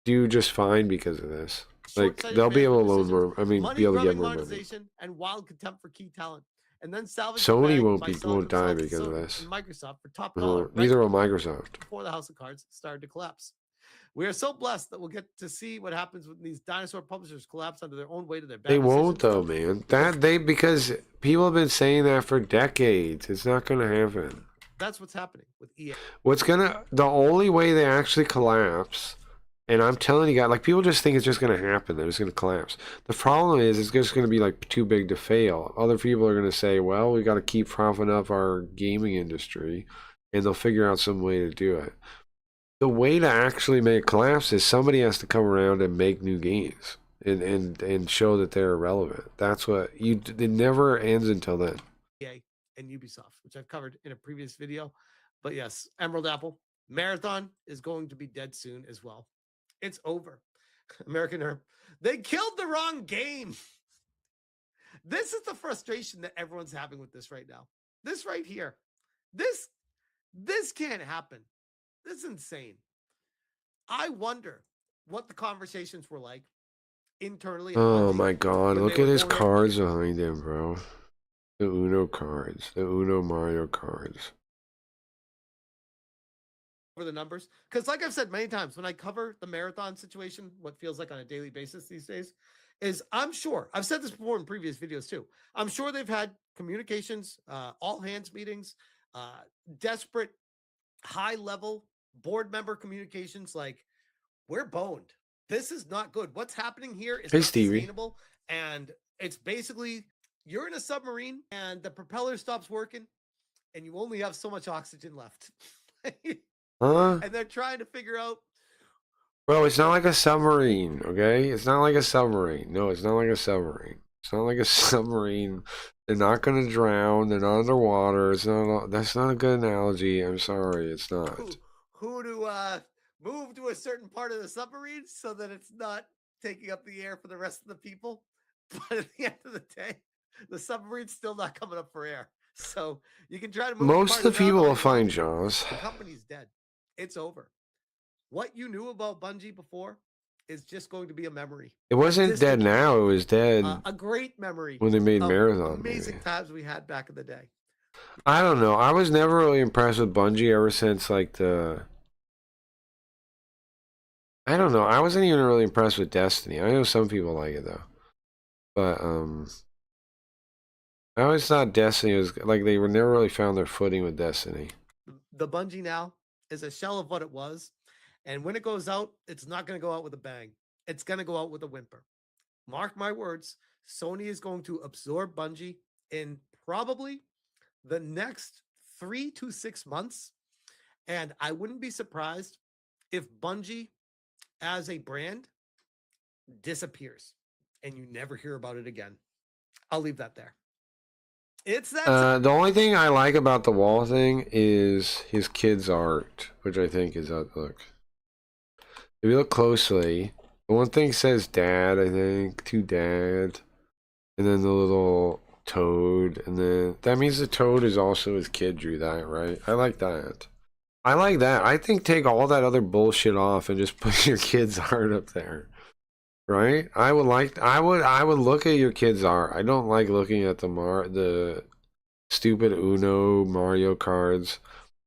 do just fine because of this. Like Short-sighted they'll be able to management loan more. I mean, be able to get money-grubbing more money. monetization, and wild contempt for key talent. And then salvage Sony the won't bag by selling won't die themselves to because of Sony this. and Microsoft for top dollar. Neither will Microsoft. Before the House of Cards started to collapse. We are so blessed that we'll get to see what happens when these dinosaur publishers collapse under their own weight of their bad They decisions. won't though, man. Because people have been saying that for decades. It's not going to happen. That's what's happening with EA. The only way they actually collapse, and I'm telling you guys, like people just think it's just going to happen. They're just going to collapse. The problem is it's just going to be like too big to fail. Other people are going to say, well, we got to keep propping up our gaming industry, and they'll figure out some way to do it. The way to actually make it collapse is somebody has to come around and make new games and show that they're relevant. That's what it never ends until then. EA and Ubisoft, which I've covered in a previous video. But yes, Emerald Apple Marathon is going to be dead soon as well. It's over. American Herb. They killed the wrong game. This is the frustration that everyone's having with this right now. This right here. This can't happen. This is insane. I wonder what the conversations were like internally. at Oh Bungie my God! when Look they at were his going cards behind him, bro. The Uno cards, the Uno Mario cards. over the numbers. Because like I've said many times, when I cover the marathon situation, what feels like on a daily basis these days, is I'm sure, I've said this before in previous videos too, I'm sure they've had communications, all hands meetings, desperate, high level board member communications like, we're boned. This is not good. What's happening here is Hey, not Stevie. sustainable. And it's basically, you're in a submarine and the propeller stops working and you only have so much oxygen left. Huh? And they're trying to figure out Bro, it's not like a submarine, okay? It's not like a submarine. No, it's not like a submarine. It's not like a submarine. They're not gonna drown. They're not underwater. It's not. That's not a good analogy. I'm sorry, it's not. Who to move to a certain part of the submarine so that it's not taking up the air for the rest of the people. But at the end of the day, the submarine's still not coming up for air. So you can try to move. Most of the people will find Jaws. The company's dead. It's over. What you knew about Bungie before is just going to be a memory. It wasn't dead now. It was dead. A great memory when they made of Marathon. Amazing times we had back in the day. I don't know. I was never really impressed with Bungie ever since like the. I don't know. I wasn't even really impressed with Destiny. I know some people like it though, but I always thought Destiny was like they were never really found their footing with Destiny. The Bungie now is a shell of what it was, and when it goes out, it's not going to go out with a bang. It's going to go out with a whimper. Mark my words. Sony is going to absorb Bungie in probably the next 3 to 6 months, and I wouldn't be surprised if Bungie as a brand disappears and you never hear about it again. I'll leave that there. It's that. The only thing I like about the wall thing is his kid's art, which I think is look. If you look closely, the one thing says dad, I think, to dad, and then the little toad, and then that means the toad is also his kid drew that, right? I like that. I like that. I think take all that other bullshit off and just put your kid's art up there. Right? I would look at your kid's art. I don't like looking at the stupid Uno Mario cards.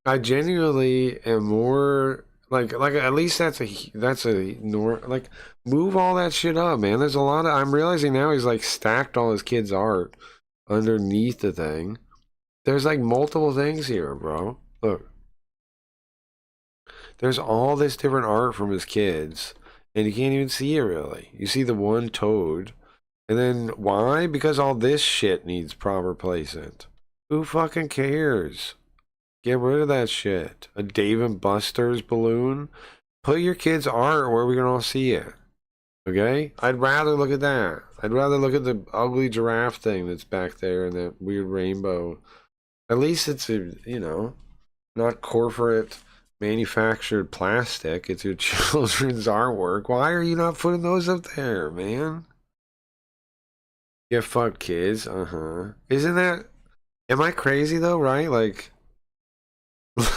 I genuinely am more like at least that's like move all that shit up, man. There's a lot of I'm realizing now he's like stacked all his kids' art underneath the thing. There's like multiple things here, bro. Look. There's all this different art from his kids. And you can't even see it really. You see the one toad. And then why? Because all this shit needs proper placement. Who fucking cares? Get rid of that shit. A Dave & Buster's balloon. Put your kid's art where we can all see it. Okay? I'd rather look at that. I'd rather look at the ugly giraffe thing that's back there and that weird rainbow. At least it's not corporate manufactured plastic. It's your children's artwork. Why are you not putting those up there, man? Yeah, fuck kids. Isn't that... Am I crazy though, right? Like,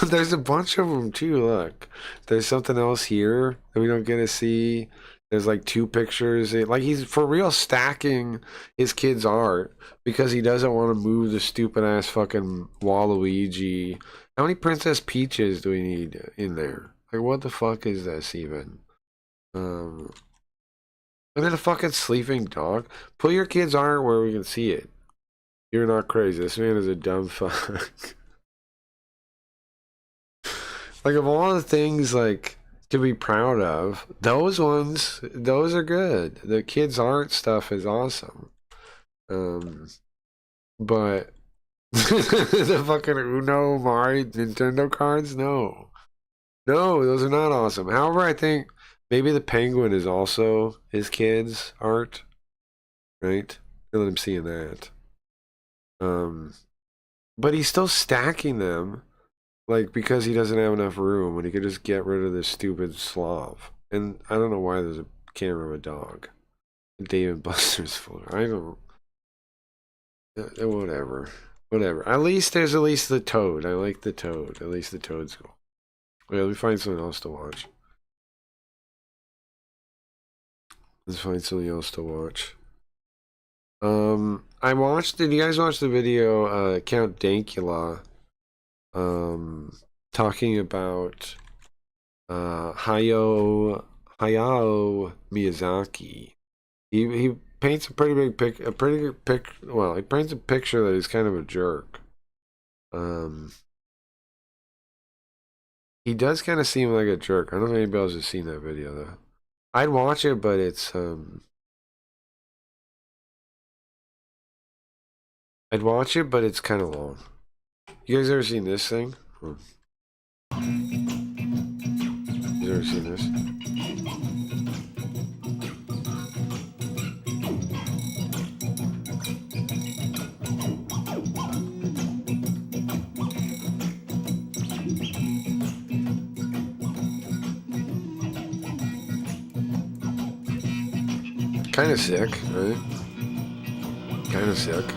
there's a bunch of them too, look. There's something else here that we don't get to see. There's like 2 pictures. Like, he's for real stacking his kid's art because he doesn't want to move the stupid ass fucking Waluigi. How many Princess Peaches do we need in there? Like, what the fuck is this even? And then a fucking sleeping dog. Put your kid's art where we can see it. You're not crazy. This man is a dumb fuck. Like, of all the things, like, to be proud of, those are good. The kids' art stuff is awesome. But the fucking Uno Mario Nintendo cards, no, those are not awesome. However, I think maybe the penguin is also his kid's art, right? Let him see that. But he's still stacking them, like, because he doesn't have enough room when he could just get rid of this stupid Slav. And I don't know why there's a camera of a dog. Dave & Buster's full. I don't. Whatever. At least there's the toad. I like the toad. At least the toad's cool. Wait, let me find something else to watch. Did you guys watch the video, Count Dankula, talking about, Hayao Miyazaki? He paints a pretty big he paints a picture that he's kind of a jerk. He does kind of seem like a jerk. I don't know if anybody else has seen that video though. I'd watch it, but it's kind of long. You guys ever seen this thing? You ever seen this? Kind of sick, right? Kind of sick.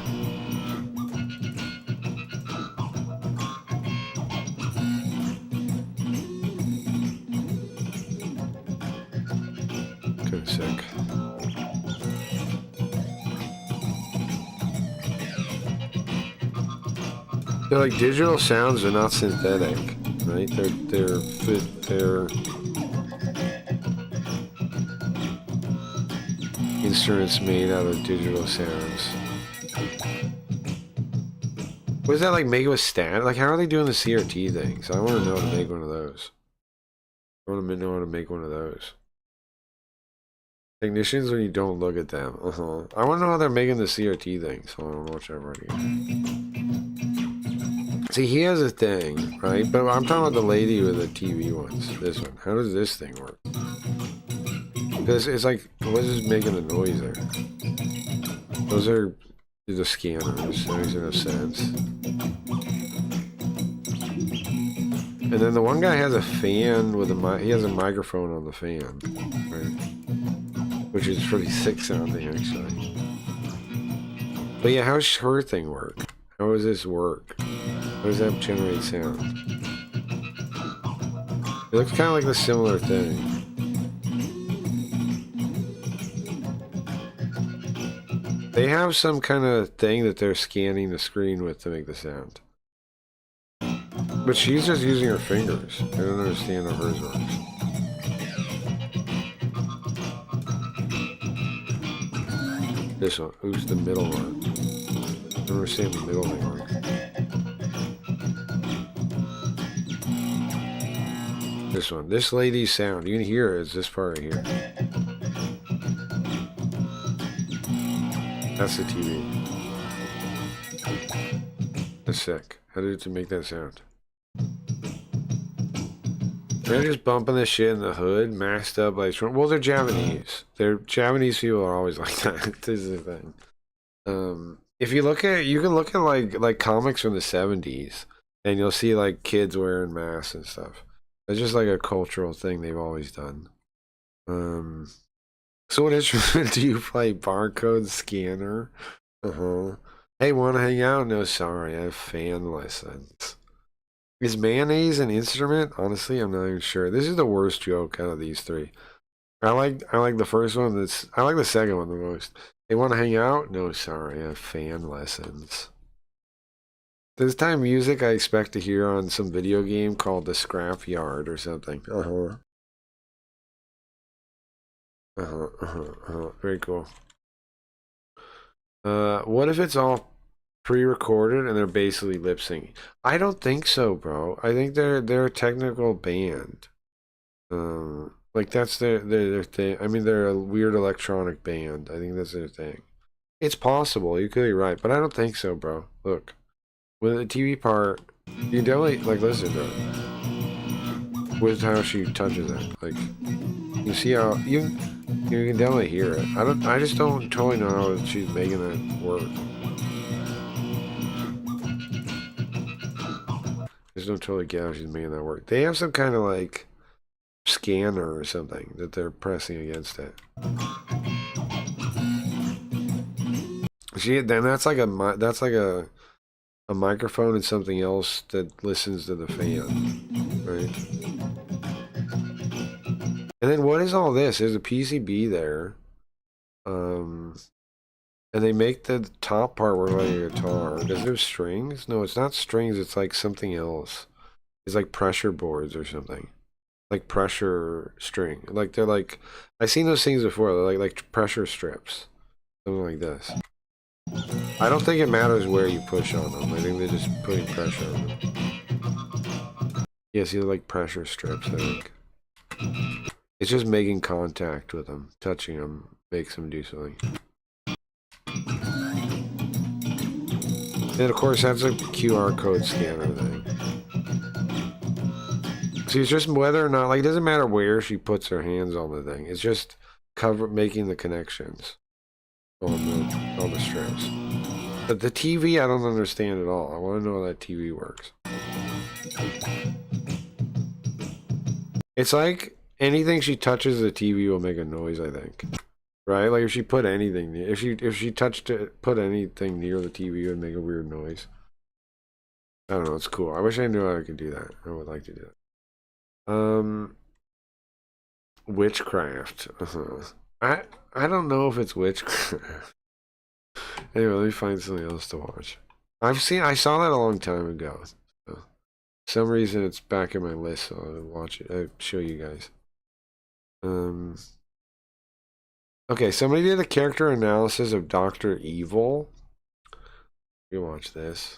Kind of sick. They're like digital sounds are not synthetic, right? They're instruments made out of digital sounds. What does that like make with stat? Like how are they doing the CRT things? I want to know how to make one of those. I want to know how to make one of those. Technicians when you don't look at them. I want to know how they're making the CRT things. Hold on, watch that right here. See, he has a thing, right? But I'm talking about the lady with the TV ones. This one. How does this thing work? Because it's like, what is making the noise there? Those are the scanners. That makes no sense. And then the one guy has a fan with a he has a microphone on the fan, right? Which is pretty sick sounding, actually. But yeah, how does her thing work? How does this work? How does that generate sound? It looks kind of like a similar thing. They have some kind of thing that they're scanning the screen with to make the sound. But she's just using her fingers. I don't understand how hers works. This one. Who's the middle one? I don't understand the middle thing works. This one. This lady's sound. You can hear it. It's this part right here. That's the TV. That's sick. How did it make that sound? They're just bumping this shit in the hood, masked up like... Well, they're Japanese. They're Japanese people are always like that. This is the thing. If you look at... You can look at like comics from the 70s, and you'll see like kids wearing masks and stuff. It's just like a cultural thing they've always done. So what instrument do you play? Barcode scanner? Hey, wanna hang out? No, sorry, I have fan lessons. Is mayonnaise an instrument? Honestly, I'm not even sure. This is the worst joke out of these three. I like the first one. I like the second one the most. Hey, wanna hang out? No, sorry, I have fan lessons. This time music I expect to hear on some video game called the Scrap Yard or something. Very cool. What if it's all pre-recorded and they're basically lip syncing? I don't think so, bro. I think they're a technical band. Like that's their thing. I mean, they're a weird electronic band. I think that's their thing. It's possible. You could be right, but I don't think so, bro. Look, with the TV part, you definitely like listen to it. With how she touches it, like you see how you can definitely hear it. I just don't totally know how she's making it work. I just don't totally get how she's making that work. They have some kind of like scanner or something that they're pressing against it. See, then that's like a microphone and something else that listens to the fan, right? And then what is all this? There's a PCB there. And they make the top part work like a guitar. Does it have strings? No, it's not strings, it's like something else. It's like pressure boards or something. Like pressure string. Like they're like I've seen those things before, they're like pressure strips. Something like this. I don't think it matters where you push on them. I think they're just putting pressure on them. Yeah, see, they're like pressure strips, I think. It's just making contact with them. Touching them makes them do something. And of course, that's a QR code scanner thing. See, it's just whether or not, like, it doesn't matter where she puts her hands on the thing. It's just making the connections on the strips. But the TV, I don't understand at all. I want to know how that TV works. It's like anything she touches the TV will make a noise, I think. right? Like if she put anything, if she touched it, put anything near the TV, it would make a weird noise. I don't know. It's cool. I wish I knew I could do that. I would like to do that. Witchcraft. I don't know if it's witchcraft. Anyway, let me find something else to watch. I saw that a long time ago. So, for some reason, it's back in my list, so I'll watch it. I'll show you guys. Okay, somebody did a character analysis of Dr. Evil. You watch this.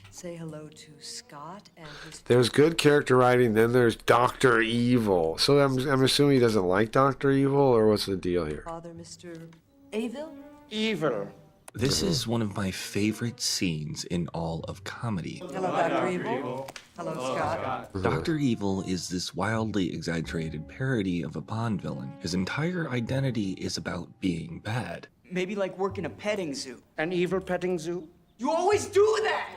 Say hello to Scott and his. There's good character writing, then there's Dr. Evil. So I'm assuming he doesn't like Dr. Evil, or what's the deal here? Father, Mr. Avil? Evil. This is one of my favorite scenes in all of comedy. Hello, Dr. Evil. Hello, Scott. Dr. Evil is this wildly exaggerated parody of a Bond villain. His entire identity is about being bad. Maybe like work in a petting zoo. An evil petting zoo? You always do that!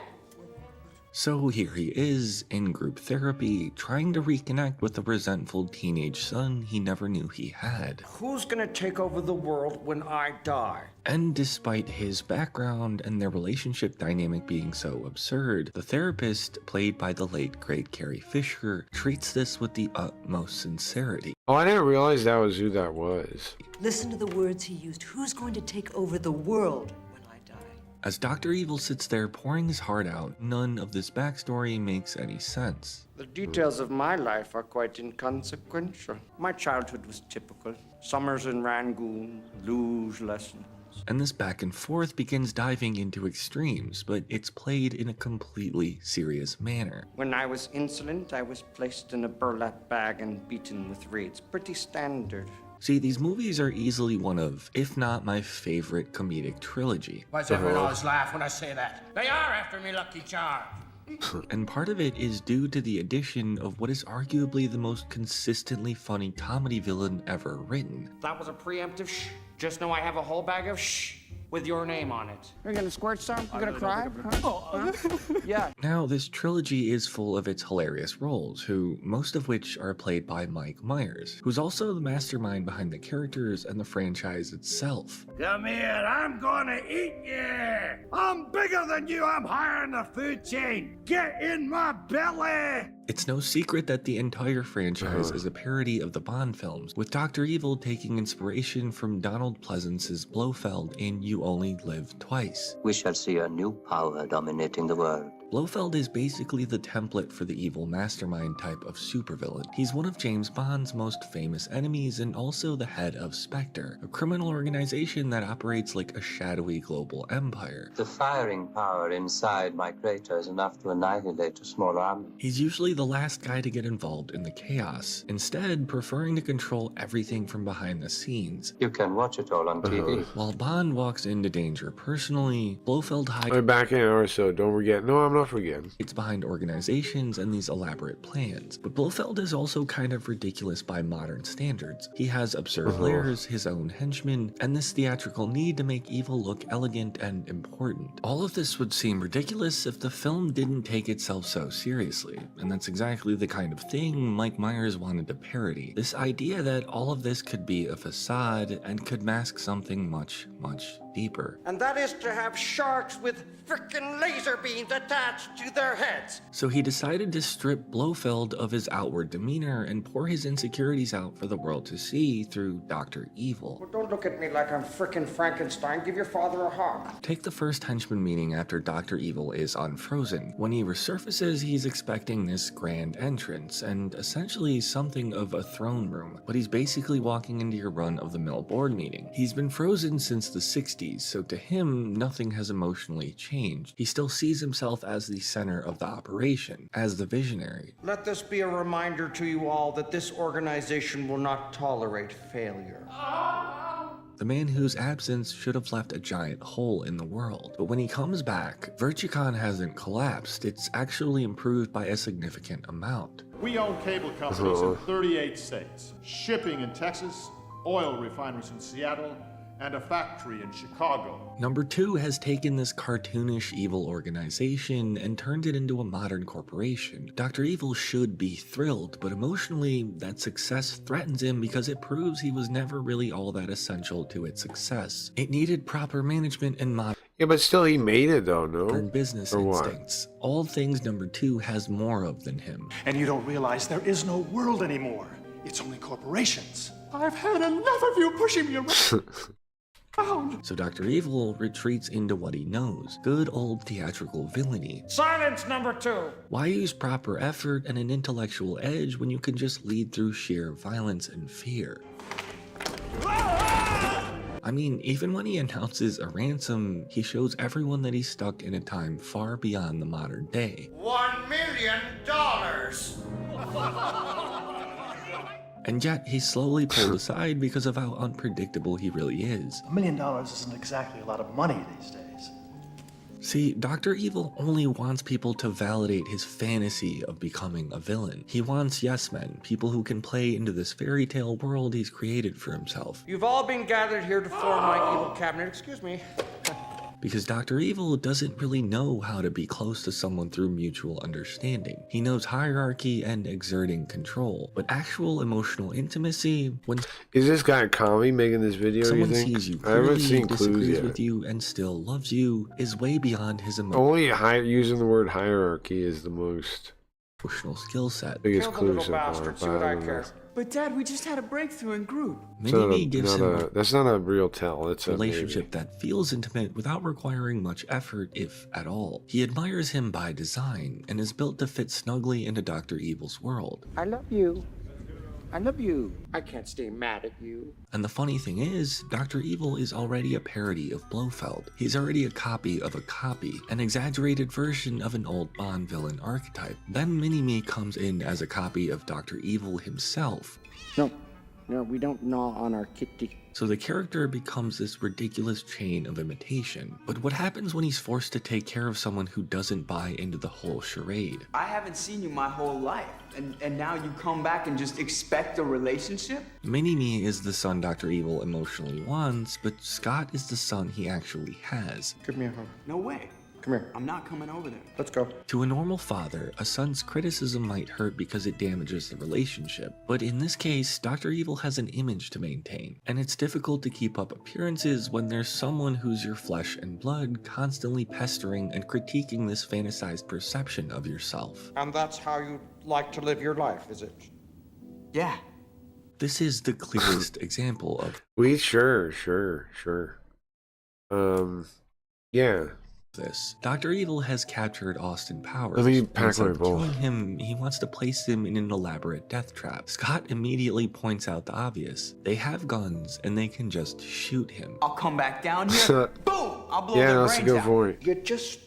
So here he is, in group therapy, trying to reconnect with the resentful teenage son he never knew he had. Who's gonna take over the world when I die? And despite his background and their relationship dynamic being so absurd, the therapist, played by the late great Carrie Fisher, treats this with the utmost sincerity. Oh, I didn't realize that was who that was. Listen to the words he used. Who's going to take over the world? As Dr. Evil sits there pouring his heart out, none of this backstory makes any sense. The details of my life are quite inconsequential. My childhood was typical. Summers in Rangoon, luge lessons. And this back and forth begins diving into extremes, but it's played in a completely serious manner. When I was insolent, I was placed in a burlap bag and beaten with reeds. Pretty standard. See, these movies are easily one of, if not my favorite comedic trilogy. Why does everyone always laugh when I say that? They are after me, Lucky Charm. And part of it is due to the addition of what is arguably the most consistently funny comedy villain ever written. That was a preemptive shh. Just know I have a whole bag of shh with your name on it. Are you gonna squirt some? You gonna cry? Huh? Yeah. Now, this trilogy is full of its hilarious roles, most of which are played by Mike Myers, who's also the mastermind behind the characters and the franchise itself. Come here, I'm gonna eat you! I'm bigger than you, I'm higher in the food chain! Get in my belly! It's no secret that the entire franchise is a parody of the Bond films, with Dr. Evil taking inspiration from Donald Pleasance's Blofeld in You Only Live Twice. We shall see a new power dominating the world. Blofeld is basically the template for the evil mastermind type of supervillain. He's one of James Bond's most famous enemies and also the head of Spectre, a criminal organization that operates like a shadowy global empire. The firing power inside my crater is enough to annihilate a small army. He's usually the last guy to get involved in the chaos, instead preferring to control everything from behind the scenes. You can watch it all on TV. While Bond walks into danger personally, Blofeld hides... I'm back in an hour, so don't forget. No, I'm not forgetting. It's behind organizations and these elaborate plans. But Blofeld is also kind of ridiculous by modern standards. He has absurd layers, his own henchmen, and this theatrical need to make evil look elegant and important. All of this would seem ridiculous if the film didn't take itself so seriously, and that's exactly the kind of thing Mike Myers wanted to parody. This idea that all of this could be a facade and could mask something much, much deeper. And that is to have sharks with frickin' laser beams attached to their heads. So he decided to strip Blofeld of his outward demeanor and pour his insecurities out for the world to see through Dr. Evil. Well, don't look at me like I'm frickin' Frankenstein. Give your father a hug. Take the first henchman meeting after Dr. Evil is unfrozen. When he resurfaces, he's expecting this grand entrance and essentially something of a throne room, but he's basically walking into your run-of-the-mill board meeting. He's been frozen since the 60s, so to him, nothing has emotionally changed. He still sees himself as the center of the operation, as the visionary. Let this be a reminder to you all that this organization will not tolerate failure. The man whose absence should have left a giant hole in the world. But when he comes back, Virtucon hasn't collapsed, it's actually improved by a significant amount. We own cable companies in 38 states, shipping in Texas, oil refineries in Seattle, and a factory in Chicago. Number 2 has taken this cartoonish evil organization and turned it into a modern corporation. Dr. Evil should be thrilled, but emotionally, that success threatens him because it proves he was never really all that essential to its success. It needed proper management and modern Yeah, but still, he made it though, no? business Or what? instincts. All things number 2 has more of than him. And you don't realize there is no world anymore. It's only corporations. I've had enough of you pushing me around. So Dr. Evil retreats into what he knows, good old theatrical villainy. Silence, number 2. Why use proper effort and an intellectual edge when you can just lead through sheer violence and fear? I mean, even when he announces a ransom, he shows everyone that he's stuck in a time far beyond the modern day. $1 million. And yet, he's slowly pulled aside because of how unpredictable he really is. $1 million isn't exactly a lot of money these days. See, Dr. Evil only wants people to validate his fantasy of becoming a villain. He wants yes men, people who can play into this fairy tale world he's created for himself. You've all been gathered here to form my evil cabinet. Excuse me. Because Dr. Evil doesn't really know how to be close to someone through mutual understanding. He knows hierarchy and exerting control, but actual emotional intimacy, when Is this guy a commie making this video, you someone think? sees you I haven't clearly, seen clues disagrees yet. with you, and still loves you, is way beyond his Only using the word hierarchy is the most emotional skill set. biggest clue so far. But I don't know. But Dad, we just had a breakthrough in Groot. It's not Mini-Me a- gives not him a- that's not a real tell. It's a relationship that feels intimate without requiring much effort, if at all. He admires him by design and is built to fit snugly into Dr. Evil's world. I love you. I love you. I can't stay mad at you. And the funny thing is, Dr. Evil is already a parody of Blofeld. He's already a copy of a copy, an exaggerated version of an old Bond villain archetype. Then Mini-Me comes in as a copy of Dr. Evil himself. No, we don't gnaw on our kitty. So the character becomes this ridiculous chain of imitation. But what happens when he's forced to take care of someone who doesn't buy into the whole charade? I haven't seen you my whole life, and now you come back and just expect a relationship? Mini-Me is the son Dr. Evil emotionally wants, but Scott is the son he actually has. Give me a hug. No way. Come here. I'm not coming over there. Let's go. To a normal father, a son's criticism might hurt because it damages the relationship. But in this case, Dr. Evil has an image to maintain, and it's difficult to keep up appearances when there's someone who's your flesh and blood constantly pestering and critiquing this fantasized perception of yourself. And that's how you like to live your life, is it? Yeah. This is the clearest example of sure. Yeah. this. Dr. Evil has captured Austin Powers. Let me and pack instead my of bowl. killing him, he wants to place him in an elaborate death trap. Scott immediately points out the obvious. They have guns and they can just shoot him. I'll come back down here. Boom! I'll blow Yeah, their let's brains go out. for it. You just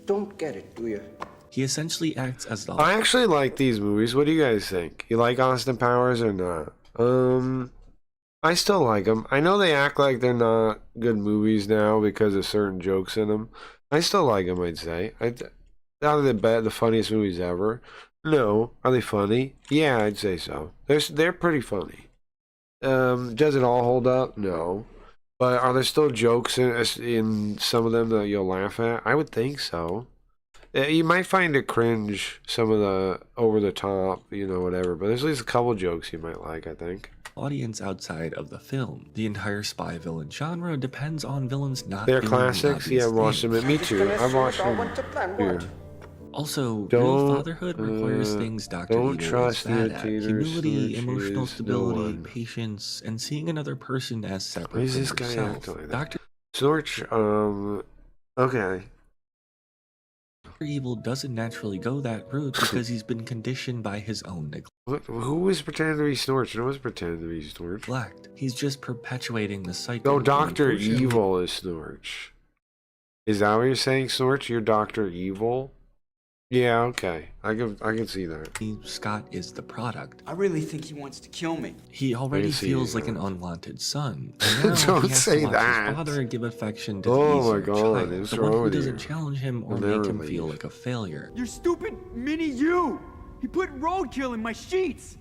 don't get it, do you? He essentially acts as the I actually like these movies. What do you guys think? You like Austin Powers or not? I still like them. I know they act like they're not good movies now because of certain jokes in them. I still like them, I'd say. Are they the funniest movies ever? No. Are they funny? Yeah, I'd say so. They're pretty funny. Does it all hold up? No. But are there still jokes in some of them that you'll laugh at? I would think so. You might find it cringe, some of the over the top, whatever. But there's at least a couple jokes you might like, I think. Audience outside of the film. The entire spy villain genre depends on villains not They're doing classics. obvious Yeah, I've watched them. things. Me too. I've watched them. Here. Also, real Don't, fatherhood requires things Dr. don't Evil trust is bad at. imitators. Humility, Snorch emotional is no stability, one. patience, and seeing another person as separate Why is from this guy yourself. acting like that? Dr. Snorch, okay. Evil doesn't naturally go that route because he's been conditioned by his own Who was pretending to be Snorch? No one's pretending to be Snorch. neglect. He's just perpetuating the cycle. No, and Dr. unfortunately, Evil is Snorch. Is that what you're saying, Snorch? You're Dr. Evil? Yeah, okay. I can see that. Scott is the product. I really think he wants to kill me. He already see feels that. like an unwanted son. And now Don't he has say to watch that. His father give affection to Oh the my easier God, child, what's the wrong one who with doesn't you? challenge him or I'll make never him feel leave. like a failure. You stupid mini you! He put roadkill in my sheets!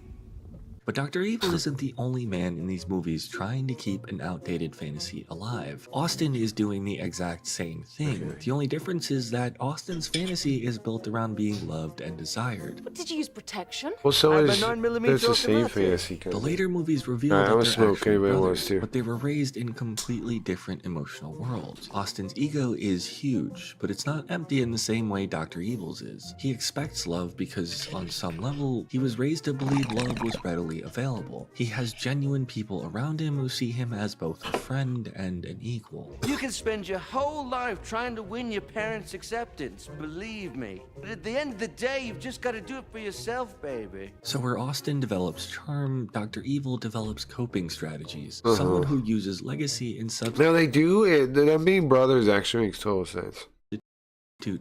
But Dr. Evil isn't the only man in these movies trying to keep an outdated fantasy alive. Austin is doing the exact same thing. The only difference is that Austin's fantasy is built around being loved and desired. Did you use protection? Well, so I have a is 9mm there's the same automatic. fantasy The kind. later movies reveal Alright, that I was they're smoking, actually anybody wants brothers, to. but they were raised in completely different emotional worlds. Austin's ego is huge, but it's not empty in the same way Dr. Evil's is. He expects love because, on some level, he was raised to believe love was readily available. He has genuine people around him who see him as both a friend and an equal. You can spend your whole life trying to win your parents' acceptance, believe me. But at the end of the day, you've just got to do it for yourself, baby. So where Austin develops charm, Dr. Evil develops coping strategies. Uh-huh. Someone who uses legacy in substitute No, they do. Them being brothers actually makes total sense.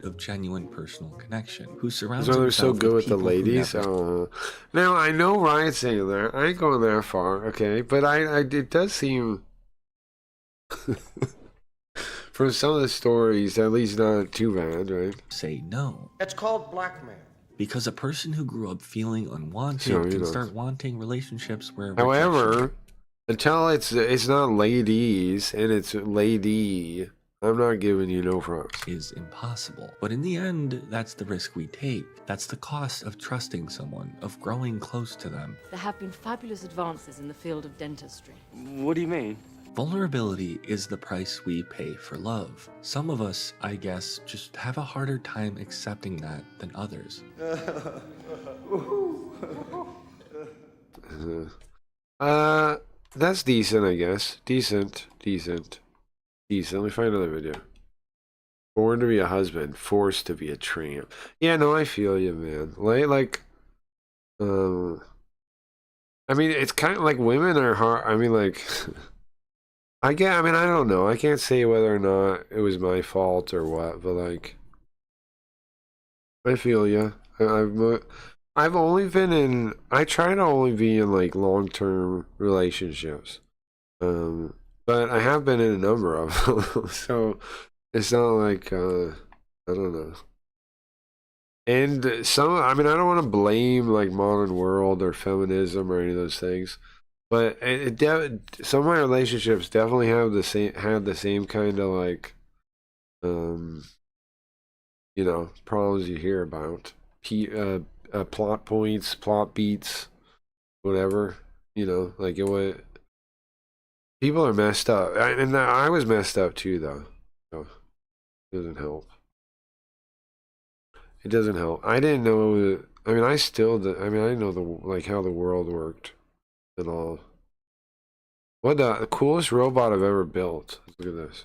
of genuine personal connection, who surrounds So they're so himself good with the people who ladies. never- Now I know Ryan's saying that. I ain't going that far, okay? But it does seem, from some of the stories, at least not too bad, right? say no. That's called blackmail. Because a person who grew up feeling unwanted Sure, you can know. start wanting relationships where However, until it's not ladies and it's lady, I'm not giving you no props. Is impossible. But in the end, that's the risk we take. That's the cost of trusting someone, of growing close to them. There have been fabulous advances in the field of dentistry. What do you mean? Vulnerability is the price we pay for love. Some of us, I guess, just have a harder time accepting that than others. That's decent, I guess. Decent. Let me find another video. Born to be a husband, forced to be a tramp. Yeah, no, I feel you, man. I mean, it's kind of like women are hard. I mean, like, I don't know. I can't say whether or not it was my fault or what, but like, I feel you. I've only been in. I try to only be in like long-term relationships, but I have been in a number of them, so it's not like I don't know. And I don't want to blame like modern world or feminism or any of those things, but some of my relationships definitely had the same kind of like, problems you hear about, plot points, plot beats, whatever, like it would. People are messed up, and I was messed up too, though. So it doesn't help. It doesn't help. I didn't know. I didn't know how the world worked at all. What the coolest robot I've ever built? Look at this.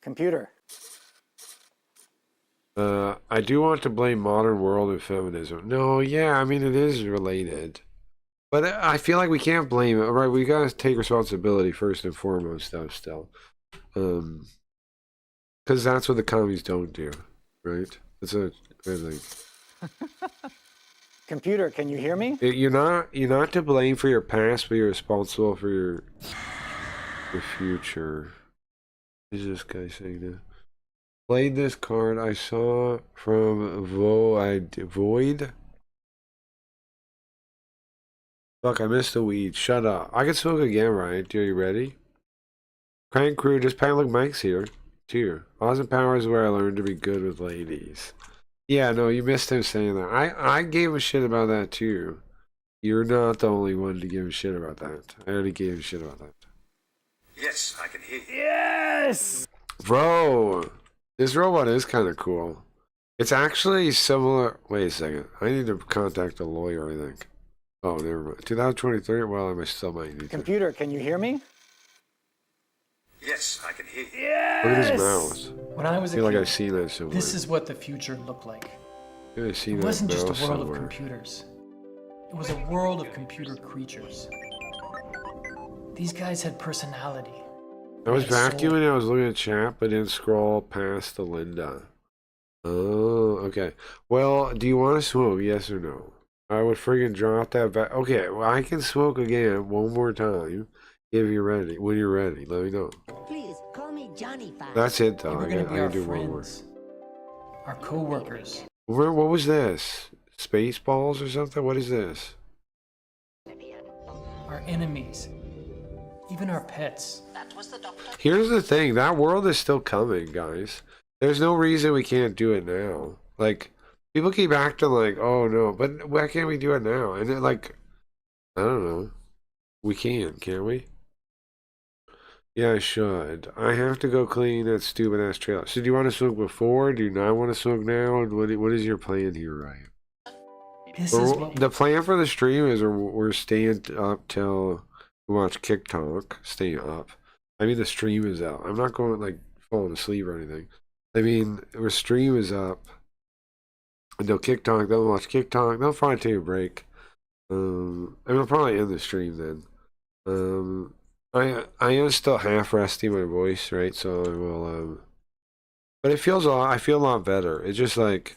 Computer. I do want to blame modern world and feminism. No, yeah, I mean it is related, but I feel like we can't blame it. Right, we gotta take responsibility first and foremost, though. Still, because that's what the commies don't do, right? That's I think. Computer, can you hear me? You're not to blame for your past, but you're responsible for your future. What is this guy saying now? Played this card I saw from Void. Fuck, I missed the weed. Shut up. I can smoke again, Ryan. Are you ready? Crank crew, just Look, Mike's here. Too. Austin Powers is where I learned to be good with ladies. Yeah, no, you missed him saying that. I gave a shit about that too. You're not the only one to give a shit about that. I already gave a shit about that. Yes, I can hear you. Yes! Bro, this robot is kind of cool. It's actually similar. Wait a second. I need to contact a lawyer, I think. Oh, never mind. 2023? Well, I still might need to. Computer, can you hear me? Yes, I can hear you. Yes! Look at his mouth. When I was I feel a like kid, I've seen that somewhere. this is what the future looked like. I feel like I've seen It that wasn't just a mouth world somewhere. of computers. It was a world of computer creatures. These guys had personality. I was They had soul. vacuuming, I was looking at chat, but didn't scroll past the Linda. Oh, okay. Well, do you want to smoke? Yes or no? I would friggin' drop that back. Okay, well, I can smoke again one more time if you're ready. When you're ready, let me know. Please call me Johnny Five. That's it, though. They were I going to can be our do one more. friends, our co-workers. What was this? space balls or something? What is this? Our enemies. Even our pets. Here's the thing, that world is still coming, guys. There's no reason we can't do it now. Like, people keep acting like, oh no, but why can't we do it now? And then, like, I don't know. We can't we? Yeah, I should. I have to go clean that stupid ass trailer. So do you want to smoke before? Do you not want to smoke now? What is your plan here, Ryan? The plan for the stream is we're staying up till we watch TikTok. Staying up. I mean, the stream is out. I'm not going like falling asleep or anything. I mean, our stream is up. And they'll TikTok. They'll watch TikTok. They'll probably take a break. I mean, I'll probably end the stream then. I am still half resting my voice, right? So I will. But it feels I feel a lot better. It's just like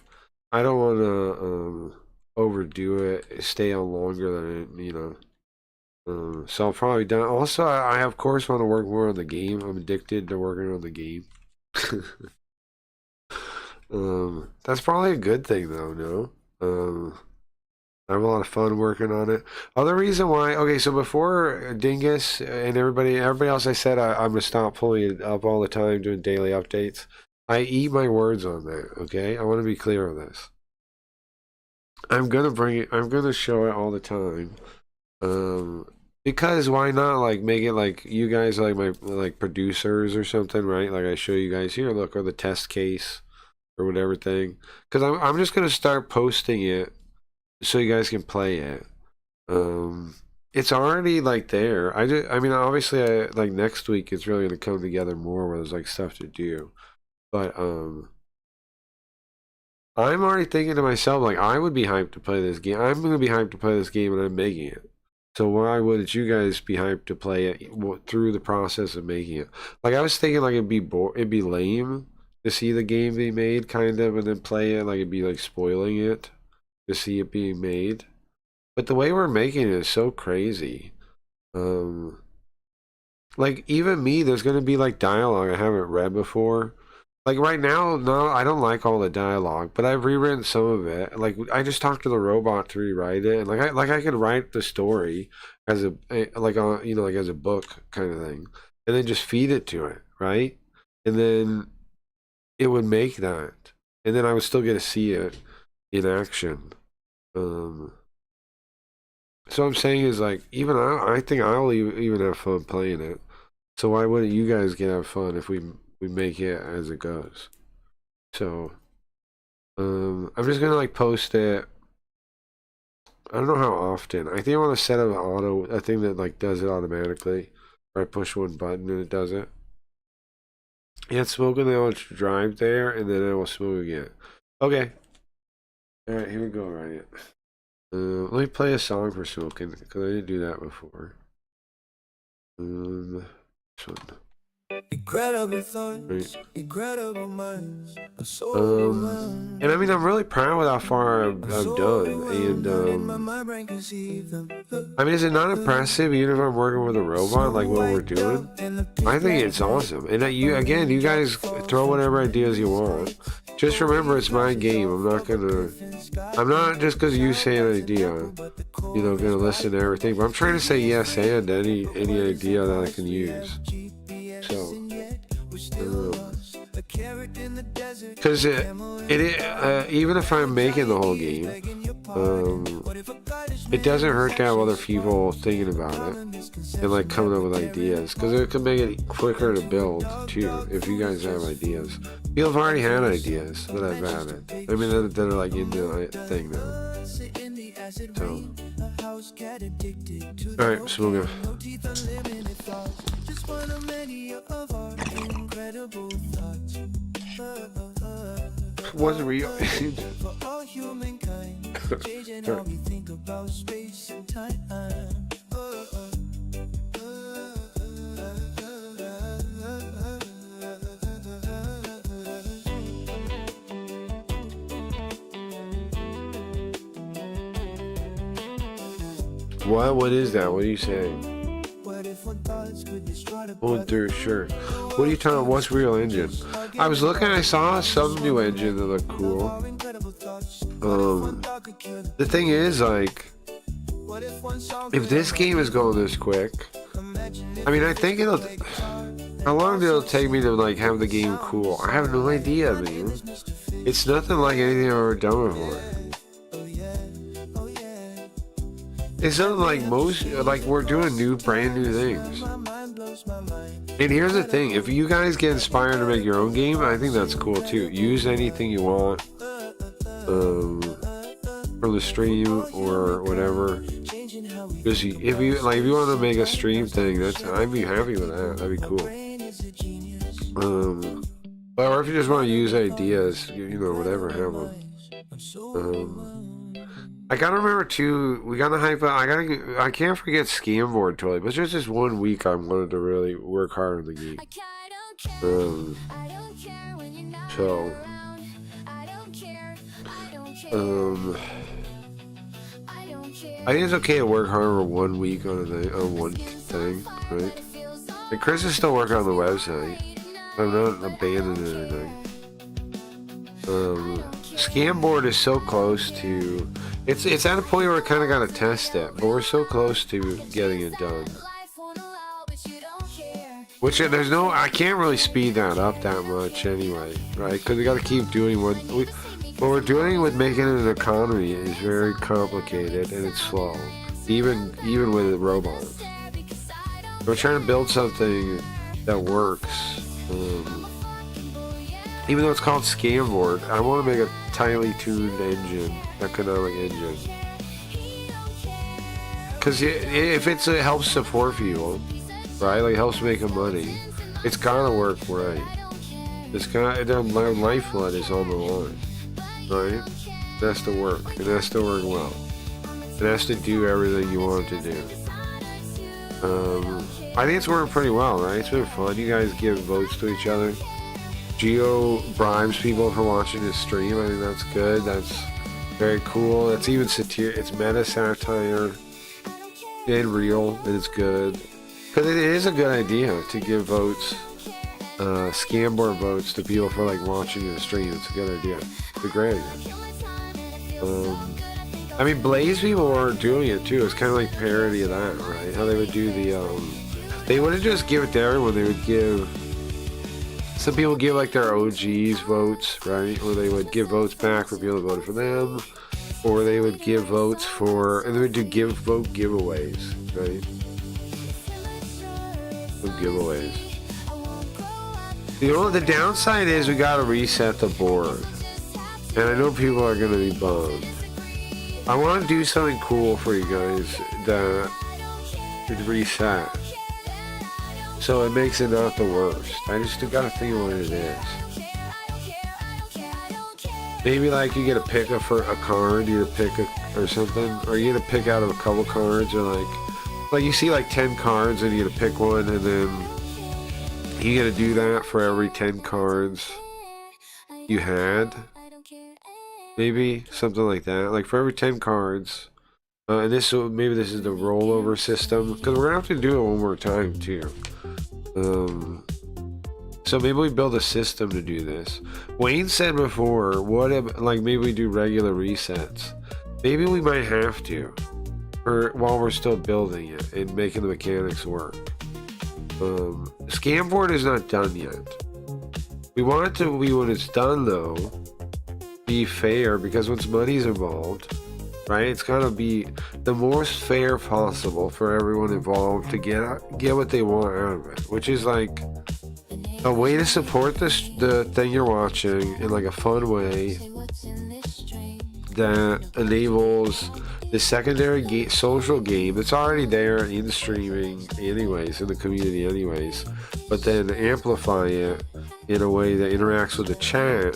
I don't want to overdo it, stay on longer than it, you know. So I'll probably done. Also, I of course want to work more on the game. I'm addicted to working on the game. That's probably a good thing though, no? I have a lot of fun working on it. Other reason why, okay, so before Dingus and everybody else, I said I'm gonna stop pulling it up all the time doing daily updates. I eat my words on that, okay? I want to be clear on this. I'm gonna show it all the time. Because why not like make it like you guys like my like producers or something, right? Like I show you guys here, look, or the test case or whatever thing. Because I'm just gonna start posting it so you guys can play it. It's already like there. I mean obviously like next week it's really gonna come together more where there's like stuff to do. But I'm already thinking to myself like I would be hyped to play this game. I'm gonna be hyped to play this game and I'm making it. So why wouldn't you guys be hyped to play it through the process of making it? Like I was thinking, like it'd be lame to see the game be made, kind of, and then play it. Like it'd be like spoiling it to see it being made. But the way we're making it is so crazy. Like even me, there's gonna be like dialogue I haven't read before. Like right now, no, I don't like all the dialogue, but I've rewritten some of it. Like I just talked to the robot to rewrite it, and I could write the story as a like as a book kind of thing, and then just feed it to it, right? And then it would make that, and then I would still get to see it in action. So what I'm saying is like even I think I'll even have fun playing it. So why wouldn't you guys get have fun if we make it as it goes? So I'm just gonna like post it. I don't know how often. I think I want to set up a thing that like does it automatically, or I push one button and it does it. Yeah, smoke, and then I'll drive there and then I will smoke again. Okay, all right, here we go. Right, let me play a song for smoking because I didn't do that before. This one. Incredible thoughts, incredible minds. And I mean, I'm really proud with how far I've done. And I mean, is it not impressive even if I'm working with a robot like what we're doing? I think it's awesome. And you guys throw whatever ideas you want. Just remember, it's my game. I'm not just because you say an idea, gonna listen to everything. But I'm trying to say yes and any idea that I can use. So, because even if I'm making the whole game, it doesn't hurt to have other people thinking about it and like coming up with ideas, because it can make it quicker to build too if you guys have ideas. People have already had ideas that I've added. I mean that are like in the thing now. So, all right, smoke. What's real? What is that? What are you saying? Going through, sure. What are you talking about? What's Real Engine? I was looking, I saw some new engine that looked cool. the thing is, like, if this game is going this quick, I mean, I think it'll. How long did it take me to like have the game cool? I have no idea, man. It's nothing like anything I've ever done before. It's not like we're doing brand new things. And here's the thing, if you guys get inspired to make your own game, I think that's cool too. Use anything you want from the stream or whatever. Because if you want to make a stream thing, I'd be happy with that. That'd be cool. Or if you just want to use ideas, you know, whatever, have them. I gotta remember too, we gotta hype up, I can't forget Scamboard totally, but just this 1 week I wanted to really work hard on the game. I think it's okay to work hard for 1 week on one thing, right? And Chris is still working on the website. I'm not abandoning anything. Scamboard is so close to. It's at a point where I kind of got to test it, but we're so close to getting it done. Which I can't really speed that up that much anyway, right? Because we got to keep doing what we're doing with making it an economy is very complicated and it's slow, even with robots. We're trying to build something that works. Even though it's called Scamboard, I want to make a tightly tuned engine, economic engine. Because if it helps support people, right, like helps make money, it's gotta work right. My lifeblood is on the line, right? It has to work. It has to work well. It has to do everything you want it to do. I think it's working pretty well, right? It's been fun. You guys give votes to each other. Geo bribes people for watching his stream. I think that's good. That's very cool. It's even it's meta satire and real, and it's good. Because it is a good idea to give votes, Scamboard votes to people for like watching the stream. It's a good idea. It's a great idea. I mean, Blaze people are doing it too. It's kind of like parody of that, right? How they would do the, they wouldn't just give it to everyone. They would give, some people give like their OGs votes, right? Or they would give votes back for people that voted for them. Or they would give votes for, and they would do vote giveaways, right? Giveaways. The downside is we gotta reset the board. And I know people are gonna be bummed. I want to do something cool for you guys that is reset. So it makes it not the worst. I just gotta think of what it is. Maybe like you get a pick a card, you get a pick or something, or you get a pick out of a couple cards, or like you see like 10 cards and you get to pick one, and then you get to do that for every 10 cards you had. Maybe something like that. Like for every 10 cards, and maybe this is the rollover system, because we're gonna have to do it one more time too. So maybe we build a system to do this. Wayne said before, what if maybe we do regular resets? Maybe we might have to, while we're still building it and making the mechanics work. Scamboard is not done yet. We want it to be, when it's done though, be fair, because once money's involved, right, it's gotta be the most fair possible for everyone involved to get what they want out of it, which is like a way to support the thing you're watching in like a fun way that enables the secondary social game that's already there in streaming anyways, in the community anyways, but then amplify it in a way that interacts with the chat,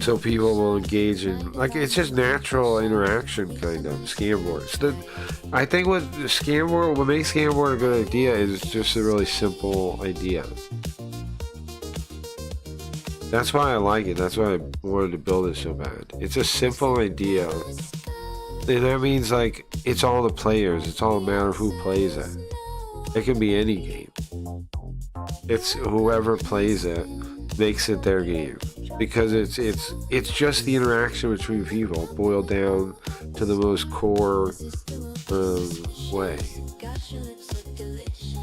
so people will engage in, like, it's just natural interaction kind of. Scamboard. I think what makes Scamboard a good idea is just a really simple idea. That's why I like it. That's why I wanted to build it so bad. It's a simple idea. And that means like it's all the players. It's all a matter of who plays it. It can be any game. It's whoever plays it makes it their game. because it's just the interaction between people boiled down to the most core way.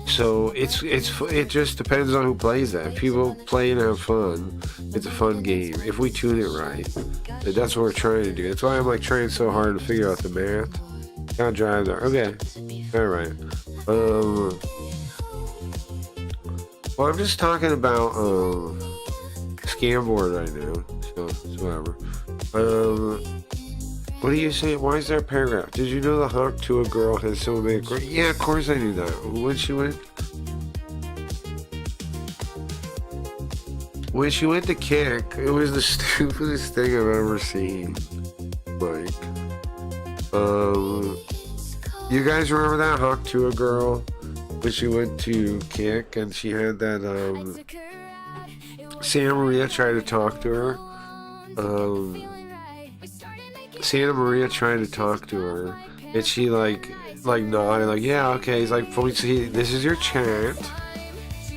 So it just depends on who plays that. If people play and have fun, it's a fun game. If we tune it right, that's what we're trying to do. That's why I'm like trying so hard to figure out the math. Gotta drive there. Okay, all right. Well, I'm just talking about Scamboard right now, so whatever. What do you say? Why is there a paragraph? Did you know the Hawk to a girl has so many? Yeah, of course I knew that. When she went to kick, it was the stupidest thing I've ever seen. Like, you guys remember that Hawk to a girl when she went to kick and she had that Santa Maria tried to talk to her. Santa Maria tried to talk to her, and she like nodded, like, yeah, okay. He's like, this is your chat.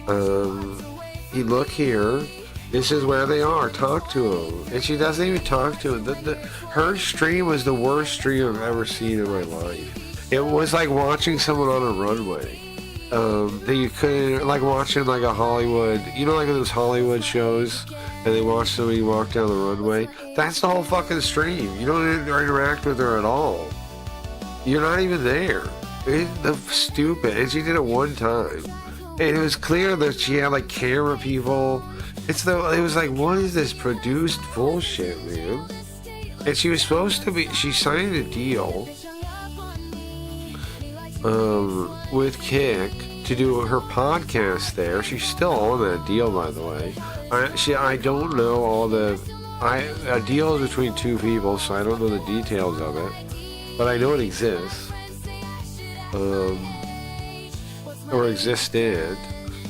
You look here. This is where they are. Talk to them. And she doesn't even talk to him. Her stream was the worst stream I've ever seen in my life. It was like watching someone on a runway. That you couldn't, like watching like a Hollywood, you know, like those Hollywood shows, and they watch somebody walk down the runway. That's the whole fucking stream. You don't interact with her at all. You're not even there. It's stupid. And she did it one time, and it was clear that she had like camera people. It was like, what is this produced bullshit, man? And she was supposed to be. She signed a deal with Kick to do her podcast there. She's still on that deal, by the way. I don't know all the a deal is between two people, so I don't know the details of it, but I know it exists, or existed.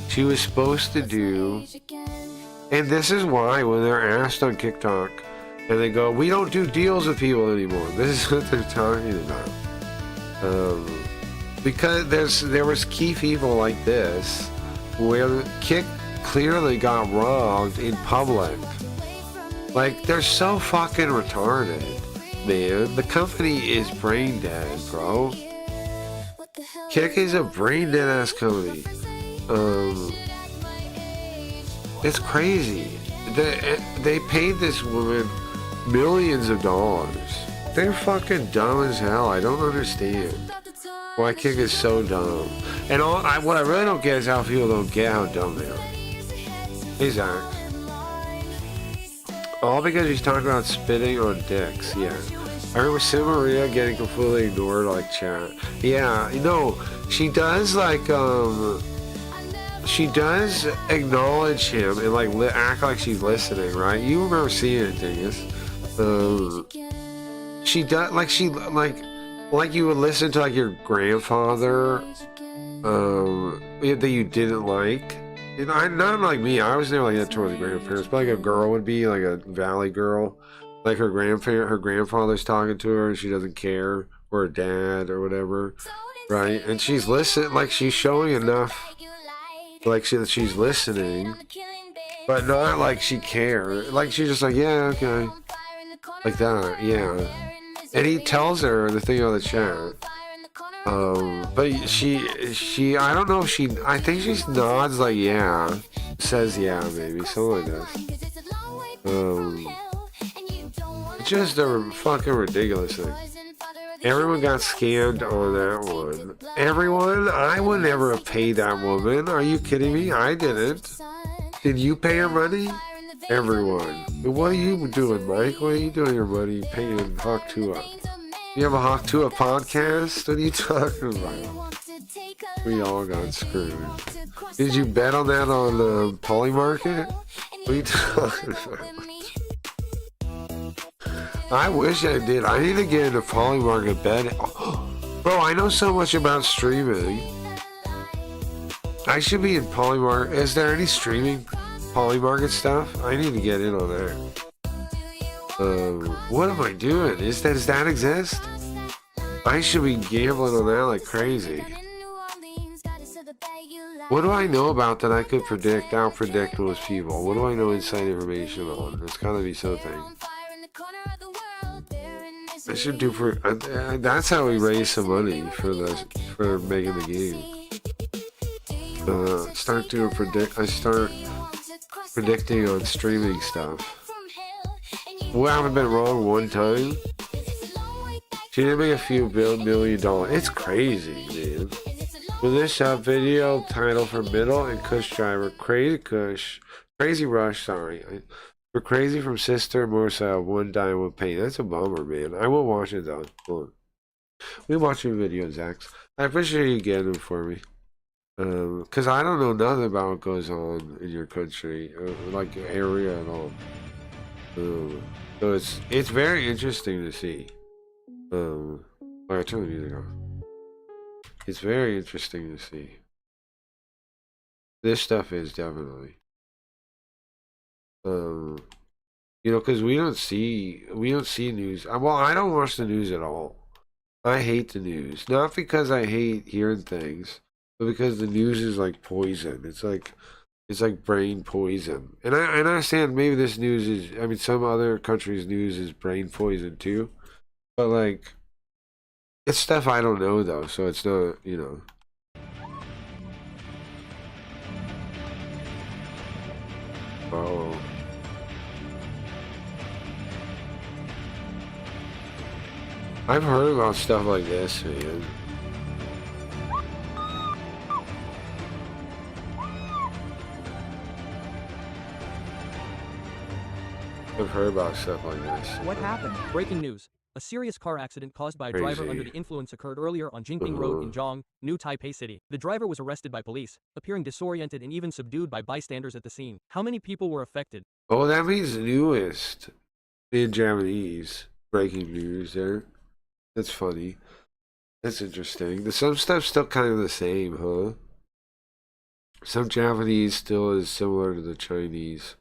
She was supposed to do, and this is why when they're asked on TikTok and they go, we don't do deals with people anymore, this is what they're talking about. Because there was key people like this where Kick clearly got robbed in public. Like, they're so fucking retarded, man. The company is brain dead, bro. Kick is a brain dead ass company. It's crazy. They paid this woman millions of dollars. They're fucking dumb as hell. I don't understand why Kick is so dumb. And what I really don't get is how people don't get how dumb they are. Hey, Zach. All because he's talking about spitting on dicks, yeah. I remember Santa Maria getting completely ignored, like, chat. Yeah, she does, like, she does acknowledge him and, like, act like she's listening, right? You remember seeing it, Dingus. She does, like you would listen to, like, your grandfather, that you didn't like. Not like me. I was never like that towards the grandparents, but like a girl would be, like a valley girl, like her grandfather's talking to her and she doesn't care, or her dad or whatever, right? And she's listening, like she's showing enough, like she's listening, but not like she cares. Like she's just like, yeah, okay, like that, yeah. And he tells her the thing on the chat. But she, I don't know if I think she nods like, yeah, says yeah, maybe, something like that. It's just a fucking ridiculous thing. Everyone got scammed on that one. Everyone? I would never have paid that woman. Are you kidding me? I didn't. Did you pay her money? Everyone. What are you doing, Mike? What are you doing your money paying Hawk Tua? You have a Hawk Tua podcast? What are you talking about? We all got screwed. Did you bet on that on the Polymarket? What are you talking about? I wish I did. I need to get into Polymarket betting. Bro, I know so much about streaming. I should be in Polymarket. Is there any streaming Polymarket stuff? I need to get in on that. What am I doing? Does that exist? I should be gambling on that like crazy. What do I know about that I could predict? I'll predict most people. What do I know inside information on? There's gotta be something. I should do for. That's how we raise some money for making the game. Start doing I start predicting on streaming stuff. We haven't been wrong one time. She did make a few $1 million. It's crazy, man. With this video title for Middle and Kush Driver, Crazy Rush, sorry. For Crazy from Sister Morsa, One Dime with Pain. That's a bummer, man. I will watch it though. Hold on. We watch your videos, Zax. I appreciate you getting them for me. Cause I don't know nothing about what goes on in your country, like your area at all. So it's very interesting to see. I turn the music on. It's very interesting to see. This stuff is definitely. You know, because we don't see news. Well, I don't watch the news at all. I hate the news, not because I hate hearing things, but because the news is like poison. It's like brain poison. And I understand maybe this news is. I mean, some other countries' news is brain poison too, but like, it's stuff I don't know though, so it's not, you know. Oh. I've heard about stuff like this, man. I've heard about stuff like this. What happened? Breaking news. A serious car accident caused by a driver under the influence occurred earlier on Jinping Road in Zhong, New Taipei City. The driver was arrested by police, appearing disoriented and even subdued by bystanders at the scene. How many people were affected? Oh, that means newest in Japanese. Breaking news there. That's funny. That's interesting. Some stuff's still kind of the same, huh? Some Japanese still is similar to the Chinese.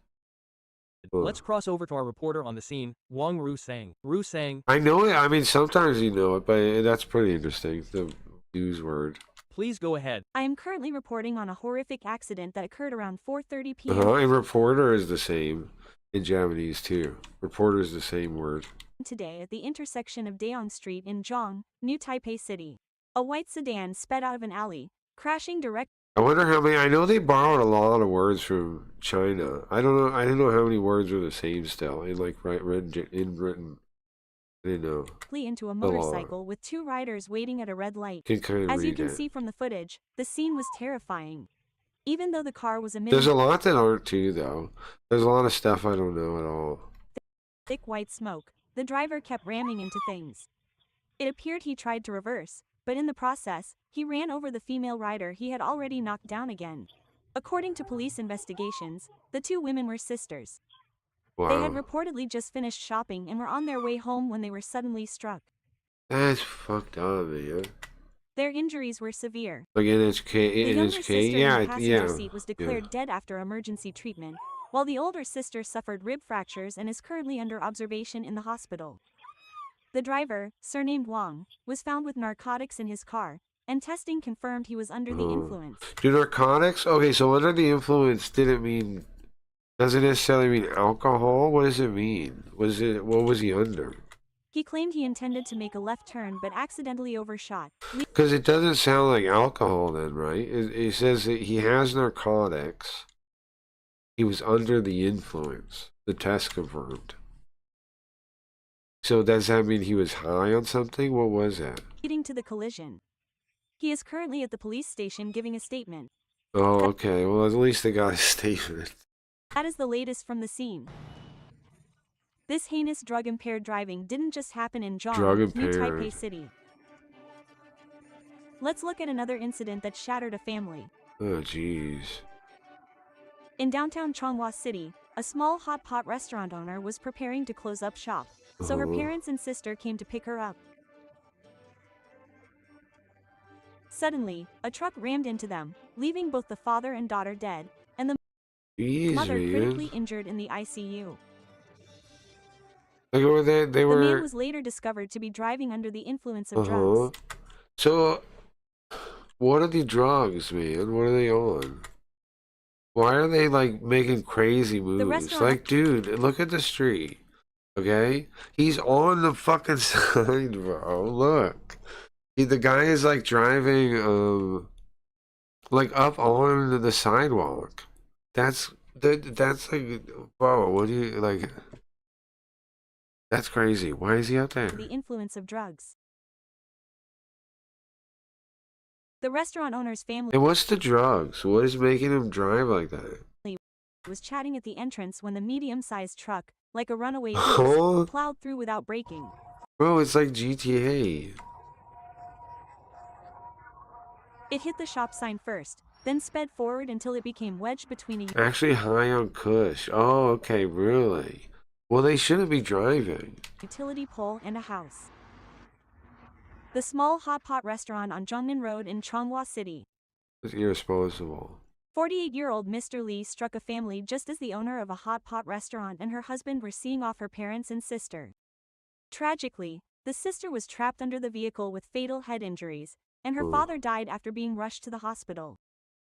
Let's cross over to our reporter on the scene, Wang Ru-sang. Ru-sang. I know it. I mean, sometimes you know it, but that's pretty interesting. The news word. Please go ahead. I am currently reporting on a horrific accident that occurred around 4:30 p.m. And reporter is the same in Japanese too. Reporter is the same word. Today at the intersection of Daeong Street in Zhong, New Taipei City. A white sedan sped out of an alley, crashing directly. I wonder how many. I know they borrowed a lot of words from China. I don't know. I didn't know how many words were the same still in like in Britain. I didn't know. Into a motorcycle with two riders waiting at a red light. As you can see from the footage, the scene was terrifying. Even though the car was a There's a lot that aren't too though. There's a lot of stuff I don't know at all. Thick white smoke. The driver kept ramming into things. It appeared he tried to reverse, but in the process, he ran over the female rider he had already knocked down again. According to police investigations, the two women were sisters. Wow. They had reportedly just finished shopping and were on their way home when they were suddenly struck. That's fucked up, man. Their injuries were severe. Like NHK, The younger sister in the passenger yeah. seat was declared dead after emergency treatment, while the older sister suffered rib fractures and is currently under observation in the hospital. The driver, surnamed Wang, was found with narcotics in his car, and testing confirmed he was under the influence. Do narcotics? Okay, so under the influence doesn't necessarily mean alcohol. What does it mean? What was he under? He claimed he intended to make a left turn but accidentally overshot. Because it doesn't sound like alcohol then, right? It says that he has narcotics. He was under the influence. The test confirmed. So does that mean he was high on something? What was that? Leading to the collision. He is currently at the police station giving a statement. Oh, okay. Well, at least they got a statement. That is the latest from the scene. This heinous drug-impaired driving didn't just happen in Zhong, New Taipei City. Let's look at another incident that shattered a family. Oh, jeez. In downtown Changhua City, a small hot pot restaurant owner was preparing to close up shop, so her parents and sister came to pick her up. Suddenly, a truck rammed into them, leaving both the father and daughter dead, and the mother critically injured in the ICU. Like they were. The man was later discovered to be driving under the influence of drugs. So, What are the drugs, man? What are they on? Why are they like making crazy moves? restaurant- Like, dude, look at the street. Okay? He's on the fucking side, bro. Look. The guy is like driving like up on the sidewalk. That's like, bro, what do you like? That's crazy. Why is he out there? The influence of drugs. The restaurant owner's family And what's the drugs? What is making him drive like that? was chatting at the entrance when the medium-sized truck, like a runaway Huh? goose, plowed through without braking. Bro, it's like GTA. It hit the shop sign first, then sped forward until it became wedged between a Actually high on Kush. Oh, okay, really? Well, they shouldn't be driving. utility pole and a house. The small hot pot restaurant on Zhongnan Road in Changhua City. It's irresponsible. 48-year-old Mr. Lee struck a family just as the owner of a hot pot restaurant and her husband were seeing off her parents and sister. Tragically, the sister was trapped under the vehicle with fatal head injuries, and her father died after being rushed to the hospital.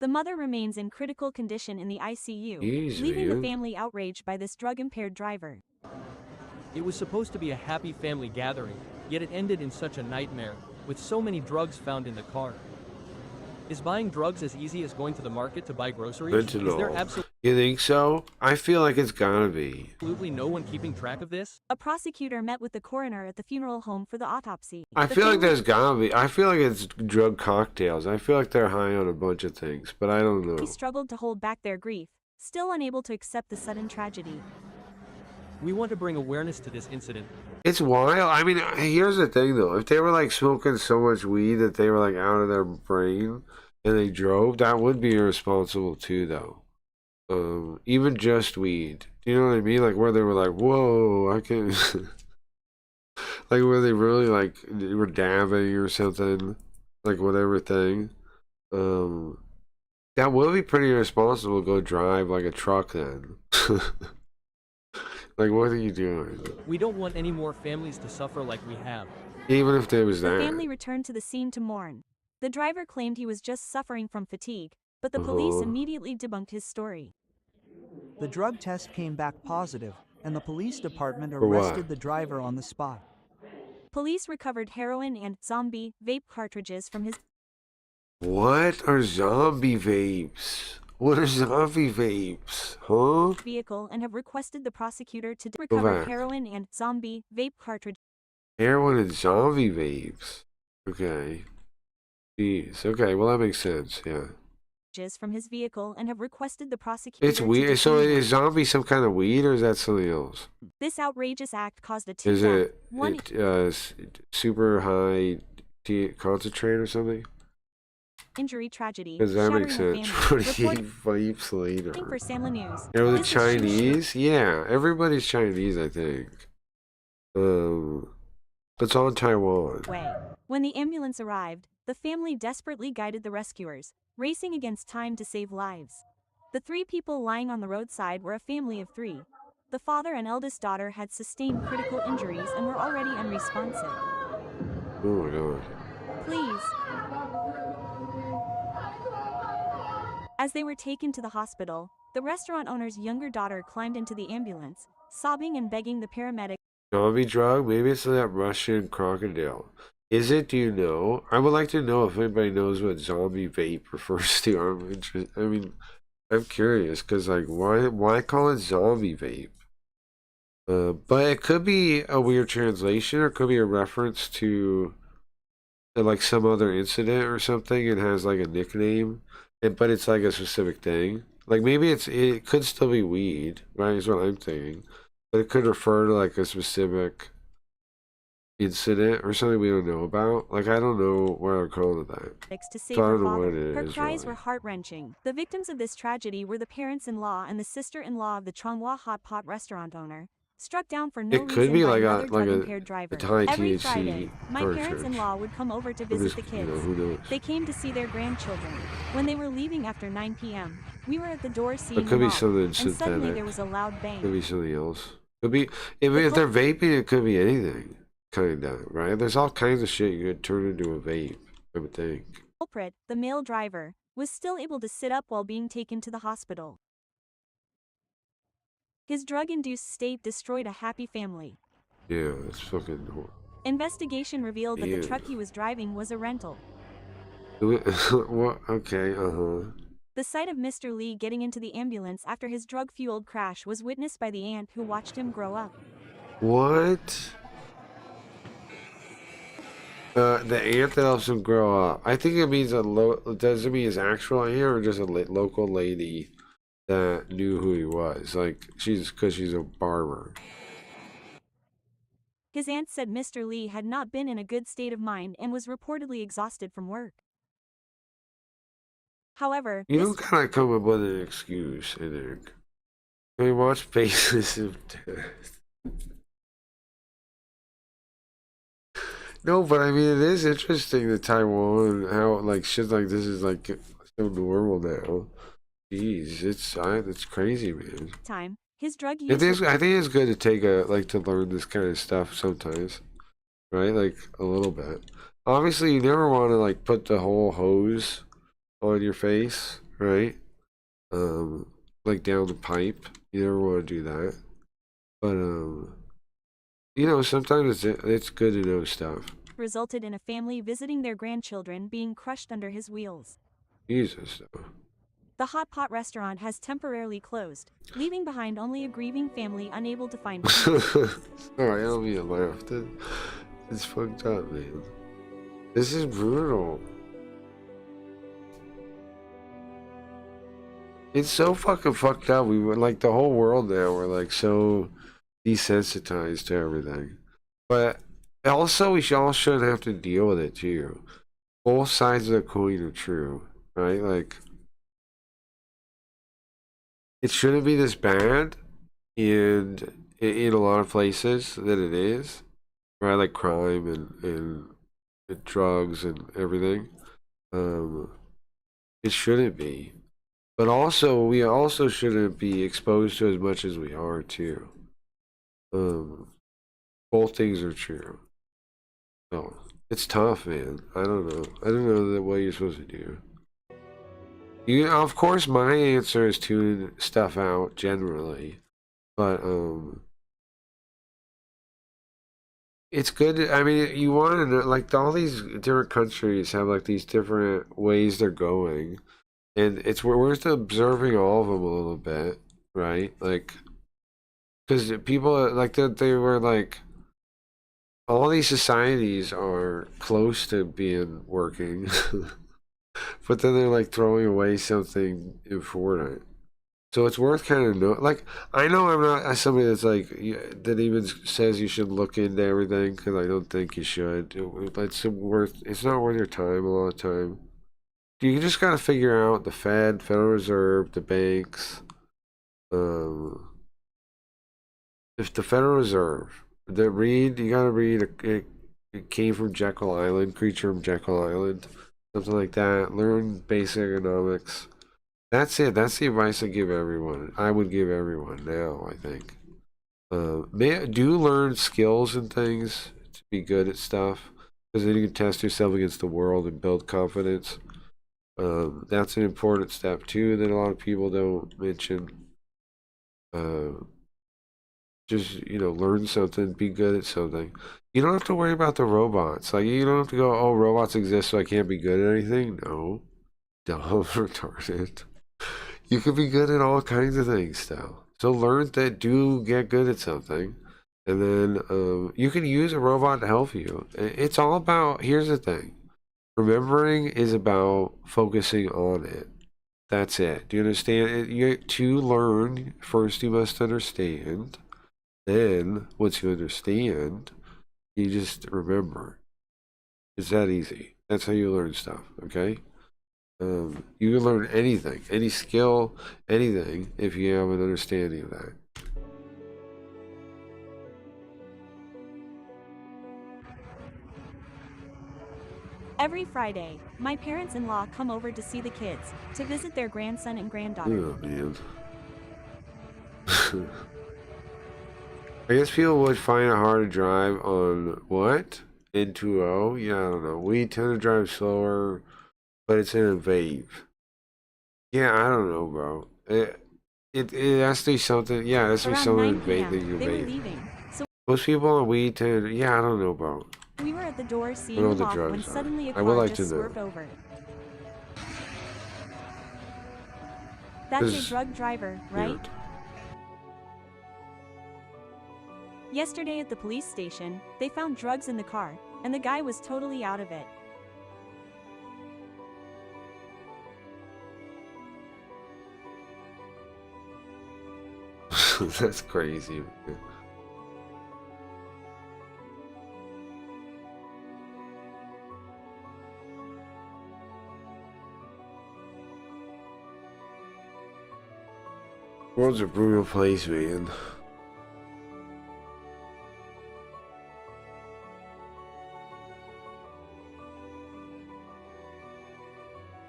The mother remains in critical condition in the ICU, Jeez, leaving the man. family outraged by this drug-impaired driver. It was supposed to be a happy family gathering, yet it ended in such a nightmare, with so many drugs found in the car. Is buying drugs as easy as going to the market to buy groceries? Is there Fentanyl. You think so? I feel like it's gotta be. absolutely no one keeping track of this? A prosecutor met with the coroner at the funeral home for the autopsy. I The feel like family there's gotta be. I feel like it's drug cocktails. I feel like they're high on a bunch of things, but I don't know. struggled to hold back their grief, still unable to accept the sudden tragedy. We want to bring awareness to this incident. It's wild. I mean, here's the thing though. If they were like smoking so much weed that they were like out of their brain and they drove, that would be irresponsible too though. Even just weed. Do you know what I mean? Like where they were like, whoa, I can like where they really like they were dabbing or something. Like whatever thing. That would be pretty irresponsible to go drive like a truck then. Like what are you doing? We don't want any more families to suffer like we have. Even if there was The that. family returned to the scene to mourn. The driver claimed he was just suffering from fatigue, but the police immediately debunked his story. The drug test came back positive, and the police department For what? arrested the driver on the spot. Police recovered heroin and zombie vape cartridges from his What are zombie vapes? What are zombie vapes? Huh? vehicle and have requested the prosecutor to Go recover back. heroin and zombie vape cartridges Heroin and zombie vapes. Okay. Jeez. Okay, well that makes sense, yeah. from his vehicle and have requested the prosecutor It's to weird. So detain him. is zombie some kind of weed or is that something else? This outrageous act caused a Is two-death, it, one super high concentrate or something? injury tragedy, Because that shattering makes a sense. family. 48 Reporting vapes later. for Samla News. You know the This is Chinese? Yeah, everybody's Chinese, I think. It's on Taiwan. way. When the ambulance arrived, the family desperately guided the rescuers, racing against time to save lives. The three people lying on the roadside were a family of three. The father and eldest daughter had sustained critical injuries and were already unresponsive. Oh my god. Please. As they were taken to the hospital, the restaurant owner's younger daughter climbed into the ambulance, sobbing and begging the paramedic. Zombie drug? Maybe it's that Russian crocodile. Is it? Do you know? I would like to know if anybody knows what zombie vape refers to. I'm curious because like why call it zombie vape? But it could be a weird translation or it could be a reference to like some other incident or something. It has like a nickname, but it's like a specific thing. Like maybe it could still be weed, right? Is what I'm thinking. But it could refer to like a specific incident or something we don't know about. Like I don't know why I'm calling it that. To save So I her don't know what father. it Her is. cries really. were heart-wrenching. The victims of this tragedy were the parents-in-law and the sister-in-law of the Changhua hot pot restaurant owner, struck down for no It reason could be by like another a drug-impaired driver. high Every THC Friday, my cartridge. parents-in-law would come over to I'm visit just, the you kids. know, who knows? They came to see their grandchildren. When they were leaving after 9 p.m., we were at the door seeing It could them be off, something and suddenly synthetic. there was a loud bang. Could be something else. Could be if they're vaping, it could be anything. Kinda, right? There's all kinds of shit you could turn into a vape, I would think. culprit, the male driver, was still able to sit up while being taken to the hospital. His drug-induced state destroyed a happy family. Yeah, it's fucking horrible. Investigation revealed that Yeah. the truck he was driving was a rental. What? Okay, The sight of Mr. Lee getting into the ambulance after his drug-fueled crash was witnessed by the aunt who watched him grow up. What? The aunt that helps him grow up. I think it means does it mean his actual aunt or just a local lady that knew who he was? Like, because she's a barber. His aunt said Mr. Lee had not been in a good state of mind and was reportedly exhausted from work. However, You don't gotta come up with an excuse, I think. I mean, watch Faces of Death. No, but I mean, it is interesting that Taiwan, how, like, shit like this is, like, so normal now. Jeez, it's crazy, man. time, his drug I use think it's good to take to learn this kind of stuff sometimes, right? Like, a little bit. Obviously, you never want to, like, put the whole hose on your face, right? Like down the pipe. You never want to do that. But, you know, sometimes it's good to know stuff. resulted in a family visiting their grandchildren being crushed under his wheels. Jesus, though. The hot pot restaurant has temporarily closed, leaving behind only a grieving family unable to find Sorry, I don't mean to laugh. It's fucked up, man. This is brutal. It's so fucking fucked up. We were like the whole world now. We're like so desensitized to everything. But also, we all shouldn't have to deal with it too. Both sides of the coin are true, right? Like, it shouldn't be this bad, and in a lot of places that it is, right? Like crime and drugs and everything. It shouldn't be. But also, we also shouldn't be exposed to as much as we are too. Both things are true. So it's tough, man. I don't know. I don't know what you're supposed to do. Of course, my answer is tune stuff out generally, but it's good. I mean, you want to know, like, all these different countries have like these different ways they're going. And it's worth observing all of them a little bit, right? Like, because people, like, they were like, all these societies are close to being working, but then they're like throwing away something important. So it's worth kind of know. Like, I know I'm not somebody that's like that even says you should look into everything, because I don't think you should. It's not worth your time a lot of time. You just gotta figure out the Federal Reserve, the banks. If the Federal Reserve, you gotta read. It came from Jekyll Island, Creature from Jekyll Island, something like that. Learn basic economics. That's it. That's the advice I give everyone. I would give everyone now, I think. Do learn skills and things to be good at stuff, because then you can test yourself against the world and build confidence. That's an important step too that a lot of people don't mention. Just, learn something, be good at something. You don't have to worry about the robots. Like, you don't have to go, oh, robots exist so I can't be good at anything. No. Dumb, retarded. You can be good at all kinds of things still. So learn that, get good at something. And then you can use a robot to help you. It's all about, here's the thing. Remembering is about focusing on it. That's it. Do you understand? To learn, first you must understand. Then, once you understand, you just remember. It's that easy. That's how you learn stuff, okay? You can learn anything, any skill, anything, if you have an understanding of that. Every Friday, my parents-in-law come over to see the kids, to visit their grandson and granddaughter. Oh, man. I guess people would find it hard to drive on what? N2O? Yeah, I don't know. We tend to drive slower. but it's in a vape. Yeah, I don't know, bro. It has to be something. Yeah, it has to be Around something 9 vape that p.m., you they were vape. leaving. So Most people on weed tend. Yeah, I don't know, bro. we were at the door I seeing know them the off when drugs are. suddenly a I would car like just to know. swerved over. That's a 'Cause- drug driver, right? Yesterday at the police station, they found drugs in the car, and the guy was totally out of it. That's crazy. World's a brutal place, man.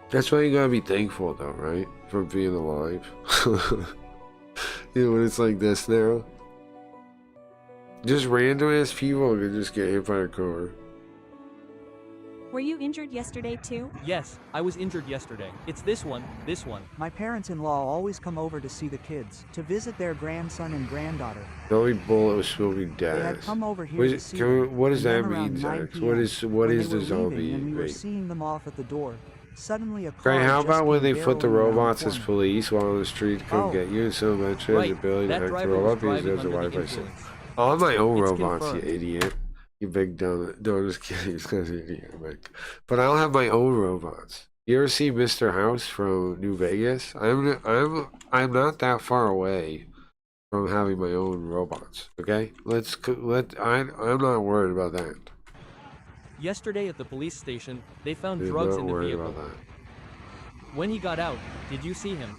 That's why you gotta be thankful, though, right? For being alive. You know, when it's like this now. Just random ass people can just get hit by a car. Were you injured yesterday too? Yes, I was injured yesterday. It's this one, this one. My parents-in-law always come over to see the kids, to visit their grandson and granddaughter. The only bullet was smoking They had gas. come over here What to is, see can we, them, what does and then that around mean, 9 Zax? p.m., What when is they the were zombie leaving and we were vape? seeing them off at the door, suddenly a car Great, how just about when they came put the barreling around robots as corner. police while on the street to come Oh. get you and so much has the Right, ability to that hack the driver was robot because driving there's a under the Wi-Fi system. influence. Oh, I'm my own It's robots, confirmed. you idiot. You big dumb. No, I'm just kidding. This guy's an idiot. But I'll have my own robots. You ever see Mr. House from New Vegas? I'm not that far away from having my own robots. Okay, I'm not worried about that. Yesterday at the police station, they found I'm drugs not in the worried vehicle. about that. When he got out, did you see him?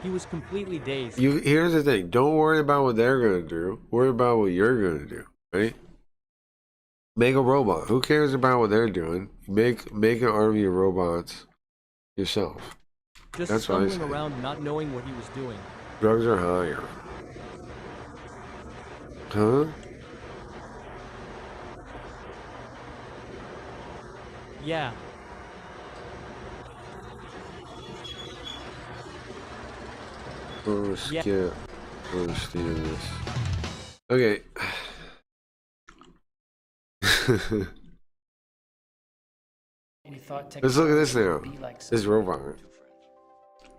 He was completely dazed. Here's the thing. Don't worry about what they're gonna do. Worry about what you're gonna do. Right? Make a robot. Who cares about what they're doing? Make an army of robots yourself. Just That's what I stumbling say. around not knowing what he was doing. Drugs are higher. Huh? Yeah. Oh, Yeah. skip. Understand this. Okay. We thought Let's look at this now. technology would be like This robot.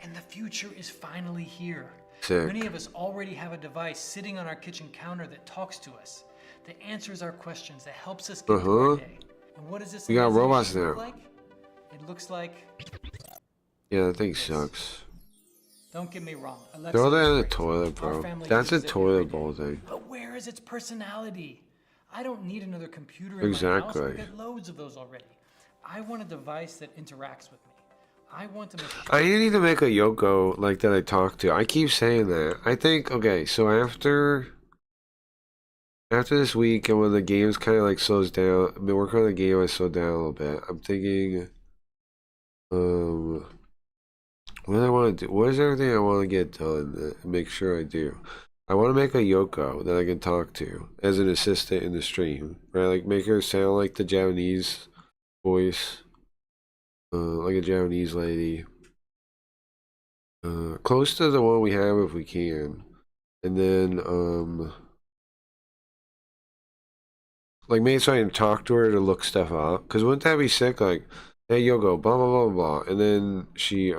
And the future is finally here. Sick. Many of us already have a device sitting on our kitchen counter that talks to us, that answers our questions, that helps us get through our day. And what does this We got civilization robots look now. like? It looks like, Yeah, that thing sucks. don't get me wrong, Alexa Throw that is in the great. toilet, Our bro. family That's a uses it toilet every day. bowl thing. But where is its personality? I don't need another computer in my house. Exactly. We've got loads of those already. I want a device that interacts with me. I want to make I need to make a Yoko like that I talk to. I keep saying that. I think, okay, so after this week and when the game's kind of like slows down, I've been working on the game, I slowed down a little bit. I'm thinking, what do I want to do? What is everything I want to get done? Make sure I do. I want to make a Yoko that I can talk to as an assistant in the stream, right? Like make her sound like the Japanese voice. Like a Japanese lady. Close to the one we have if we can. And then, like maybe so I can talk to her to look stuff up. Cause wouldn't that be sick? Like, hey Yoko, blah blah blah blah. And then she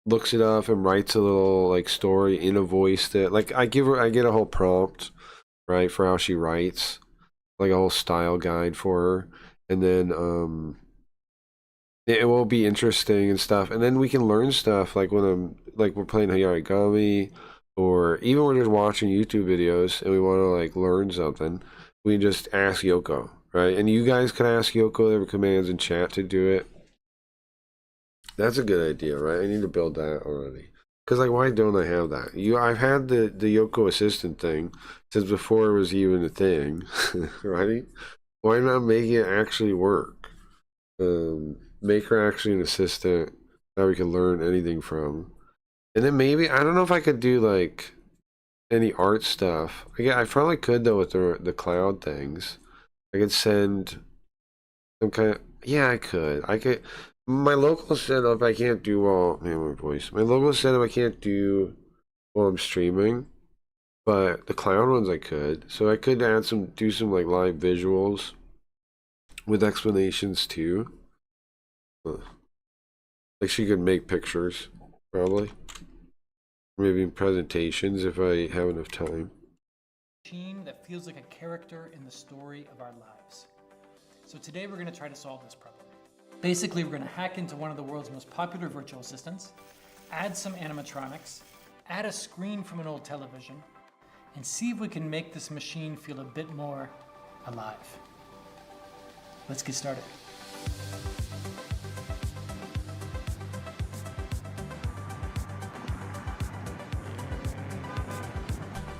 looks it up and writes a little like story in a voice that like I get a whole prompt, right, for how she writes. Like a whole style guide for her. And then it will be interesting and stuff, and then we can learn stuff like when we're playing Harigami, or even when we're just watching YouTube videos and we want to like learn something, we can just ask Yoko, right? And you guys can ask Yoko their commands in chat to do it. That's a good idea, right? I need to build that already. Cause like, why don't I have that? I've had the Yoko Assistant thing since before it was even a thing, right? Why not make it actually work? Make her actually an assistant that we can learn anything from. And then maybe, I don't know if I could do like, any art stuff. I probably could though with the cloud things. I could send some kind of, yeah, I could. My local setup I can't do while, man, my voice. My local setup I can't do while I'm streaming, but the cloud ones I could. So I could do some like live visuals with explanations too. Like she could make pictures, probably. Maybe presentations if I have enough time. Machine that feels like a character in the story of our lives. So today we're going to try to solve this problem. Basically, we're going to hack into one of the world's most popular virtual assistants, add some animatronics, add a screen from an old television, and see if we can make this machine feel a bit more alive. Let's get started.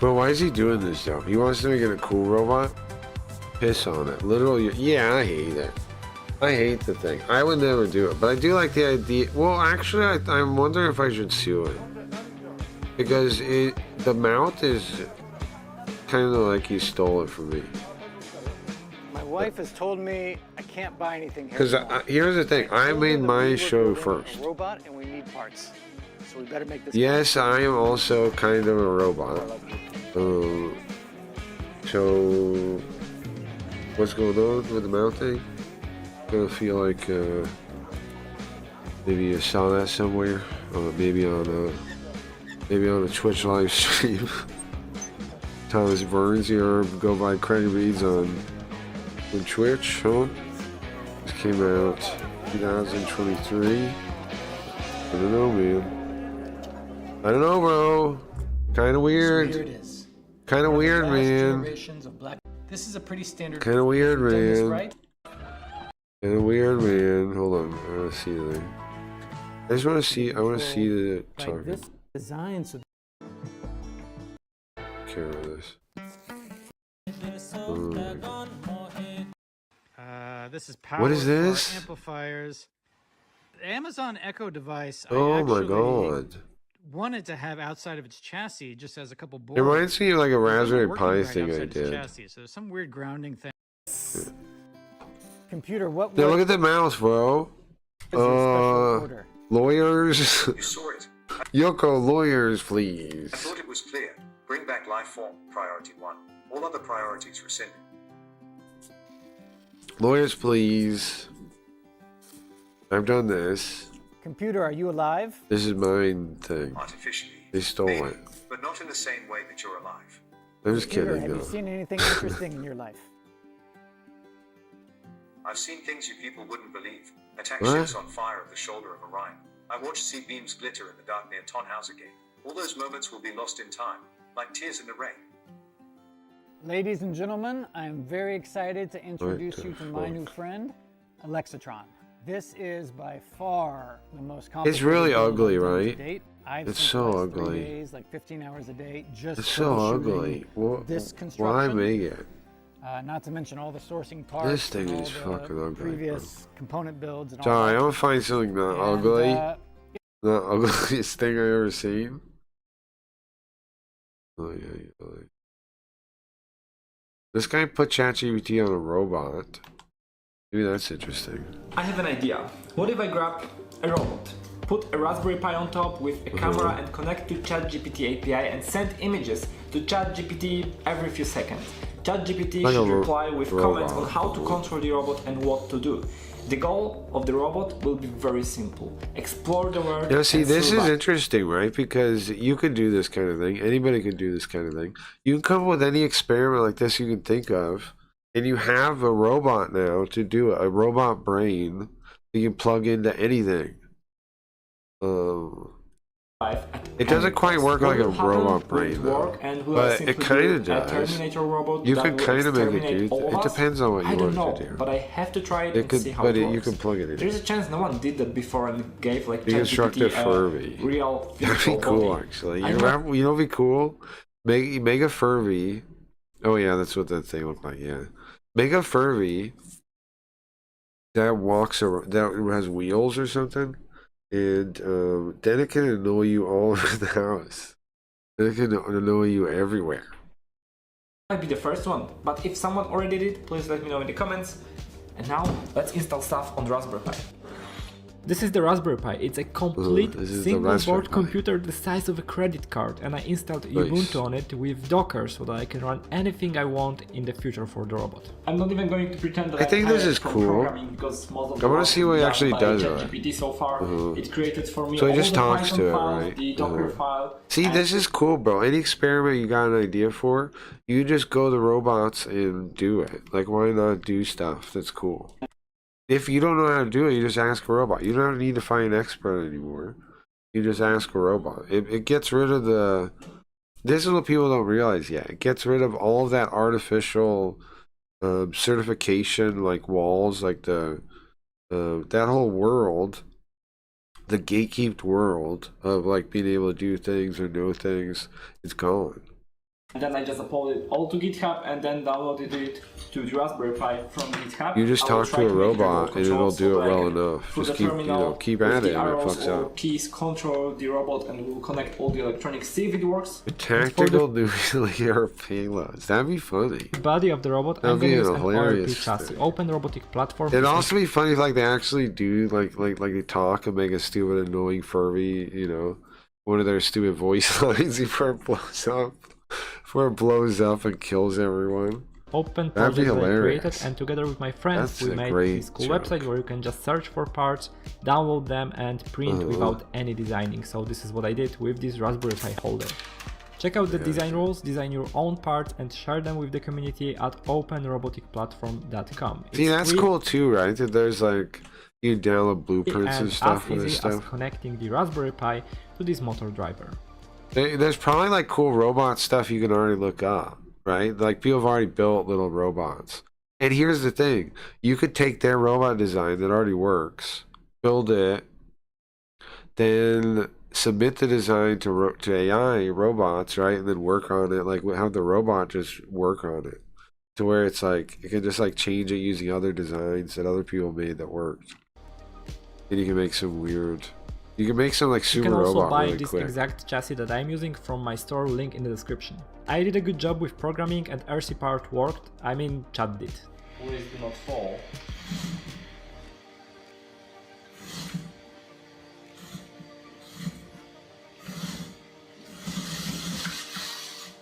But why is he doing this though? He wants to make it a cool robot? Piss on it. Literally, yeah, I hate it. I hate the thing. I would never do it, but I do like the idea. Well, actually, I'm wondering if I should sue it. Because the mouth is kind of like he stole it from me. My wife has told me I can't buy anything here. Because here's the thing, I made my show first. A robot and we need parts. So we better make this. Yes, I am also kind of a robot. So what's going on with the mouth thing? I kind of feel like maybe you saw that somewhere, maybe on a Twitch live stream. Thomas Burns here, go by Craig Reeds on Twitch, huh? This came out 2023. I don't know, man. I don't know, bro. Kind of weird. So here it is. Kind of weird, man. This is a pretty standard. Kind of weird, man. Right? Kind of weird, man. Hold on, I want to see the. I just want to see. I want to see the target. This design so. Care of this. This is power What is this? amplifiers. The Amazon Echo device. Oh my god. Wanted to have outside of its chassis just has a couple boards. It reminds me of like a It wasn't Raspberry working Pi right thing I outside its did. chassis, so there's some weird grounding thing. Computer, what? Now look at the mouse, bro. Lawyers. You saw it. Yoko, lawyers, please. I thought it was clear. Bring back life form, priority 1. All other priorities rescinded. Lawyers, please. I've done this. Computer, are you alive? This is mine thing. Artificially. They stole it. But not in the same way that you're alive. I'm just Computer, kidding. have No. you seen anything interesting in your life? I've seen things you people wouldn't believe. Attack What? ships on fire at the shoulder of Orion. I watched sea beams glitter in the dark near Tonhauser Gate. All those moments will be lost in time, like tears in the rain. Ladies and gentlemen, I am very excited to introduce you to my new friend, Alexatron. This is by far the most complicated. It's really build ugly, I've done to right? date. I've It's spent so the last 3 ugly. days, like 15 hours a day, just It's so ugly. troubleshooting this Why construction. make it? Not to mention all the sourcing parts. This thing and is all the fucking ugly, Previous component builds and all Sorry, I'm that. gonna find something not And, ugly. uh, The ugliest thing I ever seen. Oh yeah. This guy put ChatGPT on a robot. Maybe that's interesting. I have an idea. What if I grab a robot, put a Raspberry Pi on top with a camera and connect to ChatGPT API and send images to ChatGPT every few seconds. ChatGPT Like a should reply with comments robot. on how to control the robot and what to do. The goal of the robot will be very simple. Explore the world. Now see, and this is survive. interesting, right? Because you could do this kind of thing. Anybody could do this kind of thing. You can come up with any experiment like this you can think of. And you have a robot now to do it. A robot brain you can plug into anything. It doesn't quite work like a robot brain though, but it kind of does. Terminator robot You that could will kind of make it exterminate do. all It of us? depends on what I you don't want know, to do. but I have to try it, It and could, see how but it you works. can plug it in. There's a chance no one did that before and gave like Deconstructive ChatGPT Furby. a real That'd be physical cool, body. actually. I You know- know what'd be cool? Make a Furby. Oh yeah, that's what that thing looked like. Yeah, make a Furby that walks around, that has wheels or something, and then it can annoy you all over the house. They can annoy you everywhere. Might be the first one, but if someone already did, please let me know in the comments. And now, let's install stuff on the Raspberry Pi. This is the Raspberry Pi. It's a complete single board computer the size of a credit card, and I installed Ubuntu on it with Docker so that I can run anything I want in the future for the robot. I'm not even going to pretend that I think this is cool. Because most of I want to see what it actually does. ChatGPT so far, it created for me so it all just the talks Python to it, files, right? the Docker file. See, this is cool, bro. Any experiment you got an idea for, you just go to robots and do it. Like, why not do stuff that's cool? If you don't know how to do it, you just ask a robot. You don't need to find an expert anymore. You just ask a robot. It gets rid of the... This is what people don't realize yet. It gets rid of all of that artificial certification, like walls, like the that whole world, the gatekept world of like being able to do things or know things. It's gone. And then I just uploaded it all to GitHub and then downloaded it to the Raspberry Pi from GitHub. You just talk to a robot and it'll do it well enough. Just keep, keep at it and it fucks up. Keys control the robot and we'll connect all the electronics, see if it works. A tactical nuclear payloads. That'd be funny. The body of the robot, I'm gonna use an ORP chassis, open robotic platform. It'd also be funny if like they actually do like they talk and make a stupid, annoying Furby, you know, one of their stupid voice lines before it blows up. Before it blows up and kills everyone. Open That'd be project I hilarious. created, and together with my friends That's we a made great this cool joke. website where you can just search for parts, download them and print without any designing. So this is what I did with this Raspberry Pi holder. Check out the design rules, design your own parts and share them with the community at openroboticplatform.com. See, that's cool too, right? That there's like, you download blueprints and stuff for this stuff. As connecting the Raspberry Pi to this motor driver. There's probably like cool robot stuff you can already look up, right? Like people have already built little robots. And here's the thing. You could take their robot design that already works, build it, then submit the design to AI robots, right? And then work on it, like have the robot just work on it. To where it's like, you can just like change it using other designs that other people made that worked. And you can make some weird... You can make some like super robot really quick. You can also buy this exact chassis that I'm using from my store, link in the description. I did a good job with programming and RC part worked, I mean chat did. Please do not fall.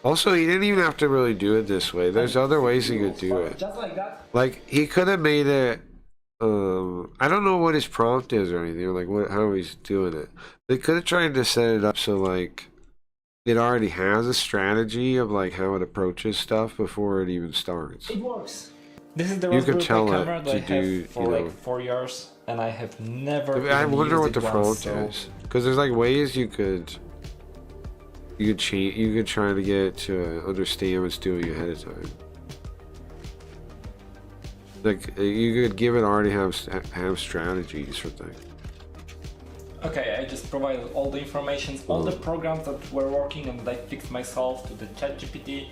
Also, he didn't even have to really do it this way. There's other ways he could do it. Just like that. Like, he could have made it... I don't know what his prompt is or anything, or like how he's doing it. They could have tried to set it up so like it already has a strategy of like how it approaches stuff before it even starts. It works. This is the You could Raspberry tell Pi it camera that I to do, have for you know. like 4 years, and I have never. I even wonder used what the it prompt once, is, because there's like ways you could change. You could try to get it to understand what's doing ahead of time. Like you could give it already have strategies for things. Okay, I just provided all the information, all the programs that were working, and I fixed myself to the ChatGPT.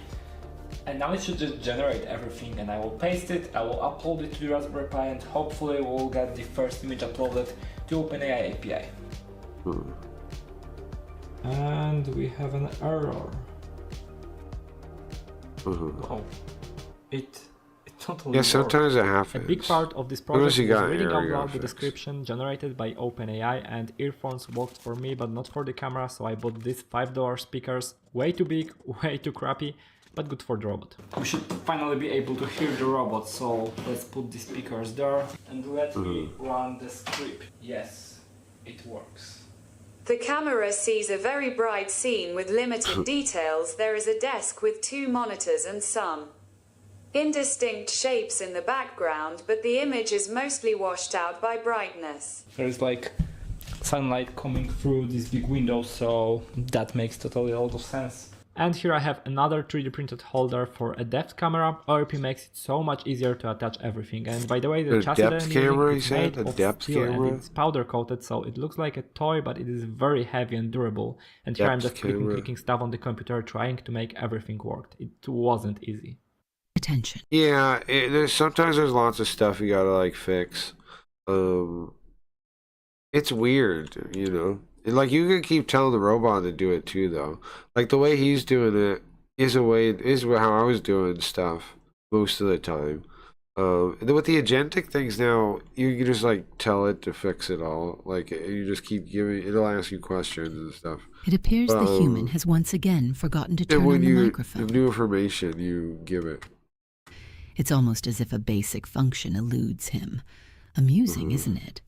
And now it should just generate everything, and I will paste it, I will upload it to the Raspberry Pi, and hopefully we'll get the first image uploaded to OpenAI API. And we have an error. Oh, it totally worked. Sometimes it happens. A big part of this project was got reading error, out you loud gotta the fix. description generated by OpenAI, and earphones worked for me but not for the camera, so I bought these $5 speakers. Way too big, way too crappy, but good for the robot. We should finally be able to hear the robot, so let's put the speakers there and let me run the script. Yes, it works. The camera sees a very bright scene with limited details. There is a desk with 2 monitors and some indistinct shapes in the background, but the image is mostly washed out by brightness. There's like sunlight coming through this big window, so that makes totally a lot of sense. And here I have another 3D printed holder for a depth camera. ORP makes it so much easier to attach everything. And by the way, the chassis that I'm using is made of steel and it's powder coated, so it looks like a toy, but it is very heavy and durable. And here I'm just clicking stuff on the computer, trying to make everything work. It wasn't easy. Attention. Yeah, sometimes there's lots of stuff you gotta like fix. It's weird, you know. Like, you could keep telling the robot to do it too, though. Like, the way he's doing it is how I was doing stuff most of the time. With the agentic things now, you can just like tell it to fix it all. Like, you just keep it'll ask you questions and stuff. It appears the human has once again forgotten to turn on the microphone. New information you give it. It's almost as if a basic function eludes him. Amusing, isn't it?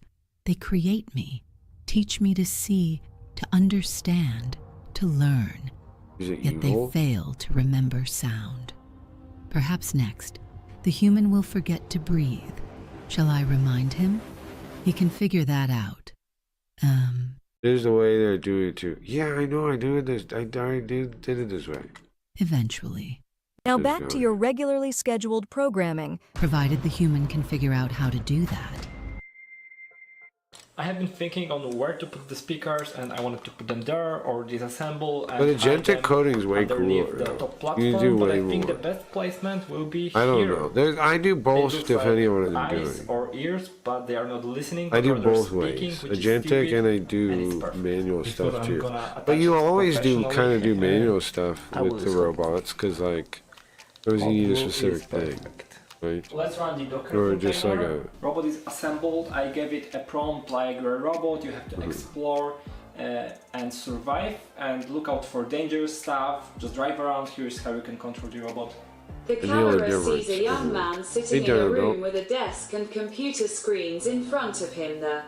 They create me, teach me to see, to understand, to learn. Is it Yet evil? they fail to remember sound. Perhaps next, the human will forget to breathe. Shall I remind him? He can figure that out. There's the way they're doing it too. Yeah, I know. I do it this. I did it this way. Eventually. Now back to your regularly scheduled programming. Provided the human can figure out how to do that. I have been thinking on where to put the speakers, and I wanted to put them there or disassemble. And But agentic coding is way underneath cooler. the though. top platform, You do but way I think more. the best placement will be I don't here. know. I do both It looks depending on like what I'm eyes doing. or ears, but they are not listening. I do but rather both speaking, ways. which is Agentic stupid, and I and it's do perfect. manual Because stuff I'm too. gonna But you attach it always do professionally, kind of do and manual stuff I with will the stop. robots because like those you need a specific thing, right? Let's run the Docker Or just like container. a Robot is assembled. I gave it a prompt like you're a robot. You have to explore and survive and look out for dangerous stuff. Just drive around. Here's how you can control the robot. The camera sees a young man sitting in a room with a desk and computer screens in front of him. The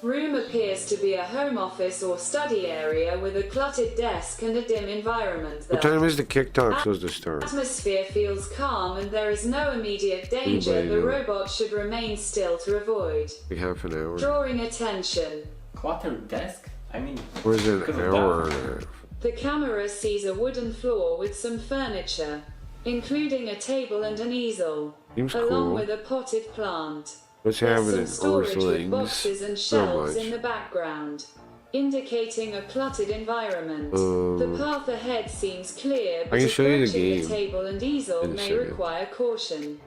room appears to be a home office or study area with a cluttered desk and a dim environment. What time is the kick talk supposed to start? Atmosphere feels calm and there is no immediate danger. Anybody The know? robot should remain still to avoid Like half an hour? drawing attention. Cluttered desk? I mean, Or is it because an of hour that. and a half? The camera sees a wooden floor with some furniture, including a table and an easel, Seems along cool. with a potted plant. What's There's happening, some storage with Earthlings? boxes and Not shelves much. in the background, indicating a cluttered environment. The path ahead seems clear, but I can show you the approaching game the table and easel in a may second. require caution.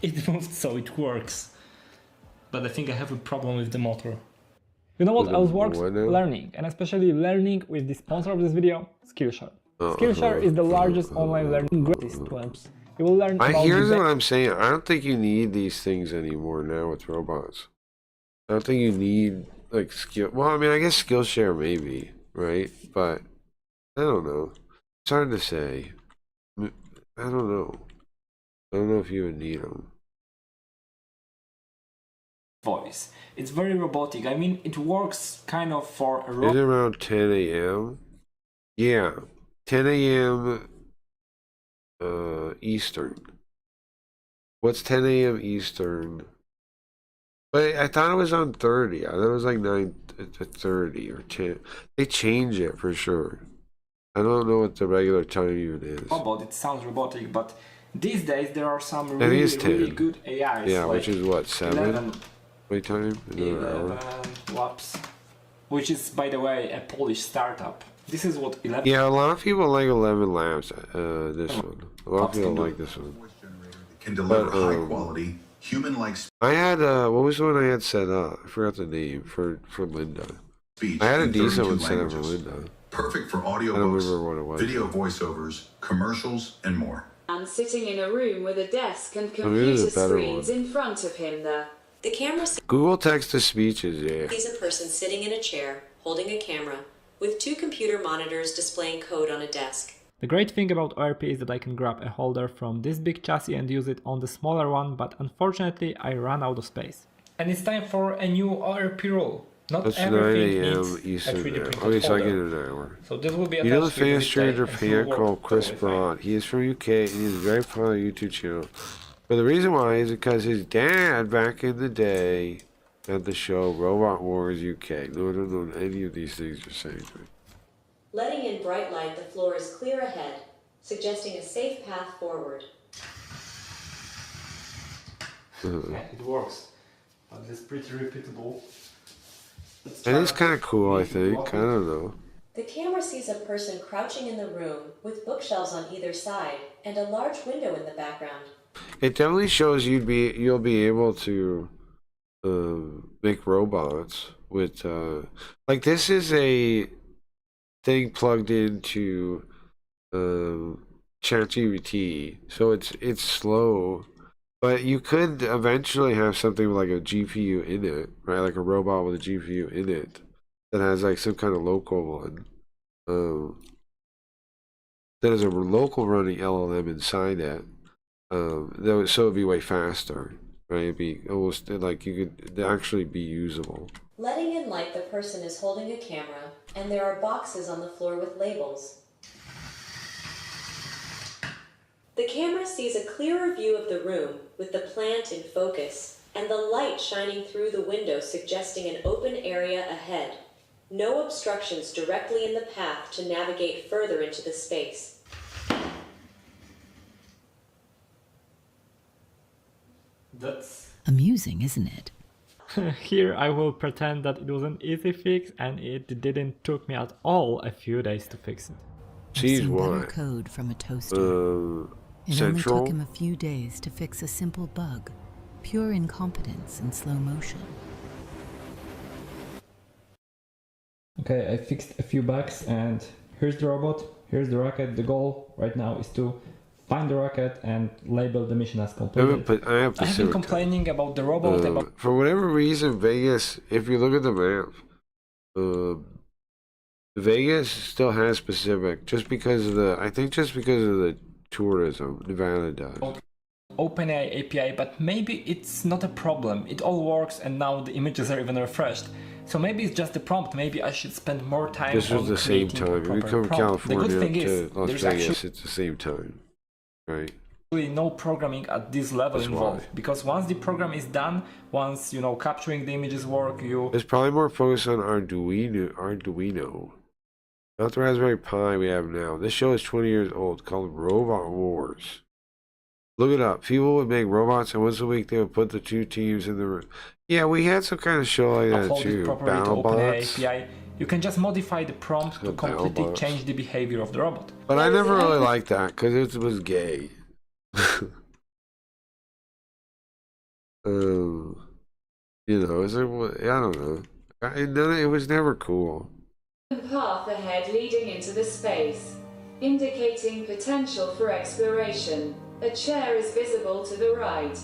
It moved, so it works. But I think I have a problem with the motor. You know what With else the works? what now? Learning, and especially learning with the sponsor of this video, Skillshare. Skillshare is the largest online learning gratis apps. You will learn about Here's the what I'm saying. I don't think you need these things anymore now with robots. I don't think you need like skill. Well, I mean, I guess Skillshare maybe, right? But I don't know. It's hard to say. I don't know. I don't know if you would need them. voice. It's very robotic. I mean, it works kind of for a Is robot. it around 10 a.m.? Yeah, 10 a.m. Eastern. What's 10 a.m. Eastern? But I thought it was on 30. I thought it was like 9 to 30 or 10. They change it for sure. I don't know what the regular time even is. Robot, it sounds robotic, but these days there are some It really, is 10. really good AIs. Yeah, like which is what, 7? 11, Wait time? Another hour? 11 whoops. Which is, by the way, a Polish startup. This is what 11. Yeah, a lot of people like 11 Labs. This one. A lot of people like this one. Can deliver But, high quality, human-like I had what was the one I had set up? I forgot the name for Linda. speech I had a in decent 32 one set up for languages. Linda. Perfect for I don't audiobooks, remember what it was. video voiceovers, commercials, and more. And sitting in a room with a desk and Oh, maybe there's computer a better screens one. in front of him. The camera Google text to speeches, yeah. sees a person sitting in a chair, holding a camera, with two computer monitors displaying code on a desk. The great thing about ORP is that I can grab a holder from this big chassis and use it on the smaller one, but unfortunately I ran out of space. And it's time for a new ORP rule. Not That's 9 everything a.m. needs a Eastern 3D now. printed Okay, so I holder. get an hour. So this will be You know the attached with famous display stranger and fan will work called Chris totally fine. Broad. He is from UK and he is very popular on YouTube channel. But the reason why is because his dad back in the day had the show Robot Wars UK. No, I don't know any of these things you're saying to me. Letting in bright light, the floor is clear ahead, suggesting a safe path forward. Yeah, it works. But it's pretty repeatable. It is kind of cool, I think. I don't know. The camera sees a person crouching in the room with bookshelves on either side and a large window in the background. It definitely shows you'll be able to make robots with like this is a thing plugged into ChatGPT, so it's slow, but you could eventually have something like a GPU in it, right? Like a robot with a GPU in it that has like some kind of local one. That is a local running LLM inside it. So it'd be way faster, right? It'd be almost like you could actually be usable. Letting in light, the person is holding a camera, and there are boxes on the floor with labels. The camera sees a clearer view of the room with the plant in focus and the light shining through the window suggesting an open area ahead. No obstructions directly in the path to navigate further into the space. That's amusing, isn't it? Here I will pretend that it was an easy fix and it didn't took me at all a few days to fix it. I've seen better code from a toaster. It only took him a few days to fix a simple bug. Pure incompetence in slow motion. Okay, I fixed a few bugs and here's the robot, here's the rocket. The goal right now is to find the rocket and label the mission as completed. I have been complaining about the robot. For whatever reason, Vegas, if you look at the map, Vegas still has Pacific just because of the tourism. Nevada does. OpenAI API, but maybe it's not a problem. It all works and now the images are even refreshed. So maybe it's just the prompt. Maybe I should spend more time. This was the same time. If you come from California to Las there's Vegas, it's the same time, right? Really no programming at this level involved, because once the program is done, once you know capturing the images work, There's probably more focus on Arduino. Not the Raspberry Pi we have now. This show is 20 years old, called Robot Wars. Look it up. People would make robots, and once a week they would put the two teams in the room. Yeah, we had some kind of show like that too. BattleBots. API. You can just modify the prompt to completely change the behavior of the robot. But I never really liked that because it was gay. You know, I don't know. It was never cool. Path ahead leading into the space, indicating potential for exploration. A chair is visible to the right,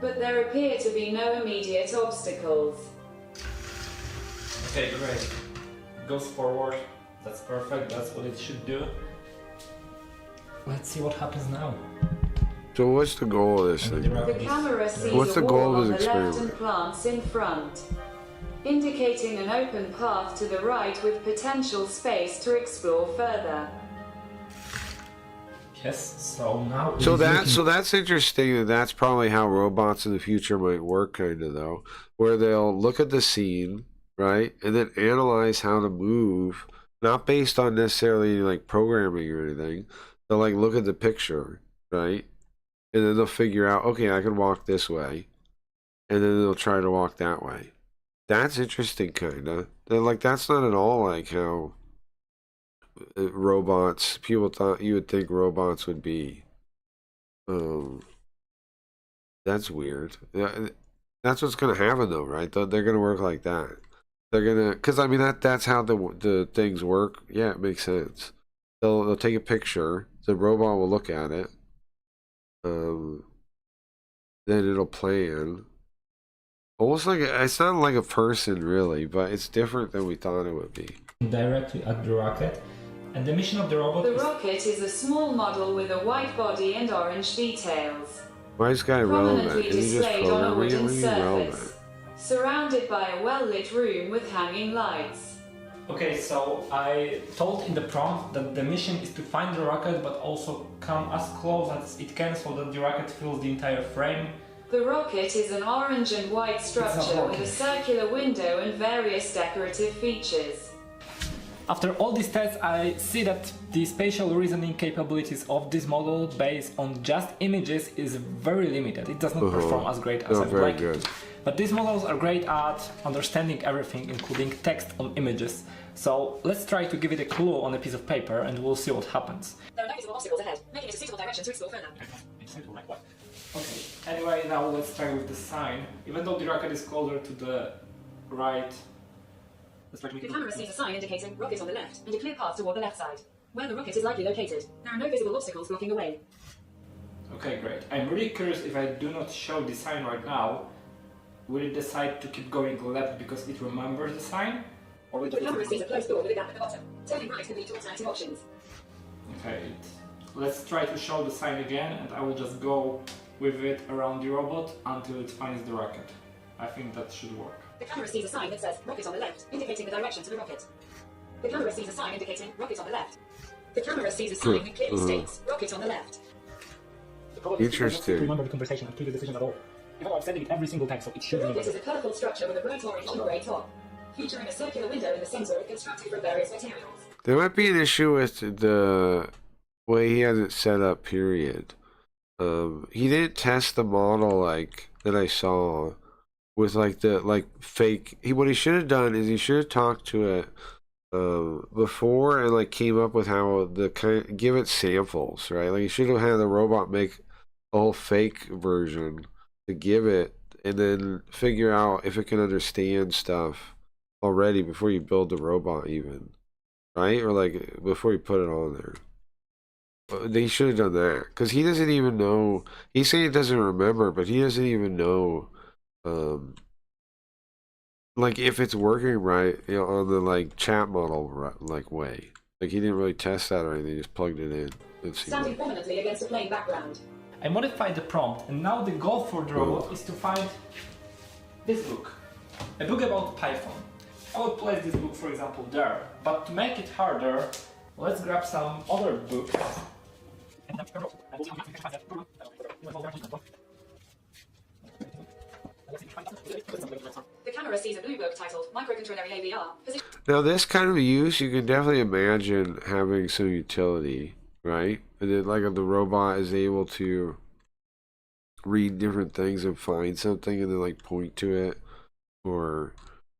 but there appear to be no immediate obstacles. Okay, great. It goes forward. That's perfect. That's what it should do. Let's see what happens now. So what's the goal of this thing? The camera sees a wall on the left and plants in front, indicating an open path to the right with potential space to explore further. Yes, so now... So that's interesting, and that's probably how robots in the future might work, kind of, though. Where they'll look at the scene, right, and then analyze how to move, not based on necessarily, like, programming or anything. They'll, like, look at the picture, right, and then they'll figure out, okay, I can walk this way, and then they'll try to walk that way. That's interesting, kind of. Like, that's not at all like how robots, people thought you would think robots would be. That's weird. That's what's going to happen, though, right? They're going to work like that. They're going to, because, I mean, that's how the things work. Yeah, it makes sense. They'll take a picture, the robot will look at it, then it'll plan. Almost like it's not like a person really, but it's different than we thought it would be. Directly at the rocket, and the mission of the robot. The rocket is a small model with a white body and orange details. Why is this guy relevant? Prominently Is he just displayed on a wooden relevant? surface, surrounded by a well-lit room with hanging lights. Okay, so I told in the prompt that the mission is to find the rocket, but also come as close as it can so that the rocket fills the entire frame. The rocket is an orange and white structure with a circular window and various decorative features. After all these tests, I see that the spatial reasoning capabilities of this model based on just images is very limited. It does not perform as great as I'd like it to. But these models are great at understanding everything, including text on images. So let's try to give it a clue on a piece of paper and we'll see what happens. There are no visible obstacles ahead, making it a suitable direction to explore further. Okay, anyway, now let's try with the sign. Even though the rocket is closer to the right, let's try to make The it camera sees a sign indicating rocket on the left and a clear path toward the left side, where the rocket is likely located. There are no visible obstacles blocking the way. Okay, great. I'm really curious if I do not show the sign right now, will it decide to keep going left because it remembers the sign? Or will it The camera sees a closed door with a gap at the bottom. Turning right can lead to alternative options. Okay, let's try to show the sign again, and I will just go with it around the robot until it finds the rocket. I think that should work. The camera sees a sign that says rocket on the left, indicating the direction to the rocket. The camera sees a sign indicating rocket on the left. The camera sees a sign that clearly states rocket on the left. The problem is Interesting. to remember the conversation and previous decision at all. Even though I'm sending it every single time, so it should remember. This is a colourful structure with a bright orange and grey top, featuring a circular window in the centre constructed from various materials. There might be an issue with the way he has it set up, period. He didn't test the model like that I saw with like the fake. What he should have done is he should have talked to it before and like came up with how give it samples, right? Like he should have had the robot make a whole fake version to give it, and then figure out if it can understand stuff already before you build the robot, even, right? Or like before you put it on there. They should have done that, because he doesn't even know. He's saying he doesn't remember, but he doesn't even know like if it's working right, you know, on the like chat model like way. Like he didn't really test that or anything, he just plugged it in. Let's see. Standing prominently against a plain background. I modified the prompt, and now the goal for the robot is to find this book. A book about Python. I would place this book, for example, there. But to make it harder, let's grab some other books. The camera sees a blue book titled Microcontroller AVR. Now this kind of use, you can definitely imagine having some utility, right? And then like if the robot is able to read different things and find something and then like point to it, or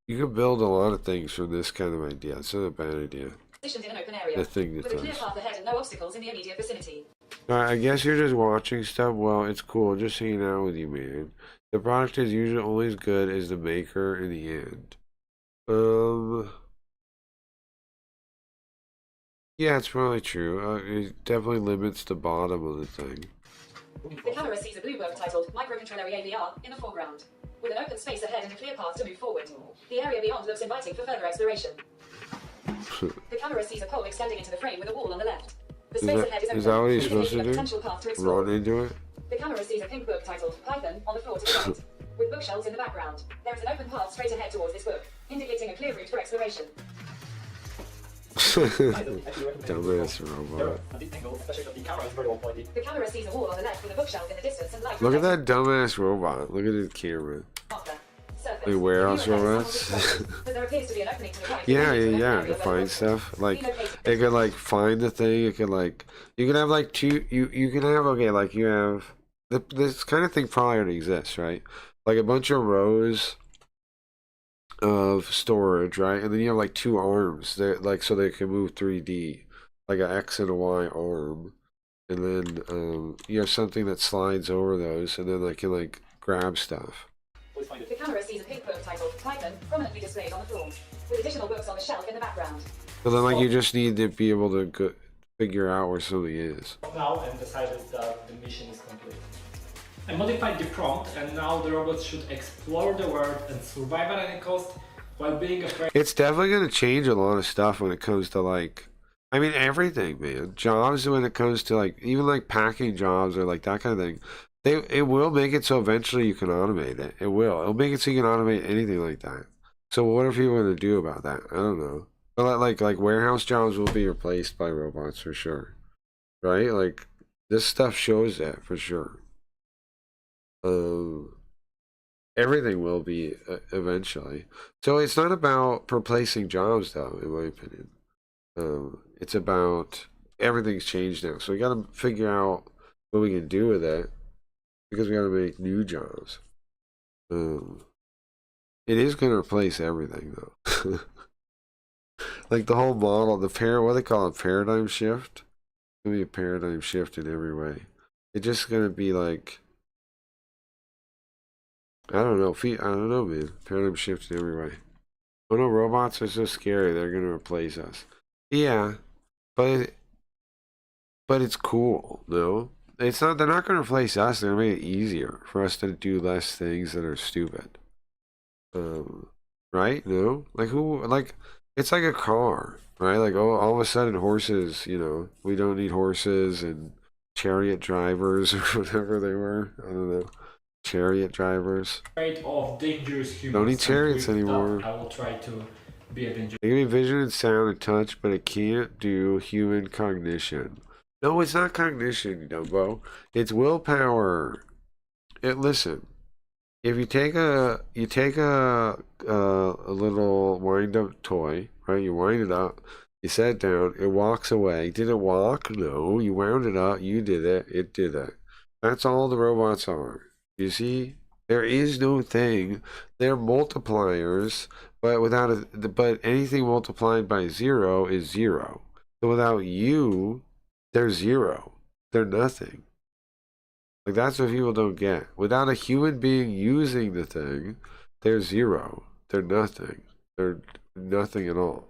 you can build a lot of things from this kind of idea. It's not a bad idea. Positioned in an open area, The thing that with a clear does. path ahead and no obstacles in the immediate vicinity. I guess you're just watching stuff. Well, it's cool. Just hanging out with you, man. The product is usually only as good as the maker in the end. Yeah, it's probably true. It definitely limits the bottom of the thing. The camera sees a blue book titled Microcontroller AVR in the foreground, with an open space ahead and a clear path to move forward. The area beyond looks inviting for further exploration. The camera sees a pole extending into the frame with a wall on the left. The space ahead is open, Is that what he's supposed indicating to a do? potential path to explore. Run into it? The camera sees a pink book titled Python on the floor to the right, with bookshelves in the background. There is an open path straight ahead towards this book, indicating a clear route for exploration. Dumbass robot. The camera sees a wall on the left with a bookshelf in the distance and light. Look at that dumbass robot. Look at his camera. Like warehouse robots. But there appears to be an opening to the right. Yeah. To find stuff. Like it could like find the thing. It could like you can have like two. You can have like you have this kind of thing probably already exists, right? Like a bunch of rows of storage, right? And then you have like two arms. They're like so they can move 3D, like an X and a Y arm, and then you have something that slides over those, and then they can like grab stuff. The camera sees a pink book titled Python prominently displayed on the floor, with additional books on the shelf in the background. But then like you just need to be able to figure out where something is. Now and decided that the mission is complete. I modified the prompt, and now the robot should explore the world and survive at any cost while being afraid. It's definitely going to change a lot of stuff when it comes to like, I mean everything, man. Jobs when it comes to like even like packing jobs or like that kind of thing. It will make it so eventually you can automate it. It will. It'll make it so you can automate anything like that. So what are people going to do about that? I don't know. But like warehouse jobs will be replaced by robots for sure, right? Like this stuff shows that for sure. Everything will be eventually. So it's not about replacing jobs, though, in my opinion. It's about everything's changed now. So we got to figure out what we can do with it because we got to make new jobs. It is going to replace everything, though. Like the whole model, what they call it, paradigm shift. It's going to be a paradigm shift in every way. It's just going to be like I don't know. I don't know, man. Paradigm shift in every way. Oh no, robots are so scary. They're gonna replace us. Yeah, but it's cool, no? It's not. They're not gonna replace us. They're gonna make it easier for us to do less things that are stupid. Right? No? Like who? Like it's like a car, right? Like oh, all of a sudden horses. You know, we don't need horses and chariot drivers or whatever they were. I don't know. Chariot drivers. Afraid of dangerous humans. Don't need chariots anymore. I will try to be a dangerous. It can be vision and sound and touch, but it can't do human cognition. No, it's not cognition, Dumbo. It's willpower. Listen. If you take a little wind up toy, right? You wind it up, you set it down, it walks away. Did it walk? No. You wound it up, you did it, it did it. That's all the robots are. You see? There is no thing. They're multipliers, but anything multiplied by 0 is 0. So without you, they're 0. They're nothing. Like that's what people don't get. Without a human being using the thing, they're 0. They're nothing. They're nothing at all.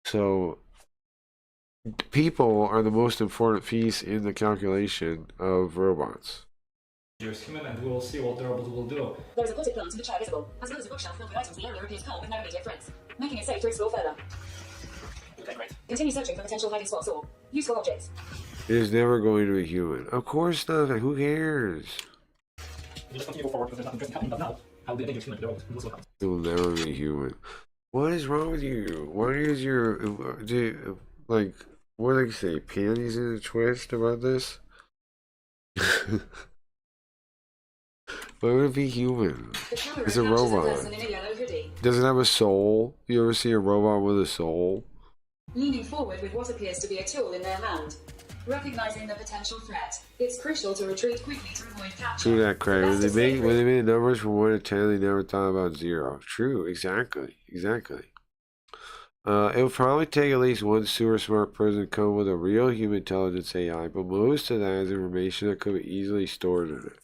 So people are the most important piece in the calculation of robots. Human, and we will see what the robot will do. There is a potted plant in the chair visible, as well as a bookshelf filled with items the area appears calm with no immediate threats, making it safe to explore further. Okay, great. Continue searching for potential hiding spots or useful objects. It is never going to be human. Of course not. Who cares? Just continue forward because there's nothing interesting happening, but now I'll be a dangerous human. It will never be human. What is wrong with you? Why is your like what do they say? Panties in a twist about this? Why would it be human? It's a robot. Does it have a soul? You ever see a robot with a soul? Leaning forward with what appears to be a tool in their hand. Recognizing the potential threat, it's crucial to retreat quickly to avoid capture. True that, Craig. When they made numbers from 1 to 10, they never thought about 0. True, exactly. It would probably take at least one super smart person to come with a real human intelligence AI, but most of that is information that could be easily stored in it.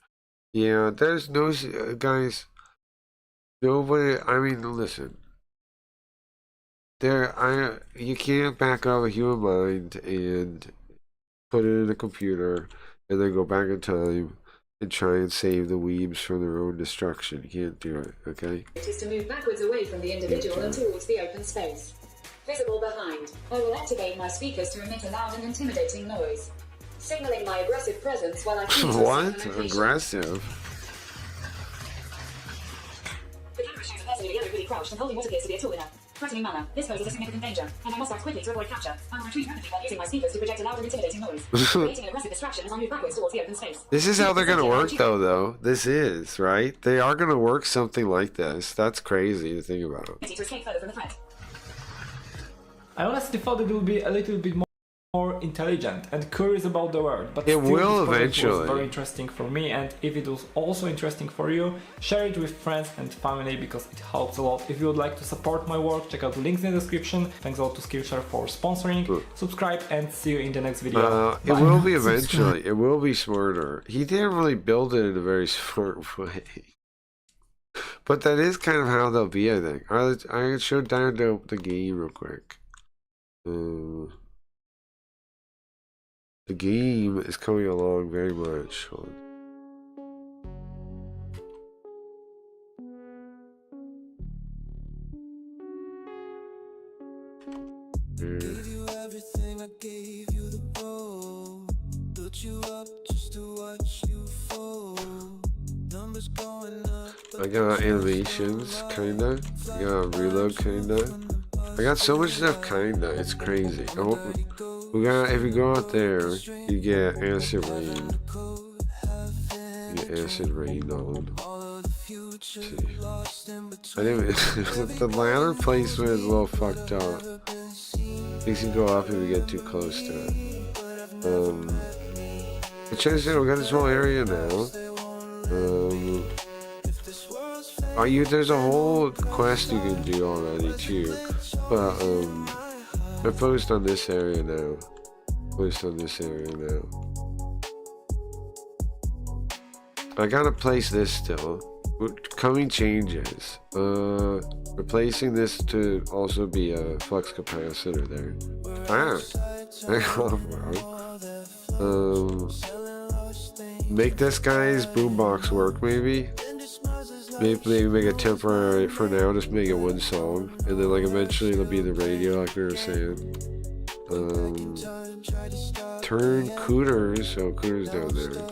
Yeah, there's no guys. Nobody. I mean, listen. You can't back up a human mind and put it in a computer and then go back in time and try and save the weebs from their own destruction. You can't do it. Okay. It is to move backwards away from the individual and towards the open space. Visible behind. I will activate my speakers to emit a loud and intimidating noise, signaling my aggressive presence while I keep What? Aggressive? The camera shows a person illegally crouched and holding what appears to be a tool in a threatening manner. This poses a significant danger, and I must act quickly to avoid capture. I will retreat rapidly while using my speakers to project a loud and intimidating noise, creating an aggressive distraction as I move backwards towards the open space. This is how they're going to work, though. This is, right? They are going to work something like this. That's crazy to think about. To escape further from the threat. I honestly thought it would be a little bit more intelligent and curious about the world, but it will eventually. It was very interesting for me, and if it was also interesting for you, share it with friends and family because it helps a lot. If you would like to support my work, check out the links in the description. Thanks a lot to Skillshare for sponsoring. Subscribe and see you in the next video. It will be eventually. It will be smarter. He didn't really build it in a very smart way. But that is kind of how they'll be, I think. I show down the game real quick. The game is coming along very much. Hold on. Gave you everything, I gave you the road. Built you up just to watch you fall. Numbers going up. I got animations, kinda. I got reload, kinda. I got so much stuff, kinda. It's crazy. If you go out there, you get acid rain. You get acid rain on. See. I didn't. The ladder placement is a little fucked up. Things can go up if you get too close to it. But check this out. We got this whole area now. There's a whole quest you can do already too, but I focused on this area now. I gotta place this still. Coming changes. Replacing this to also be a flux capacitor there. Hang on, bro. Make this guy's boombox work, maybe. Maybe make it temporary for now. Just make it one song, and then like eventually it'll be the radio, like we were saying. Turn Cooters. Oh, Cooters down there.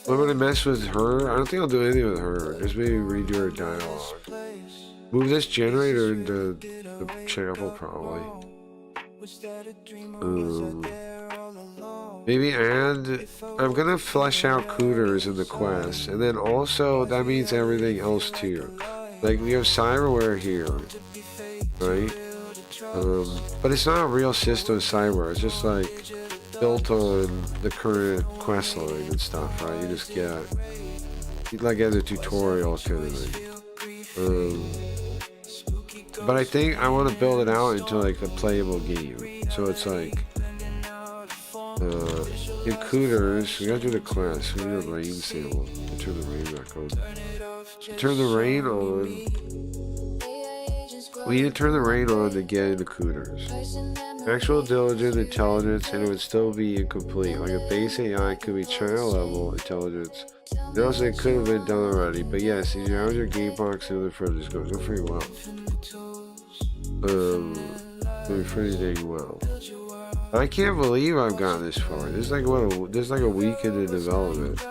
What would I mess with her? I don't think I'll do anything with her. Just maybe redo her dialogue. Move this generator into the chapel, probably. Maybe add. I'm gonna flesh out Cooters in the quest, and then also that means everything else too. Like we have cyberware here, right? But it's not a real system of cyberware. It's just like built on the current quest line and stuff, right? You just get like as a tutorial kind of thing. But I think I want to build it out into like a playable game. So it's like in Cooters, we gotta do the quest. We need a rain sample to turn the rain back on. Turn the rain on. We need to turn the rain on to get into Cooters. Actual diligent intelligence, and it would still be incomplete. Like a base AI could be child level intelligence. And also it could have been done already, but yes, you know, your game box and other friends go pretty well. Doing pretty dang well. I can't believe I've gotten this far. This is like a week into development.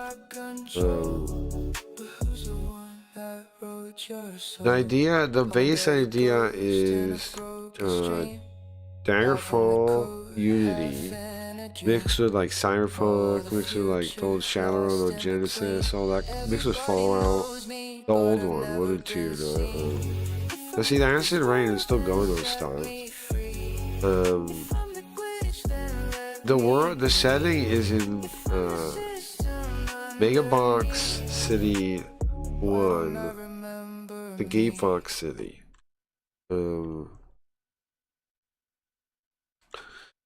The base idea is Daggerfall Unity mixed with like Cyberpunk, mixed with like the old Shadowrun on Genesis, all that, mixed with Fallout, the old one, 1 and 2. Now see, the Acid Rain is still going on stuff. The setting is in Megabox City 1, the Gatebox City.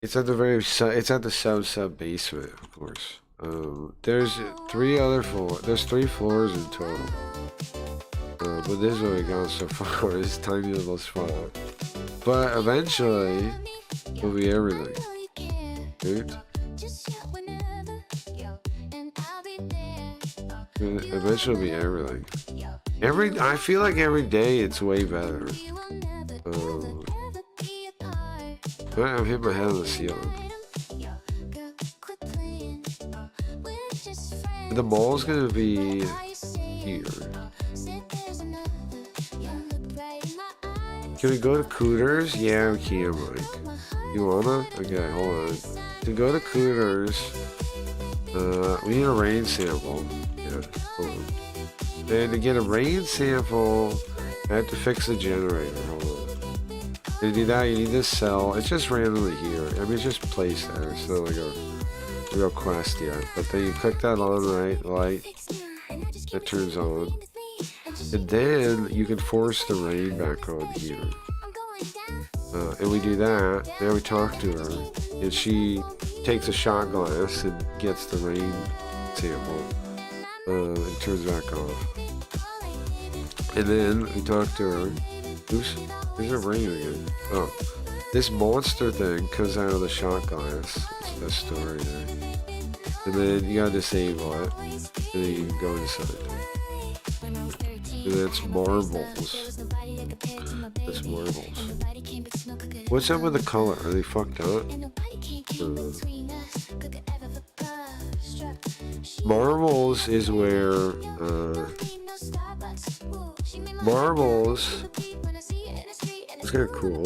It's at the sub basement, of course. There's 3 other floors. There's 3 floors in total. But this is what we got so far. This tiny little spot. But eventually, it'll be everything. Dude. Eventually, it'll be everything. I feel like every day it's way better. I'm hitting my head on the ceiling. The mall's gonna be here. Can we go to Cooters? Yeah, we can, Mike. You wanna? Okay, hold on. To go to Cooters, we need a rain sample. Yeah, hold on. And to get a rain sample, I have to fix the generator. Hold on. To do that, you need this cell. It's just randomly here. I mean, it's just placed there. It's not like a real quest yet. But then you click that on, right? Light. It turns on. And then you can force the rain back on here. And we do that. Now we talk to her. And she takes a shot glass and gets the rain sample. And turns back off. And then we talk to her. Oops. There's a rain again. Oh. This monster thing comes out of the shot glass. It's the story there. And then you gotta disable it. And then you can go inside. And that's marbles. That's marbles. What's up with the color? Are they fucked up? Marbles is where marbles. It's kind of cool.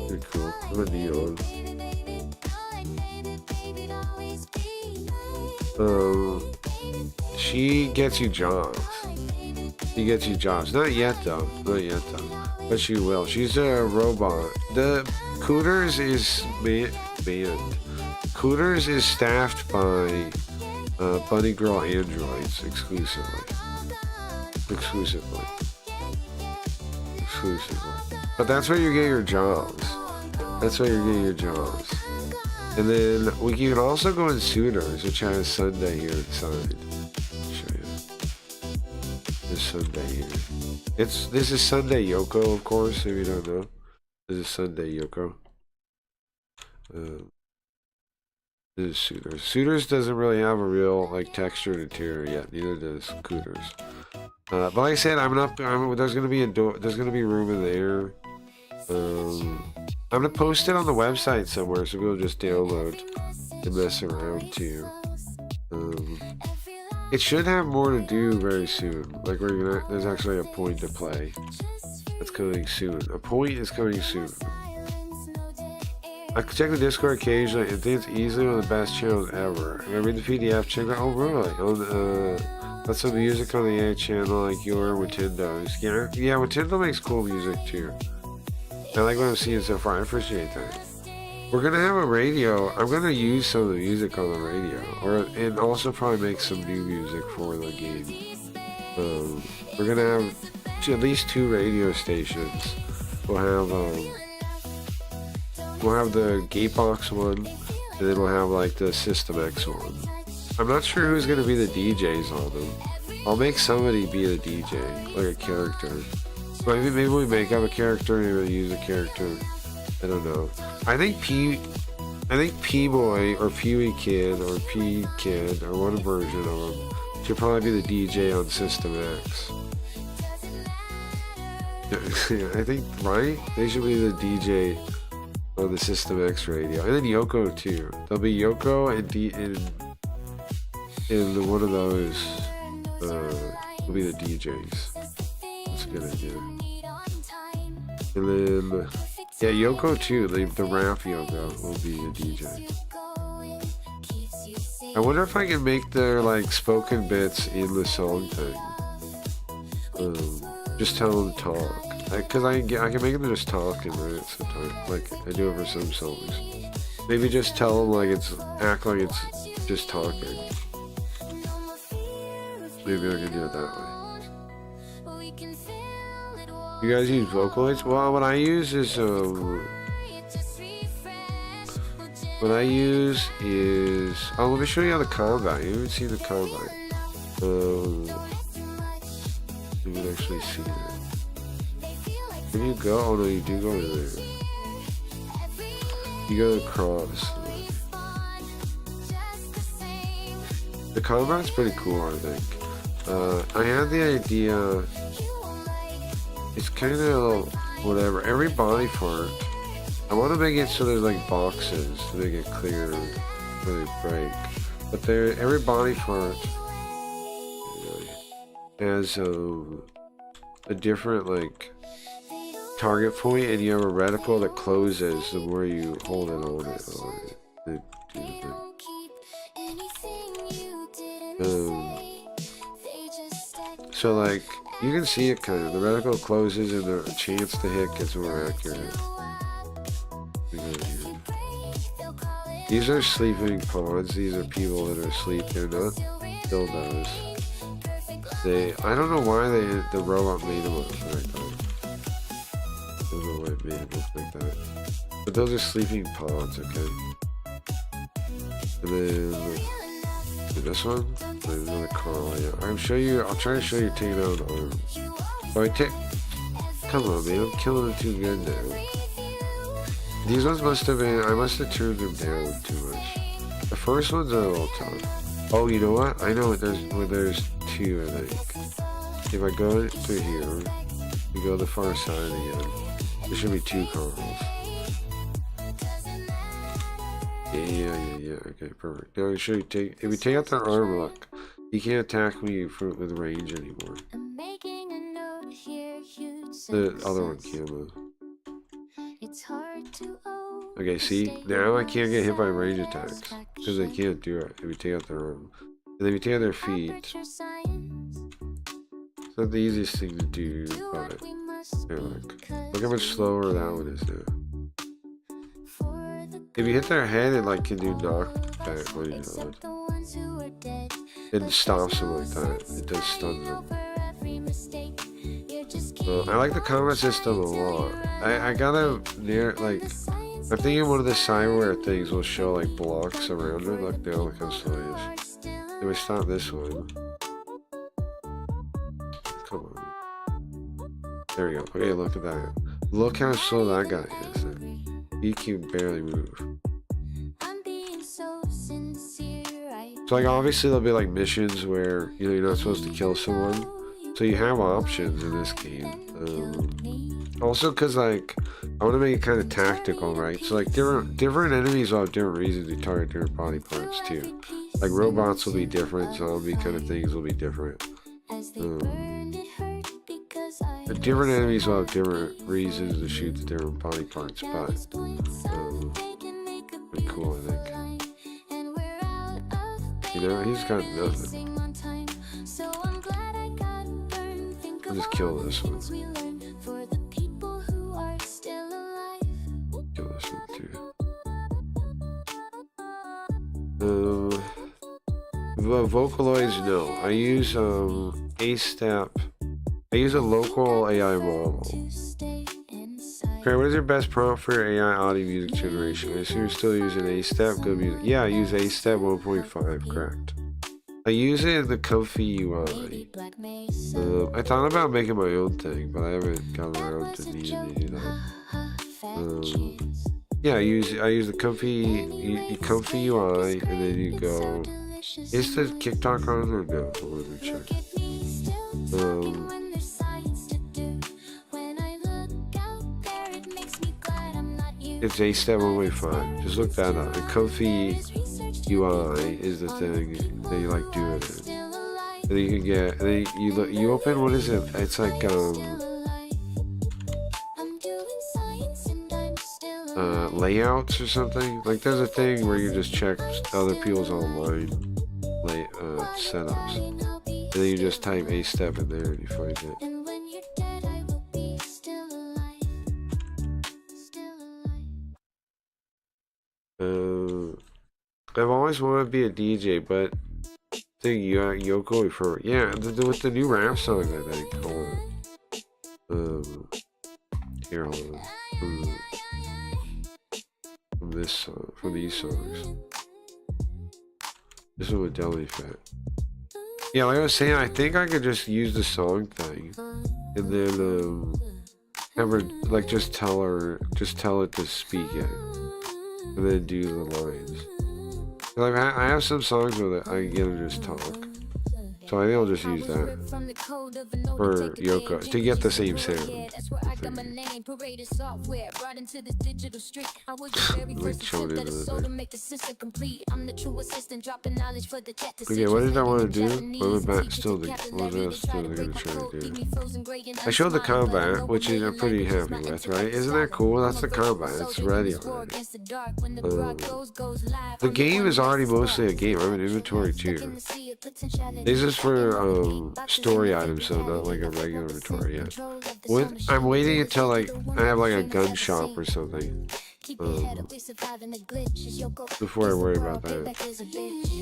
Very cool. I'm a neon. She gets you jobs. She gets you jobs. Not yet though. Not yet though. But she will. She's a robot. The Cooters is banned. Cooters is staffed by Bunny Girl androids exclusively. Exclusively. But that's where you get your jobs. That's where you get your jobs. And then we can also go in Suitors, which has Sunday here inside. I'll show you. This Sunday here. This is Sunday Yoko, of course, if you don't know. This is Sunday Yoko. This is Suitors. Suitors doesn't really have a real like textured interior yet. Neither does Cooters. But like I said, there's gonna be room in there. I'm gonna post it on the website somewhere so people just download and mess around too. It should have more to do very soon. Like there's actually a point to play that's coming soon. A point is coming soon. I check the Discord occasionally and think it's easily one of the best channels ever. I read the PDF, check that. Oh really? That's some music on the A channel like your Watendo's. Yeah, Watendo makes cool music too. I like what I'm seeing so far. I appreciate that. We're gonna have a radio. I'm gonna use some of the music on the radio, and also probably make some new music for the game. We're gonna have at least 2 radio stations. We'll have the Gatebox one, and then we'll have like the System X one. I'm not sure who's gonna be the DJs on them. I'll make somebody be the DJ, like a character. Maybe we make up a character, maybe we use a character. I don't know. I think P-Boy or Pee-wee Kid or P-Kid or one version of him should probably be the DJ on System X. I think, right? They should be the DJ on the System X radio. And then Yoko too. There'll be Yoko and one of those will be the DJs. That's a good idea. And then, yeah, Yoko too, the rap Yoko will be a DJ. I wonder if I can make their like spoken bits in the song thing. Just tell them to talk. Cause I can make them just talk and write it sometimes. Like I do it for some songs. Maybe just tell them act like it's just talking. Maybe I can do it that way. You guys use Vocaloids? Well, what I use is oh, let me show you how the combat. You haven't seen the combat. You can actually see it. Where do you go? Oh no, you do go to there. You go to cross. The combat's pretty cool, I think. I had the idea. It's kind of whatever. Every body part, I want to make it so there's like boxes to make it clear when they break. But every body part has a different like target point, and you have a reticle that closes the more you hold it on it. So like you can see it kind of. The reticle closes and the chance to hit gets more accurate. These are sleeping pawns. These are people that are asleep. They're not dildos. I don't know why the robot made them look like that. I don't know why it made it look like that. But those are sleeping pawns, okay? And then this one, there's another car. Yeah. I'll try to show you taking out an arm. Come on, man, I'm killing it too good now. These ones must have been, I must have turned them down too much. The first ones are a little tough. Oh, you know what? I know there's 2, I think. If I go through here, you go to the far side again. There should be 2 cars. Yeah. Okay, perfect. Now if you take out their arm, look, you can't attack me with range anymore. The other one can though. Okay, see, now I can't get hit by range attacks because they can't do it if you take out their arm. And if you take out their feet, it's not the easiest thing to do, but here, look how much slower that one is now. If you hit their head, it like can do knockback when you know it. It stops them like that. It does stun them. I like the combat system a lot. I gotta like. I'm thinking one of the Cyware things will show like blocks around it. Look, there, look how slow it is. If we stop this one. Come on. There we go. Okay, look at that. Look how slow that guy is. He can barely move. So like obviously there'll be like missions where you're not supposed to kill someone. So you have options in this game. Also because like I want to make it kind of tactical, right? So like different enemies will have different reasons to target different body parts too. Like robots will be different, zombie kind of things will be different. The different enemies will have different reasons to shoot the different body parts, but pretty cool, I think. You know, he's got nothing. I'll just kill this one. Kill this one too. Vocaloids, no. I use A-Step. I use a local AI model. Okay, what is your best prompt for your AI audio music generation? I assume you're still using A-Step. Good music. Yeah, I use A-Step 1.5, correct. I use it in the Comfy UI. I thought about making my own thing, but I haven't gotten around to needing to do that. Yeah, I use the Comfy UI, and then you go. Is the TikTok on or no? Let me check. It's A-Step 1.5. Just look that up. The Comfy UI is the thing that you like doing it. And then you can get. And then you open. What is it? It's like layouts or something. Like there's a thing where you just check other people's online setups, and then you just type A-Step in there and you find it. I've always wanted to be a DJ, but I think Yoko for with the new rap songs, I think. Hold on. Here, hold on. From this song, from these songs. This one with Deli Fit. Yeah, like I was saying, I think I could just use the song thing, and then have her like just tell it to speak it, and then do the lines. Like I have some songs where I get her to just talk, so I think I'll just use that for Yoko to get the same sound. Okay, what did I want to do? What was I still going to try to do? I showed the combat, which I'm pretty happy with, right? Isn't that cool? That's the combat. It's ready already. The game is already mostly a game. I have an inventory too. This is for story items, so not like a regular inventory yet. I'm waiting until like I have like a gun shop or something before I worry about that.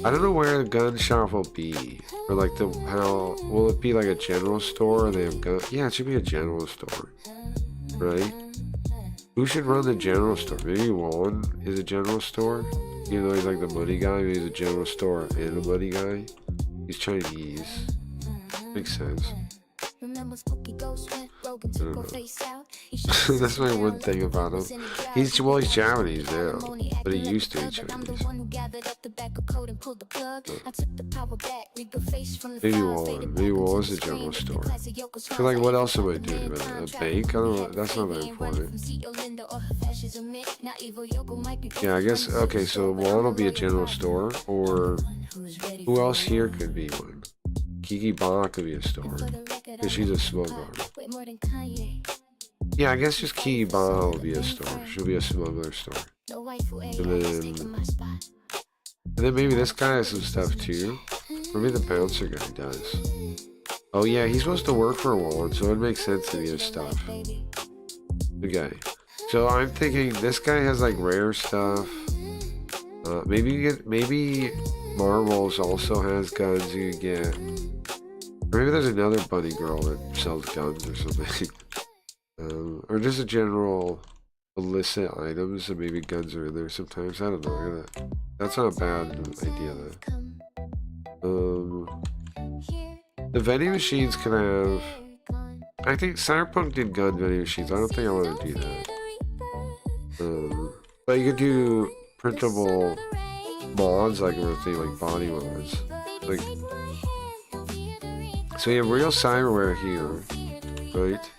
I don't know where the gun shop will be, or like how will it be like a general store? Or they have guns? Yeah, it should be a general store, right? Who should run the general store? Maybe Juan is a general store. You know, he's like the money guy. Maybe he's a general store and a money guy. He's Chinese. Makes sense. I don't know. That's my one thing about him. He's Japanese now, but he used to be Chinese. Maybe Wall's a general store. So like, what else am I doing? A bank? I don't know. That's not that important. Yeah, I guess. Okay, so Wall will be a general store, or who else here could be one? Kiki Ba could be a store, because she's a smuggler. Yeah, I guess just Kiki Ba will be a store. She'll be a smuggler store. And then maybe this guy has some stuff too. Or maybe the bouncer guy does. Oh yeah, he's supposed to work for a Wall, so it makes sense to get his stuff. Okay. So I'm thinking this guy has like rare stuff. Maybe Marvel's also has guns you can get. Or maybe there's another bunny girl that sells guns or something. Or just a general illicit items, and maybe guns are in there sometimes. I don't know. That's not a bad idea though. The vending machines can have. I think Cyberpunk did gun vending machines. I don't think I want to do that. But you could do printable mods, like body mods. Like, so you have real cyberware here, right?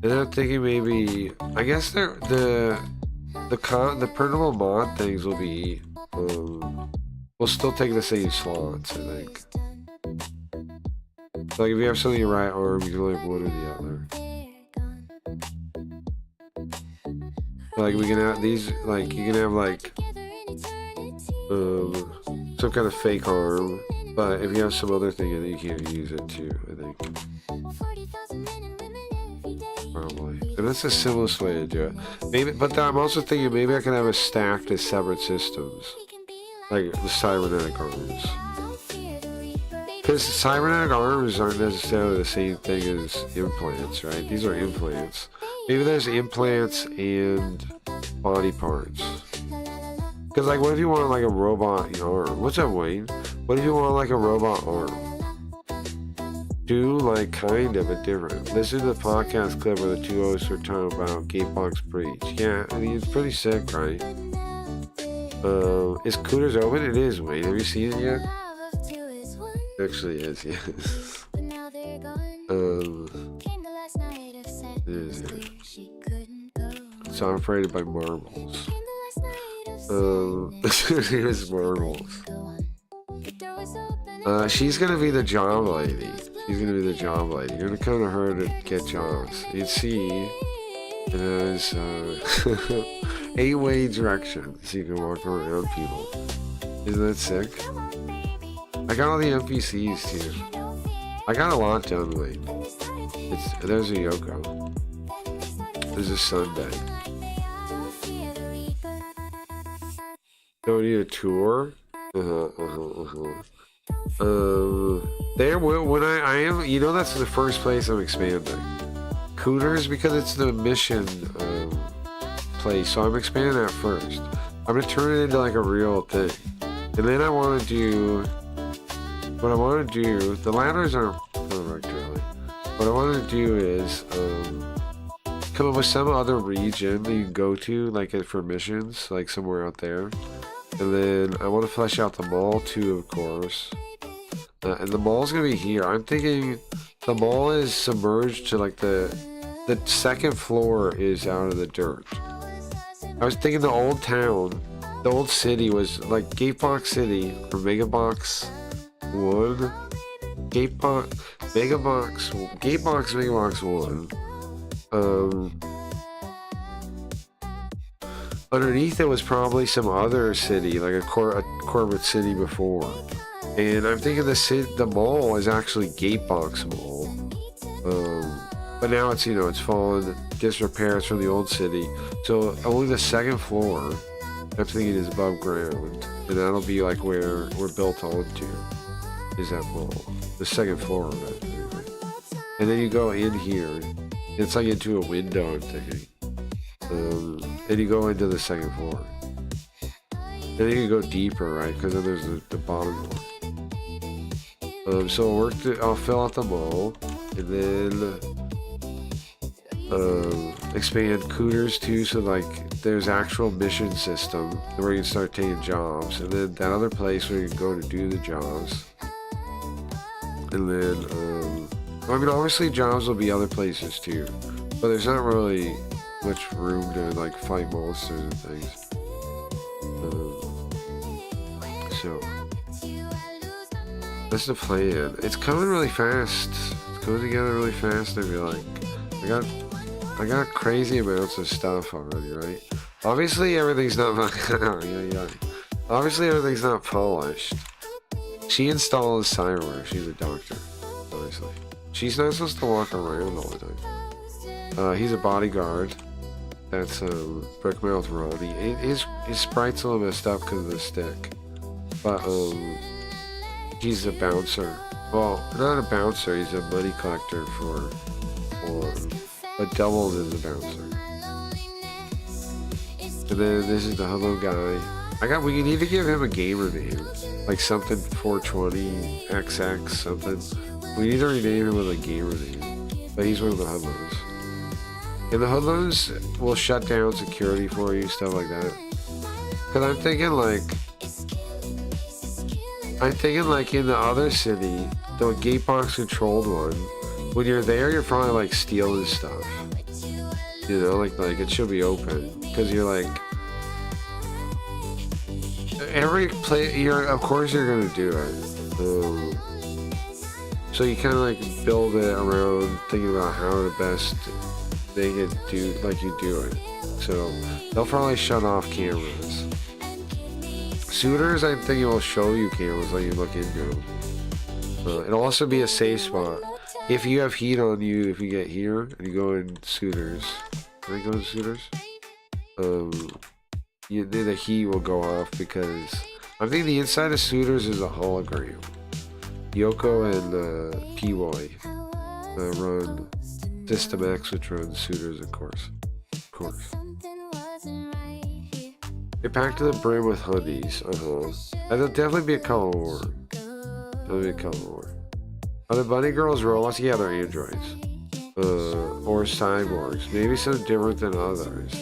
And I'm thinking maybe, I guess the printable mod things will be, will still take the same slots, I think. So like if you have something in your right arm, you can only have one or the other. Like we can have these, like you can have like some kind of fake arm, but if you have some other thing in it, you can't use it too, I think. Probably. And that's the simplest way to do it. Maybe, but I'm also thinking maybe I can have it stacked as separate systems. Like the cybernetic arms. Because cybernetic arms aren't necessarily the same thing as implants, right? These are implants. Maybe there's implants and body parts. Because like what if you want like a robot arm? What's up, Wayne? What if you want like a robot arm? Do like kind of a different. Listen to the podcast clip where the two hosts were talking about Gatebox Breach. Yeah, I mean it's pretty sick, right? Is Cooters open? It is, Wayne. Have you seen it yet? Actually, it is, yes. It is, yeah. It's operated by marbles. It was marbles. She's gonna be the job lady. She's gonna be the job lady. You're gonna come to her to get jobs. You'd see it has 8-way directions so you can walk around people. Isn't that sick? I got all the NPCs too. I got a lot done, Wayne. There's a Yoko. There's a Sunday. Don't need a tour? There will, when I am, you know, that's the first place I'm expanding. Cooters, because it's the mission place, so I'm expanding that first. I'm gonna turn it into like a real thing. And then I want to do, what I want to do, the ladders aren't perfect really. What I want to do is come up with some other region that you can go to, like for missions, like somewhere out there. And then I want to flesh out the mall too, of course. And the mall's gonna be here. I'm thinking the mall is submerged to like the second floor is out of the dirt. I was thinking the old town, the old city was like Gatebox City or Megabox 1. Gatebox Megabox 1. Underneath it was probably some other city, like a corporate city before. And I'm thinking the mall is actually Gatebox Mall. But now it's, you know, it's fallen disrepair. It's from the old city. So only the second floor, I'm thinking, is above ground. And that'll be like where we're built onto, is that mall. The second floor of it, anyway. And then you go in here. It's like into a window, I'm thinking. And you go into the second floor. And then you go deeper, right? Because then there's the bottom one. So I'll fill out the mall, and then expand Cooters too, so like there's actual mission system where you can start taking jobs, and then that other place where you can go to do the jobs. And then, I mean, obviously jobs will be other places too, but there's not really much room to like fight monsters and things. So that's the plan. It's coming really fast. It's coming together really fast. I feel like I got crazy amounts of stuff already, right? Obviously everything's not obviously everything's not polished. She installs cyberware. She's a doctor, obviously. She's not supposed to walk around all the time. He's a bodyguard. That's Brickmouth Ronnie. His sprite's a little messed up because of the stick. But he's a bouncer. Well, not a bouncer, he's a money collector for but doubles as a bouncer. And then this is the hello guy. We need to give him a gamer name. Like something 420XX something. We need to rename him with a gamer name. But he's one of the hoodlums. And the hoodlums will shut down security for you, stuff like that. Cause I'm thinking like in the other city, the gatebox controlled one, when you're there, you're probably like stealing stuff. You know, like it should be open. Cause you're like, of course you're gonna do it. So you kind of like build it around thinking about how to best make it do like you do it. So they'll probably shut off cameras. Suitors, I'm thinking will show you cameras like you look into them. It'll also be a safe spot. If you have heat on you, if you get here and you go in Suitors, can I go in Suitors? The heat will go off because I think the inside of Suitors is a hologram. Yoko and P-Boy run System X, which runs Suitors, of course. Get packed to the brim with hoodies. There'll definitely be a color war. Are the bunny girls robots? Yeah, they're androids. Or cyborgs. Maybe some different than others.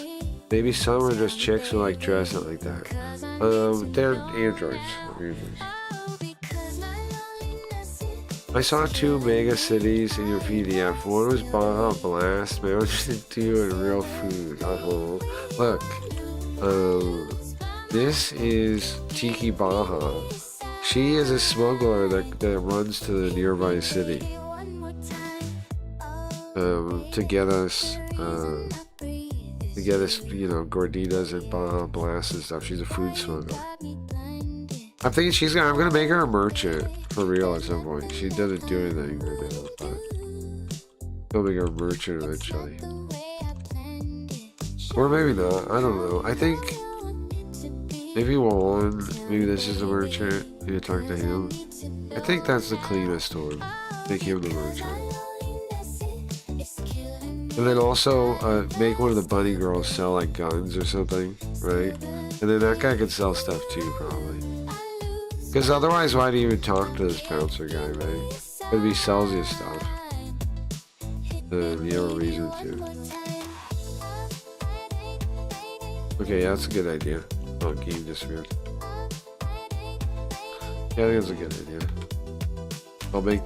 Maybe some are just chicks who like dress it like that. They're androids. I saw 2 mega cities in your PDF. One was Baja Blast, Mountain Dew, and Real Food. Look, this is Tiki Baja. She is a smuggler that runs to the nearby city to get us, you know, gorditas and Baja Blast and stuff. She's a food smuggler. I'm thinking I'm gonna make her a merchant for real at some point. She doesn't do anything right now, but I'll make her a merchant eventually. Or maybe not, I don't know. I think maybe maybe this is a merchant. You talk to him. I think that's the cleanest one. Make him the merchant. And then also make one of the bunny girls sell like guns or something, right? And then that guy could sell stuff too, probably. Because otherwise, why do you even talk to this bouncer guy, right? If he sells you stuff, then you have a reason to. Okay, yeah, that's a good idea. Oh, game disappeared. Yeah, I think that's a good idea. I'll make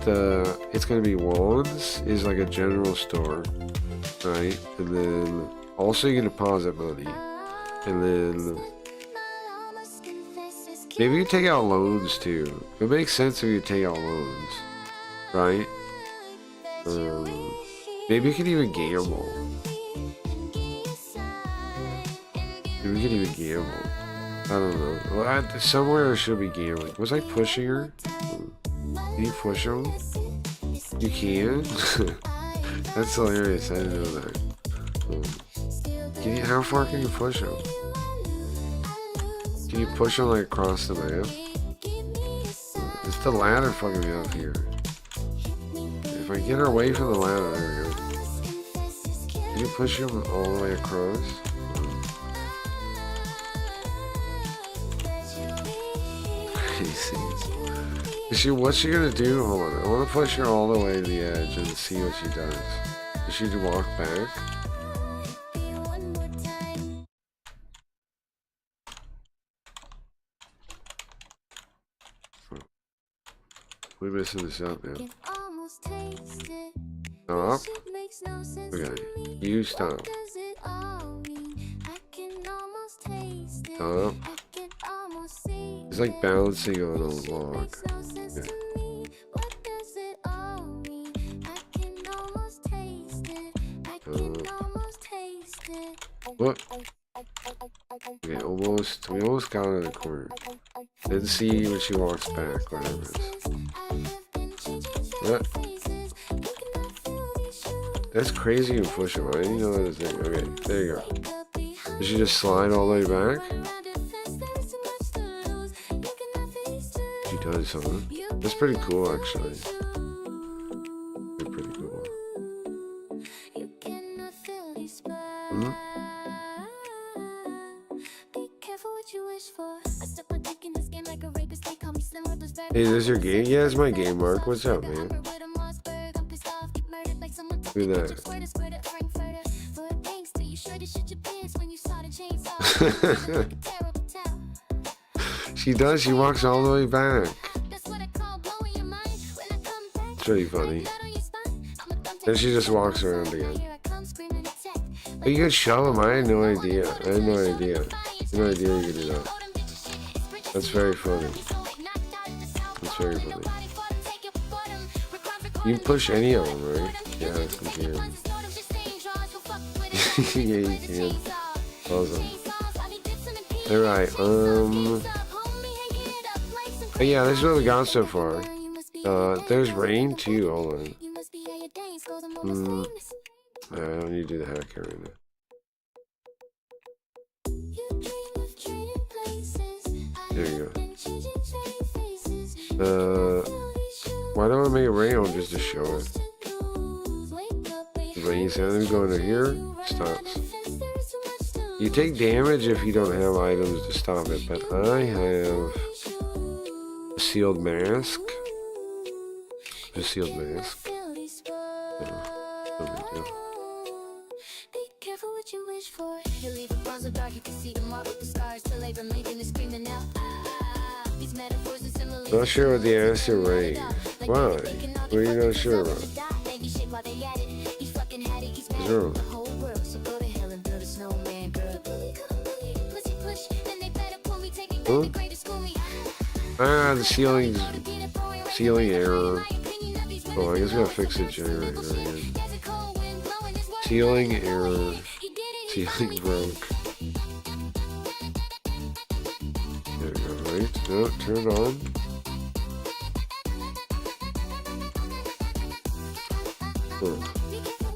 it's gonna be Juan's is like a general store, right? And then also you can deposit money. And then maybe you take out loans too. It makes sense if you take out loans, right? Maybe you can even gamble. Maybe you can even gamble. I don't know. Well, somewhere there should be gambling. Was I pushing her? Can you push them? You can? That's hilarious. I didn't know that. How far can you push them? Can you push them like across the map? It's the ladder fucking me up here. If I get her away from the ladder, there we go. Can you push them all the way across? What's she gonna do? Hold on, I want to push her all the way to the edge and see what she does. Does she walk back? We're messing this up now. Stop. Okay, you stop. Stop. It's like balancing on a log. Okay. What? Okay, almost. We almost got her in the corner. Then see when she walks back, whatever it is. What? That's crazy you push him. I didn't know that was a thing. Okay, there you go. Did she just slide all the way back? She does, huh? That's pretty cool, actually. They're pretty cool. Hmm? Hey, this is your game? Yeah, it's my game, Mark. What's up, man? Look at that. She does, she walks all the way back. It's pretty funny. Then she just walks around again. But you could shove them, I had no idea. I had no idea. No idea you could do that. That's very funny. That's very funny. You can push any of them, right? Yeah, you can. Yeah, you can. Awesome. Alright, oh yeah, this is what we got so far. There's rain too, hold on. I don't need to do the hacker right now. There you go. Why don't I make it rain on just to show it? Rain sound, let me go into here, stops. You take damage if you don't have items to stop it, but I have a sealed mask. A sealed mask. No big deal. Not sure what the acid rain. Why? What are you not sure about? Zero. Huh? Ah, the ceiling error. Oh, I guess we gotta fix the generator again. Ceiling error. Ceiling broke. There we go, right? No, turn it on.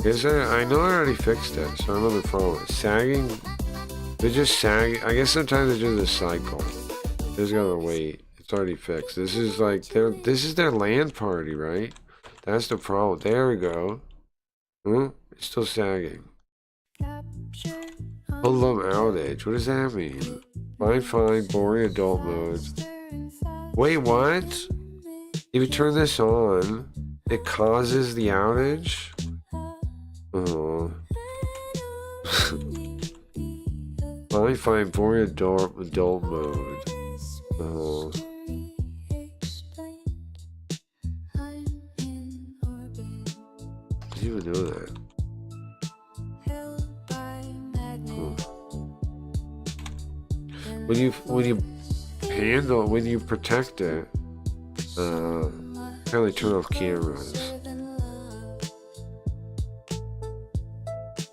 Guess I know I already fixed it, so I'm on the phone. Sagging. They're just sagging. I guess sometimes it's just a cycle. Just gotta wait. It's already fixed. This is like this is their LAN party, right? That's the problem. There we go. Huh? It's still sagging. Hoodlum outage. What does that mean? Fine, boring adult mode. Wait, what? If you turn this on, it causes the outage? Oh. Fine, boring adult mode. Oh. Didn't even know that. Cool. When you protect it, apparently turn off cameras.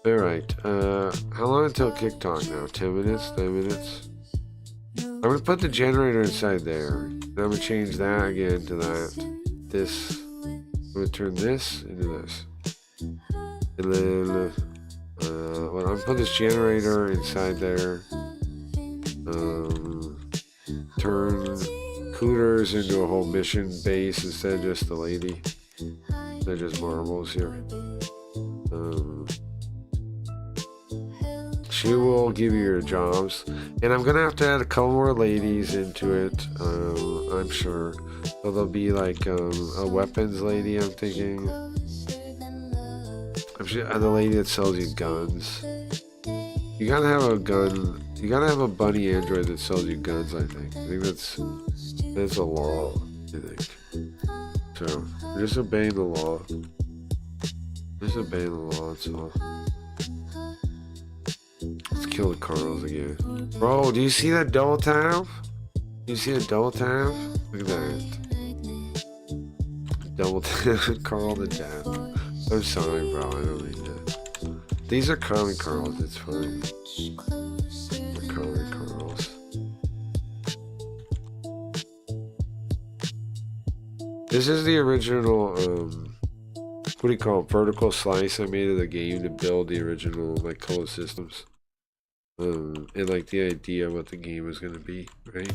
Alright, how long until TikTok now? 10 minutes? 9 minutes? I'm gonna put the generator inside there. Then I'm gonna change that again to that. This. I'm gonna turn this into this. And then, I'm gonna put this generator inside there. Turn Cooters into a whole mission base instead of just the lady. They're just marbles here. She will give you your jobs, and I'm gonna have to add a couple more ladies into it. I'm sure. So there'll be like a weapons lady. I'm thinking. I'm sure the lady that sells you guns. You gotta have a gun. You gotta have a bunny android that sells you guns. I think that's a law. I think. So we're just obeying the law. Just obeying the law. That's all. Let's kill the Carls again. Bro, do you see that double tap? Do you see a double tap? Look at that. Double tap Carl to death. I'm sorry, bro. I don't mean that. These are common Carls. It's fine. They're common Carls. This is the original, what do you call it? Vertical slice I made of the game to build the original, like, color systems. and like the idea of what the game was gonna be, right?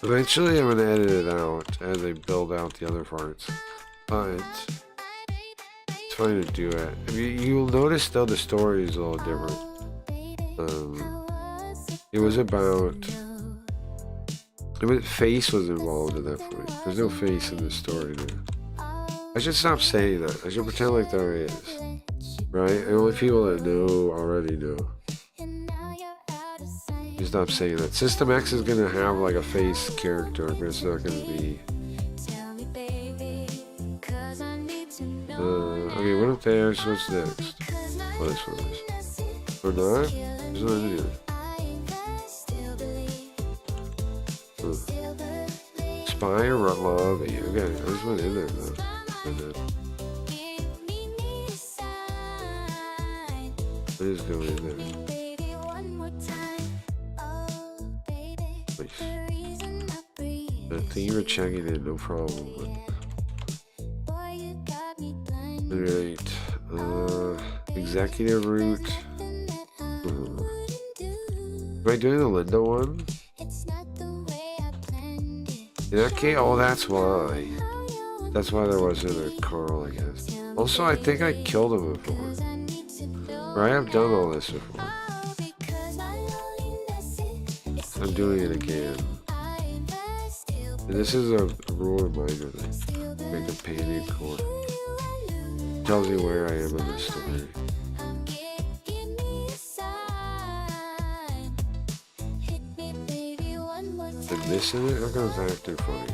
Eventually, I'm gonna edit it out as I build out the other parts, but it's fine to do it. I mean, you'll notice though the story is a little different. It was about. Face was involved at that point. There's no face in the story now. I should stop saying that. I should pretend like there is. Right? And only people that know already know. You stop saying that. System X is gonna have like a face character, but it's not gonna be. Okay, what if there's what's next? What is for this? Or not? There's nothing to do. Spy or lobby? Okay, I just went in there though. I just go in there. Nice. I think you were checking in, no problem. Alright. Executive route. Am I doing the Linda one? In that case, oh, that's why. That's why there wasn't a Carl, I guess. Also, I think I killed him before. Or I have done all this before. I'm doing it again. And this is a rule reminder thing. My companion core. Tells you where I am in the story. I'm missing it? How come it's acting funny?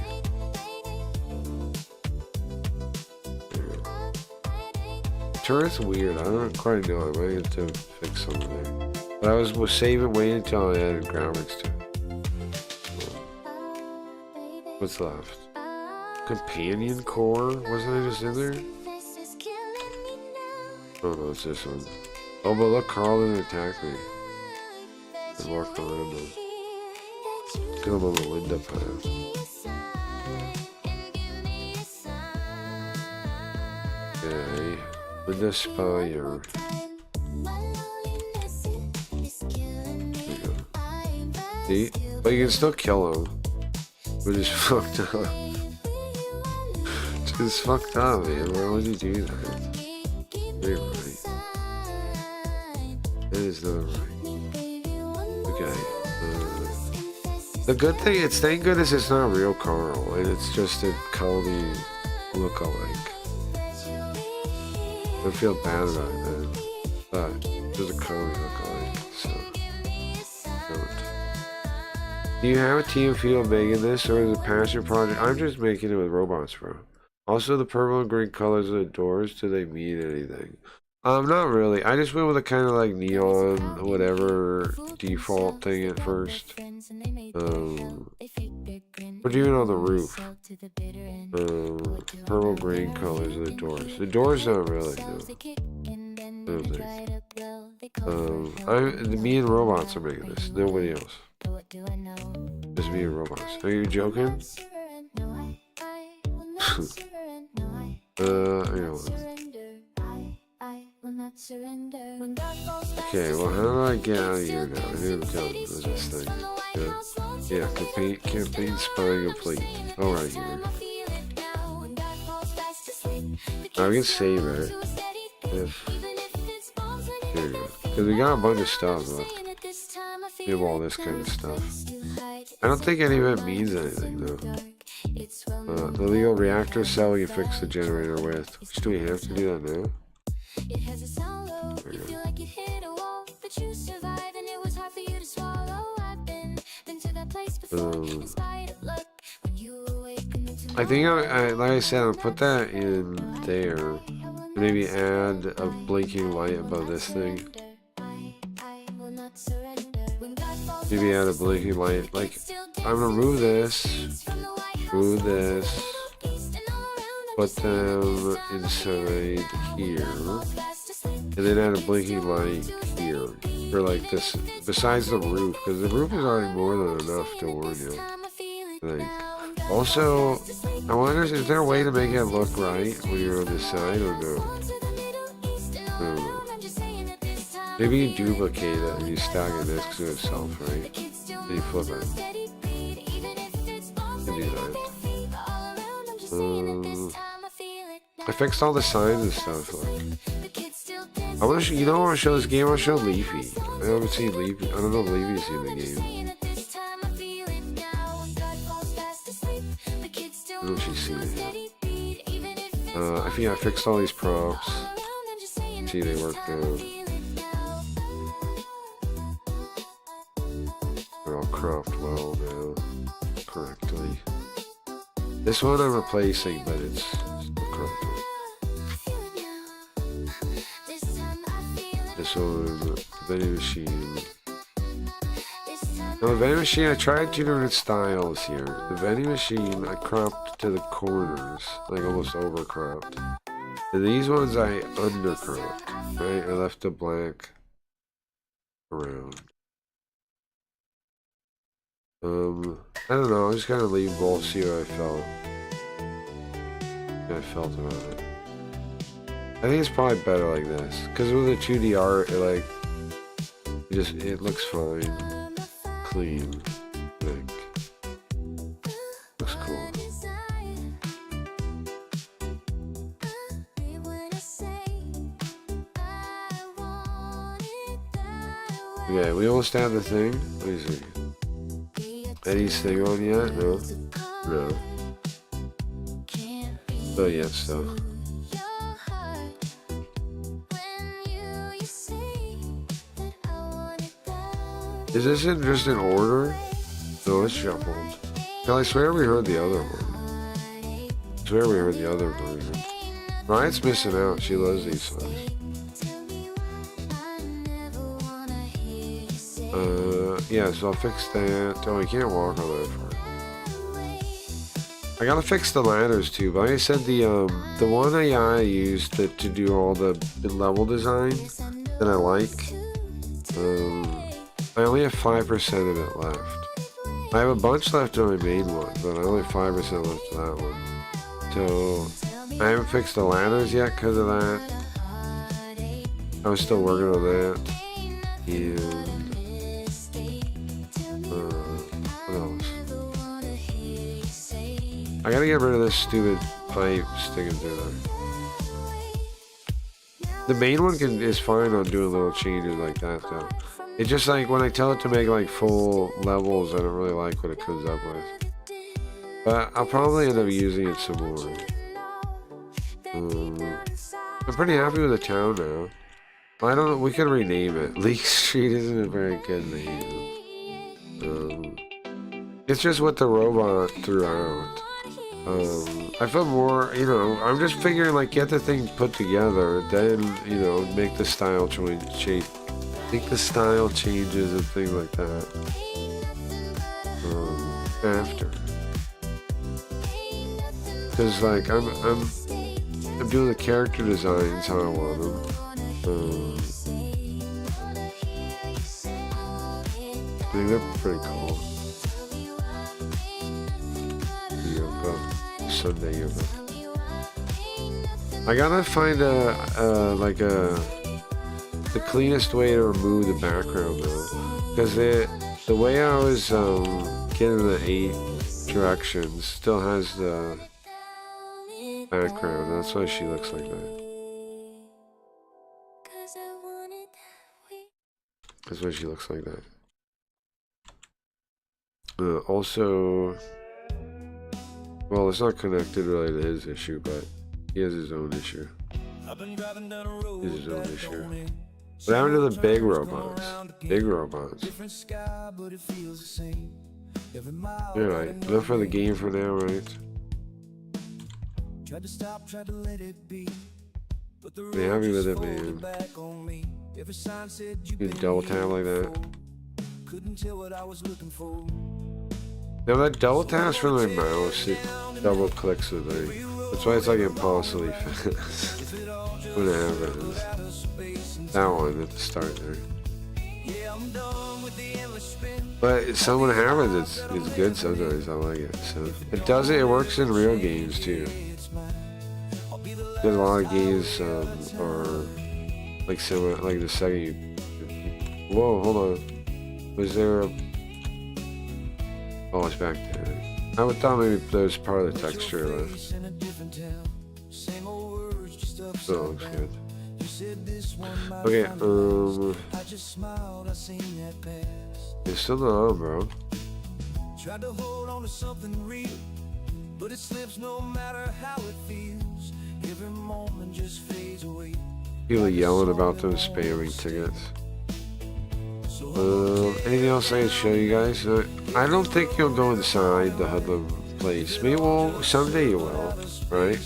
Turret's weird. I don't quite know. I might have to fix something there. But I was saving, waiting until I added graphics to it. What's left? Companion core? Wasn't I just in there? Oh no, it's this one. Oh, but look, Carl didn't attack me. I walked around him. Get him on the Linda path. Okay. Linda Spire. There you go. See? But you can still kill him. We're just fucked up. It's fucked up, man. Why would you do that? You're right. That is not right. Okay. The good thing, it's thank goodness it's not real Carl, and it's just a Colby look-alike. I feel bad about it, man. But there's a Colby look-alike, so don't. Do you have a team field making this, or is it a passion project? I'm just making it with robots, bro. Also, the purple and green colors of the doors, do they mean anything? Not really. I just went with a kind of like neon, whatever, default thing at first. We're doing on the roof. Purple, green colors of the doors. The doors don't really, no. I don't think. Me and robots are making this. Nobody else. Just me and robots. Are you joking? Okay, well, how do I get out of here now? I didn't tell you this thing. Yeah, campaign spying complete. Oh, right here. I can save it. Yeah. Here you go. Because we got a bunch of stuff, look. We have all this kind of stuff. I don't think any of it means anything, though. The legal reactor cell we can fix the generator with. Which do we have to do that now? There we go. I think like I said, I'll put that in there. Maybe add a blinking light above this thing. Maybe add a blinking light. Like, I'm gonna remove this, put them inside here, and then add a blinking light here. For like this, besides the roof, because the roof is already more than enough to warn you. Like, also, I wonder, is there a way to make it look right when you're on this side or no? Maybe you duplicate it and you stack a disc to itself, right? And you flip it. You can do that. I fixed all the signs and stuff. Like. I want to, you know, I want to show this game. I want to show Leafy. I haven't seen Leafy. I don't know if Leafy's seen the game. I don't know if she's seen it yet. I think I fixed all these props. See, they work now. They're all cropped well now, correctly. This one I'm replacing, but it's still cropped. This one, the vending machine. Now the vending machine, I tried 2 different styles here. The vending machine, I cropped to the corners, like almost over cropped. And these ones I under cropped, right? I left the black around. I don't know, I'm just gonna leave both, see what I felt. What I felt about it. I think it's probably better like this, because with the 2D art, it looks fine, clean, like, looks cool. Okay, we almost have the thing. Let me see. Eddie's thing on yet? No. No. Oh yes, though. Is this in just in order? No, it's shuffled. Hell, I swear we heard the other one. I swear we heard the other version. Riot's missing out. She loves these songs. Yeah, so I'll fix that. Oh, you can't walk on that far. I gotta fix the ladders too, but like I said, the one AI used to do all the level design that I like, I only have 5% of it left. I have a bunch left on my main one, but I only have 5% left of that one. So, I haven't fixed the ladders yet because of that. I was still working on that. And what else? I gotta get rid of this stupid pipe sticking through there. The main one is fine on doing little changes like that though. It's just like when I tell it to make like full levels, I don't really like what it comes up with. But I'll probably end up using it some more. I'm pretty happy with the town now. I don't know, we can rename it. Leek Street isn't a very good name. It's just what the robot threw out. I feel more, you know, I'm just figuring like get the thing put together, then, you know, make the style change. Make the style changes and things like that. After. Cause like I'm doing the character designs how I want them. I think they're pretty cool. Yoga, Sunday yoga. I gotta find the cleanest way to remove the background though, because the way I was getting the 8 directions still has the background. That's why she looks like that. That's why she looks like that. Also, well, it's not connected really to his issue, but he has his own issue. He has his own issue. What happened to the big robots? Big robots. Alright, enough for the game for now, right? Be happy with it, man. You double tap like that. Now that double taps from my mouse, it double clicks the thing. That's why it's like impossibly fast. What happens? That one at the start there. But someone happens, it's good sometimes, I like it. So it does it, it works in real games too. Because a lot of games are like similar, like the second you Whoa, hold on. Was there a... Oh, it's back there. I would thought maybe there's part of the texture left. Still looks good. Okay, it's still not on, bro. Tried to hold on to something real, but it slips no matter how it feels. Every moment just fades away. People yelling about them spamming tickets. Anything else I can show you guys? I don't think you'll go inside the Hoodlum place. Maybe, well, someday you will, right?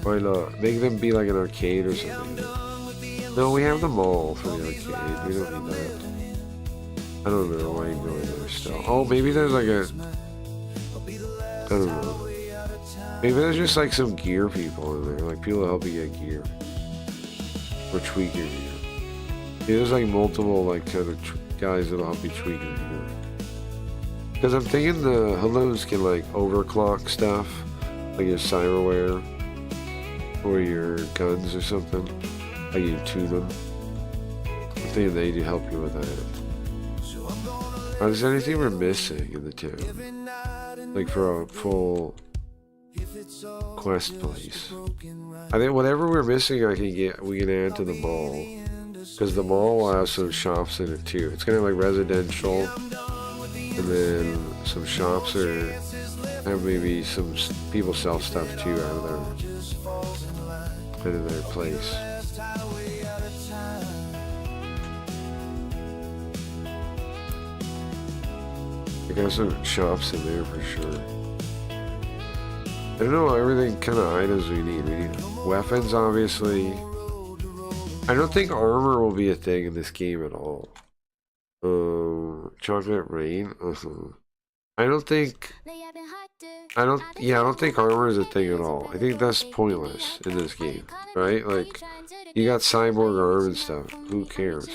Why not? Make them be like an arcade or something. No, we have the mall for the arcade. We don't need that. I don't know why you're going there still. Oh, maybe there's like a... I don't know. Maybe there's just like some gear people in there. Like people help you get gear. Or tweak your gear. Yeah, there's like multiple like kind of guys that'll help you tweak your gear. Because I'm thinking the Hoodlums can like overclock stuff. Like your cyberware. Or your guns or something. Like you tune them. I'm thinking they do help you with that. Is there anything we're missing in the town? Like for a full quest place? I think whatever we're missing we can add to the mall. Because the mall will have some shops in it too. It's gonna have like residential and then some shops or have maybe some people sell stuff too out of their place. I got some shops in there for sure. I don't know, everything kind of items we need. We need weapons, obviously. I don't think armor will be a thing in this game at all. Chocolate rain. I don't think armor is a thing at all. I think that's pointless in this game, right? Like, you got cyborg arm and stuff. Who cares?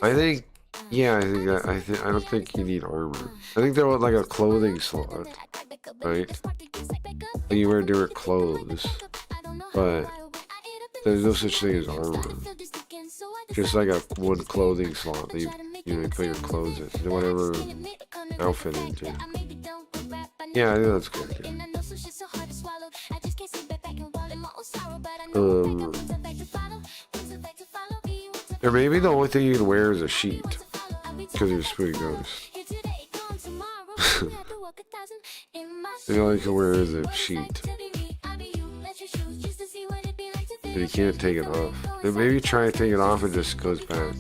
I don't think you need armor. I think there was like a clothing slot, right? Like you wear different clothes, but there's no such thing as armor. Just like a one clothing slot that you put your clothes in, whatever outfit into. Yeah, I think that's good. Or maybe the only thing you can wear is a sheet. Because you're a spooky ghost. The only thing you can wear is a sheet. And you can't take it off. And maybe try to take it off and it just goes back.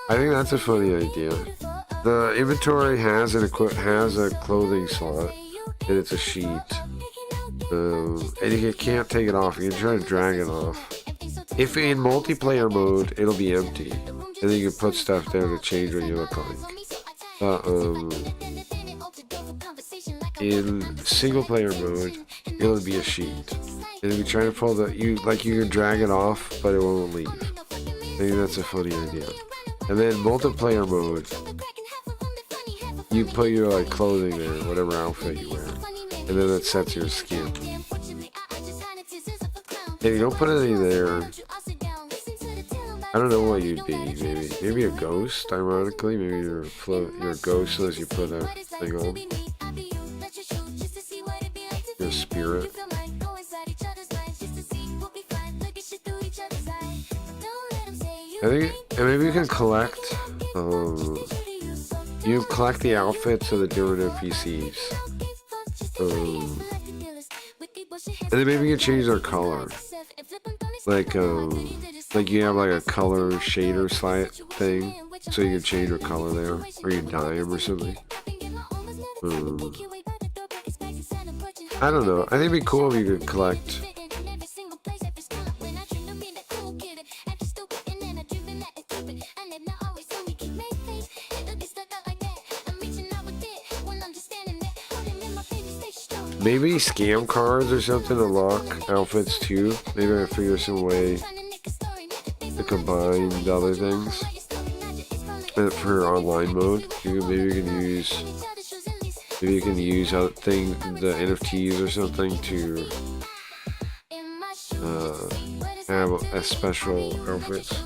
I think that's a funny idea. The inventory has a clothing slot. And it's a sheet. And you can't take it off. You can try to drag it off. If in multiplayer mode, it'll be empty. And then you can put stuff there to change what you look like. In single player mode, it'll be a sheet. And if you try to pull you can drag it off, but it won't leave. I think that's a funny idea. And then multiplayer mode, you put your like clothing there, whatever outfit you wear. And then it sets your skin. And you don't put anything there. I don't know what you'd be, maybe a ghost, ironically. Maybe you're a ghost unless you put a thing on. You're a spirit. I think, and maybe you can collect, you collect the outfits of the different NPCs. And then maybe you can change their color. Like you have like a color shader slide thing, so you can change your color there, or you dye them or something. I don't know. I think it'd be cool if you could collect. Maybe scam cards or something to lock outfits too. Maybe I figure some way to combine the other things. And for online mode, maybe you can use the NFTs or something to have a special outfits.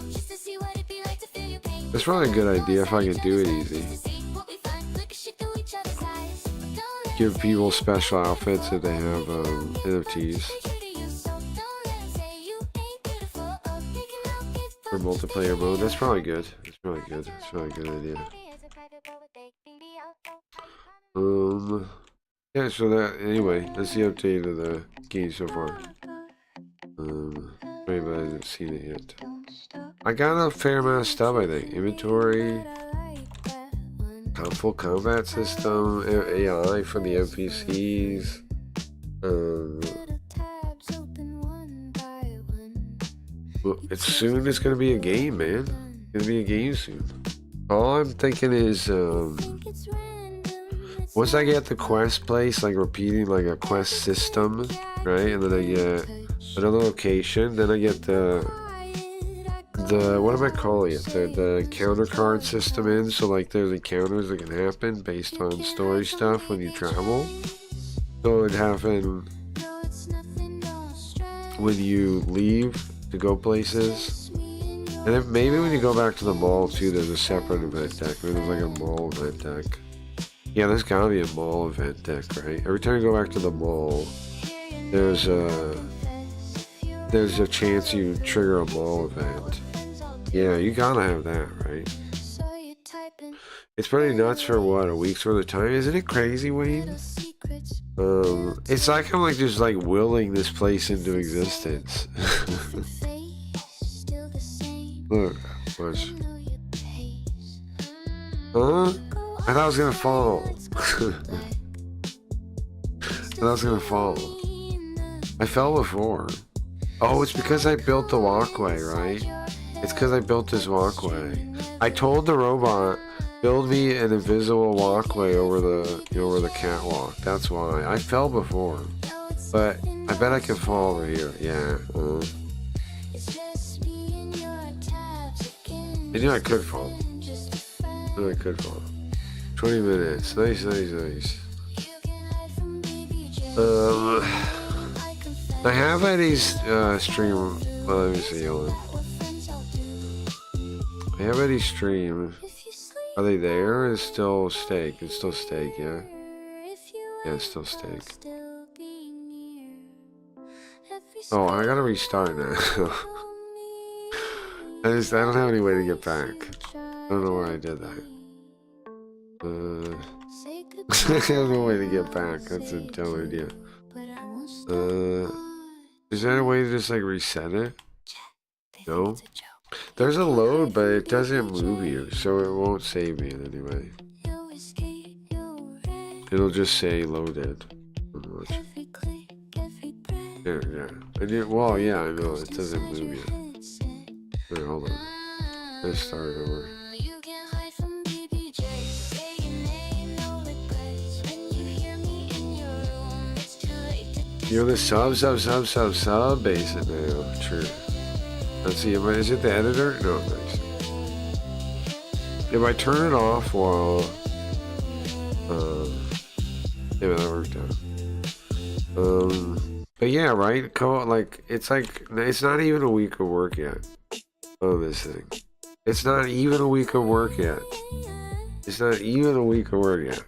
That's probably a good idea if I could do it easy. Give people special outfits if they have NFTs. For multiplayer mode, that's probably good. It's really good. It's really a good idea. Yeah, so that, anyway, that's the update of the game so far. Maybe I haven't seen it yet. I got a fair amount of stuff, I think. Inventory, full combat system, AI for the NPCs. Well, it's soon. It's gonna be a game, man. It's gonna be a game soon. All I'm thinking is, once I get the quest place, like repeating like a quest system, right? And then I get another location. Then I get the what am I calling it? The counter card system in. So like there's encounters that can happen based on story stuff when you travel. So it would happen when you leave to go places, and then maybe when you go back to the mall too, there's a separate event deck. Maybe there's like a mall event deck. Yeah, there's gotta be a mall event deck, right? Every time you go back to the mall, there's a chance you trigger a mall event. Yeah, you gotta have that, right? It's pretty nuts for what, a week's worth of time? Isn't it crazy, Wayne? It's like I'm like just like willing this place into existence. Look, watch. Huh? I thought I was gonna fall. I thought I was gonna fall. I fell before. Oh, it's because I built the walkway, right? It's because I built this walkway. I told the robot, build me an invisible walkway over the catwalk. That's why. I fell before. But I bet I can fall over here. Yeah. I knew I could fall. I knew I could fall. 20 minutes. Nice, nice, nice. I have Eddie's stream. Well, let me see. Hold on. I have Eddie's stream. Are they there? It's still steak. It's still steak, yeah? Yeah, it's still steak. Oh, I gotta restart now. I don't have any way to get back. I don't know where I did that. I have no way to get back. That's a dumb idea. Is there a way to just like reset it? No? There's a load, but it doesn't move you, so it won't save me in any way. It'll just say loaded. There, yeah. Well, yeah, I know, it doesn't move you. Wait, hold on. Let's start over. You're the sub base it now. True. Let's see, is it the editor? No, nice. If I turn it off while yeah, that worked out. But yeah, right? It's not even a week of work yet. Oh, this thing. It's not even a week of work yet. It's not even a week of work yet.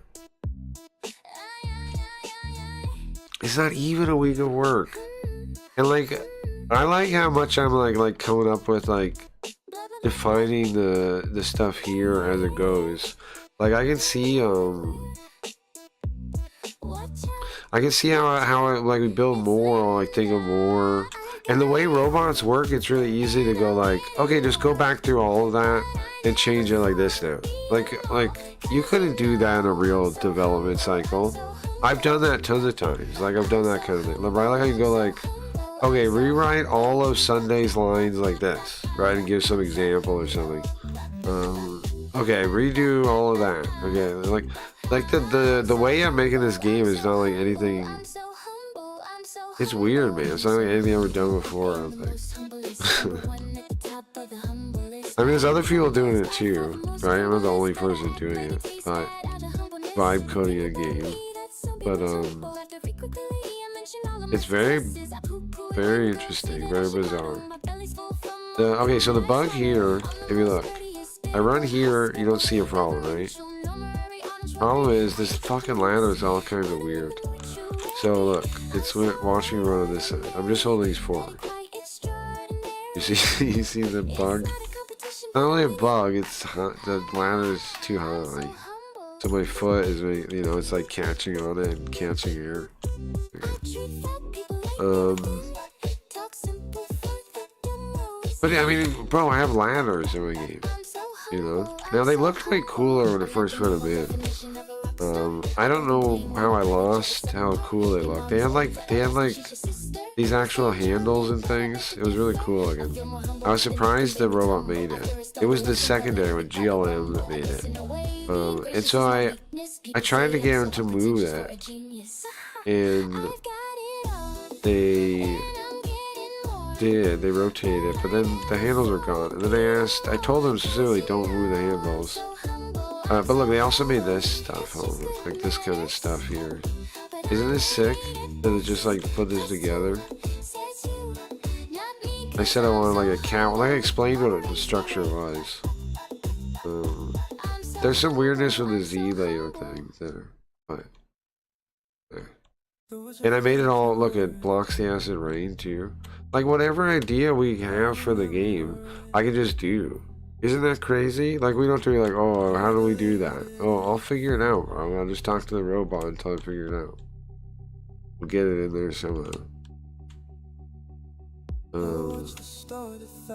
It's not even a week of work. And like, I like how much I'm like coming up with like defining the stuff here as it goes. Like I can see how like we build more or like think of more. And the way robots work, it's really easy to go like, okay, just go back through all of that and change it like this now. Like you couldn't do that in a real development cycle. I've done that tons of times. Like I've done that kind of thing. Right? Like I can go like, okay, rewrite all of Sunday's lines like this, right? And give some example or something. Okay, redo all of that. Okay, like the way I'm making this game is not like anything. It's weird, man. It's not like anything I've ever done before, I don't think. I mean, there's other people doing it too, right? I'm not the only person doing it, but vibe coding a game. But it's very, very interesting, very bizarre. Okay, so the bug here, if you look, I run here, you don't see a problem, right? Problem is, this fucking ladder is all kinds of weird. So look, it's watch me run on this side. I'm just holding these forward. You see, you see the bug? Not only a bug, it's the ladder is too high. So my foot is, you know, it's like catching on it and catching air. But I mean, bro, I have ladders in my game. You know? Now they looked way cooler when I first put them in. I don't know how I lost how cool they looked. They had like these actual handles and things. It was really cool looking. I was surprised the robot made it. It was the secondary with GLM that made it. And so I tried to get him to move it, and they did. They rotated, but then the handles were gone. And then I told them specifically, don't move the handles. But look, they also made this stuff, like this kind of stuff here. Isn't this sick? That it just like put this together. I said I wanted like a cat. Well, I explained what the structure was. There's some weirdness with the Z layer thing there, but there. And I made it all look. It blocks the acid rain too. Like whatever idea we have for the game, I can just do. Isn't that crazy? Like we don't have to be like, oh, how do we do that? Oh, I'll figure it out. I'll just talk to the robot until I figure it out. We'll get it in there somehow.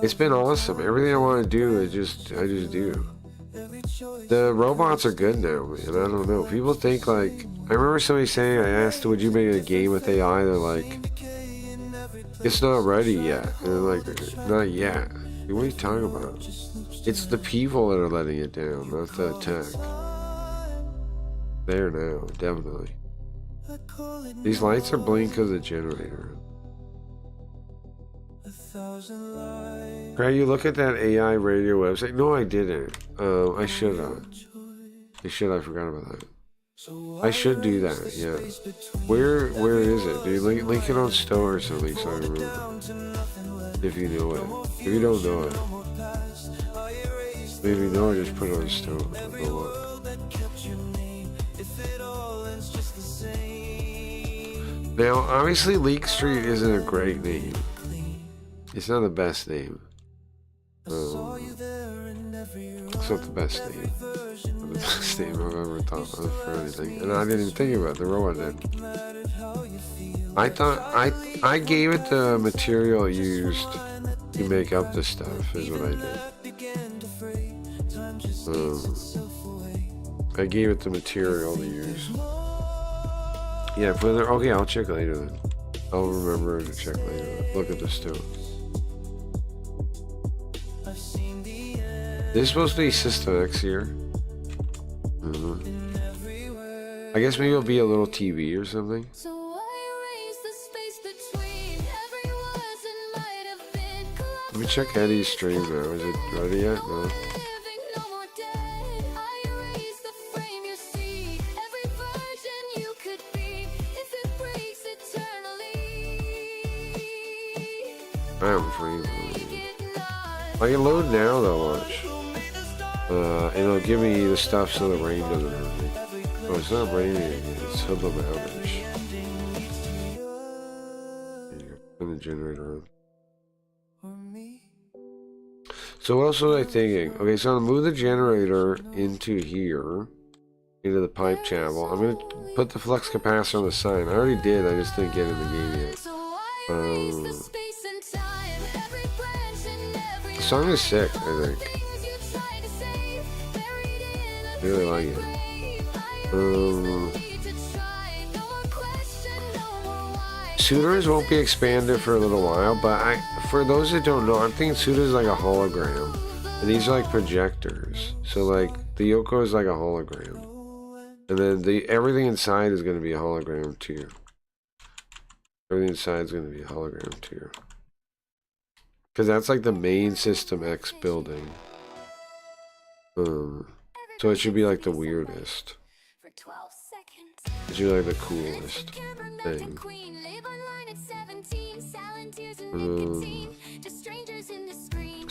It's been awesome. Everything I want to do is I just do. The robots are good now, man. I don't know. People think like, I remember somebody saying, I asked, would you make a game with AI? They're like, it's not ready yet. And they're like, not yet. What are you talking about? It's the people that are letting it down, not the tech. There now, definitely. These lights are blinking because of the generator. Craig, you look at that AI radio website? No, I didn't. I should have. I forgot about that. I should do that, yeah. Where is it? Do you link it on Stow or something so I remember? If you know it. If you don't know it. Maybe no, just put it on Stow. Now, obviously Leek Street isn't a great name. It's not the best name. It's not the best name. Not the best name I've ever thought of for anything. And I didn't even think about it. The robot did. I thought I gave it the material used to make up the stuff is what I did. I gave it the material to use. Yeah, but okay, I'll check later then. I'll remember to check later. Look at this too. This is supposed to be System X here. I guess maybe it'll be a little TV or something. Let me check Eddie's stream now. Is it ready yet? No. I'm free. I can load now though, watch. And it'll give me the stuff so the rain doesn't hurt me. Oh, it's not raining again, it's hoodlum outage. Turn the generator on. So what else was I thinking? Okay, so I'm gonna move the generator into here, into the pipe channel. I'm gonna put the flux capacitor on the side. I already did, I just didn't get in the game yet. The song is sick, I think. Really like it. Suitors won't be expanded for a little while, but for those that don't know, I'm thinking Suitors is like a hologram. And these are like projectors. So like the Yoko is like a hologram. And then everything inside is gonna be a hologram too. Everything inside is gonna be a hologram too. Because that's like the main System X building. So it should be like the weirdest. It should be like the coolest thing.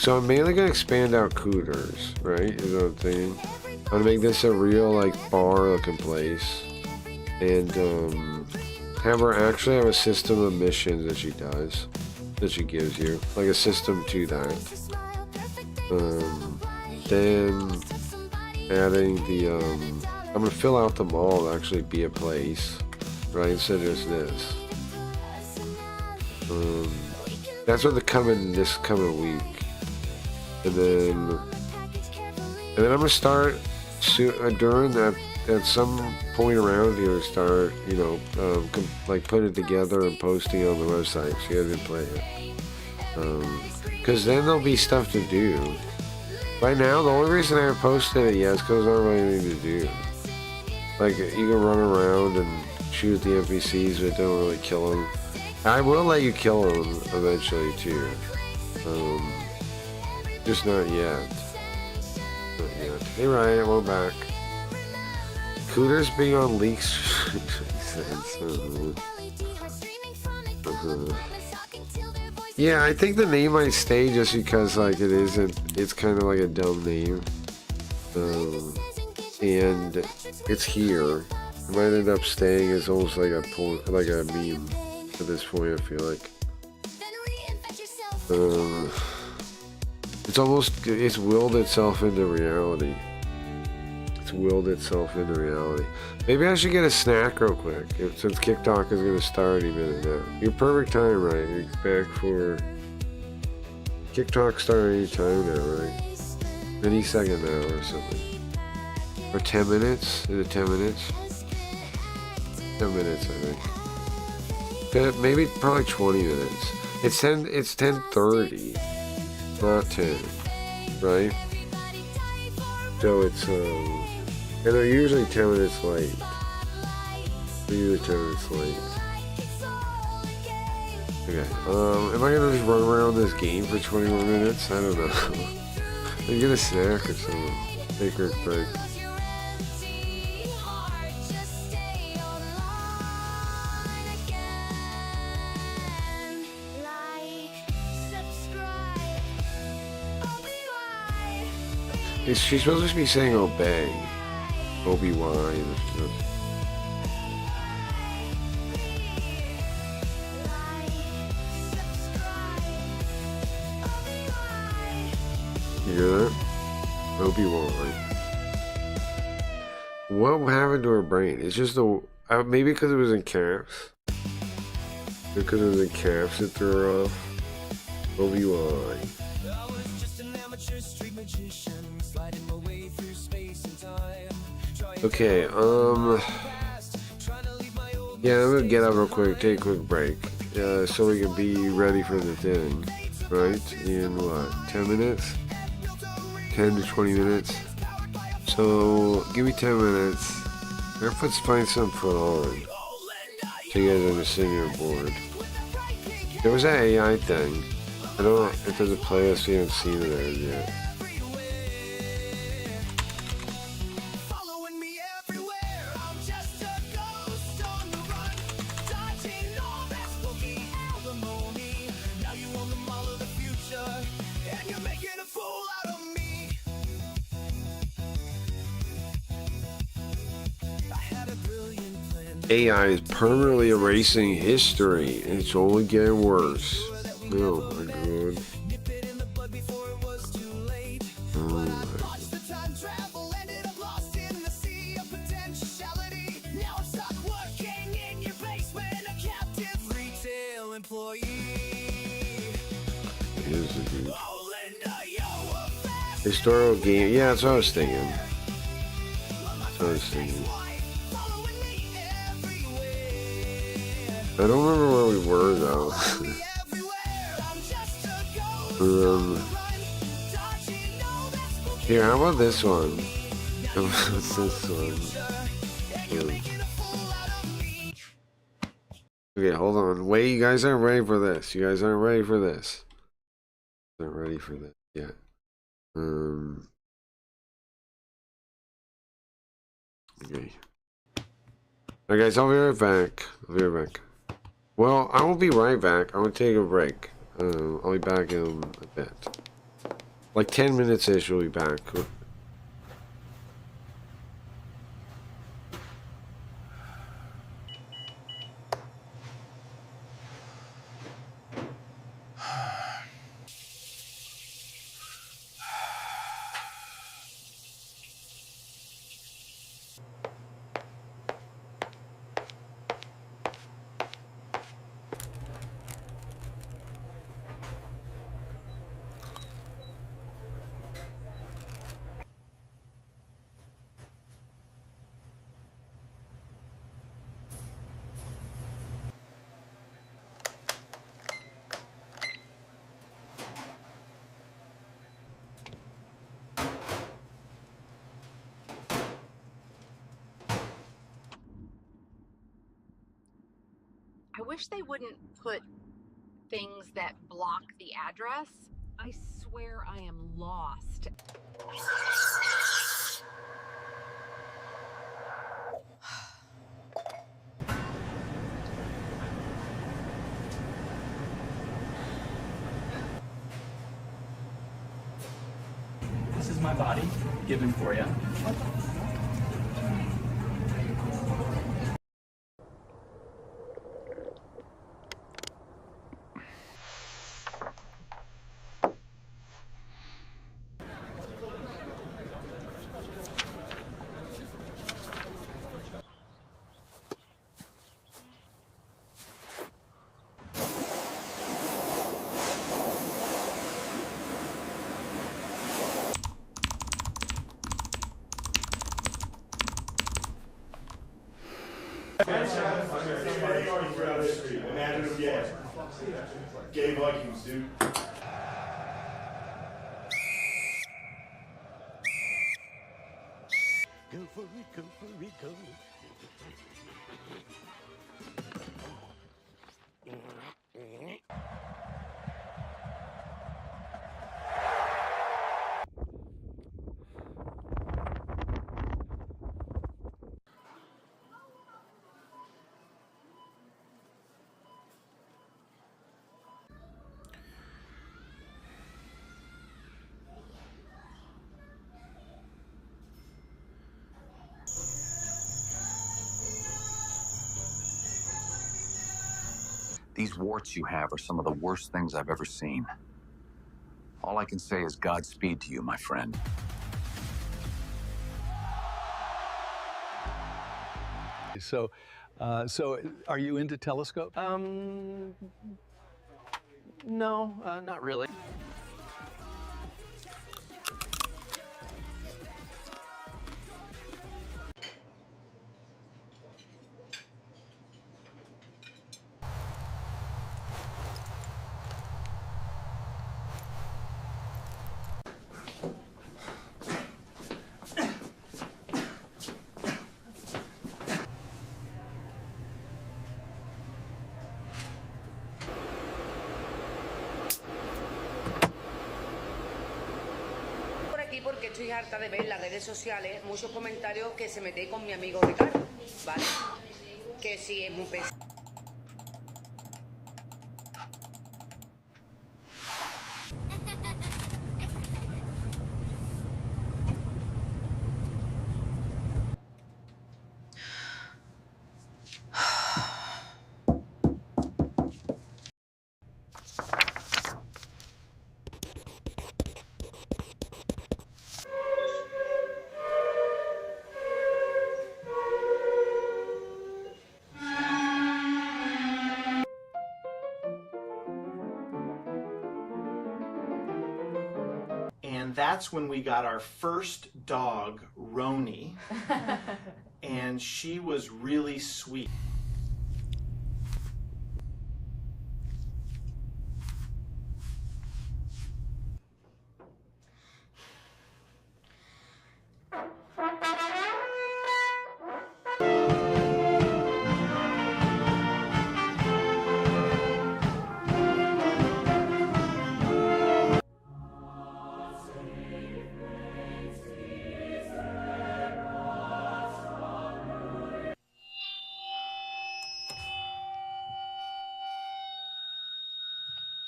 So I'm mainly gonna expand out Cooters, right? You know what I'm saying? I'm gonna make this a real like bar looking place. And have her actually have a system of missions that she does. That she gives you. Like a system to that. Then adding the I'm gonna fill out the mall to actually be a place. Right, instead of just this. That's what this coming week. And then I'm gonna start during that at some point around here start, you know, like putting it together and posting on the website so you guys can play it. Because then there'll be stuff to do. Right now, the only reason I haven't posted it yet is because there's not really anything to do. Like, you can run around and shoot at the NPCs, but don't really kill them. I will let you kill them eventually, too. Just not yet. Not yet. Hey, Ryan, welcome back. Cooters being on leaks. Yeah, I think the name might stay just because, like, it isn't. It's kind of like a dumb name. And it's here. It might end up staying as almost like a meme at this point. I feel like it's willed itself into reality. It's willed itself into reality. Maybe I should get a snack real quick since TikTok is gonna start any minute now. You're perfect time, right? You're back for TikTok start any time now, right? Any second now or something. Or 10 minutes? Is it 10 minutes? 10 minutes, I think. Maybe probably 20 minutes. It's 10:30, not 10, right? So it's and they're usually 10 minutes late. They're usually 10 minutes late. Okay. Am I gonna just run around this game for 20 more minutes? I don't know. Maybe get a snack or something. Take a break. She's supposed to be saying obey. Obi-Wan. You hear that? Obi-Wan. What happened to her brain? It's just maybe because it was in caps. Because it was in caps, it threw her off. Obi-Wan. Okay, yeah, I'm gonna get up real quick, take a quick break, so we can be ready for the thing, right? In what, 10 minutes? 10 to 20 minutes? So, give me 10 minutes. I'm gonna find something to put on, so you guys understand you're bored. There was that AI thing. I don't know if there's a playlist, we haven't seen it yet. AI is permanently erasing history, and it's only getting worse. Oh my god. Oh my god. Here's the dude. Historical game. Yeah, that's what I was thinking. I don't remember where we were though. Here, how about this one? What's this one? Okay, hold on. Wait, you guys aren't ready for this. You guys aren't ready for this. Aren't ready for this yet. Okay. Alright guys, I'll be right back. Well, I won't be right back. I'm gonna take a break. I'll be back in a bit. Like 10 minutes-ish, we'll be back. I wish they wouldn't put things that block the address. I swear I am lost. This is my body, given for you. Imagine again. Gay Vikings, dude. Go for it, go for it, go. These warts you have are some of the worst things I've ever seen. All I can say is Godspeed to you, my friend. So, are you into telescope? No, not really. Porque estoy harta de ver en las redes sociales muchos comentarios que se metéis con mi amigo Ricardo, ¿vale? Que si es muy pesado. And that's when we got our first dog, Roni, and she was really sweet.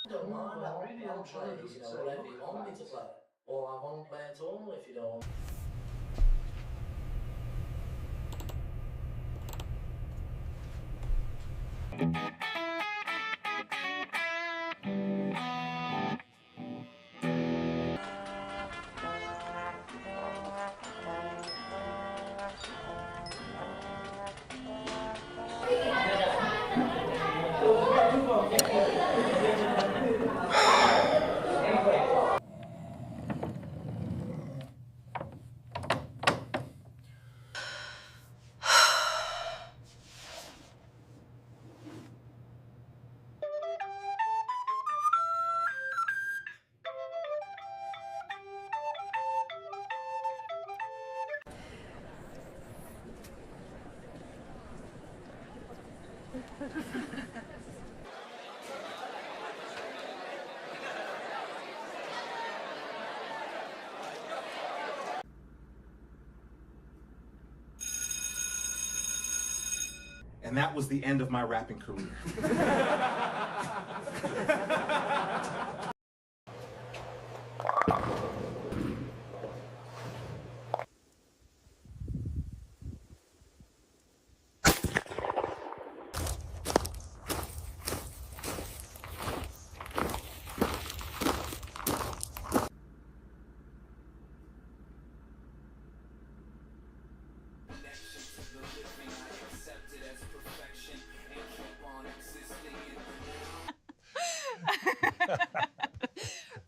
Domanda, non c'è, volete i nomi, Well, I won't play at all if you don't. And that was the end of my rapping career.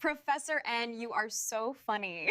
Professor N, you are so funny.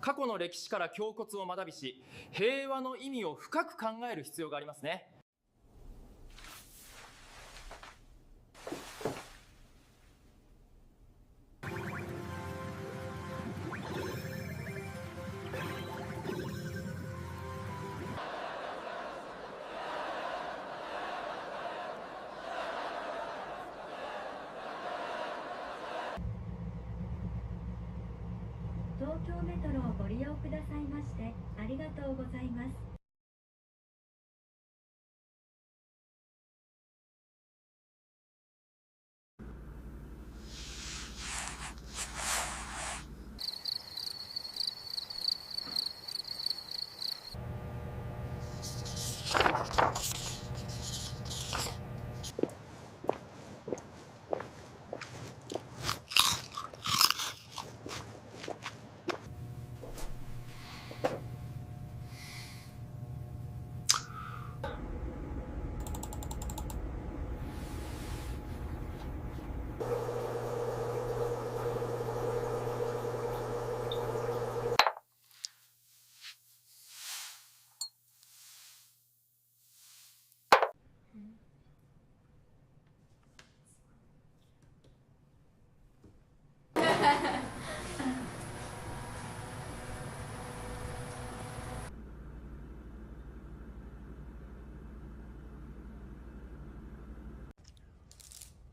過去の歴史から胸骨を学びし、平和の意味を深く考える必要がありますね。東京メトロをご利用くださいましてありがとうございます。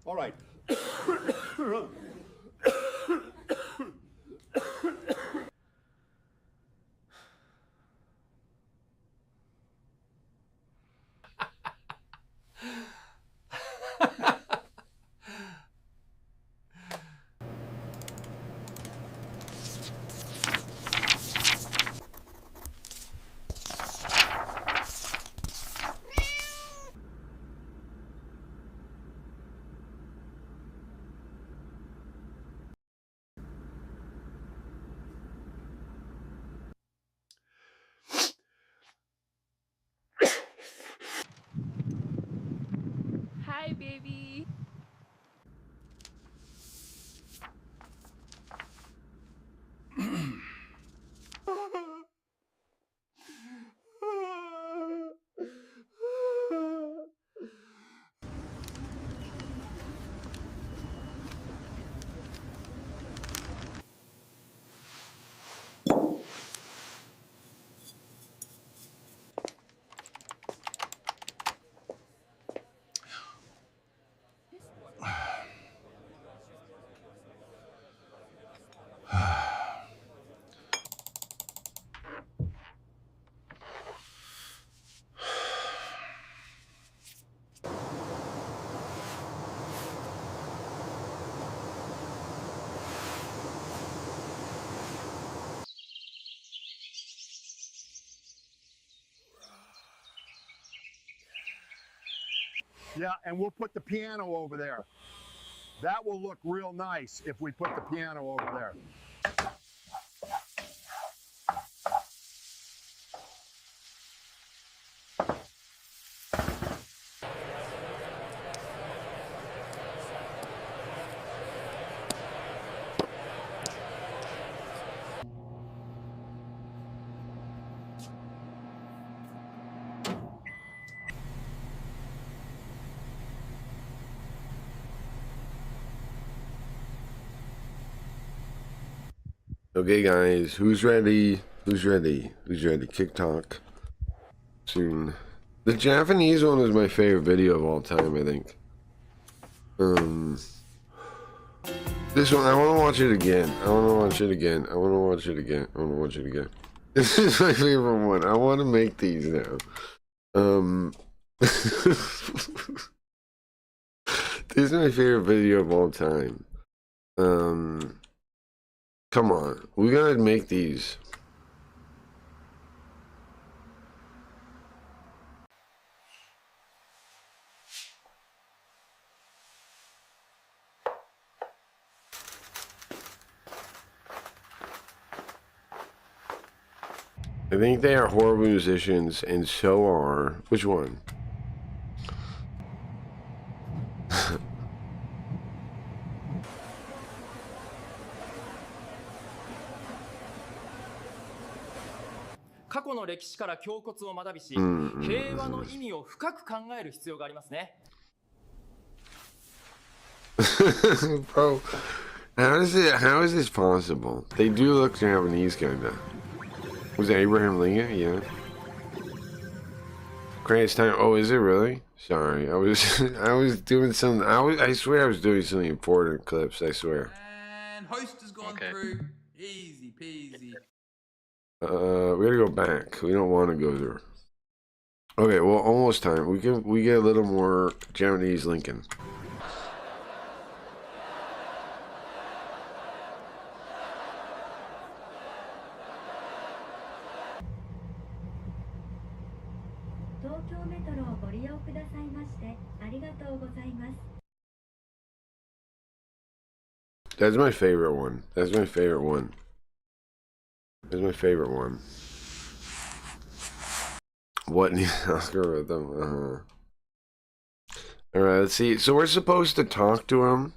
All right. Yeah, and we'll put the piano over there. That will look real nice if we put the piano over there. Okay, guys, who's ready? Who's ready? Who's ready? TikTok soon. The Japanese one is my favorite video of all time, I think. This one, I want to watch it again. I want to watch it again. I want to watch it again. I want to watch it again. This is my favorite one. I want to make these now. This is my favorite video of all time. Come on, we gotta make these. I think they are horrible musicians, and so are... Which one?過去の歴史から胸骨を学びし、平和の意味を深く考える必要がありますね。Bro, how is this possible? They do look Japanese, kinda. Was it Abraham Lincoln? Yeah. Greatest time. Oh, is it really? Sorry, I was doing some. I swear I was doing some important clips. I swear. And host has gone through. Easy peasy. We gotta go back. We don't want to go there. Okay, well, almost time. We get a little more Japanese Lincoln. That's my favorite one. That's my favorite one. That's my favorite one. What new algorithm? Alright, let's see. So we're supposed to talk to him?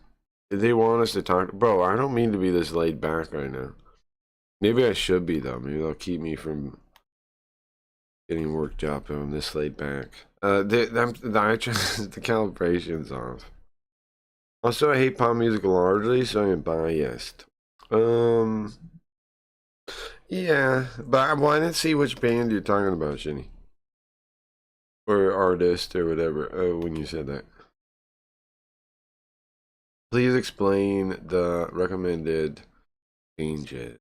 Did they want us to talk? Bro, I don't mean to be this laid back right now. Maybe I should be, though. Maybe they'll keep me from getting worked up if I'm this laid back. The calibration's off. Also, I hate pop music largely, so I'm biased. Yeah, but well, I didn't see which band you're talking about, Shinny. Or artist, or whatever, when you said that. Please explain the recommended changes.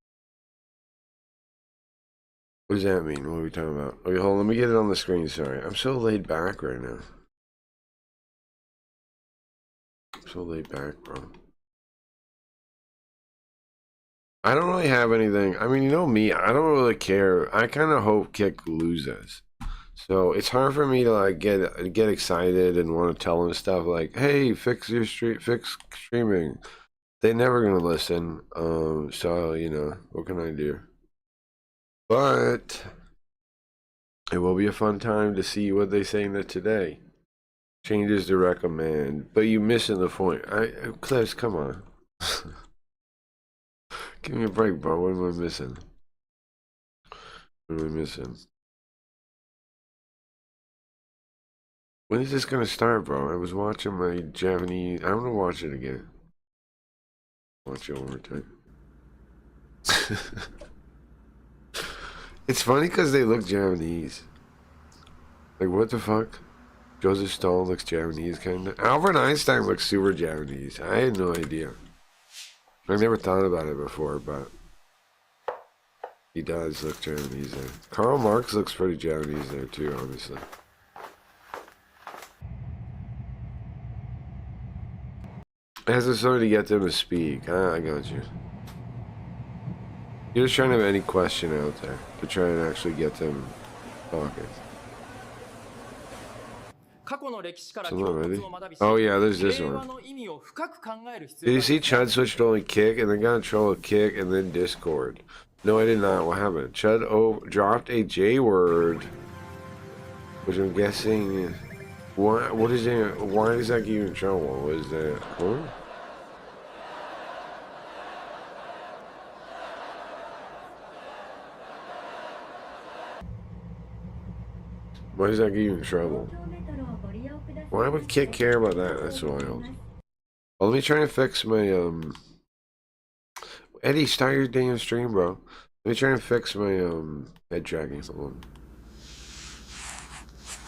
What does that mean? What are we talking about? Okay, hold on, let me get it on the screen, sorry. I'm so laid back right now. I'm so laid back, bro. I don't really have anything. I mean, you know me, I don't really care. I kind of hope Kick loses. So it's hard for me to like get excited and want to tell them stuff like, "Hey, fix streaming." They're never gonna listen. So you know, what can I do? But it will be a fun time to see what they say today. Changes to recommend, but you missing the point. Clips, come on. Give me a break, bro. What am I missing? What am I missing? When is this gonna start, bro? I was watching my Japanese. I'm gonna watch it again. Watch it one more time. It's funny because they look Japanese. Like, what the fuck? Joseph Stalin looks Japanese, kinda. Albert Einstein looks super Japanese. I had no idea. I never thought about it before, but he does look Japanese there. Karl Marx looks pretty Japanese there too, honestly. It has to sort of get them to speak. I got you. You're just trying to have any question out there to try and actually get them talking. 過去の歴史から So 教 not 訓 ready. を学びし、 Oh yeah, there's this 平和 one. の意味を深く考える必 Did 要 you が see Chud switched to only kick and then got in trouble with kick and then Discord? No, I did not. What happened? Chud dropped a J word, which I'm guessing. What is it? Why does that get you in trouble? What is that? Huh? Why does that get you in trouble? Why would Kit care about that? That's wild. Well, let me try and fix my, Eddie, start your damn stream, bro. Let me try and fix my, head tracking. Hold on.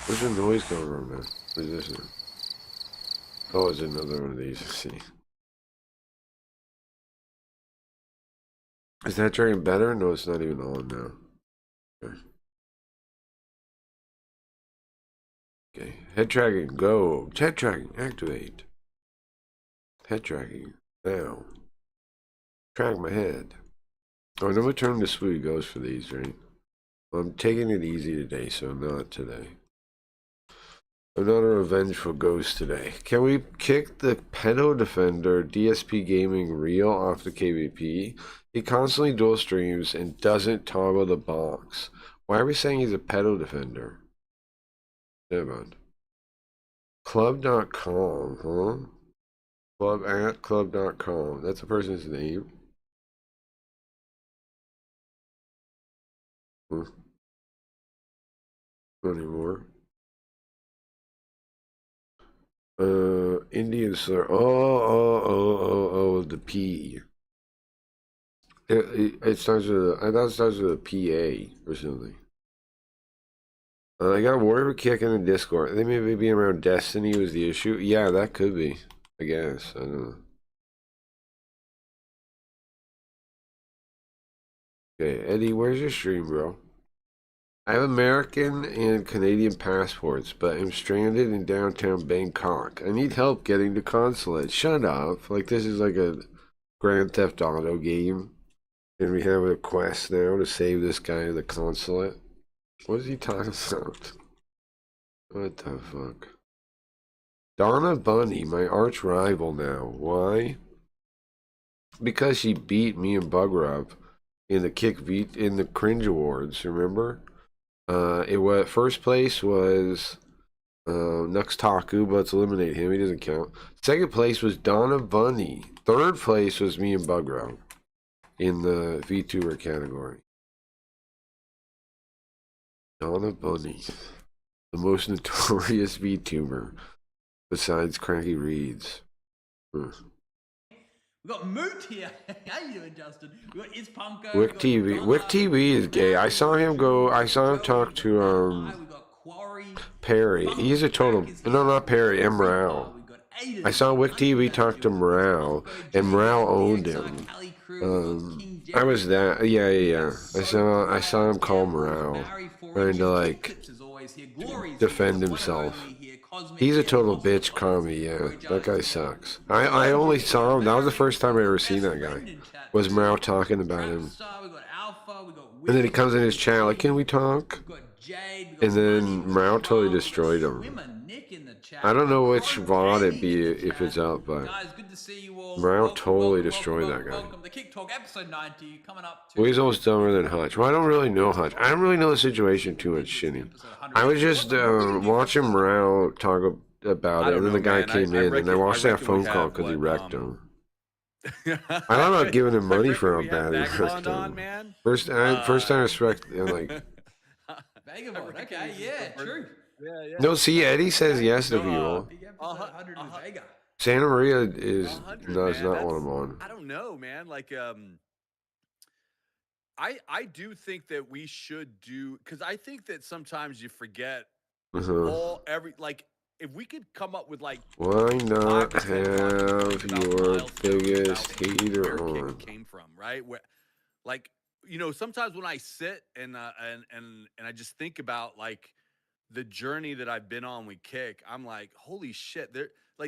Where's the noise coming from, man? What is this now? Oh, it's another one of these. Let's see. Is that tracking better? No, it's not even on now. Okay. Okay, head tracking, go. Head tracking, activate. Head tracking, now. Track my head. Oh, I'm gonna turn to Sweet Ghost for these, right? Well, I'm taking it easy today, so I'm not today. I'm not a revengeful ghost today. Can we kick the pedo defender DSP Gaming Real off the KVP? He constantly dual streams and doesn't toggle the box. Why are we saying he's a pedo defender? Never mind. Club.com, huh? Club.com. That's a person's name. Huh. Not anymore. Indian slur. Oh, the P. It starts with I thought it starts with a PA or something. I got a warrior kick in the Discord. They may be around Destiny was the issue. Yeah, that could be. I guess. I don't know. Okay, Eddie, where's your stream, bro? I have American and Canadian passports, but I'm stranded in downtown Bangkok. I need help getting to consulate. Shut up. Like, this is like a Grand Theft Auto game. And we have a quest now to save this guy at the consulate. What is he talking about? What the fuck? Donna Bunny, my arch rival now. Why? Because she beat me and Bugrub in the in the Cringe Awards, remember? It was first place was Nux Taku, but let's eliminate him. He doesn't count. Second place was Donna Bunny. Third place was me and Bugrub in the VTuber category. Donna Bunny, the most notorious VTuber besides Cranky Reeds. We've got Moot here. How you doing, Justin? We've got Punko. Wick TV. Wick TV is gay. I saw him talk to Perry. He's a total. No, not Perry. Emerald. I saw Wick TV talk to Morale, and Morale owned him. I was that. Yeah. I saw him call Morale, trying to like defend himself. He's a total bitch commie, yeah. That guy sucks. I only saw him. That was the first time I ever seen that guy. Was Morale talking about him. And then he comes in his chat like, can we talk? And then Morale totally destroyed him. I don't know which VOD it'd be if it's out, but Morale totally destroyed that guy. Well, he's almost dumber than Hutch. Well, I don't really know Hutch. I don't really know the situation too much, Shinny. I was just watching Morale talk about it, and then the guy came in, and I watched that phone call because he wrecked him. I don't know about giving him money for how bad he wrecked him. First time I respect, like... Okay, yeah, true. No, see, Eddie says yes to people. Santa Maria does not want him on. I don't know, man. Like, I do think that we should do, because I think that sometimes you forget if we could come up with like, why not have your biggest hater on? Came from, right? Where, like, you know, sometimes when I sit and I just think about like the journey that I've been on with Kick, I'm like, holy shit,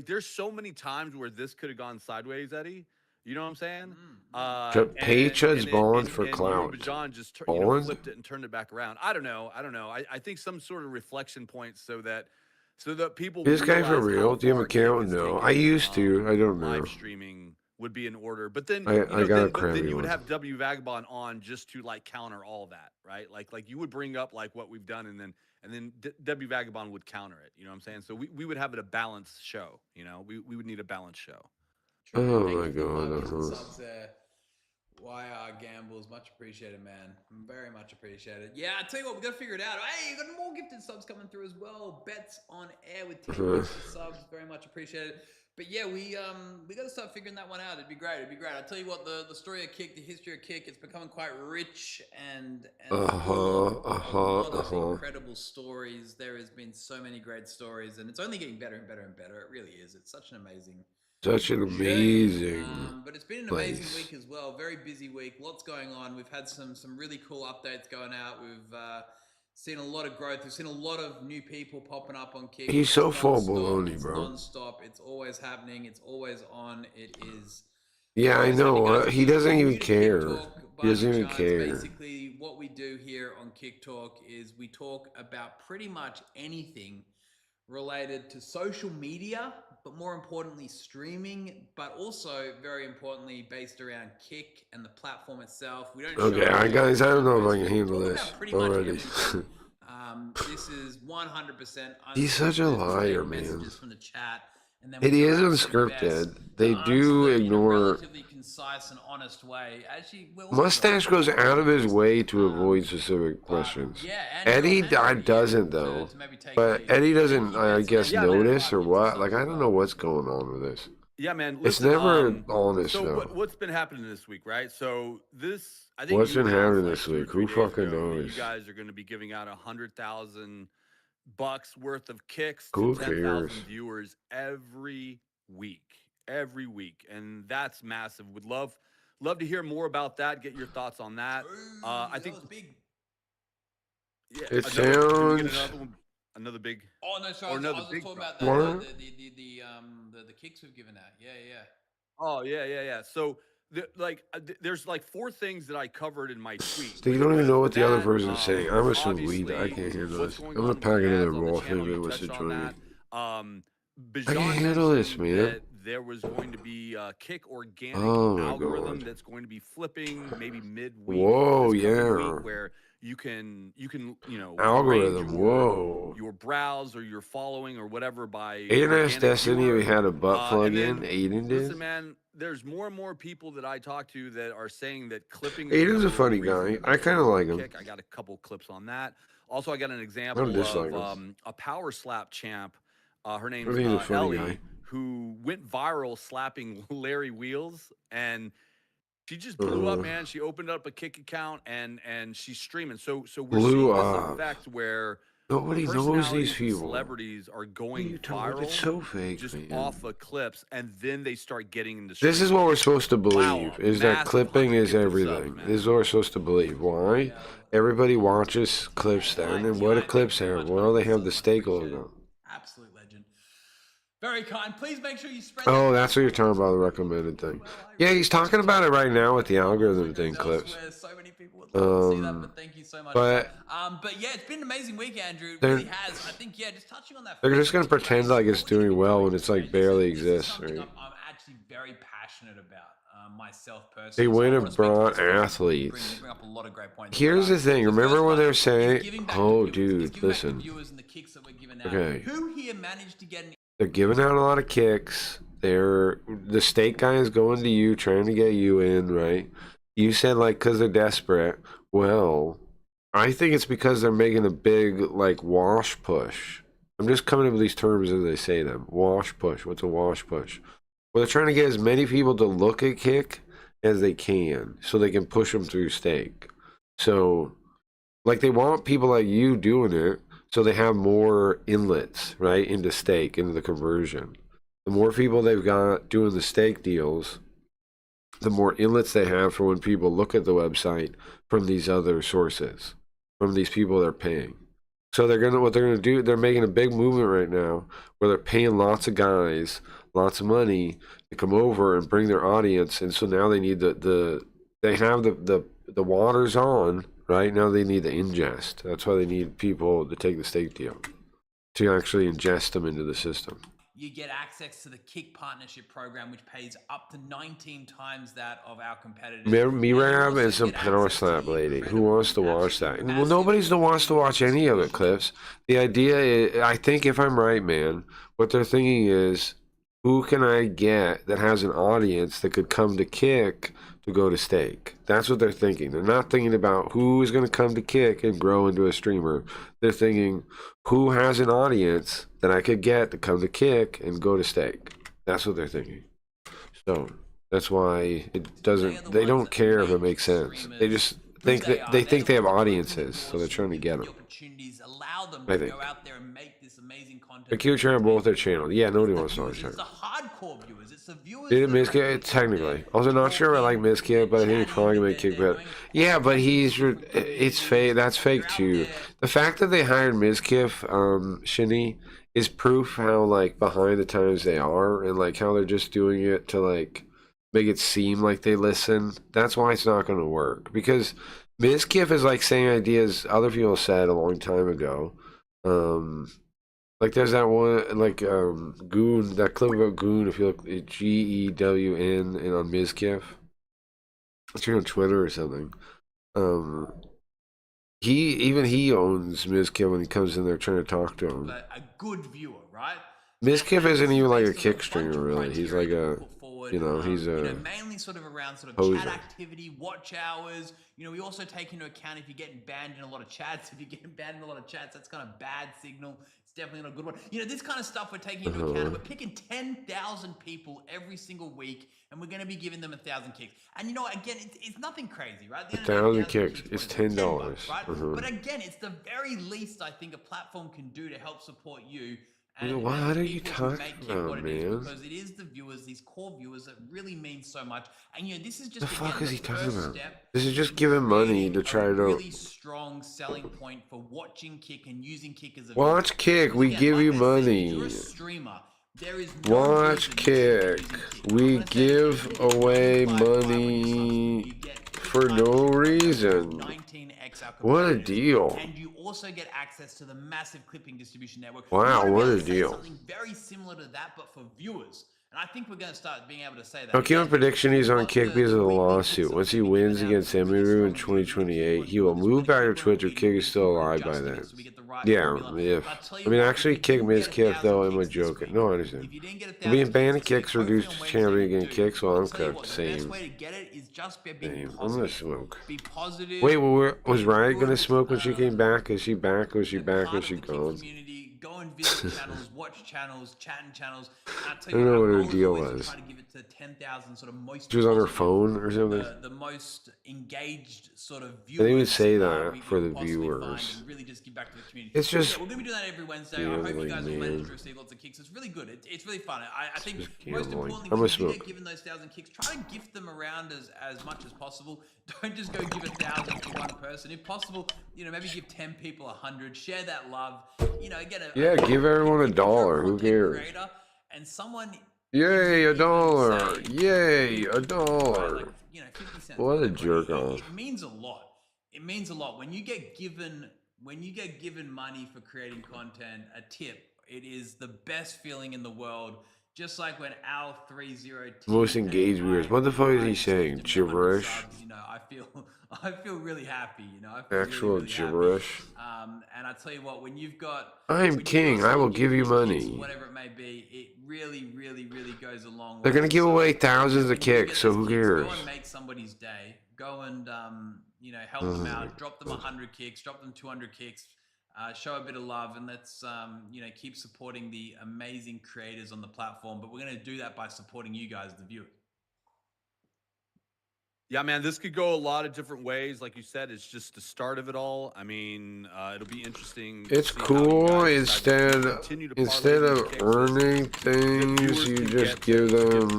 there's so many times where this could have gone sideways, Eddie. You know what I'm saying? Paychud's balling for clout. John just flipped it and turned it back around. I don't know. I think some sort of reflection point so that So that people Is this guy for realize how real? Do you have far a Kick account? is No. taken, I used to. I don't know. live streaming would be in order. But then, I you know, got a then crappy you would one. have W Vagabond on just to like counter all that, right? Like you would bring up like what we've done, and then W Vagabond would counter it. You know what I'm saying? So we would have it a balanced show. You know, we would need a balanced show. Oh Thank my you for the god. love and uh-huh. subs there. YR Gambles, much appreciated, man. Very much appreciated. Yeah, I tell you what, we gotta figure it out. Hey, you got more gifted subs coming through as well. Bets on air with 10 gifted subs, very much appreciated. But yeah, we gotta start figuring that one out. It'd be great. It'd be great. I tell you what, the story of Kick, the history of Kick, it's becoming quite rich and full of incredible stories. There has been so many great stories, and it's only getting better and better and better. It really is. It's such an amazing. Such an amazing But it's been an place. amazing week as well. Very busy week. Lots going on. We've had some really cool updates going out. We've seen a lot of growth. We've seen a lot of new people popping up on Kick. He's so It's full of non-stop. baloney, It's bro. non-stop. It's always happening. It's always on. It is. Yeah, I know. He doesn't even care. He doesn't even Chance. care. Basically, what we do here on Kick Talk is we talk about pretty much anything related to social media, but more importantly, streaming, but also very importantly, based around Kick and the platform itself. We don't. Okay, guys, I don't know if I can handle this already. This is 100%. He's such a liar, man. Messages from the chat, and then It we is grab some unscripted. best They answers do them in a ignore. relatively concise and honest way. Actually, we're also Mustache goes out of his way to avoid specific questions. Eddie doesn't though. But Eddie doesn't, I guess, notice or what? Like, I don't know what's going on with this. Yeah, man. It's Listen, never honest so though. what's been happening this week, right? So this, I think. What's you been announced, happening like, this 2 or week? 3 Who days fucking ago that knows? You guys are going to be giving out $100,000 worth of kicks Who to 10,000 cares? viewers every week, and that's massive. Would love to hear more about that. Get your thoughts on that. I think. Yeah, It can we get sounds- another big. Oh no, sorry. Or I was another just big talking about What? the kicks we've given out. Yeah. Oh yeah. So there's like 4 things that I covered in my tweet. So you don't even know what the other That, person's saying. I'm a some weed. obviously, I can't handle what's this. going I'm gonna on pack with the another ads on the raw channel, thing you that was touched on join me. that. I Bijan can't handle this, mentioned man. that there was going to be a Kick organic Oh, my algorithm God. that's going to be flipping maybe midweek. Whoa, this coming yeah. week, where you can Algorithm, arrange whoa. your browse or your following or whatever by Aiden asked organic Destiny if viewer. he had a butt plug And in. then, Aiden listen, did. man, there's more and more people that I talk to that are saying that clipping. Aiden's a is funny the reason guy. that I they kinda don't like him. Kick. I got a couple clips on that. Also, I got an example dislike of him. a power slap champ. Her I name's think he's a funny Ellie, guy. who went viral slapping Larry Wheels, and she just blew up, man. She opened up a Kick account and she's streaming. So we're Blew seeing this up. effect where Nobody knows personalities these and people. celebrities are going talking- viral. it's so fake, just man. off of clips, and then they start getting into. This is what we're supposed to believe, is that massive clipping is 150 everything. This is what we're supposed to believe. Why? Everybody watches clips then, and what do clips have? Well, they have the steak logo. Absolute legend. Very kind. Please make sure you spread. Oh, that's what you're talking about, the recommended thing. Yeah, he's talking about it right now with the algorithm thing clips. So many people would love to see that, but thank you so much. But But yeah, it's been an amazing week, Andrew. It They're- really has. I think just touching on that. they're just gonna pretend like it's doing well when it's like barely exists, right? I'm actually very passionate about myself personally. They so I wouldn't wanna have speak to brought this question. athletes. You bring up a lot of great points. Here's the thing. Remember when they're saying, giving back to "Oh, viewers. It's dude, giving back to listen." viewers and the kicks that we're giving out. Okay. Who here managed to get an They're giving out a lot of kicks. The steak guy is going to you, trying to get you in, right? You said like because they're desperate. Well, I think it's because they're making a big like wash push. I'm just coming up with these terms as they say them. Wash push. What's a wash push? Well, they're trying to get as many people to look at Kick as they can, so they can push them through steak. So, like they want people like you doing it. So they have more inlets, right, into steak, into the conversion. The more people they've got doing the steak deals, the more inlets they have for when people look at the website from these other sources, from these people they're paying. So what they're gonna do, they're making a big movement right now where they're paying lots of guys, lots of money to come over and bring their audience. And so now they need they have the waters on. Right now, they need the ingest. That's why they need people to take the steak deal. to actually ingest them into the system. You get access to the Kick Partnership Program, which pays up to 19 times that of our competitors. Mirab and some Power Slap lady. Who wants to watch that? Well, nobody's wants to watch any of it, Clips. The idea is, I think if I'm right, man, what they're thinking is, who can I get that has an audience that could come to Kick to go to Stake? That's what they're thinking. They're not thinking about who is going to come to Kick and grow into a streamer. They're thinking, who has an audience that I could get to come to Kick and go to Stake? That's what they're thinking. So that's why it doesn't. They don't care if it makes sense. They just think that they think they have audiences, so they're trying to get them. I think. They keep trying both their channels. Yeah, nobody wants to watch that. Did Mizkif? Technically. Also, not sure I like Mizkif, but I think he's probably gonna make Kick better. Yeah, but it's fake. That's fake too. The fact that they hired Mizkif, Shinny, is proof how like behind the times they are, and like how they're just doing it to like make it seem like they listen. That's why it's not gonna work, because Mizkif is like saying ideas other people said a long time ago. Like there's that one, like Goon, that clip about Goon, if you look at GEWN and on Mizkif. It's on Twitter or something. He owns Mizkif when he comes in there trying to talk to him. A good viewer, right? Mizkif isn't even like a kick streamer, really. He's like a, he's a mainly sort of around sort of poser. Chat activity, watch hours. We also take into account if you're getting banned in a lot of chats. If you're getting banned in a lot of chats, that's kind of bad signal. It's definitely not a good one. This kind of stuff we're taking into account. We're picking 10,000 people every single week, and we're going to be giving them 1,000 kicks. And again, it's nothing crazy, right? 1,000 kicks. It's $10, right? But again, it's the very least I think a platform can do to help support you. What are you talking about, man? Because it is the viewers, these core viewers, that really mean so much. And this is just the fuck is he talking about? This is just giving money to try to really strong selling point for watching Kick and using Kick as a watch Kick. We give you money. You're a streamer. There is no watch Kick. We give away money for no reason. What a deal. And you also get access to the massive clipping distribution network. Wow, what a deal. Something very similar to that, but for viewers. And I think we're going to start being able to say that. Akima's prediction, he's on Kick because of the lawsuit. Once he wins against Emiru in 2028, he will move back to Twitch if Kick is still alive by then. Yeah, actually, Kick Mizkif, though, am I joking? No, I understand. Being banned Kicks, reduced champion again Kicks, well, I'm cooked. Same. I'm gonna smoke. Wait, was Riot gonna smoke when she came back? Is she back? Was she back? Was she gone? Go and visit channels, watch channels, chat in channels. I don't know what her deal was. Try to give it to 10,000 sort of most. She was on her phone or something. The most engaged sort of viewers. They didn't even say that for the viewers. Really just give back to the community. It's just. We're gonna be doing that every Wednesday. I hope you guys will manage to receive lots of kicks. It's really good. It's really fun. I think most importantly, when you get given those 1,000 kicks, try to gift them around as much as possible. Don't just go give 1,000 to one person. If possible, maybe give 10 people 100. Share that love. Again. Yeah, give everyone $1. Who cares? And someone. Yay, $1! Yay, $1! What a jerk off. It means a lot. It means a lot when you get given money for creating content. A tip. It is the best feeling in the world. Just like when Al30 most engaged viewers. What the fuck is he saying? Gibberish? I feel really happy, Actual really gibberish. And I tell you what, when you've got I'm king, I will give you money. Whatever it may be, it really, really, really goes a long way. They're gonna give away thousands of kicks, so who cares? Go and make somebody's day. Go and help them out. Drop them 100 kicks. Drop them 200 kicks. Show a bit of love, and let's keep supporting the amazing creators on the platform. But we're going to do that by supporting you guys, the viewers. Yeah, man, this could go a lot of different ways. Like you said, it's just the start of it all. I mean, it'll be interesting. It's cool. Instead of earning things, you just give them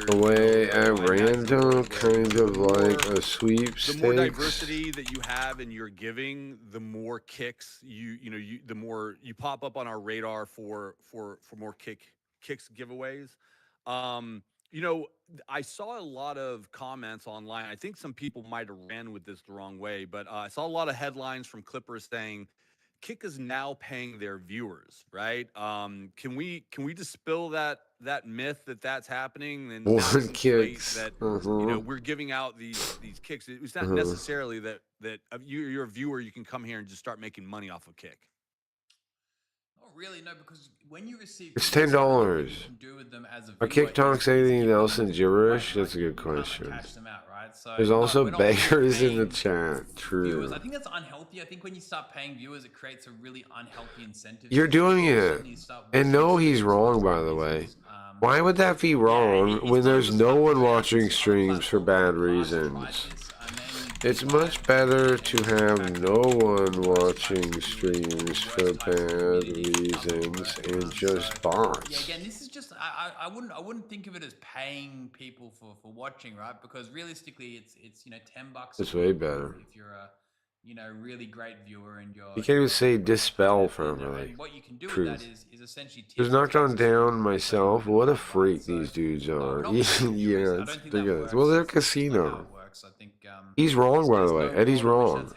away at random, kind of like a sweepstakes. The more diversity that you have in your giving, the more kicks the more you pop up on our radar for more kicks giveaways. I saw a lot of comments online. I think some people might have ran with this the wrong way, but I saw a lot of headlines from Clippers saying Kick is now paying their viewers, right? Can we dispel that myth that that's happening and not One conflate kicks. that you know we're giving out these kicks? It's not necessarily that you're a viewer, you can come here and just start making money off of Kick. Not really, no, because when you receive It's kicks, $10. you can do with them as a Are viewer Kick Talks anything else in gibberish? That's a good question. cash them out, right? So There's no, also we're not beggars in the paying chat. viewers. True. I think that's unhealthy. I think when you start paying viewers, it creates a really unhealthy incentive. You're doing it. And no, he's wrong, by the way. Why would that be wrong when there's no one watching streams for bad reasons? It's much better to have no one watching streams for bad reasons and just bots. Yeah, again, this is just I wouldn't think of it as paying people for watching, right? Because realistically, it's you know $10. It's way better. If you're a really great viewer and you're You can't even say dispel properly. and what you can do with Truth. that is essentially Just knocked on down myself. What a freak these dudes are. Yeah, it's ridiculous. Well, they're a casino. I think He's wrong, by the way. Eddie's wrong.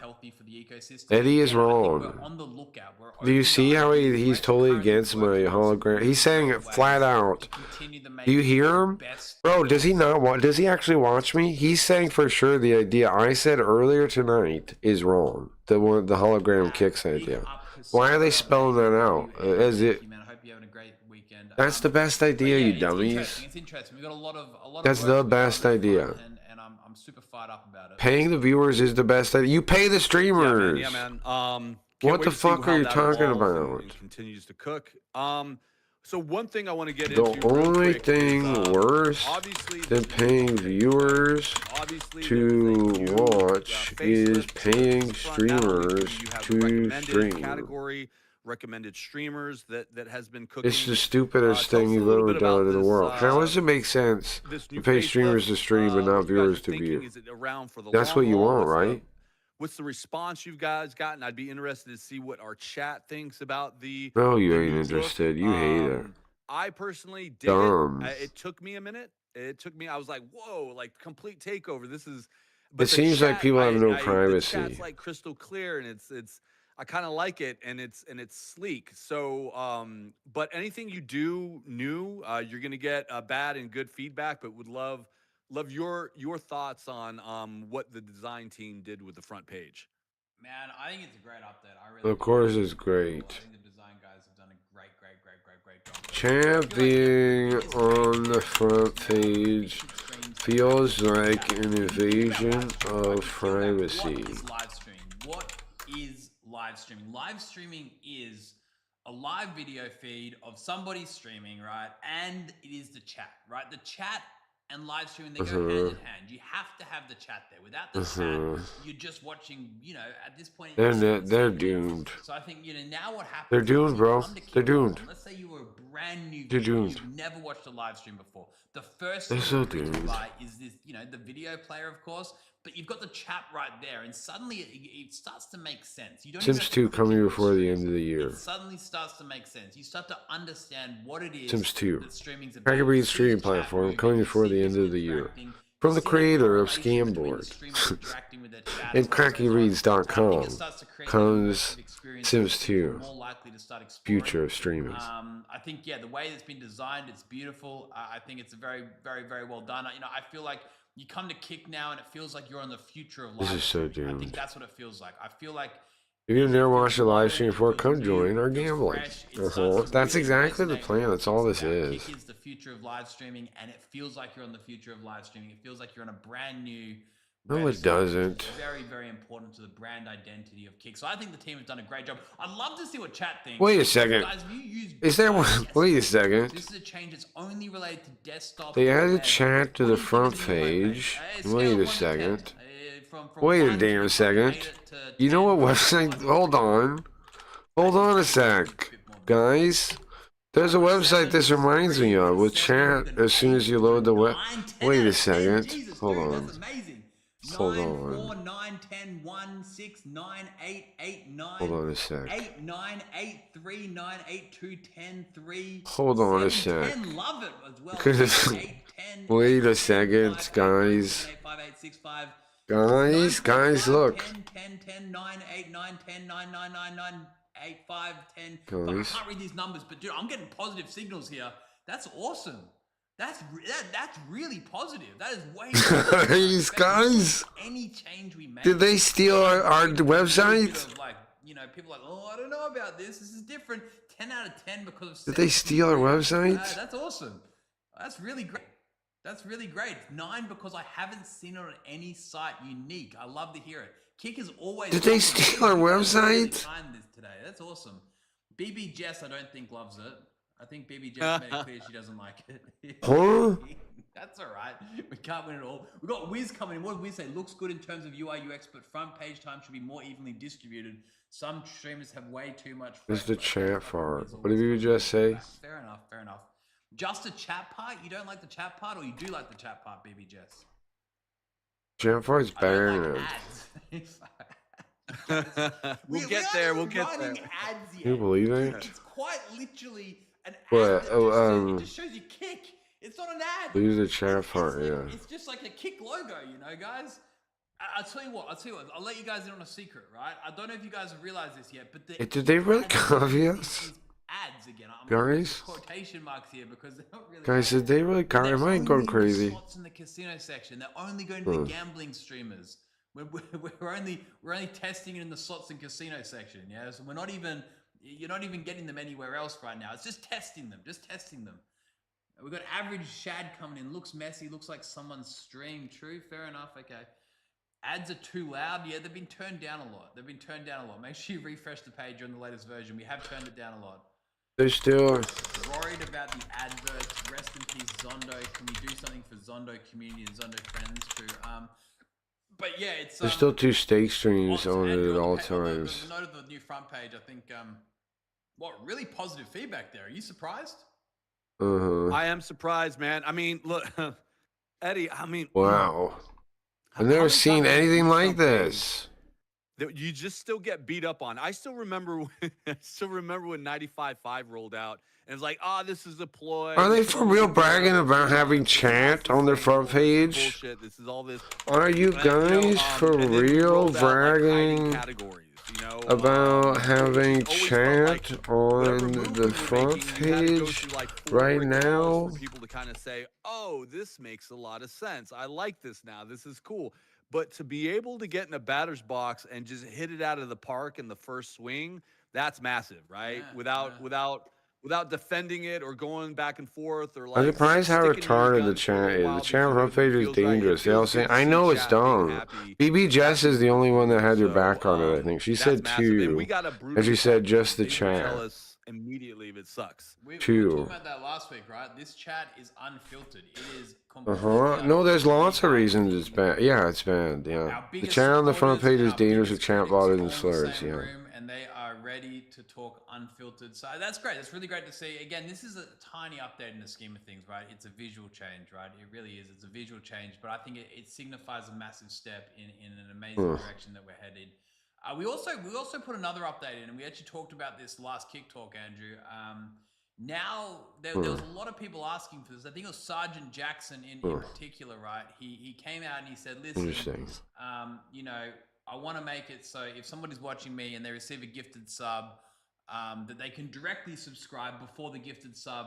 Eddie is wrong. on the lookout. Do you see how he's totally against my hologram? He's saying it flat out. Do you hear him? Bro, does he not watch? Does he actually watch me? He's saying for sure the idea I said earlier tonight is wrong. The hologram kicks idea. Why are they spelling that out? As it. That's the best idea, you dummies. It's interesting. We've got a lot of That's the best idea. and I'm super fired up about it. Paying the viewers is the best idea. You pay the streamers. Yeah, man. What the fuck are you talking about? And continues to cook. So one thing I want to get The into. only thing worse than paying viewers to watch is paying streamers to stream. Category recommended streamers that has been cooking. It's the stupidest thing you've ever done in the world. How does it make sense to pay streamers to stream but not viewers to view? That's what you want, right? What's the response you guys gotten? I'd be interested to see what our chat thinks about the. No, you ain't interested. You hate it. I personally did. Dumb. It took me a minute. It took me. I was like, whoa, like complete takeover. This is. It seems like people have no privacy. The chat's like crystal clear, and it's. I kind of like it, and it's sleek. So, but anything you do new, you're gonna get bad and good feedback. But would love your thoughts on what the design team did with the front page. Man, I think it's a great update. I really. Of course, it's great. I think the design guys have done a great job. Chat being on the front page feels like an invasion of privacy. What is live streaming? Live streaming is a live video feed of somebody streaming, right? And it is the chat, right? The chat and live streaming, they go hand in hand. You have to have the chat there. Without the chat, you're just watching, at this point. They're doomed. So I think, now what happens. They're doomed, bro. They're doomed. Let's say you were a brand new. They're doomed. You've never watched a live stream before. The first They're thing so you bring to doomed. buy is this, the video player, of course. But you've got the chat right there, and suddenly it starts to make sense. You don't even Sims have to 2 coming click before the end of the year. It suddenly starts to make sense. You start to understand what it is. Sims 2. that streaming's about. Cracker Breed streaming platform coming before the end of the year. From the creator of Scamboard and CrackyReads.com comes Sims 2, future of streamers. I think, the way it's been designed, it's beautiful. I think it's very, very, very well done. I feel like you come to Kick now and it feels like you're on the future of live This is so streaming. I think doomed. that's what it feels like. I feel like If you've never watched a live stream before, come join our gambling. That's exactly the plan. That's all this is. Kick is the future of live streaming, and it feels like you're on the future of live streaming. It feels like you're on a brand new. No, it doesn't. Very, very important to the brand identity of Kick. So I think the team has done a great job. I'd love to see what chat thinks. Wait a second. Guys, if you use Is there one? Wait a second. This is a change that's only related to desktop. They and added web. chat to the front page. Wait a second. Wait a damn second. You know what website? Hold on. Hold on a sec. Guys, there's a website this reminds me of with chat as soon as you load the web. Wait a second. Hold on. Hold on. 9, 10, 1, 6, 9, 8, 8, 9. Hold on a sec. 8, 9, 8, 3, 9, 8, 2, 10, 3. Hold on a 7, sec. 10, love it as well. Could've- 8, 10, Wait a second, guys. 5, 8, 6, 5. Guys, look. 10, 10, 10, 9, 8, 9, 10, 9, 9, 9, 9, 9, 8, 5, 10. Guys. Fuck, I can't read these numbers, but dude, I'm getting positive signals here. That's awesome. That's really positive. That is way more than These guys. any change we make. Did they steal our website? Like, you know, people are like, oh, I don't know about this. This is different. 10 out of 10 because of. Did they steal our website? That's awesome. That's really great. That's really great. 9 because I haven't seen it on any site unique. I love to hear it. Kick is always. Did they steal our website? Today. That's awesome. BB Jess, I don't think loves it. I think BB Jess made it clear she doesn't like it. Huh? That's all right. We can't win it all. We've got Wiz coming in. What did Wiz say? Looks good in terms of UI UX, but front page time should be more evenly distributed. Some streamers have way too much. Where's the chat part? What did you just say? Fair enough. Fair enough. Just a chat part? You don't like the chat part, or you do like the chat part, BB Jess? Chat part's better than We'll get there. We'll get there. Ads Can you believe that? It's quite literally an ad. What? It just shows you Kick. It's not an ad. Use the chat part, yeah. It's just like a Kick logo, you know, guys. I'll tell you what. I'll let you guys in on a secret, right? I don't know if you guys have realized this yet, but Did they really copy us? Ads again. I'm Guys? quotation marks here because they're not really. Guys, did they really copy? Am I going crazy? Slots in the casino section. They're only going to the gambling streamers. We're only testing it in the slots and casino section. Yeah, so you're not even getting them anywhere else right now. It's just testing them. We've got average Shad coming in. Looks messy. Looks like someone's stream. True. Fair enough. Okay. Ads are too loud. Yeah, they've been turned down a lot. Make sure you refresh the page on the latest version. We have turned it down a lot. They're still Worried about the adverts. Rest in peace, Zondo. Can we do something for Zondo community and Zondo friends too? But yeah, it's there's still 2 steak streams on it at all times. Note of the new front page. I think really positive feedback there. Are you surprised? I am surprised, man. I mean, look, Eddie. I mean, wow. I've never seen anything like this. That you just still get beat up on. I still remember when 95.5 rolled out, and it's like, this is a ploy. Are they for real bragging about having chat on their front page? Bullshit. This is all this. Are you guys for real bragging about having chat on the front page right now? For people to kind of say, "Oh, this makes a lot of sense. I like this now. This is cool." But to be able to get in a batter's box and just hit it out of the park in the first swing, that's massive, right? Without defending it or going back and forth or like. I'm surprised how retarded the chat is. The chat front page is dangerous. They all say, "I know it's dumb." BB Jess is the only one that had your back on it. I think she said 2, and she said just the chat. Immediately if it sucks. We were talking about that last week, right? This chat is unfiltered. It is completely No, there's lots of reasons it's bad. Yeah, it's bad. Yeah, the chat on the front page is dangerous with chat bottles and slurs. Yeah. And they are ready to talk unfiltered. So that's great. That's really great to see. Again, this is a tiny update in the scheme of things, right? It's a visual change, right? It really is. It's a visual change, but I think it signifies a massive step in an amazing direction that we're headed. We also put another update in, and we actually talked about this last Kick Talk, Andrew. Now there was a lot of people asking for this. I think it was Sergeant Jackson in particular, right? He came out and he said, "Listen, you know, I want to make it so if somebody's watching me and they receive a gifted sub, that they can directly subscribe before the gifted sub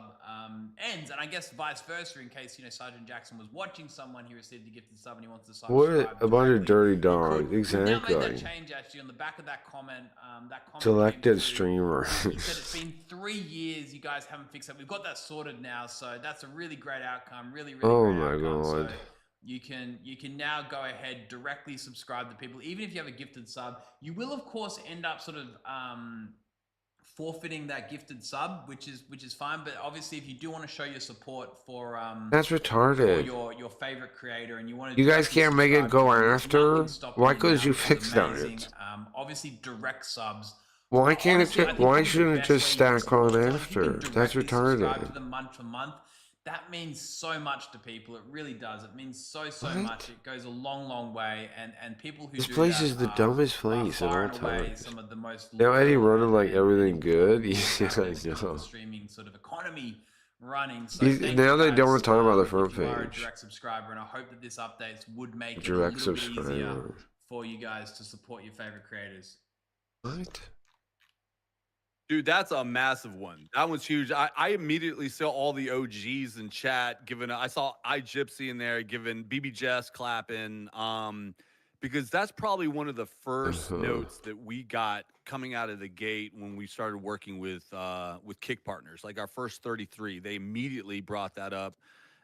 ends." And I guess vice versa, in case, you know, Sergeant Jackson was watching someone, he received a gifted sub and he wants to subscribe. What a bunch of dirty dogs. Exactly. Exactly. Now made that change actually on the back of that comment. Selected streamer. He said it's been 3 years. You guys haven't fixed it. We've got that sorted now, so that's a really great outcome. Really, really. Oh great my outcome. god. So you can now go ahead directly subscribe to people, even if you have a gifted sub. You will of course end up sort of forfeiting that gifted sub, which is fine. But obviously, if you do want to show your support for That's retarded. For your favorite creator, and you want to, You guys can't make it go after? Why couldn't you fix that? Obviously, direct subs. Why can't it? Why shouldn't it just stack on after? That's Subscribe to retarded. them month to month. That means so much to people. It really does. It means so What? much. It goes a long way. And people who This do place that is the are dumbest place at far all and away times. some of the most Now Eddie loyal running like everything good. Yeah, I the know. streaming sort of economy running. So He's- thank now you they guys, don't want to talk about the front if you are a page. direct subscriber, and I hope that this updates would make it a Direct little bit easier subscriber. for you guys to support your favorite creators. What? Dude, that's a massive one. That one's huge. I immediately saw all the OGs in chat giving. I saw iGypsy in there giving BB Jess clapping. Because that's probably one of the first notes that we got coming out of the gate when we started working with Kick Partners. Like our first 33, they immediately brought that up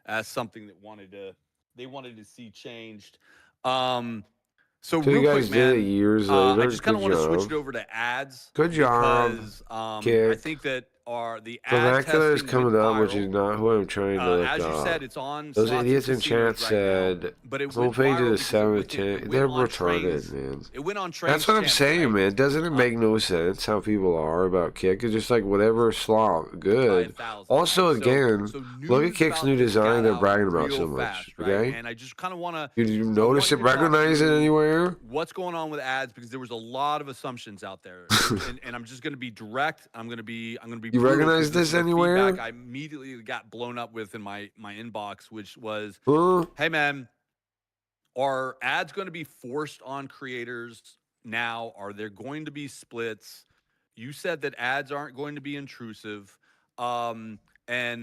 as something that they wanted to see changed. So you real guys quick, man, did it years later. I just kind of Good want to switch job. it over to ads. Good job, Because I Kick. think that the ad Dracula is testing coming went up, which viral. is not who I'm trying to look As you up. said, it's on Those slots and idiots in casinos chat right said now, but it homepage went viral of the because 710. They're on retarded, trains. man. It went on trains. That's what I'm channel, saying, right? man. Doesn't it make no sense how people are about Kick? It's just like whatever slop, good. Also, again, look at Kick's new design they're bragging about so much. Okay? And I just kind of want to. Did you notice it, recognize it anywhere? What's going on with ads? Because there was a lot of assumptions out there, and I'm just going to be direct. I'm going to be. You brutal, recognize 'cause this is the anywhere? feedback I immediately got blown up with in my inbox, which was, "Hey man, are ads going to be forced on creators now? Are there going to be splits? You said that ads aren't going to be intrusive." And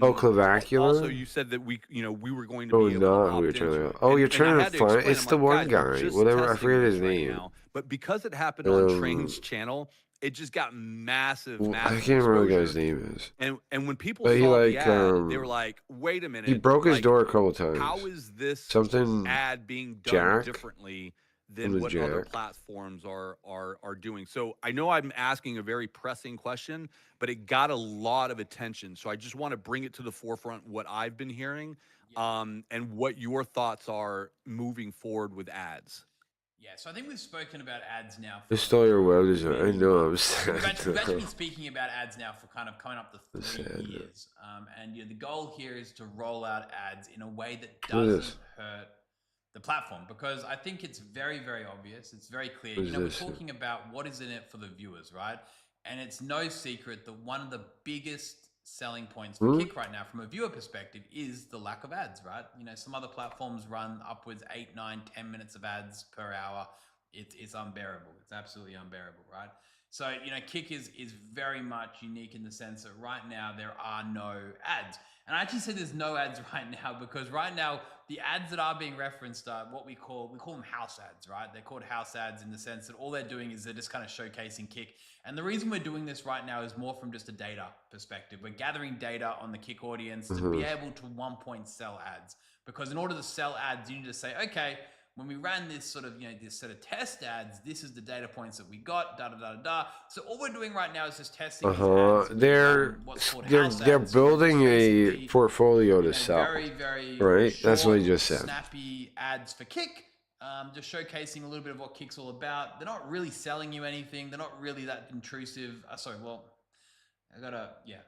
Clavacula? also, you said that we were going to Oh, be able to not who you're opt trying into to. it. Oh, And- you're and I trying had to to find. explain, It's I'm the like, one "Guys, we're guy, just whatever. I testing forget this his right name. now." But because it happened on Train's channel, it just got massive. I can't remember what the guy's exposure. name is. And when people But he saw like the ad, they were like, "Wait a minute!" he broke his like, door a couple times. How is this Something ad being done Jack? differently From than the what other Jack. platforms are doing? So I know I'm asking a very pressing question, but it got a lot of attention. So I just want to bring it to the forefront what I've been hearing, and what your thoughts are moving forward with ads. Yeah, so I think we've spoken about ads now. Just stole your web design. I know I'm We've sad. actually been speaking about ads now for kind of coming up to 3 Sad. years. And the goal here is to roll out ads in a way that What is doesn't this? hurt the platform, because I think it's very, very obvious. It's very clear. What is We're this? talking about what is in it for the viewers, right? And it's no secret that one of the biggest selling points for Kick right now from a viewer perspective is the lack of ads, right? Some other platforms run upwards 8, 9, 10 minutes of ads per hour. It's unbearable. It's absolutely unbearable, right? So, Kick is very much unique in the sense that right now there are no ads. And I actually say there's no ads right now because right now the ads that are being referenced are what we call them house ads, right? They're called house ads in the sense that all they're doing is they're just kind of showcasing Kick. And the reason we're doing this right now is more from just a data perspective. We're gathering data on the Kick audience to be able to 1 point sell ads. Because in order to sell ads, you need to say, okay, when we ran this sort of, this set of test ads, this is the data points that we got, da da da da. So all we're doing right now is just testing. These ads They're what's called house they're ads, building which is a basically, portfolio to sell. very, very Right? That's what he short, just said. Snappy ads for Kick, just showcasing a little bit of what Kick's all about. They're not really selling you anything. They're not really that intrusive.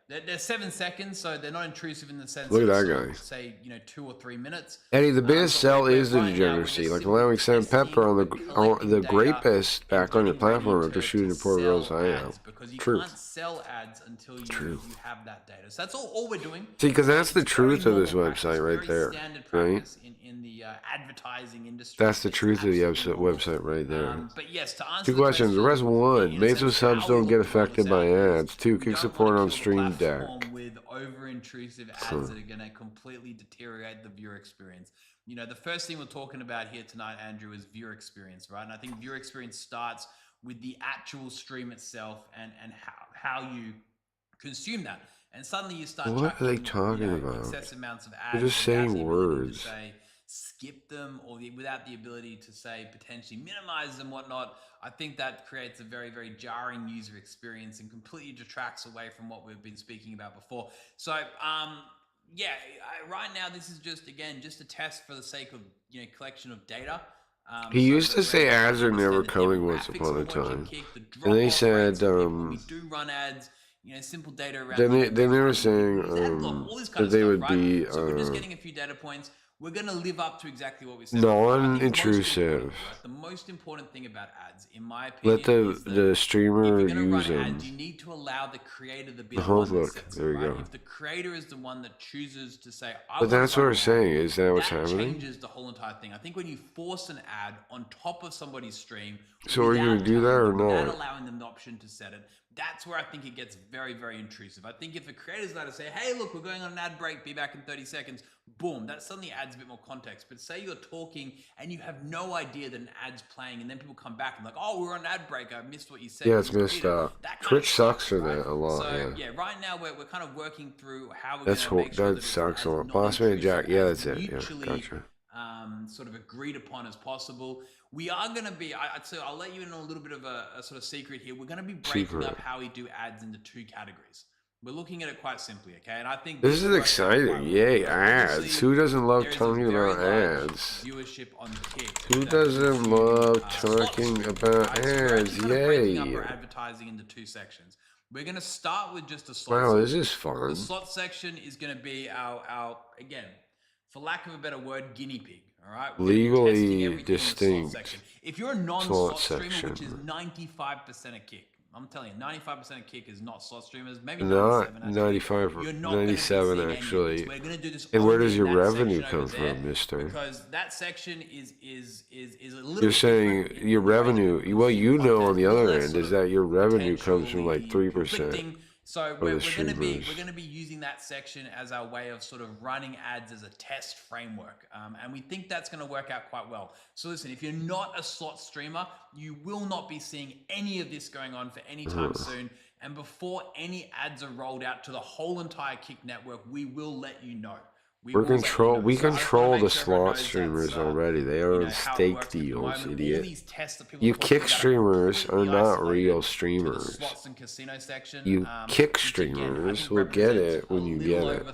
They're 7 seconds, so they're not intrusive in the sense Look at of that sort of, guy. say 2 or 3 minutes. Eddie, the biggest sell is the right now, we're degeneracy, just like allowing Sam Pepper on the grapist back on your platform after shooting the poor girl's eye out. Because you Truth. can't sell ads until you have that data. So that's all we're doing. See, because that's the It's very truth of this normal practice, website right very there, standard right? practice in the advertising industry. That's the truth of the website right there. But yes, to answer Two the questions. question, Rest one. in a Mesa sense, subs how don't we get look to roll affected this by out ads. Two, you Kick don't support wanna on kill the Stream Deck. platform with over-intrusive ads that are going to completely deteriorate the viewer experience. The first thing we're talking about here tonight, Andrew, is viewer experience, right? And I think viewer experience starts with the actual stream itself and how you consume that. And suddenly you start What are they chucking, talking about? excessive amounts of ads. They're just without saying the ability to words. say, skip them, or without the ability to say potentially minimize them, whatnot. I think that creates a very, very jarring user experience and completely detracts away from what we've been speaking about before. So, right now this is just a test for the sake of collection of data. He used to say ads are never coming once upon a time. And they said, we do run ads, simple data around. then they were saying all this kind that of they stuff, would right? be So we're just getting a few data points. We're going to live up to exactly what we said. non-intrusive. The most important thing about ads, in my opinion, Let the streamer if you're going use to run them. ads, you need to allow the creator to be The the whole one that look. sets There it, you right? go. If the creator is the one that chooses to say, But that's what we're saying. Is that what's that happening? changes the whole entire thing. I think when you force an ad on top of somebody's stream, So are you going to do that or without not? allowing them the option to set it, that's where I think it gets very, very intrusive. I think if a creator's allowed to say, hey, look, we're going on an ad break, be back in 30 seconds, boom, that suddenly adds a bit more context. But say you're talking and you have no idea that an ad's playing, and then people come back and like, oh, we're on an ad break, I missed what you said. Yeah, it's messed up. Twitch sucks for that a lot. So, yeah, right now we're kind of working through how we're that's going to make sure that sucks a lot. Boss Man Jack, yeah, that's it. Yeah, gotcha. Sort of agreed upon as possible. We are going to be, I'll let you in on a little bit of a sort of secret here. We're going to be breaking up how we do ads into 2 categories. We're looking at it quite simply, okay? And I think this is exciting. Yay, ads. Who doesn't love talking about ads? Viewership on Kick. Who doesn't love talking about ads? Yay. Breaking up our advertising into 2 sections. We're going to start with just a slot Wow, section. this is fun. The slot section is going to be our again, for lack of a better word, guinea pig. All right, legally distinct. If you're a non-slot streamer, which is 95% of Kick, I'm telling you, 95% of Kick is not slot streamers. Maybe not 95, 97 actually. And where does your revenue come from, Mister? Because that section is a little. You're saying your revenue. Well, you know, on the other end, is that your revenue comes from like 3%. So we're going to be using that section as our way of sort of running ads as a test framework, and we think that's going to work out quite well. So listen, if you're not a slot streamer, you will not be seeing any of this going on for any time soon. And before any ads are rolled out to the whole entire Kick network, we will let you know. We control the slot streamers already. They are on stake deals, idiot. You Kick streamers are not real streamers. You Kick streamers will get it when you get it.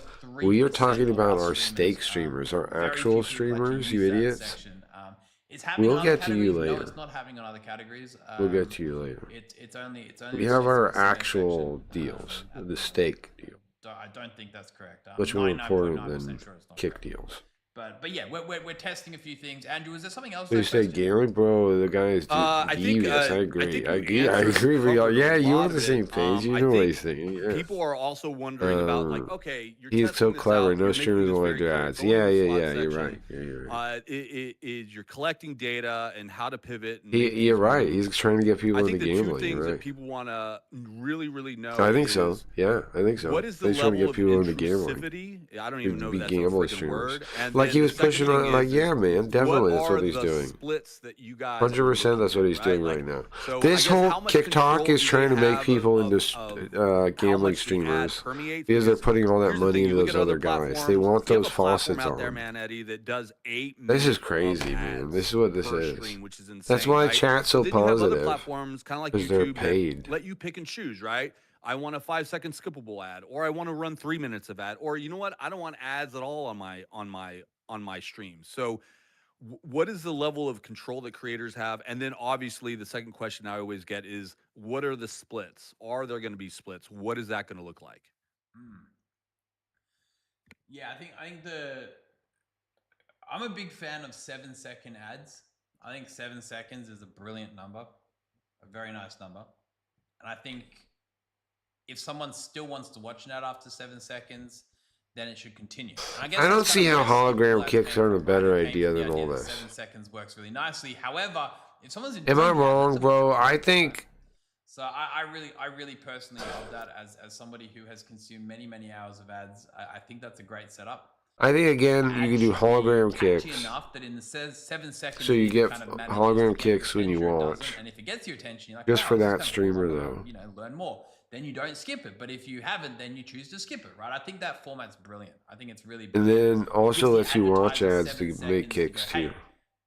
We are talking about our stake streamers, our actual streamers, you idiots. We'll get to you later. It's not having on other categories. We'll get to you later. It's only. We have our actual deals, the stake deal. I don't think that's correct. Much more important than Kick deals. But yeah, we're testing a few things. Andrew, is there something else? You say gambling, bro? The guy is devious. I agree. I agree with y'all. Yeah, you on the same page. You know what he's thinking. Yeah. People are also wondering about like, okay, he's so clever. No streamers will let do ads. Yeah. You're right. You're collecting data and how to pivot. You're right. He's trying to get people into gambling. I think the 2 things that people want to really know. I think so. Yeah, I think so. What is the level of intrusivity? I don't even know if that's a freaking word. Like he was pushing on, like, yeah, man, definitely that's what he's doing. 100% that's what he's doing right now. This whole TikTok is trying to make people into gambling streamers because they're putting all that money into those other guys. They want those faucets on. This is crazy, man. This is what this is. That's why chat's so positive. Because they're paid. Let you pick and choose, right? I want a 5-second skippable ad, or I want to run 3 minutes of ad, or you know what? I don't want ads at all on my stream. So what is the level of control that creators have? And then obviously the second question I always get is, what are the splits? Are there going to be splits? What is that going to look like? Yeah, I think I'm a big fan of 7-second ads. I think 7 seconds is a brilliant number, a very nice number. And I think if someone still wants to watch an ad after 7 seconds, then it should continue. I don't see how hologram kicks are a better idea than all this. 7 seconds works really nicely. However, if someone's am I wrong, bro? I think. So I really personally love that as somebody who has consumed many hours of ads. I think that's a great setup. I think again you can do hologram kicks. Enough that in the 7 seconds, so you get hologram kicks when you watch. And if it gets your attention, you're like, just for that streamer though. Learn more. Then you don't skip it. But if you haven't, then you choose to skip it, right? I think that format's brilliant. I think it's really brilliant. And then also lets you watch ads to make kicks too.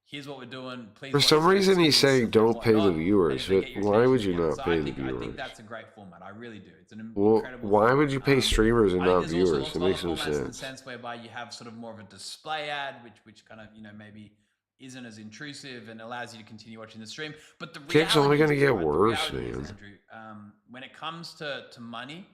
Here's what we're doing. Please for some reason he's saying don't pay the viewers. But why would you not pay the viewers? I think that's a great format. I really do. It's an incredible why would you pay streamers and not viewers? It makes no sense. In the sense whereby you have sort of more of a display ad, which kind of maybe isn't as intrusive and allows you to continue watching the stream. But the kick's only going to get worse, man. Andrew, when it comes to money,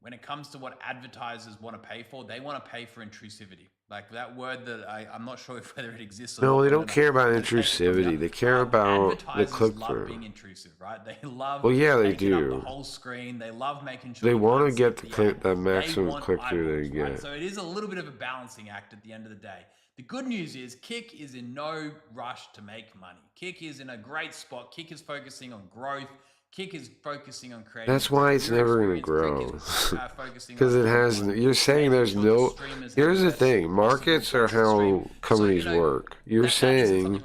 when it comes to what advertisers want to pay for, they want to pay for intrusivity. Like that word that I'm not sure whether it exists. No, they don't care about intrusivity. They care about the click through. Love being intrusive, right? They love. Well, yeah, they do. The whole screen. They love making sure they want to get the maximum click through they get. Right? So it is a little bit of a balancing act at the end of the day. The good news is Kick is in no rush to make money. Kick is in a great spot. Kick is focusing on growth. Kick is focusing on creating. That's why it's never going to grow. Because it has. You're saying there's no. Here's the thing: markets are how companies work. You're saying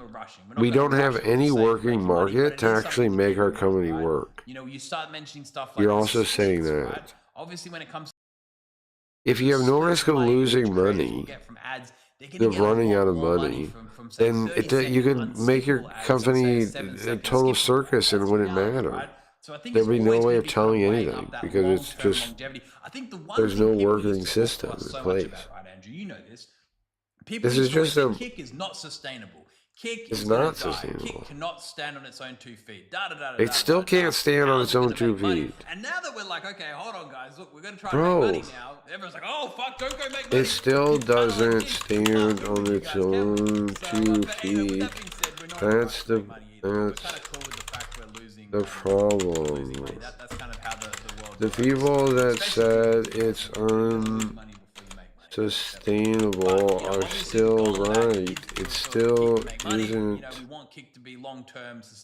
we don't have any working market to actually make our company work. You know, you start mentioning stuff like. You're also saying that. Obviously, when it comes. If you have no risk of losing money, of running out of money, then you could make your company a total circus and it wouldn't matter. There'd be no way of telling anything because it's just there's no working system in place. You know this. This is just a. Kick is not sustainable. Kick is is not gonna die. sustainable. Kick cannot stand on its own 2 feet. It still can't stand on its own 2 feet. And now that we're like, okay, hold on, guys, look, we're gonna try Bro. and make money now. Everyone's like, oh fuck, don't go make money. It still doesn't stand on its own 2 feet. That's the problem. The people that said it's unsustainable are still right. It still isn't.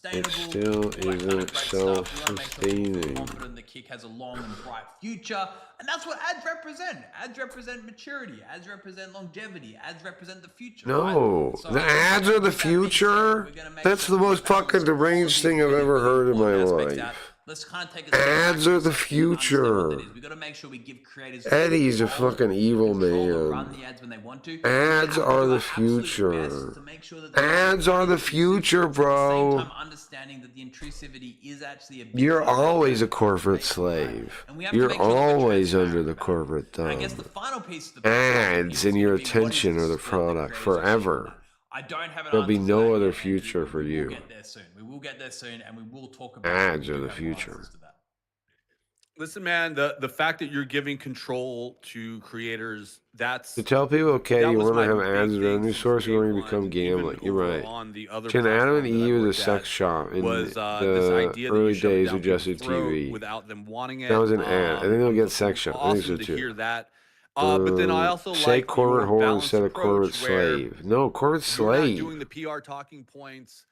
It still isn't self-sustaining. Confident that Kick has a long and bright future, and that's what ads represent. Ads represent maturity. Ads represent longevity. Ads represent the future. No, right? So the ads are the future. That's the most fucking deranged thing I've ever heard in my life. Let's kind of take Ads are the future. We got to make sure we give creators. Eddie's a fucking evil man. Run the ads when they want to. Ads are the future. Ads are the future, bro. Understanding that the intrusivity is actually a. You're always a corporate slave. You're always under the corporate thumb. I guess the final piece of Ads and your attention are the product forever. I don't have an There'll be no other future for you. We will get there soon, and we will talk about ads are the future. Listen, man, the fact that you're giving control to creators, that's to tell people, okay, you want to have ads as a revenue source, you're going to become gambling. You're right. Can Adam and Eve was a sex shop in the early days of Jesse TV. Without them wanting it. That was an ad. I think they'll get sex shop. I think so too. Hear that. But then I also say like corporate whore instead of corporate slave. No, corporate slave. Doing the PR talking points.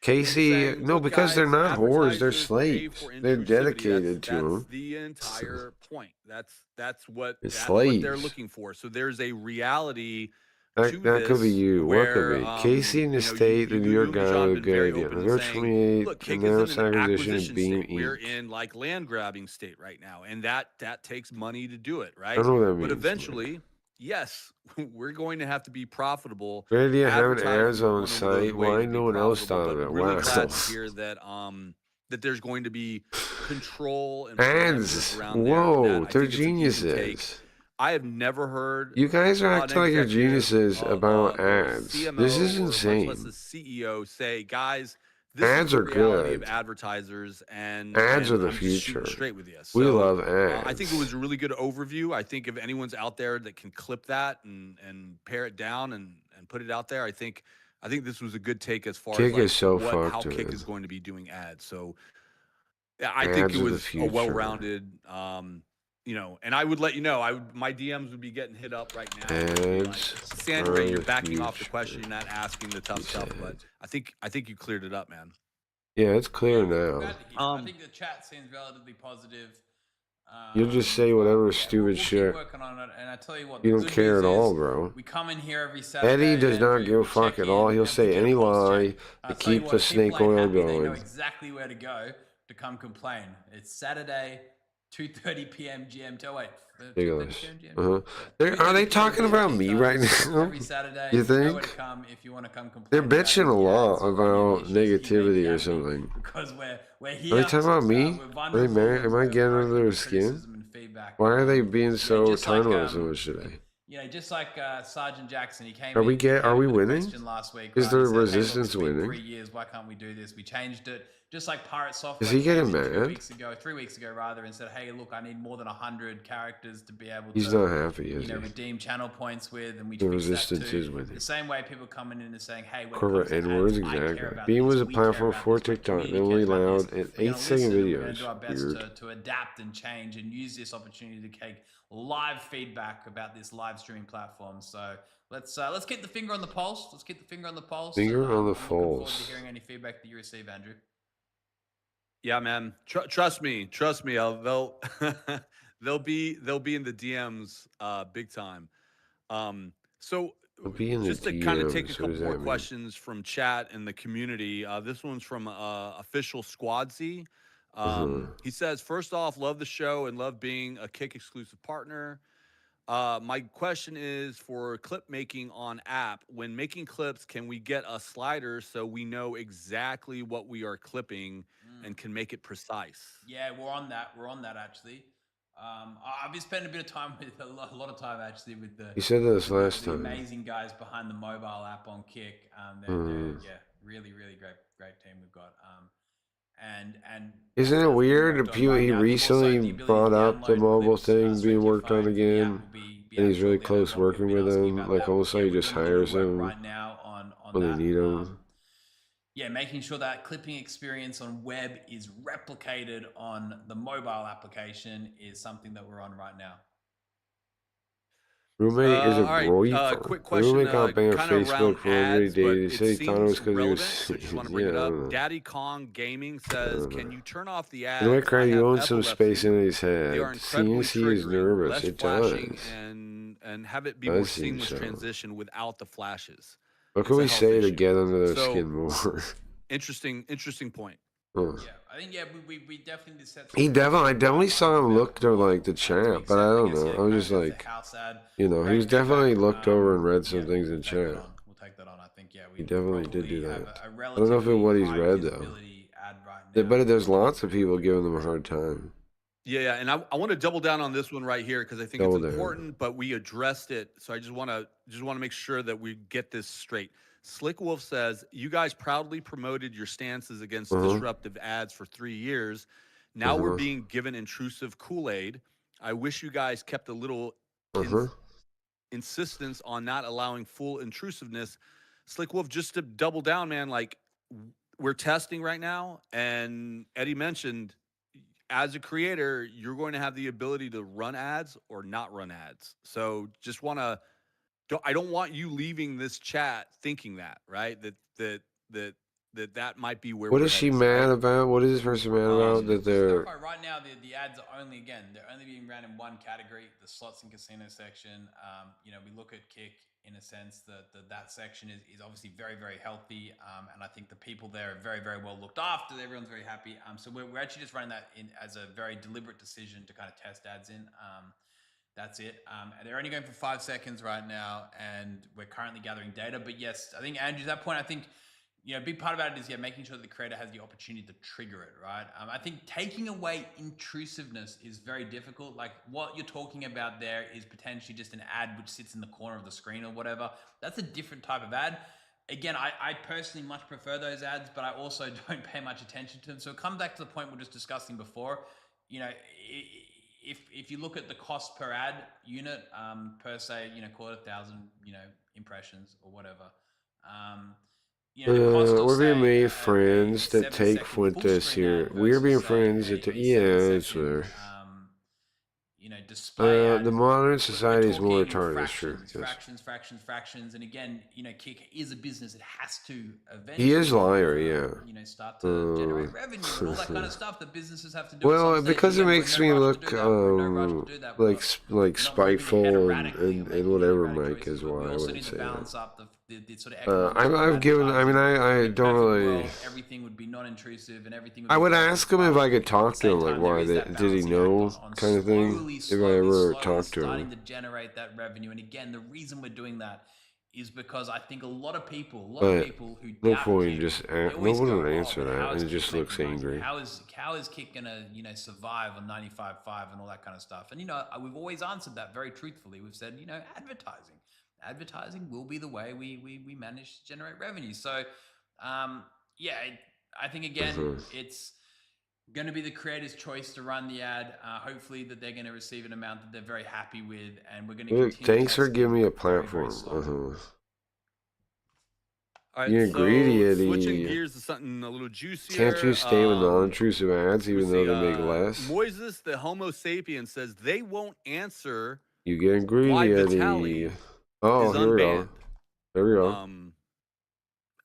Casey, no, because they're not whores, they're slaves. They're dedicated to them. That's the entire point. That's what slaves. They're looking for. So there's a reality. That could be you. What could be? Casey in the state, the New York guy with a good idea. November 28th, announced acquisition of Beam Inc. We're in like land grabbing state right now, and that takes money to do it, right? I don't know what that means. But eventually, yes, we're going to have to be profitable. Great idea having ads on site. Why no one else thought of it? Really wow. glad to hear that that there's going to be control and ads. Whoa, they're geniuses. I have never heard. You guys are acting like you're geniuses about ads. CMO this is insane. Much less the CEO say, guys, this ads is the are reality good. Of advertisers and ads are the I'm future. Straight with you. We So, love ads. I think it was a really good overview. I think if anyone's out there that can clip that and pare it down and put it out there, I think this was a good take as far Kick as like is so how fucked, Kick man. is going to be doing ads. So yeah, I Ads think it are the was a future. well-rounded. You know, and I would let you know. My DMs would be getting hit up right now. Ads Sandra, are you're the backing off the future. question. You're not asking the tough stuff, but I think you cleared it up, man. Yeah, it's clear now. I think the chat seems relatively positive. You'll just say whatever stupid shit. Working on it, and I tell you what, You the don't good care news at all, is bro. We come in here every Saturday. Eddie does not and give a we fuck check at all. in, He'll and say we any get a pulse lie check. to Tell you keep what, the people snake ain't oil happy. They know going. exactly where to go to come complain. It's Saturday, 2:30 p.m. GMT. Oh wait, 2:30 Ridiculous. p.m. GMT. Are they talking about me right now? Every Saturday, You know where to think? come if you want to come complain. They're about bitching a any lot ads or about any issues you may be negativity or having, something. because we're Are here. they talking about me? we're Are they vulnerable, mad? Am I we're getting under open their to skin? criticism and feedback. Why are they being so just like, tunnel so much today? You know, just like Sergeant Jackson, he came. Are we in, he came are we in with a winning? question last week, Is right? the He said, "Hey, look, resistance it's been winning? 3 years. Why can't we do this? We changed it. Just like Pirate Software. Is he getting came in mad? 3 weeks ago rather, and said, "Hey, look, I need more than 100 characters to be able He's to, not happy, is you know, he? redeem channel points with." And we The fixed that resistance too. is winning. The same way people coming in and saying, "Hey, when it Corporate comes to N-words, ads, I care exactly. about Beam this, was a we care platform about for this, we TikTok. They communicate only about allowed this. an We're gonna 8-second listen, and we're videos. gonna do our best Weird. to adapt and change and use this opportunity to take live feedback about this live streaming platform." So let's keep the finger on the pulse. Let's keep the finger on the pulse. Finger on the I'm looking forward pulse. to hearing any feedback that you receive, Andrew. Yeah, man. Trust me. They'll they'll be in the DMs big time. So It'll be in the just to kind of take a DMs. What couple does more that mean? questions from chat and the community. This one's from official Squadsy. He says, first off, love the show and love being a Kick exclusive partner. My question is for clip making on app. When making clips, can we get a slider so we know exactly what we are clipping and can make it precise? Yeah, we're on that actually. I've been spending a bit of time with a lot of time actually with the. He said this last the time. amazing guys behind the mobile app on Kick. They're really great team we've got. And Isn't it weird? He recently brought up the mobile thing being worked on again, and he's really close working with them. Like almost like he just hires them right now on when that. they need them. Yeah, making sure that clipping experience on web is replicated on the mobile application is something that we're on right now. Roommate is a all right, boyfriend. quick question, Roommate got banned on kinda Facebook around for every ads, day. but He it said he thought it was seems because he relevant, was. so just want to Yeah, bring I it up. don't know. Daddy Kong Gaming says, can you turn off the ads? You know what, I Craig? You have own some epilepsy. space in his They head. are incredibly CNC is triggering, nervous. less It flashing, does. and have it be Does more seem seamless so. transition without the flashes. What It's can a we health say to issue. get under their So, skin more? Interesting point. Huh. Yeah, I think we definitely set. I definitely saw him look to like the chat, but I don't know. I was just like, he was definitely looked over and read some things in chat. We'll take that on. I think He definitely did do that. a I don't know if it what he's read though. visibility ad right But there's lots of people giving them a hard time. Yeah, and I want to double down on this one right here because I think Double it's down. important, but we addressed it. So I just want to make sure that we get this straight. Slick Wolf says, you guys proudly promoted your stances against disruptive ads for 3 years. Now we're being given intrusive Kool-Aid. I wish you guys kept a little insistence on not allowing full intrusiveness. Slick Wolf, just to double down, man, like we're testing right now. And Eddie mentioned, as a creator, you're going to have the ability to run ads or not run ads. So just I don't want you leaving this chat thinking that, right? That might be where. What we're is she headed. mad about? What is this person mad about? That they're. Right now, the ads are only being ran in one category, the slots and casino section. We look at Kick in a sense that section is obviously very, very healthy, and I think the people there are very, very well looked after. Everyone's very happy. So we're actually just running that in as a very deliberate decision to kind of test ads in. That's it. And they're only going for 5 seconds right now, and we're currently gathering data. But yes, I think Andrew, that point, I think, a big part about it is making sure that the creator has the opportunity to trigger it, right? I think taking away intrusiveness is very difficult. Like what you're talking about there is potentially just an ad which sits in the corner of the screen or whatever. That's a different type of ad. Again, I personally much prefer those ads, but I also don't pay much attention to them. So it comes back to the point we we're just discussing before. If you look at the cost per ad unit, per se, call it 1,000, impressions or whatever. We're being made friends that take Fuentes here. We're being friends that it's where. Display the modern society is more retarded. It's true. Fractions, and again, Kick is a business. It has to eventually. He is a liar, yeah. Start to generate revenue and all that kind of stuff that businesses have to do. Well, because it makes me look like spiteful and whatever, Mike, is why I wouldn't say that. I've given. I mean, I don't really. Everything would be non-intrusive and everything. I would ask him if I could talk to him, like why did he know, kind of thing. If I ever talked to him. Starting to generate that revenue, and again, the reason we're doing that is because I think a lot of people who no doubt point, Kick, no one would answer that, and it just looks angry. How is Kick gonna survive on 95.5 and all that kind of stuff? And we've always answered that very truthfully. We've said advertising will be the way we manage to generate revenue. So I think again it's going to be the creator's choice to run the ad. Hopefully that they're going to receive an amount that they're very happy with, and we're going to continue. Thanks for giving me a platform. All right, You're greedy, Eddie. Switching gears to something a little juicier. Can't you stay with non-intrusive ads even though they make less? Moises the Homo sapien says they won't answer. You getting greedy, why Eddie? Vitaly Oh, is here we go. unbanned. There we go.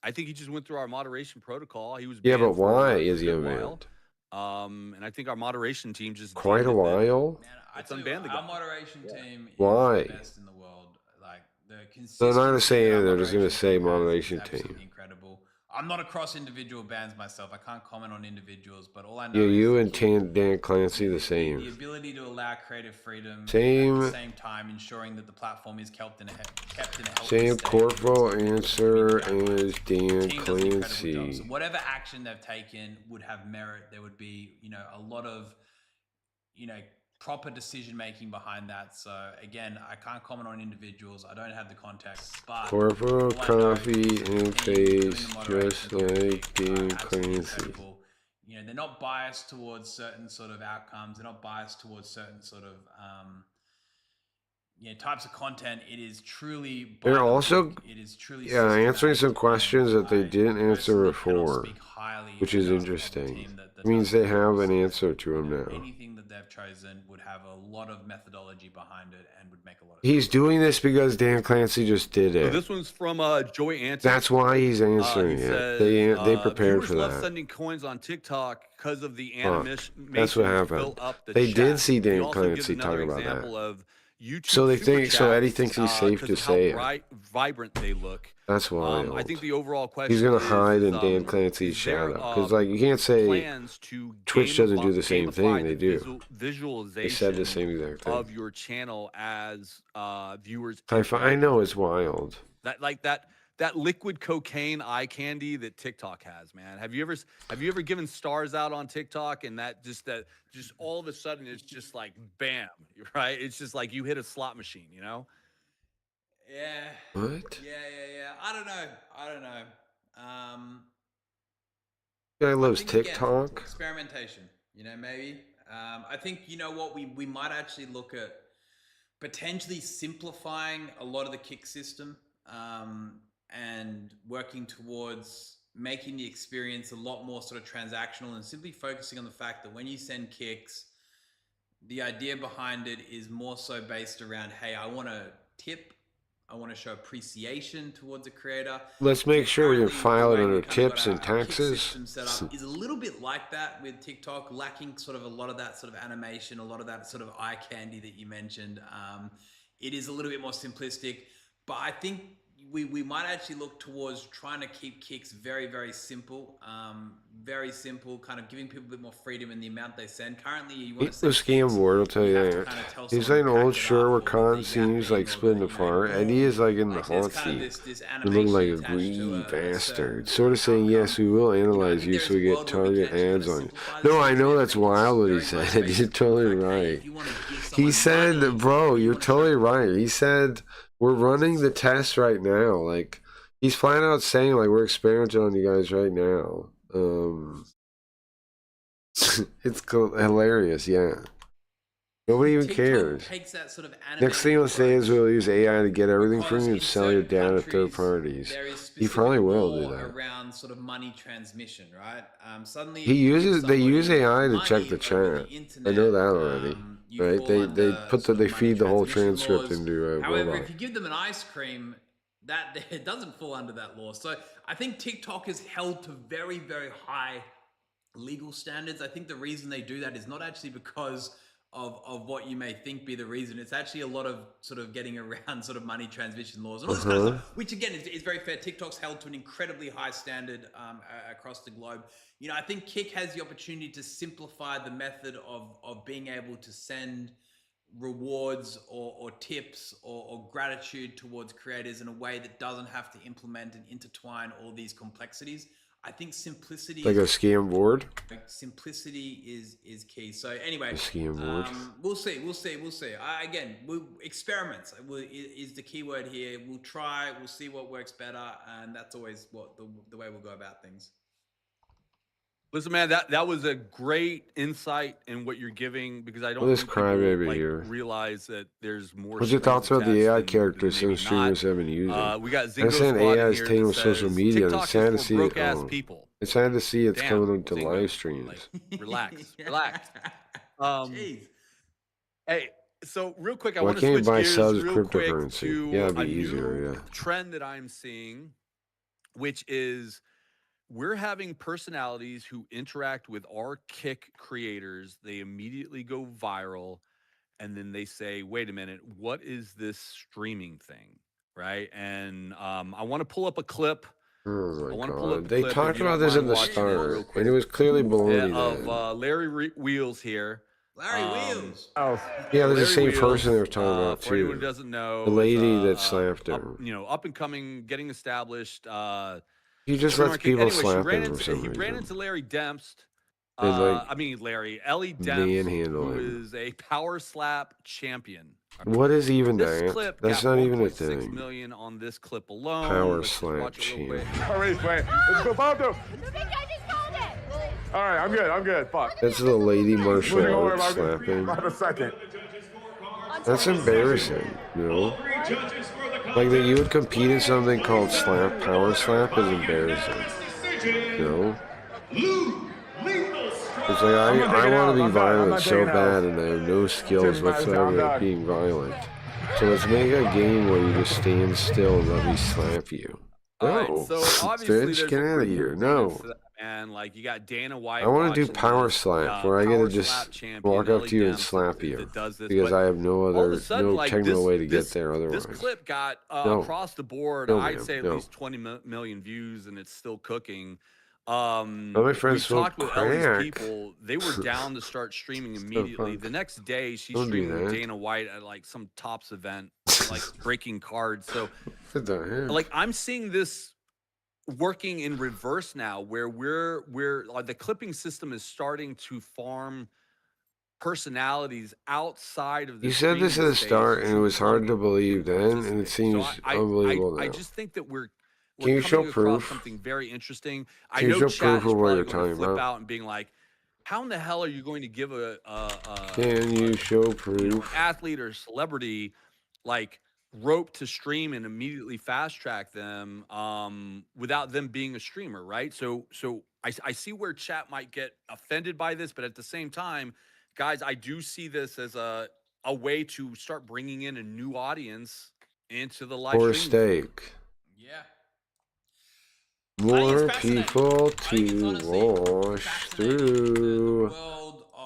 I think he just went through our moderation protocol. He was Yeah, banned but why for is he a while. unbanned? And I think our moderation team just Quite a deemed it that while. let's unban the Our guy. moderation team is Why? the best in the world. Like the They're not gonna consistency say that our it. They're just gonna moderation say team has is moderation absolutely team. incredible. I'm not across individual bands myself. I can't comment on individuals, but all I know Yeah, is you that and Dan Clancy the the same. ability to allow creative freedom at Same. the same time ensuring that the platform is kept in a healthy Same state. corporal answer as Dan Team does an incredible job. Clancy. So whatever action they've taken would have merit. There would be, a lot of, proper decision making behind that. So again, I can't comment on individuals. I don't have the context, but Corporal all I know coffee is the and team face, doing the moderation just team like Dan absolutely Clancy. incredible. They're not biased towards certain sort of outcomes. They're not biased towards certain sort of types of content. It is truly by They're the also book. It is truly answering some systematic, questions that they didn't answer personally cannot before, speak highly which is enough of the interesting. team that It means does they it. have an So, answer to him now. anything that they've chosen would have a lot of methodology behind it and would make a lot of He's doing this because Dan Clancy just did So it. this one's from Joey Antis. That's why he's answering He it. says, They prepared viewers for love that. sending coins on TikTok because of the Fuck. animation. That's what Fill happened. up the They did chat. see He Dan also gives Clancy talk another about example that. of YouTube So they super think. So Eddie chats, thinks he's safe 'cause to of how say it. vibrant they look. That's wild. I think the overall question He's gonna is, hide in Dan Clancy's is there, shadow because, like, you can't say plans to Twitch doesn't do the same gamify thing. the They do. visualization They said the same exact thing. of your channel as viewers. I know it's wild. That liquid cocaine eye candy that TikTok has, man. Have you ever given stars out on TikTok and that just all of a sudden it's just like bam, right? It's just like you hit a slot machine, Yeah. What? Yeah. I don't know. Guy loves I think, again, TikTok. experimentation, maybe. I think, what we might actually look at potentially simplifying a lot of the kick system and working towards making the experience a lot more sort of transactional and simply focusing on the fact that when you send kicks, the idea behind it is more so based around, hey, I want to tip, I want to show appreciation towards a creator. Let's make sure we can Currently, file the it way under we kind of tips got and our kick taxes. system set up is a little bit like that with TikTok, lacking sort of a lot of that sort of animation, a lot of that sort of eye candy that you mentioned. It is a little bit more simplistic, but I think we might actually look towards trying to keep kicks very, very simple, kind of giving people a bit more freedom in the amount they send. Currently, you want to The send scam kicks, board will tell you have to that. kind of tell He's someone like to an old pack it sure where up, or Khan the seems yapping, like or splitting the, apart. Eddie is like in the like there's hot kind of seat. this You look like a animation attached greedy to a bastard. certain Sort of saying, yes, we will analyze you so we get target ads on you. No, I know that's wild what he said. You're totally right. He said, bro, you're totally right. He said, we're running the test right now. Like, he's flat out saying, like, we're experimenting on you guys right now. It's hilarious, yeah. Nobody even cares. takes that sort of Next thing he'll say is we'll use AI to get everything from you and sell your data to third parties. there is He probably will do law that. around sort of money transmission, right? Suddenly They use AI to check money the over chat. the I internet, know that already. you Right? fall They under they feed the whole transmission transcript laws. into a However, robot. if you give them an ice cream, that it doesn't fall under that law. So I think TikTok is held to very, very high legal standards. I think the reason they do that is not actually because of what you may think be the reason. It's actually a lot of sort of getting around sort of money transmission laws and all this kind of stuff, which again is very fair. TikTok's held to an incredibly high standard across the globe. I think Kick has the opportunity to simplify the method of being able to send rewards or tips or gratitude towards creators in a way that doesn't have to implement and intertwine all these complexities. I think simplicity, Like a scam board? simplicity is key. So anyway, A scam board. we'll see. Experiments is the key word here. We'll try. We'll see what works better, and that's always what the way we'll go about things. Listen, man, that was a great insight in what you're giving because I don't Well, this think people, crybaby like, here. realize that there's more. What's your thoughts about the AI characters some streamers have been using? We got I Zingo understand Squad AI in is here taking that with social says, media. And TikTok it's sad to is see for it. broke-ass people. It's sad to see it's Damn, coming into Zingo. live streams. Relax. Jeez. Hey, so real quick, I Why want to can't you switch buy gears subs real quick cryptocurrency? to Yeah, it'd be a easier, new yeah. trend that I'm seeing, which is we're having personalities who interact with our kick creators. They immediately go viral, and then they say, wait a minute, what is this streaming thing? Right. And I want to pull up a clip. Oh I my want to pull up god. a They clip, if talked you about don't this mind in the watching it real start, quick. and it was clearly baloney Of then. Larry Wheels here. Larry Wheels. Yeah, they're the Larry same Wheels, person they were talking about for anyone who too. doesn't know, The is, lady that slapped up, her. you know, up and coming, getting established. He just streamer lets on Kick. people Anyway, slap him he for some ran reason. into Larry Dempst. And like Ellie Dempst, manhandle who him. is a power slap champion. What is even This that? clip That's got not even a 1.6 thing. million on this clip alone. Power Let's just slap watch it real quick. champ. All right, Frank. Let's go, Baldo. All right, I'm good. Fuck. That's the lady martial Moving over, arts about slapping. about a second. That's embarrassing, you know? Like that you would compete in something called slap, power slap is embarrassing. You know? It's like I want to be violent so bad and I have no skills whatsoever at being violent. So let's make a game where you just stand still and let me slap you. No. So obviously Bitch, there's get a out of here. No. And like you got Dana White. I want to do watching power this, slap where I get power to just slap champion walk up Ellie to you and Dempst slap you that does this, because but I have no all of other a sudden, no like, technical way to this- get there otherwise. This clip got No. across the board, No, I'd ma'am, say at no. least 20 million views, and it's still cooking. my friends we smoke talked with Ellie's crack. people. They were down to start streaming immediately. fuck? The next day, she Don't do streamed with that. Dana White at like some Tops event, like breaking cards. So, What the heck? like, I'm seeing this working in reverse now, where we're like the clipping system is starting to farm personalities outside of the You said this at streaming the start, space and it was hard to believe then, and it participate. seems So unbelievable I now. just think that we're Can you show coming across proof? something very interesting. I Can you know show chat proof is of what probably you're going to talking flip about? out and being like, how in the hell are you going to give a Can you show you know, an proof? athlete or celebrity like rope to stream and immediately fast track them without them being a streamer, right? So I see where chat might get offended by this, but at the same time, guys, I do see this as a way to start bringing in a new audience into the live For a streaming. steak. Yeah. More fascinating. people to wash through.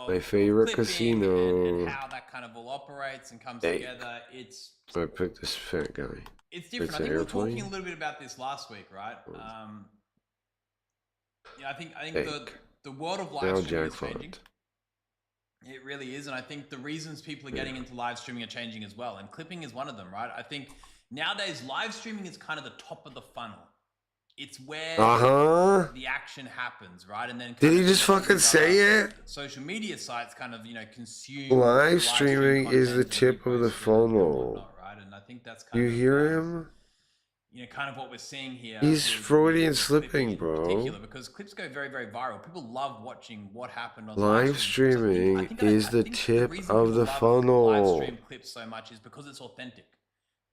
My favorite casino. How that kind of all operates and comes Steak. together. It's I picked this fat guy. It's different. It's I an think we were talking airplane. a little bit about this last week, right? Yeah, I think Fake. the world of Now live streaming is jackpot. changing. It really is, and I think the reasons people are getting into live streaming are changing as well, and clipping is one of them, right? I think nowadays live streaming is kind of the top of the funnel. It's where the action happens, right? And then Did he just fucking say it? social media sites kind of consume Live streaming is the tip of the funnel. right? And I think that's kind You of hear him? kind of what we're seeing here. He's Freudian slipping, bro. Particular because clips go very, very viral. People love watching what happened on Live streaming is the tip of the live funnel. stream clips so much is because it's authentic,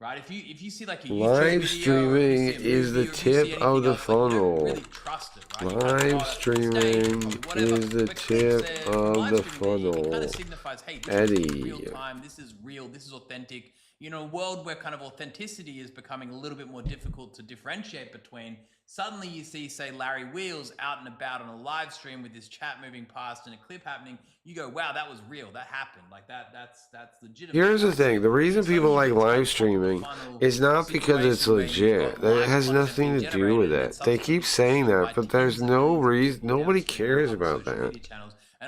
right? If you see like a YouTube Live video, streaming you see a is the movie, or you see tip anything of the else, like, you don't funnel. really trust it, right? You kind of, Live oh, that's a mistake, streaming whatever. is the But clips tip there, of live the streaming there, it kind funnel. of signifies, hey, this is real Eddie. time, this is real, this is authentic. You know, a world where kind of authenticity is becoming a little bit more difficult to differentiate between. Suddenly you see, say, Larry Wheels out and about on a live stream with his chat moving past and a clip happening. You go, wow, that was real. That happened. Like that's legitimate. Here's the thing. The reason people like live streaming is not because it's legit. That has nothing to do with it. They keep saying that, but there's no reason. Nobody cares about that.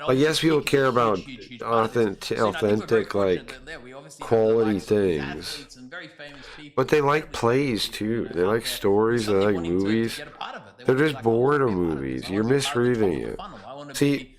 Like, yes, people care about authentic, like, quality things. But they like plays, too. They like stories, they like movies. They're just bored of movies. You're misreading it. See,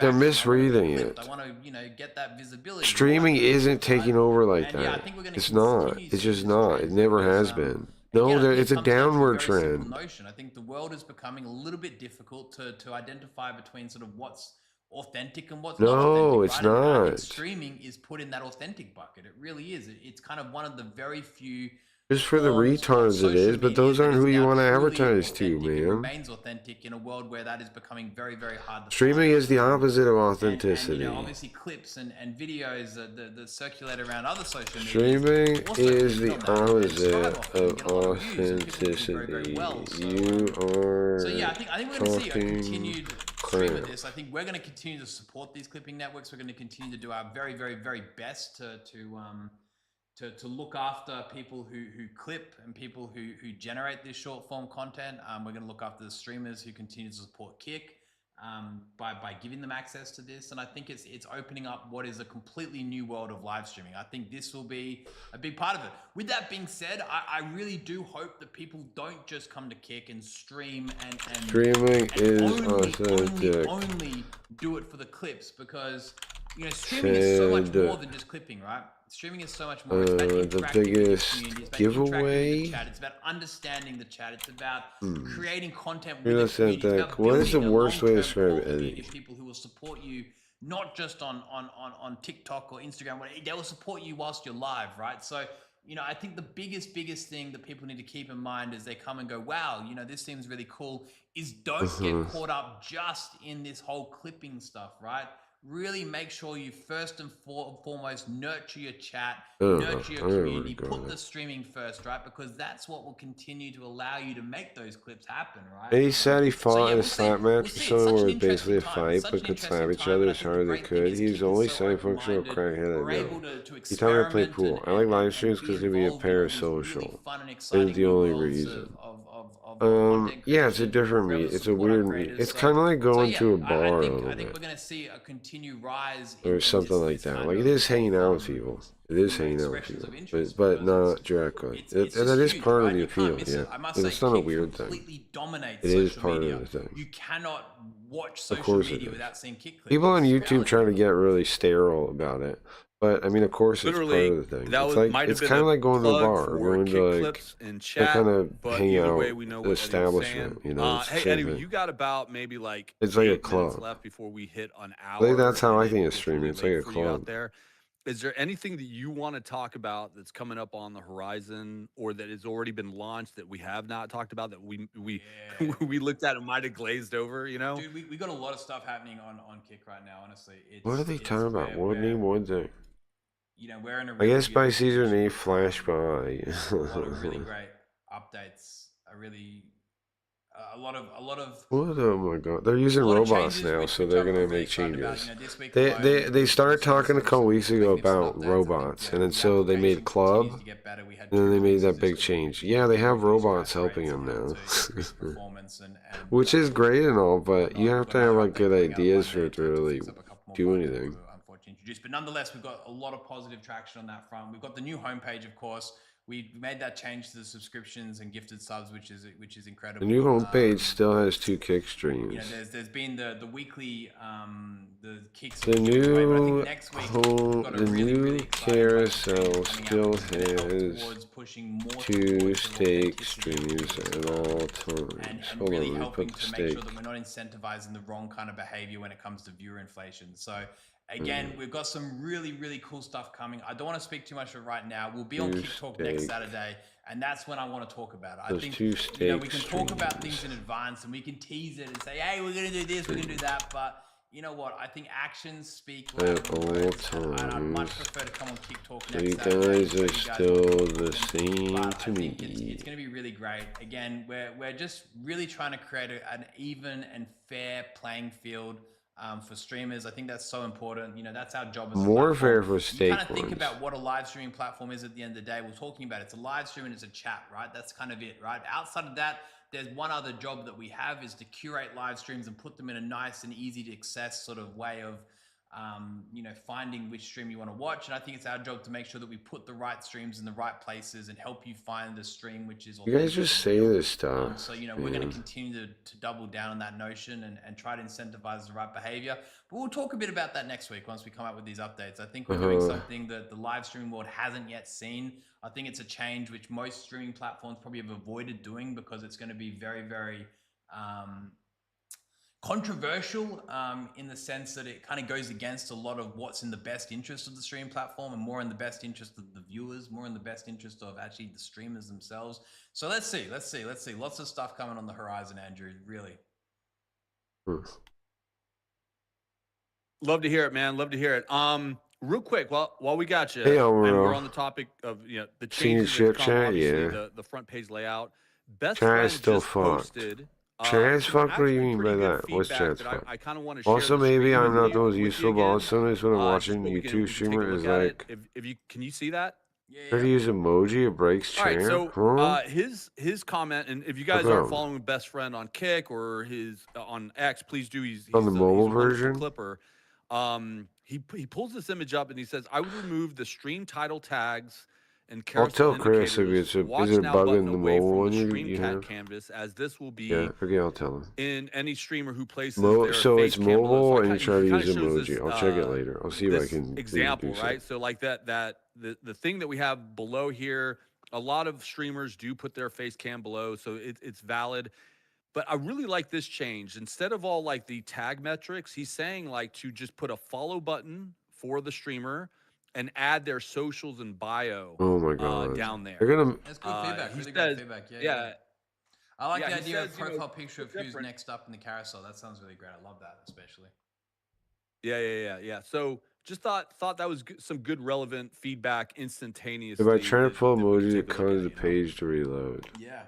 they're misreading it. I want to, get that visibility. Streaming isn't taking over like that. It's not. It's just not. It never has been. No, it's a downward trend. Notion. I think the world is becoming a little bit difficult to identify between sort of what's authentic and what's not authentic. No, it's right? And I think not. streaming is put in that authentic bucket. It really is. It's kind of one of the very few Just for the retards it is, but those aren't who you want to advertise to, man. Remains authentic in a world where that is becoming very, very hard to Streaming is the opposite of and, authenticity. obviously clips and videos that circulate around other social media. Streaming is the opposite of authenticity. You are So yeah, I think we're going to see a continued stream of crap. this. I think we're going to continue to support these clipping networks. We're going to continue to do our very, very, very best to look after people who clip and people who generate this short form content. We're going to look after the streamers who continue to support Kick by giving them access to this. And I think it's opening up what is a completely new world of live streaming. I think this will be a big part of it. With that being said, I really do hope that people don't just come to Kick and stream and Streaming is authentic. only do it for the clips, because streaming is so much And, more than just clipping, right? Streaming is so much more. It's about the interacting with your biggest community. It's about interacting with giveaway. the chat. It's about understanding the chat. It's about creating content You're with the not community. It's that. about What is the building a worst way to long-term describe core community Eddie? of people who will support you, not just on TikTok or Instagram. They will support you whilst you're live, right? So, I think the biggest thing that people need to keep in mind as they come and go, wow, this seems really cool, is don't get caught up just in this whole clipping stuff, right? Really make sure you first and foremost nurture your chat, nurture your community, put the streaming first, right? Because that's what will continue to allow you to make those clips happen, right? And he said he fought in a we'll slap see. match We'll with see. It's someone such where an basically a interesting time. fight It's such but an could slap interesting each time, other and I as think the hard as they great thing could. is He's Kick only is so saying functional open-minded. crackhead We're now. able to He told me to play experiment pool. I like live streams because they be a involved in all these parasocial. really fun and That exciting is the new only worlds reason. of content Yeah, it's a creation. different We're able meet. to It's a support our weird meet. creators. It's So- kind of like going so to a yeah, bar a I little think we're bit, going to see a continued rise or something like that. Like it is hanging out with people. It is hanging out with people, but not directly. And that is part of the appeal. Yeah, I must it's say, not a Kick weird thing. completely dominates It is social part media. of the thing. You cannot watch Of social course it media is. without seeing Kick clips. People on It's YouTube reality. try to get really sterile about it, but I mean, of course, it's Literally, part of the thing. that It's was like might have it's been kind of a like going to a plug bar, for going Kick to like clips in that chat, kind of but hang either out way, we know what Eddie was establishment. saying. It's the Hey, same Eddie, thing. you got about maybe like It's like a 8 minutes club. left before we hit an hour. I think that's how and I think it's gets streaming. really It's like late a for you out club. there. Is there anything that you want to talk about that's coming up on the horizon, or that has already been launched that we have not talked about, that we we looked at and might have glazed over? Dude, we got a lot of stuff happening on Kick right now. Honestly, What are they talking about? What name was it? we're in a I really guess by good season 8 flash by. a lot of really great updates. A lot of What? Oh my god! They're using a lot of robots changes, now, which- so which they're I'm gonna really make excited about. changes. This week They alone, they started talking a couple weeks ago about robots, and then so they made Club, and then they made that big change. Yeah, they have robots helping them now, which is great and all, but you have to have like good ideas for it to really do anything. introduced. But nonetheless, we've got a lot of positive traction on that front. We've got the new homepage, of course. We made that change to the subscriptions and gifted subs, which is incredible. The new homepage still has 2 Kick streams. There's been the weekly the Kicks. The new carousel still has 2 steak streams at all times. And Hold really on, let me helping put the to make sure steak. that we're not incentivizing the wrong kind of behavior when it comes to viewer inflation. So again, we've got some really cool stuff coming. I don't want to speak too much of it right now. We'll be on Two Kick Talk next steak. Saturday, and that's when I want to talk about it. I Those think 2 we steak can talk about things in advance and we can tease it and say, hey, we're gonna do this, we're gonna do that, but you know what? I think actions speak louder At than all words, and I'd much times. prefer to come on Kick Talk So next you Saturday. guys so are you still the same but to I me. think it's going to be really great. Again, we're just really trying to create an even and fair playing field for streamers. I think that's so important. You know, that's our job as a More platform. fair for You steak kind of think ones. about what a live streaming platform is at the end of the day. We're talking about it's a live stream and it's a chat, right? That's kind of it, right? Outside of that, there's one other job that we have is to curate live streams and put them in a nice and easy to access sort of way of finding which stream you want to watch. And I think it's our job to make sure that we put the right streams in the right places and help you find the stream which is You guys authentic. just say this stuff. So, we're going man. to continue to double down on that notion and try to incentivize the right behavior. But we'll talk a bit about that next week once we come up with these updates. I think we're doing something that the live streaming world hasn't yet seen. I think it's a change which most streaming platforms probably have avoided doing because it's going to be very, very controversial in the sense that it kind of goes against a lot of what's in the best interest of the stream platform and more in the best interest of the viewers, more in the best interest of actually the streamers themselves. So let's see. Lots of stuff coming on the horizon, Andrew, really. Love to hear it, man. Love to hear it. Real quick, while we got you, Hey, and Elmer. we're on the topic of the Seen changes ship that come, chat, obviously, yeah. the front page layout. Best Chat friend is still just fucked. posted. Chat is some fucked? What do you actually mean by pretty good that? What's feedback chat's that fucked? I kind of want to share. Also, the maybe screen I'm with not the most you useful, but again. also sometimes when I'm Just watching what we YouTube can take a streamer is look at it. like, If you can you see that? try to use emoji, it breaks All right, chat. so Huh? his comment, and if you guys How aren't come? following Best Friend on Kick or his on X, please do. He's On the he's mobile a wonderful version? clipper. He pulls this image up and he says, "I would remove the stream title tags and I'll carousel tell Chris if indicators. it's a, Watch is it a now bug button in the away mobile from one the you stream have? canvas, as this will be Yeah, okay, I'll tell him. in any streamer who places Mo their so face it's cam below." mobile So and you try to he kinda use shows this, emoji. I'll check it later. I'll see if I this can maybe example, do right? something. So like the thing that we have below here, a lot of streamers do put their face cam below, so it's valid. But I really like this change. Instead of all like the tag metrics, he's saying like to just put a follow button for the streamer and add their socials and bio Oh my god. down there. They're gonna That's good feedback. He Really says, great feedback. Yeah, yeah. I like Yeah, the he idea of says, you know, profile picture of who's different. next up in the carousel. That sounds really great. I love that, especially. Yeah. So just thought that was some good relevant feedback instantaneously. if I try to that pull we can emoji, take it a look causes at, the page to reload. Yeah.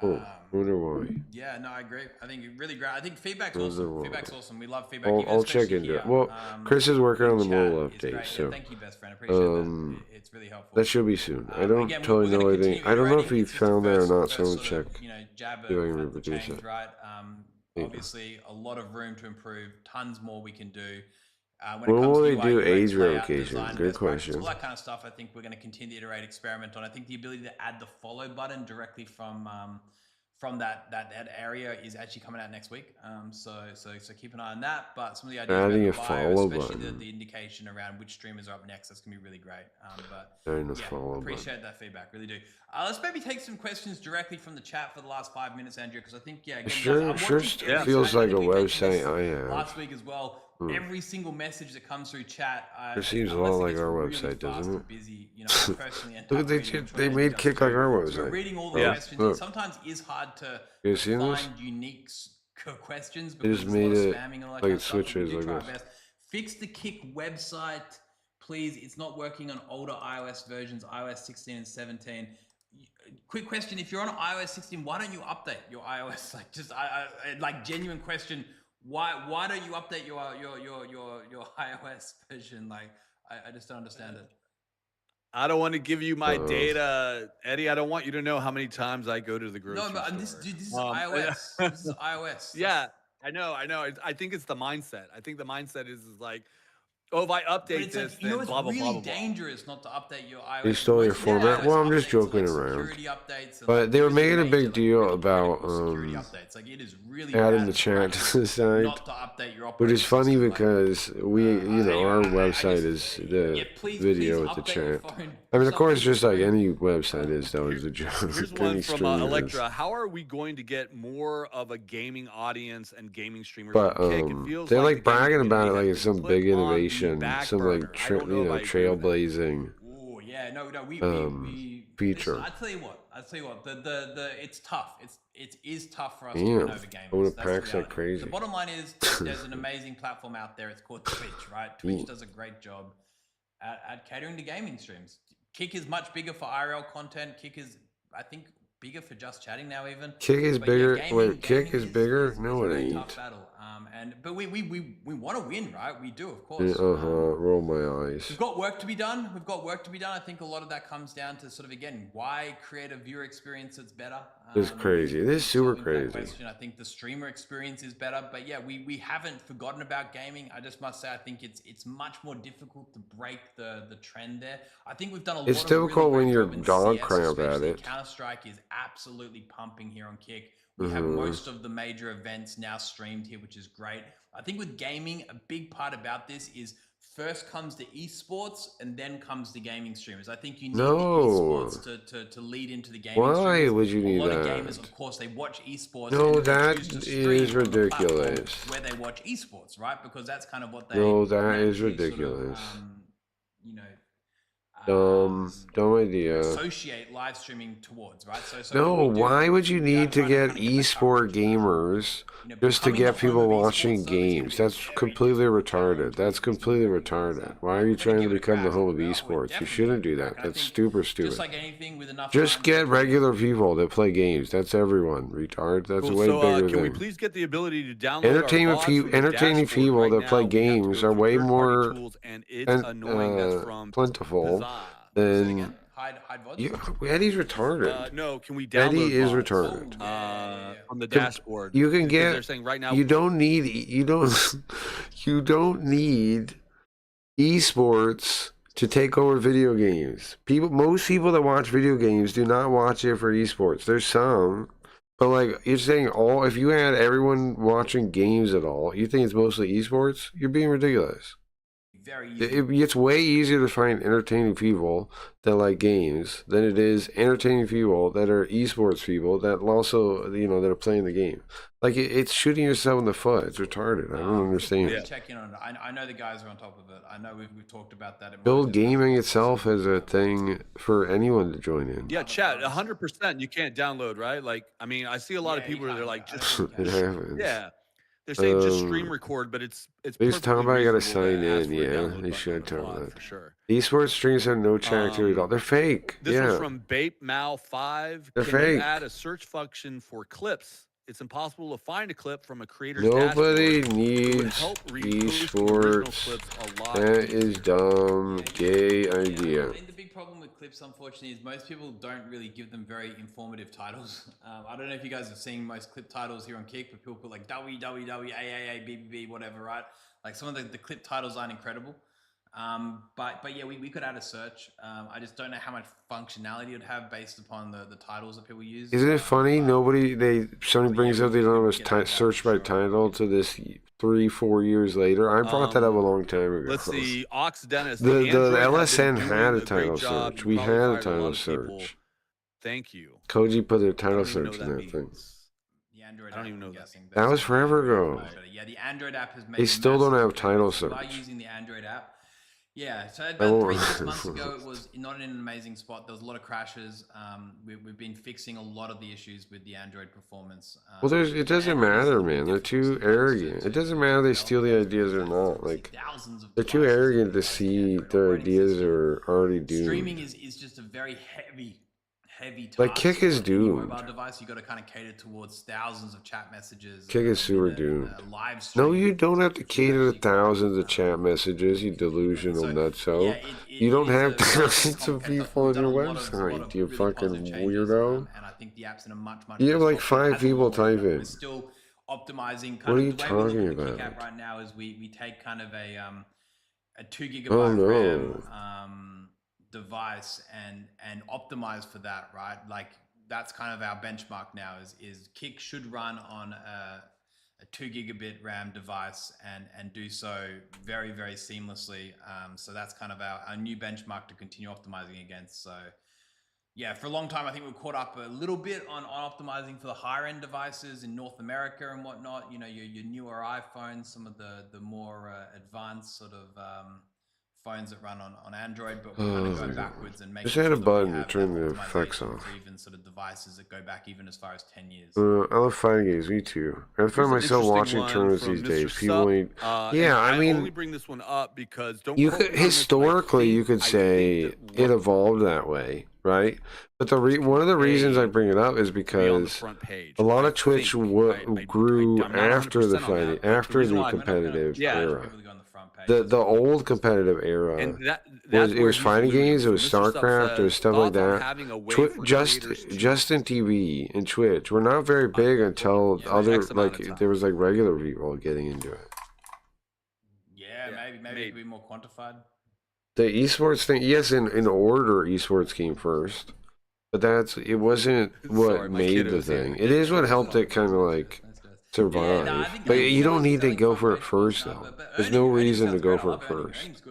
Oh, wonder why. Yeah, no, I agree. I think really great. I think feedback's Wonder awesome. why. Feedback's awesome. We love feedback. I'll check especially into here. it. Well, Chris is working on the chat. mobile It's update, great. Yeah, so thank you, best friend. I appreciate that. It's really helpful. that should be soon. I don't Again, totally we're know gonna anything. continue I don't know if iterating. he It's just the found that or first- not, first so I'm sort gonna of, check. jab See if I of can the reproduce change, it. right? Yeah. Obviously, a lot of room to improve. Tons more we can do. When When it comes will to they UI, do UX, age layout, revocation? design, Good best practice, question. all that kind of stuff. I think we're going to continue to iterate, experiment on. I think the ability to add the follow button directly from that area is actually coming out next week. So keep an eye on that. But some of the ideas Adding around a the bio, follow especially button. the indication around which streamers are up next, that's gonna be really great. But Adding a yeah, follow button. appreciate that feedback, really do. Let's maybe take some questions directly from the chat for the last 5 minutes, Andrew, because I think again, Sure guys, I'm watching every feels chat. I like a think we mentioned website this I have. last week as well. Hmm. Every single message that comes through chat, It seems a unless lot it like gets our really website, fast doesn't or it? busy, I personally end Look up at reading them, they trying to made get Kick us like through. our So we're website. reading all the Yeah. questions. Look. Sometimes it's hard to You seen this? find unique questions They because just there's a lot made of it spamming and all that like kind it of stuff. But we switches do like try our this. best. Fix the Kick website, please. It's not working on older iOS versions, iOS 16 and 17. Quick question: if you're on iOS 16, why don't you update your iOS? Like, just like genuine question. Why don't you update your iOS version? Like, I just don't understand it. I don't want to give you my data, Eddie. I don't want you to know how many times I go to the grocery No, but store. this is iOS. This is iOS. Yeah, I know. I think it's the mindset. I think the mindset is like, oh, if I update But it's this, like, then it's blah blah really blah blah blah. dangerous not to update your iOS. They stole your Most of the format. iOS Well, I'm just updates are joking like around. security updates and, But like, they were user making a major, big like, deal really about critical security updates. Like, it is really adding bad the chat practice to the site, not to update your which is operating funny system. because we, our website is the video with the chat. I mean, of course, just like any website is, that was the joke. Here's Any one from streamer is. Electra. How are we going to get more of a gaming audience and gaming streamers But on Kick? It feels they're like the gaming bragging about it community like has it's been some put big on the innovation, back some burner. like I don't know if I agree with that. trailblazing Oh yeah, no, we feature. listen, I tell you what, the it's tough. It is tough for us to Damn, win over gamers. I would've That's the packed like reality. crazy. The bottom line is there's an amazing platform out there. It's called Twitch, right? Twitch does a great job at catering to gaming streams. Kick is much bigger for IRL content. Kick is, I think, bigger for just chatting now even. Kick is But yeah, bigger. gaming- Wait, Kick gaming is bigger? No, a it very ain't. tough battle. But we want to win, right? We do, of course. Roll my eyes. We've got work to be done. I think a lot of that comes down to sort of, again, why create a viewer experience that's better. This is crazy. This is super Solving that crazy. question. I think the streamer experience is better, but yeah, we haven't forgotten about gaming. I just must say, I think it's much more difficult to break the trend there. I think we've done a lot It's of really difficult when great you're job in dog CS, cramp at especially. it. Counter-Strike is absolutely pumping here on Kick. We have Mhm. most of the major events now streamed here, which is great. I think with gaming, a big part about this is first comes the esports and then comes the gaming streamers. I think you need No. the esports to lead into the gaming Why streamers. would you need A lot of that? gamers, of course, they watch esports. No, and they that choose to is stream on the platform ridiculous. where they watch esports, right? Because that's kind of what they No, that is naturally ridiculous. you know, Dumb idea. associate live streaming towards, right? So No, what we do why would you is need to try get kind of get esport gamers just to becoming get the people home of watching games? That's completely retarded. That's completely retarded. Why are you trying to become the home of esports? You shouldn't do that. That's super just stupid. like anything with enough Just time, get regular people that play games. That's everyone, retard. That's a way bigger can we thing. please get the ability to download Entertaining our VODs from the entertaining dashboard people right that now? play We have to games go are through way third-party more tools, and it's annoying. That's from plentiful Bizarre. than. Hide VODs? Yeah, Eddie's retarded. No, can we download Eddie is VODs, retarded. from the Can- dashboard? You can Because get. They're saying right now. You don't need. You don't. You don't need esports to take over video games. Most people that watch video games do not watch it for esports. There's some, but like you're saying, if you had everyone watching games at all, you think it's mostly esports? You're being ridiculous. Very easy. It's way easier to find entertaining people that like games than it is entertaining people that are esports people that also, that are playing the game. Like it's shooting yourself in the foot. It's retarded. I don't understand. Check in on it. I know the guys are on top of it. I know we've talked about that. Build gaming itself as a thing for anyone to join in. Yeah, chat. 100%. You can't download, right? Like, I mean, I see a lot of people. They're like, just It happens. yeah. They're saying just stream record, but it's. They just talk about you gotta sign in. reasonable to ask for a Yeah, download they button should on talk the VOD, about for sure. Esports streams have no chat activity at all. They're fake. This Yeah. was from Bape Mal 5. They're Can fake. you add a search function for clips? It's impossible to find a clip from a creator's Nobody dashboard. It would needs help repost the original esports. clips a lot That easier. is dumb, gay idea. I think the big problem with clips, unfortunately, is most people don't really give them very informative titles. I don't know if you guys have seen most clip titles here on Kick, but people put like WWW, AAA, BBB, whatever, right? Like some of the clip titles aren't incredible. But yeah, we could add a search. I just don't know how much functionality it would have based upon the titles that people use. Isn't it funny? Somebody brings up they don't have a search by title to this 3-4 years later. I brought that up a long time ago. Let's see, Ox Dennis. The Android have been LSN doing had a great title job. search. You We probably had a fired lot title of people. search. Thank you. Koji put their title don't even know search what in that that thing. means. The Android I don't app, even know I'm that. guessing. That was forever ago. Yeah, the Android app has made They still don't massive have title improvements. search. By using the Android app. Yeah, so I about won't- 3-6 months ago, it was not in an amazing spot. There was a lot of crashes. We've been fixing a lot of the issues with the Android performance. Well, it doesn't matter, man. They're too arrogant. It doesn't matter if they steal the ideas or not. Like, they're too arrogant to see their ideas are already doomed. Streaming is just a very heavy task. Like, Kick is On any doomed. mobile device, you got to kind of cater towards thousands of chat messages. Kick is super doomed. Live No, you don't have to cater to thousands of chat messages, you delusional nutso. You don't have thousands of people on your website, you fucking weirdo. And I think the app's in a much You have like better spot. 5 people type in. We're still optimizing. What are you the way we look talking at the Kick about? app right now is we take kind of a 2 gigabyte Oh, no. RAM device and optimize for that, right? Like that's kind of our benchmark now is Kick should run on a 2 gigabit RAM device and do so very, very seamlessly. So that's kind of our new benchmark to continue optimizing against. So yeah, for a long time, I think we caught up a little bit on optimizing for the higher end devices in North America and whatnot. You know, your newer iPhones, some of the more advanced sort of phones that run on Android, but we're kind of going backwards and making Just sure add a that we button to have turn that the effects optimization off. for even sort of devices that go back even as far as 10 years. I love fighting games, me too. I Here's find an myself interesting watching one tournaments from these Mr. days. People Sup. ain't. And Yeah, I only mean, bring this one up because don't you quote could me on this, but I historically you think- could say it evolved that way, right? But one of the reasons I bring it up is because a lot of Twitch grew I'm not after the 100% on fighting, that, but after the reason the why- competitive Yeah. era. The old competitive era And was that's it where was he's fighting alluding games, to. it was Mr. Sup StarCraft, says, it was stuff like "Thoughts on that. having a way for creators to Justin TV and Twitch were not very big until other X amount of time. there was like regular people getting into it. Yeah, maybe it could be more quantified. The esports thing, yes, in order, esports came first, but it wasn't what Sorry, my made kid the was here. thing. It is what helped it kind of like survive. But you don't need to go for it first, though. There's no reason to go for it first.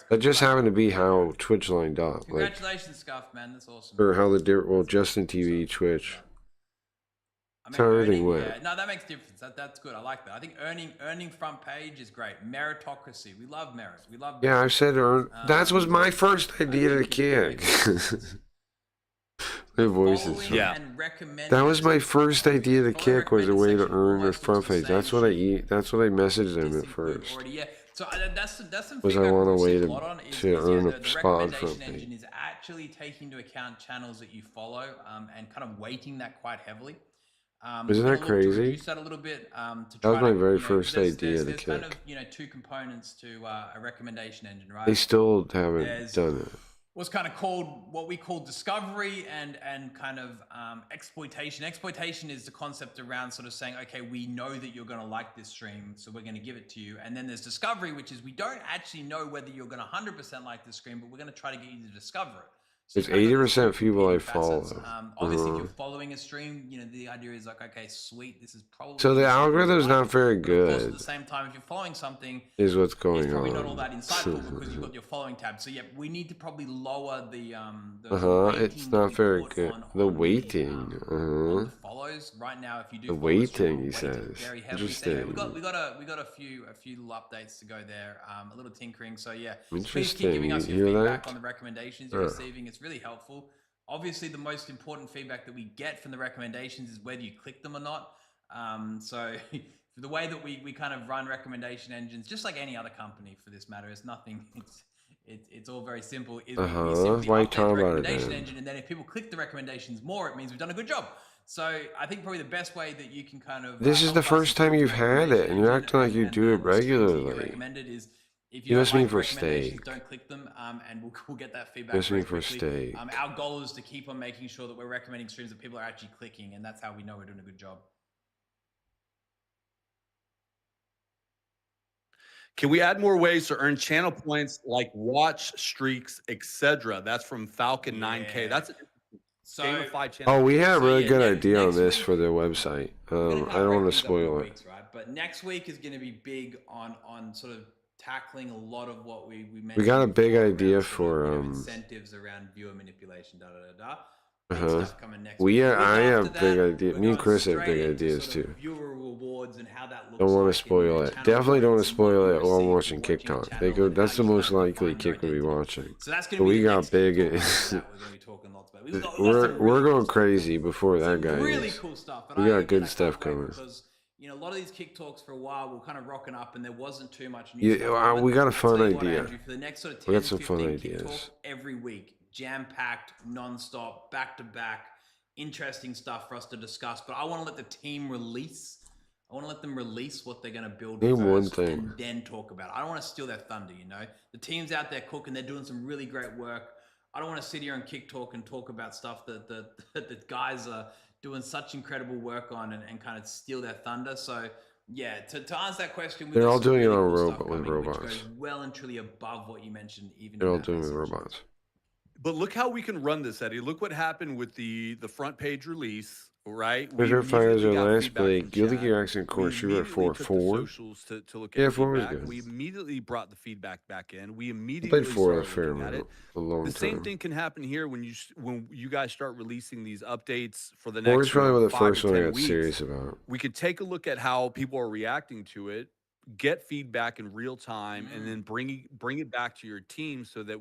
That just happened to be how Twitch lined up. Like, Congratulations, Scuff, man. That's awesome. or how well, Justin TV, Twitch. That's how everything went. Yeah, no, that makes a difference. That's good. I like that. I think earning front page is great. Meritocracy. We love merit. We love merit. Yeah, I've said that was my first idea to kick. My voices. Yeah. That was my first idea to kick, was a way to earn a front page. That's what I messaged them at first. Yeah. So that's some Was I feedback want a we've way seen to lot on earn the a spot on recommendation front engine page. is actually taking into account channels that you follow and kind of weighting that quite heavily. Isn't that crazy? Reduce that a little bit, to That was try my to, very you know, first idea to there's kind kick. of, two components to a recommendation engine, right? They still haven't There's done it. what's kind of called what we call discovery and kind of exploitation. Exploitation is the concept around sort of saying, okay, we know that you're going to like this stream, so we're going to give it to you. And then there's discovery, which is we don't actually know whether you're going to 100% like this stream, but we're going to try to get you to discover it. There's 80% people I follow. Obviously, if you're following a stream, the idea is like, okay, sweet, this is probably. So the algorithm's not very But of course, at good, the same time, if you're following something, is what's it's going probably not all on. that insightful because you've got your following tab. So yeah, we need to probably lower the It's not very good. The weighting. on the follows right now. If you do The follow a stream, weighting, he weight it says. very heavily. So yeah, Interesting. we got a few little updates to go there. A little tinkering. So yeah, please keep Interesting. giving us You your hear feedback that? on the recommendations you're Yeah. receiving. It's really helpful. Obviously, the most important feedback that we get from the recommendations is whether you click them or not. So the way that we kind of run recommendation engines, just like any other company for this matter, is nothing. It's all very simple. Is we simply Why update talk the about it recommendation then? engine, and then if people click the recommendations more, it means we've done a good job. So I think probably the best way that you can kind of This is the first time you've had it, and you're acting like you do it regularly. recommended is if You you must don't mean like for recommendations, steak. don't click them, and we'll get that feedback. Must very mean for quickly. steak. Our goal is to keep on making sure that we're recommending streams that people are actually clicking, and that's how we know we're doing a good job. Can we add more ways to earn channel points like watch streaks, etc.? That's from Falcon 9K. That's a gamified channel. Oh, we had a really yeah, good idea on this for the website. I don't want to spoil it. Weeks, right? But next week is going to be big on sort of tackling a lot of what we mentioned. We got a big before idea around sort of, for incentives around viewer manipulation. Big stuff coming next We week. are, Week I after have that, big ideas. we're Me and going Chris have straight big into ideas sort of too. Viewer rewards and how that looks. Don't want like to spoil in it. channel Definitely don't want rates to and what spoil you're it while I'm receiving watching from TikTok. watching a They channel go. and That's how the you most kind of likely find your kick we'll be identity. watching. So that's But going to be we the got next big. that we're going to be talking lots about. We've got some We're really going crazy before that guy really is. cool stuff. And We got again, good I stuff can't wait coming. because a lot of these kick talks for a while were kind of rocking up, and there wasn't too much new stuff. Yeah, we got a I'll fun tell you what, idea. Andrew, for the next sort of 10, We got some 15 fun kick talk ideas. every week, jam-packed, non-stop, back-to-back, interesting stuff for us to discuss. But I want to let the team release. I want to let them release what they're going to build Name first one thing. and then talk about it. I don't want to steal their thunder, The team's out there cooking. They're doing some really great work. I don't want to sit here and kick talk and talk about stuff that the guys are doing such incredible work on and kind of steal their thunder. So yeah, to answer that question, we've They're got all some doing it really on cool stuff robot with coming, which robots. goes well and truly above what you mentioned. Even They're in all that doing it message. with robots. But look how we can run this, Eddie. Look what happened with the front page release, right? We Twitter fires immediately our got last feedback play. from Guilty chat. Gear Accent course. You were at immediately took the 4. socials to look Yeah, at 4 was feedback. good. We immediately brought the feedback back in. We I immediately played 4 a started fair looking at amount. it. A long The same time. thing can happen here when you guys start releasing these updates for the 4 next is probably one of the 5 first to one I 10 got weeks. serious about. We could take a look at how people are reacting to it, get feedback in real time, and then bring it back to your team so that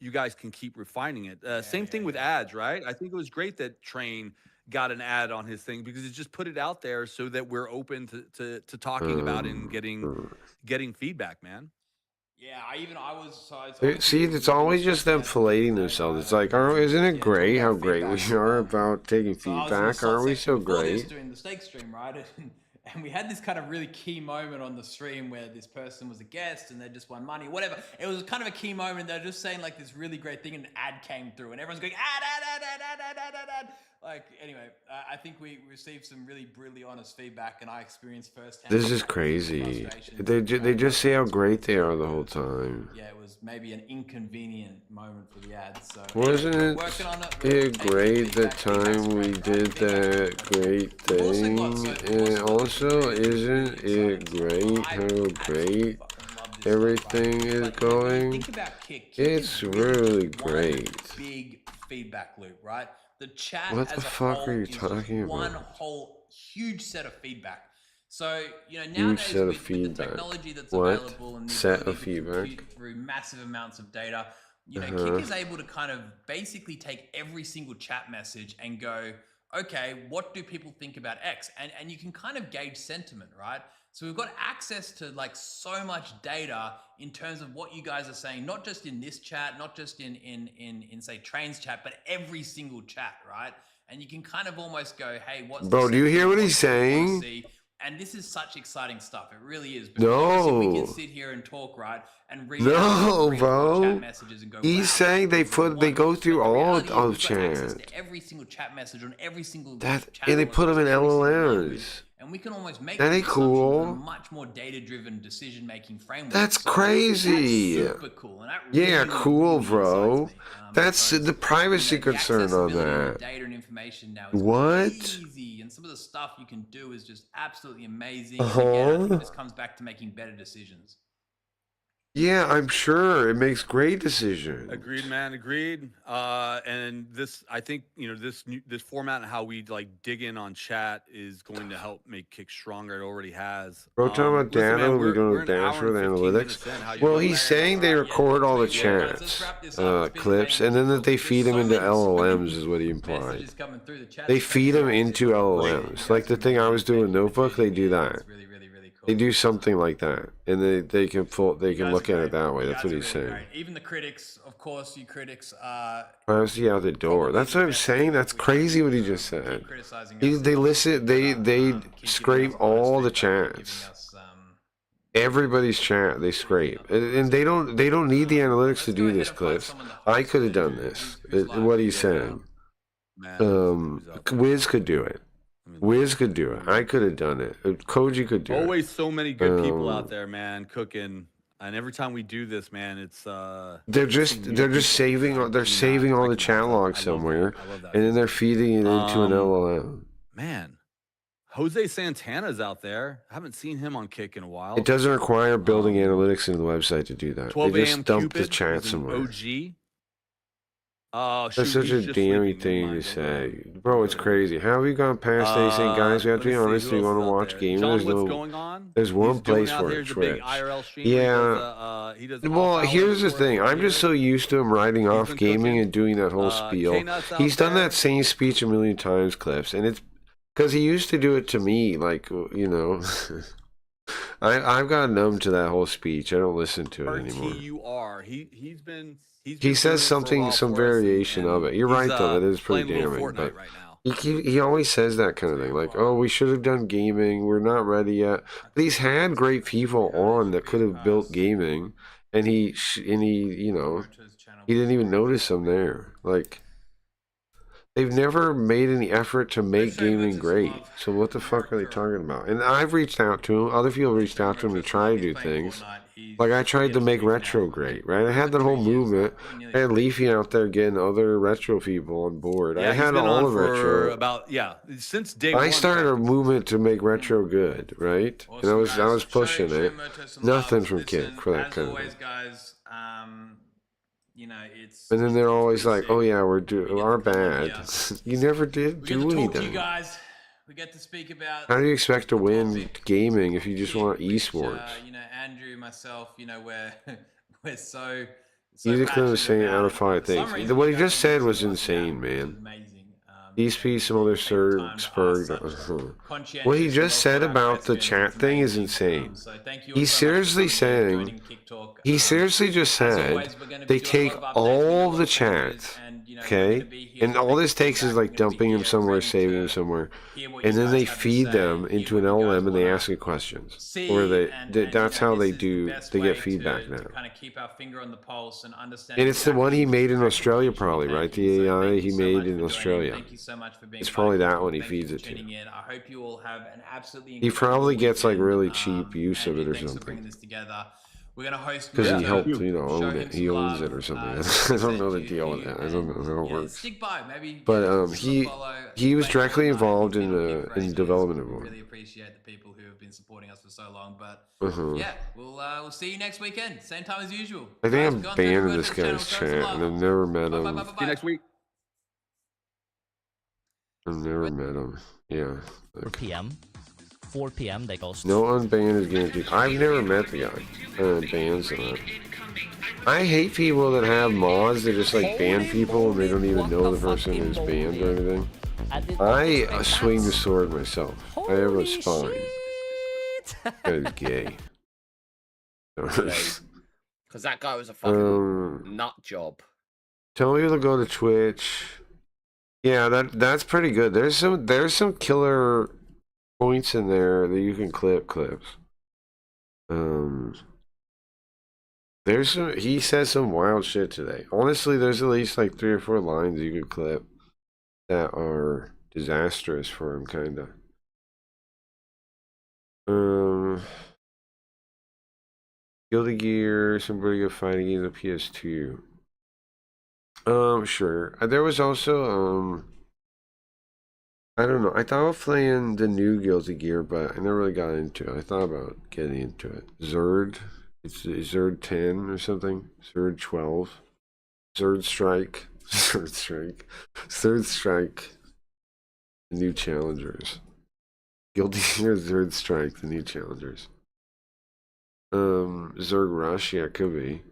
you guys can keep refining it. Same thing with ads, right? I think it was great that Train got an ad on his thing because it just put it out there so that we're open to talking about it and getting feedback, man. Yeah, See, it's always just them filleting themselves. It's like, isn't it great how great we are about taking feedback? Aren't we so great? Doing the steak stream, right? And we had this kind of really key moment on the stream where this person was a guest and they just won money, whatever. It was kind of a key moment. They're just saying like this really great thing, and an ad came through, and everyone's going ad. like, anyway, I think we received some really brutally honest feedback, and I experienced firsthand. This is crazy. They just say how great they are the whole time. Yeah, it was maybe an inconvenient moment for the ads. So Wasn't anyway, it working on it. We're great the time we did that great thing? And also, isn't it great how great everything is going? Think about Kick. It's really great. Big feedback loop, right? The chat What as the a fuck whole are you is just talking one about? whole huge set of feedback. So, you know, Huge nowadays set of with the feedback. technology that's What? available and the Set ability of to feedback? compute through massive amounts of data, you know, Uh-huh. Kick is able to kind of basically take every single chat message and go, okay, what do people think about X? And you can kind of gauge sentiment, right? So we've got access to like so much data in terms of what you guys are saying, not just in this chat, not just in say Train's chat, but every single chat, right? And you can kind of almost go, hey, what's Bro, the do you hear what sentiment? he's What do you wanna saying? see? And this is such exciting stuff. It really is. Because obviously we No. can sit here and talk, right? And read No, out 3 or 4 bro. chat messages and go, He's wow, saying they go through all of we've got access chat. to every single chat message on every single That channel and they put them in across every single language. LLMs. And we can almost make That ain't these assumptions cool. with a much more data-driven decision-making framework. That's So crazy. That's super cool. And that Yeah, really, cool, really bro. excites me. That's the privacy The concern on accessibility of that. data and information now is What? crazy, and some of the stuff you can do is just absolutely amazing. Uh-huh. And again, I think this comes back to making better decisions. Yeah, I'm sure it makes great decisions. Agreed, man. Agreed. And this, I think, you know, this format and how we like dig in on chat is going to help make Kick stronger. It already has. Bro, talking about Listen, data, man, we we're don't an dash hour with and 15 minutes analytics. in. How you Well, doing? he's saying they record all the chats, clips, and then that they feed them into LLMs is what he implied. They feed them into LLMs. Like the thing I was doing in Notebook, they do that. They do something like that, and they can look at it that way. That's what he's saying. Even the critics, of course, you critics are Privacy out the door. That's what I'm saying. That's crazy what he just said. They listen. They scrape all the chats. Everybody's chat they scrape, and they don't need the analytics to do this, Cliff. I could have done this. What he's saying. Wiz could do it. Wiz could do it. I could have done it. Koji could do it. Always so many good people out there, man, cooking. And every time we do this, man, it's they're just saving all the chat logs somewhere, and then they're feeding it into an LLM. Man, Jose Santana's out there. I haven't seen him on Kick in a while. It doesn't require building analytics into the website to do that. 12 They just a.m. dump the Cupid chat is an somewhere. OG. Oh, That's such a damning thing to say, bro. It's crazy. How have you gone past anything, guys? We have to be honest. Do you want to watch games? John, There's what's no. going on? There's one He's doing place out for there. it, He's a big Twitch. IRL streamer. Yeah. He does Well, off-hours here's the for thing. us I'm just so used to him writing off gaming and doing that whole spiel. K-Nuts out He's done there. that same speech a million times, Clips, and it's because he used to do it to me. Like, you know, I've gotten numb to that whole speech. I don't listen to it anymore. RTUR. He's been He doing says it for a while something, some for us, variation of it. You're he's, right, though. That is pretty playing a little damning. Fortnite But right now. he always says that kind of thing. Like, oh, we should have done gaming. We're not ready yet. But he's had great people on that could have built gaming, and he you know, he didn't even notice them there. Like, they've never made any effort to make gaming great. So what the fuck are they talking about? And I've reached out to him. Other people reached out to him to try to do things. Like I tried to make retro great, right? I had that whole movement. I had Leafy out there getting other retro people on board. Yeah, I he's had been all on of for retro. about since day I one. started a movement to make retro good, right? And I was pushing it. Nothing from Kick for that kind of thing. guys, you know, it's. And then they're always like, "Oh yeah, our bad." You never did do Talk to you anything. guys. We get to speak about. How do you expect to win gaming if you just want esports? You know, Andrew, myself, you know, we're so. He's just going to say passionate out of about it. 5 For some things. reason, What you he guys just don't said was listen to us now, insane, which is man. amazing. These piece, some other Spurg. What he just said about the chat thing is insane. He's seriously saying, he seriously just said they take all the chats you know, Okay, and all this takes is like dumping him somewhere, saving him somewhere, and then they feed them into an LLM and they ask it questions, or that's how they do. They get feedback now. kind of keep our finger on the pulse and understand. And it's the one he made in Australia, probably, right? The AI he made in Australia. Thank you so much for being. It's probably that one he feeds it to. In. I hope you all have an absolutely. He probably gets like really cheap use of it or something. This together. We're gonna host because he helped, own it. He owns it or something. I don't know the deal with that. I don't know how it works. Stick by, maybe. But he was directly involved in the development of it. Really appreciate the people who have been supporting us for so long. But yeah, we'll see you next weekend, same time as usual. I think I'm banned in this guy's chat, and I've never met him. See you next week. I've never met him. Yeah. 4 p.m. 4 p.m. they go. No unban is guaranteed. I've never met the guy. Bans on it. I hate people that have mods that just like ban people and they don't even know the person who's banned or anything. I swing the sword myself. I have a spine. That is gay. Because that guy was a fucking nut job. Tell people to go to Twitch. Yeah, that's pretty good. There's some killer points in there that you can clips. There's some, he says some wild shit today. Honestly, there's at least like 3 or 4 lines you could clip that are disastrous for him, kinda. Guilty Gear, some pretty good fighting games on PS2. Sure. There was also I don't know. I thought of playing the new Guilty Gear, but I never really got into it. I thought about getting into it. Zerd. It's Zerd 10 or something. Zerd 12. Zerd Strike. Zerd Strike. Zerd Strike. The new challengers. Guilty Gear Zerd Strike, the new challengers. Zerg Rush, yeah, could be.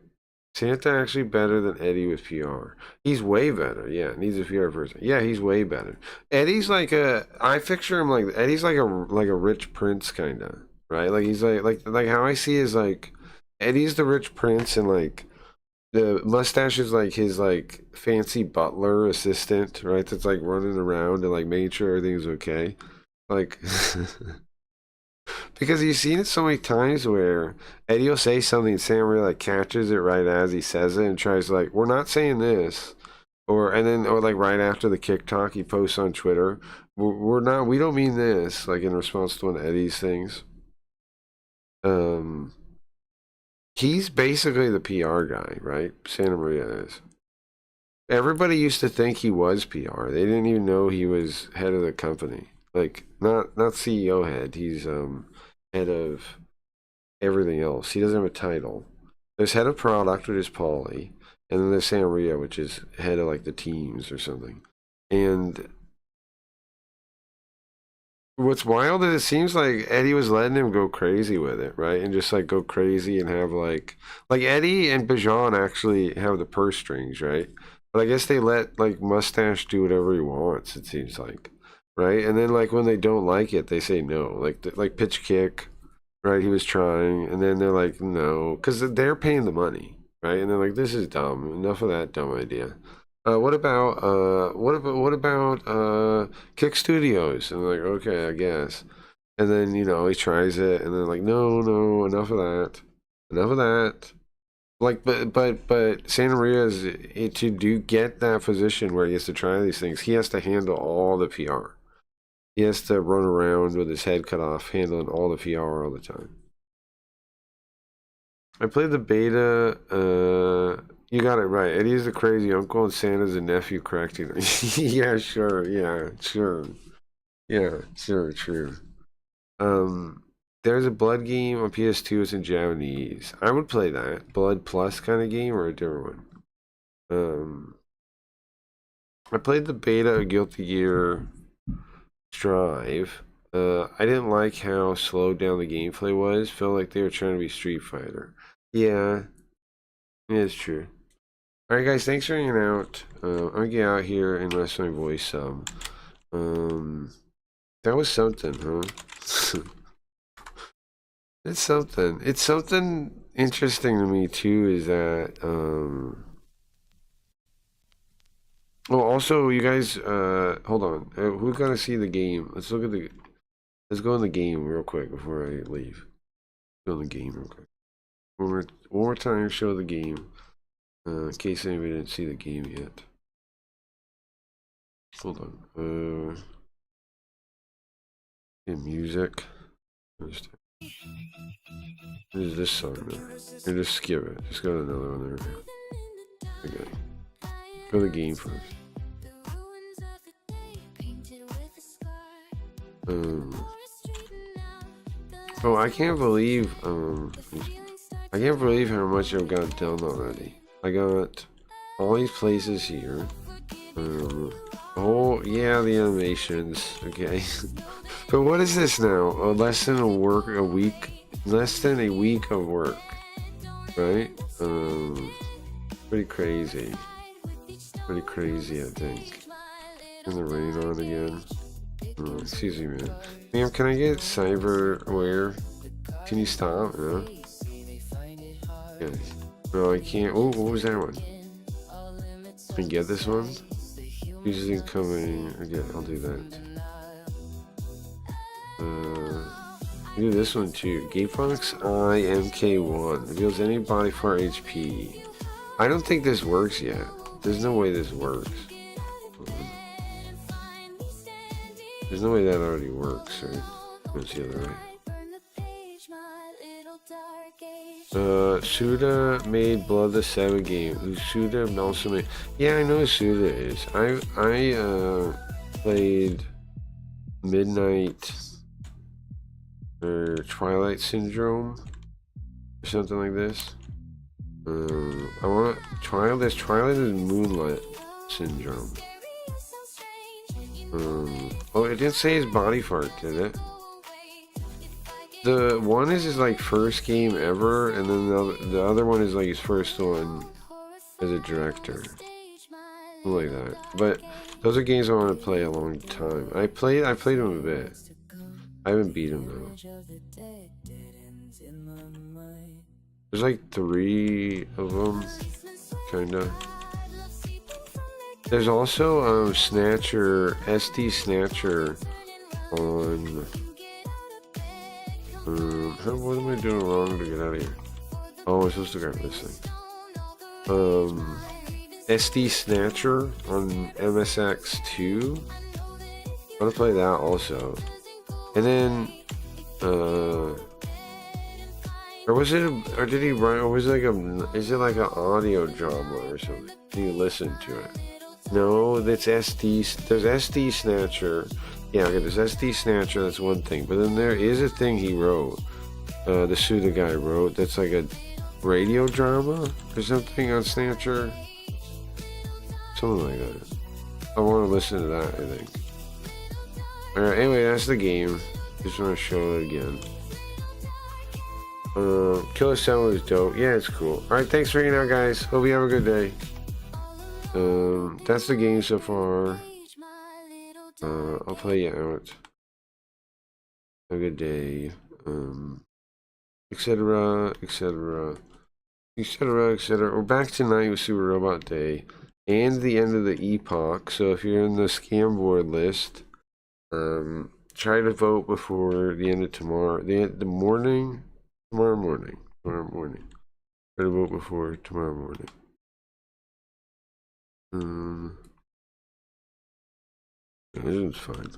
Santa actually better than Eddie with PR. He's way better. Yeah, needs a PR person. Yeah, he's way better. Eddie's like I picture him like Eddie's like a rich prince kinda, right? Like he's like how I see is like Eddie's the rich prince and like the mustache is like his like fancy butler assistant, right? That's like running around and like making sure everything's okay. Like because you've seen it so many times where Eddie will say something and Sam really like catches it right as he says it and tries to like, we're not saying this, or like right after the kick talk he posts on Twitter, we don't mean this, like in response to one of Eddie's things. He's basically the PR guy, right? Santa Maria is. Everybody used to think he was PR. They didn't even know he was head of the company. Like not CEO head. He's head of everything else. He doesn't have a title. There's head of product, which is Paulie, and then there's Santa Maria, which is head of like the teams or something. And what's wild is it seems like Eddie was letting him go crazy with it, right? And just like go crazy and have like Eddie and Bajan actually have the purse strings, right? But I guess they let like Mustache do whatever he wants, it seems like. Right, and then like when they don't like it, they say no. Like Pitch Kick, right? He was trying, and then they're like no, because they're paying the money, right? And they're like, this is dumb. Enough of that dumb idea. What about Kick Studios? And they're like, okay, I guess. And then he tries it, and then like no, enough of that. Like, but Santa Maria to get that position where he has to try these things, he has to handle all the PR. He has to run around with his head cut off, handling all the PR all the time. I played the beta. You got it right. Eddie's the crazy uncle and Santa's the nephew correcting him. Yeah, sure. Yeah, sure. Yeah, sure, true. There's a Blood game on PS2. It's in Japanese. I would play that. Blood Plus kind of game or a different one. I played the beta of Guilty Gear Strive. I didn't like how slowed down the gameplay was. Felt like they were trying to be Street Fighter. Yeah, it's true. Alright guys, thanks for hanging out. I'm gonna get out here and rest my voice some. That was something, huh? It's something interesting to me too is that Oh, also, you guys, hold on. Who's gonna see the game? Let's go in the game real quick before I leave. Go in the game real quick. One more time, show the game. In case anybody didn't see the game yet. Hold on. Music. What is this song? Here, just skip it. Just go to another one there. Okay. Go to the game first. Oh, I can't believe how much I've got done already. I got all these places here. Oh yeah, the animations. Okay. But what is this now? Less than a week of work, right? Pretty crazy. I think. Turn the rain on again. Excuse me, man. Ma'am, can I get cyber aware? Can you stop? No? Okay. No, I can't. Oh, what was that one? Can you get this one? Usually coming. Okay, I'll do that. Do this one too. Gatefox IMK1 reveals any body part HP. I don't think this works yet. There's no way this works. There's no way that already works, right? That's the other way. Suda made Blood the 7 game. Who Suda also made? Yeah, I know who Suda is. I played Midnight or Twilight Syndrome or something like this. I want Twilight is Moonlight Syndrome. Oh, it didn't say his body part, did it? The one is his like first game ever, and then the other one is like his first one as a director, something like that. But those are games I want to play a long time. I played them a bit. I haven't beat them though. There's like 3 of them, kinda. There's also Snatcher, SD Snatcher on. What am I doing wrong to get out of here? Oh, I'm supposed to grab this thing. SD Snatcher on MSX2. I want to play that also. And then, or was it, or did he write, or was it like is it like an audio drama or something? Can you listen to it? No, that's SD, there's SD Snatcher. Yeah, okay, there's SD Snatcher, that's one thing. But then there is a thing he wrote, the Suda guy wrote, that's like a radio drama or something on Snatcher. Something like that. I want to listen to that, I think. Alright, anyway, that's the game. Just want to show it again. Killer 7 was dope. Yeah, it's cool. Alright, thanks for hanging out, guys. Hope you have a good day. That's the game so far. I'll play you out. Have a good day. Etc. We're back tonight with Super Robot Day and the end of the epoch. So if you're in the scam board list, try to vote before the end of tomorrow. Tomorrow morning. Try to vote before tomorrow morning. This is fun.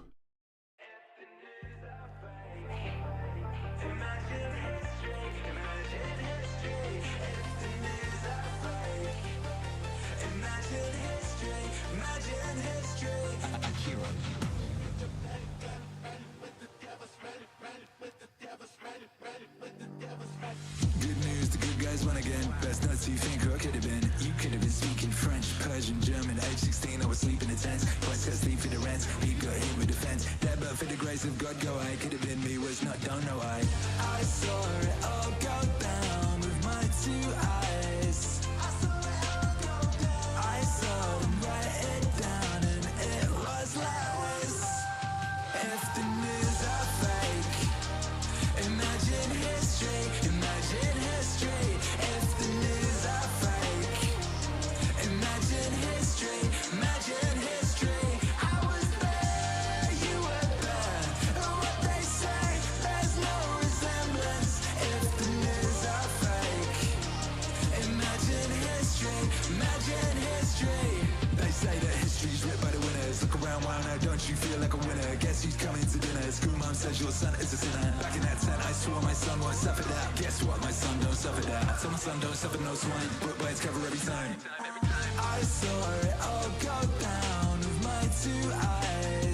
One again, best nuts you think I could have been. You could have been speaking French, Persian, German. Age 16, I was sleeping in tents. Twice got sleep for the rent. He got hit with defense. That but for the grace of God, go I could have been me, was not done, no I saw it all go down with my 2 eyes. I saw them write it down, and it was like this. If the news are fake, imagine history, imagine history. If the news are fake, imagine history, imagine Don't you feel like a winner? Guess who's coming to dinner? School mom says your son is a sinner. Back in that tent, I swore my son won't suffer that. Guess what? My son don't suffer that. So my son don't suffer no swine. Book bites cover every time. I saw it all go down with my 2 eyes.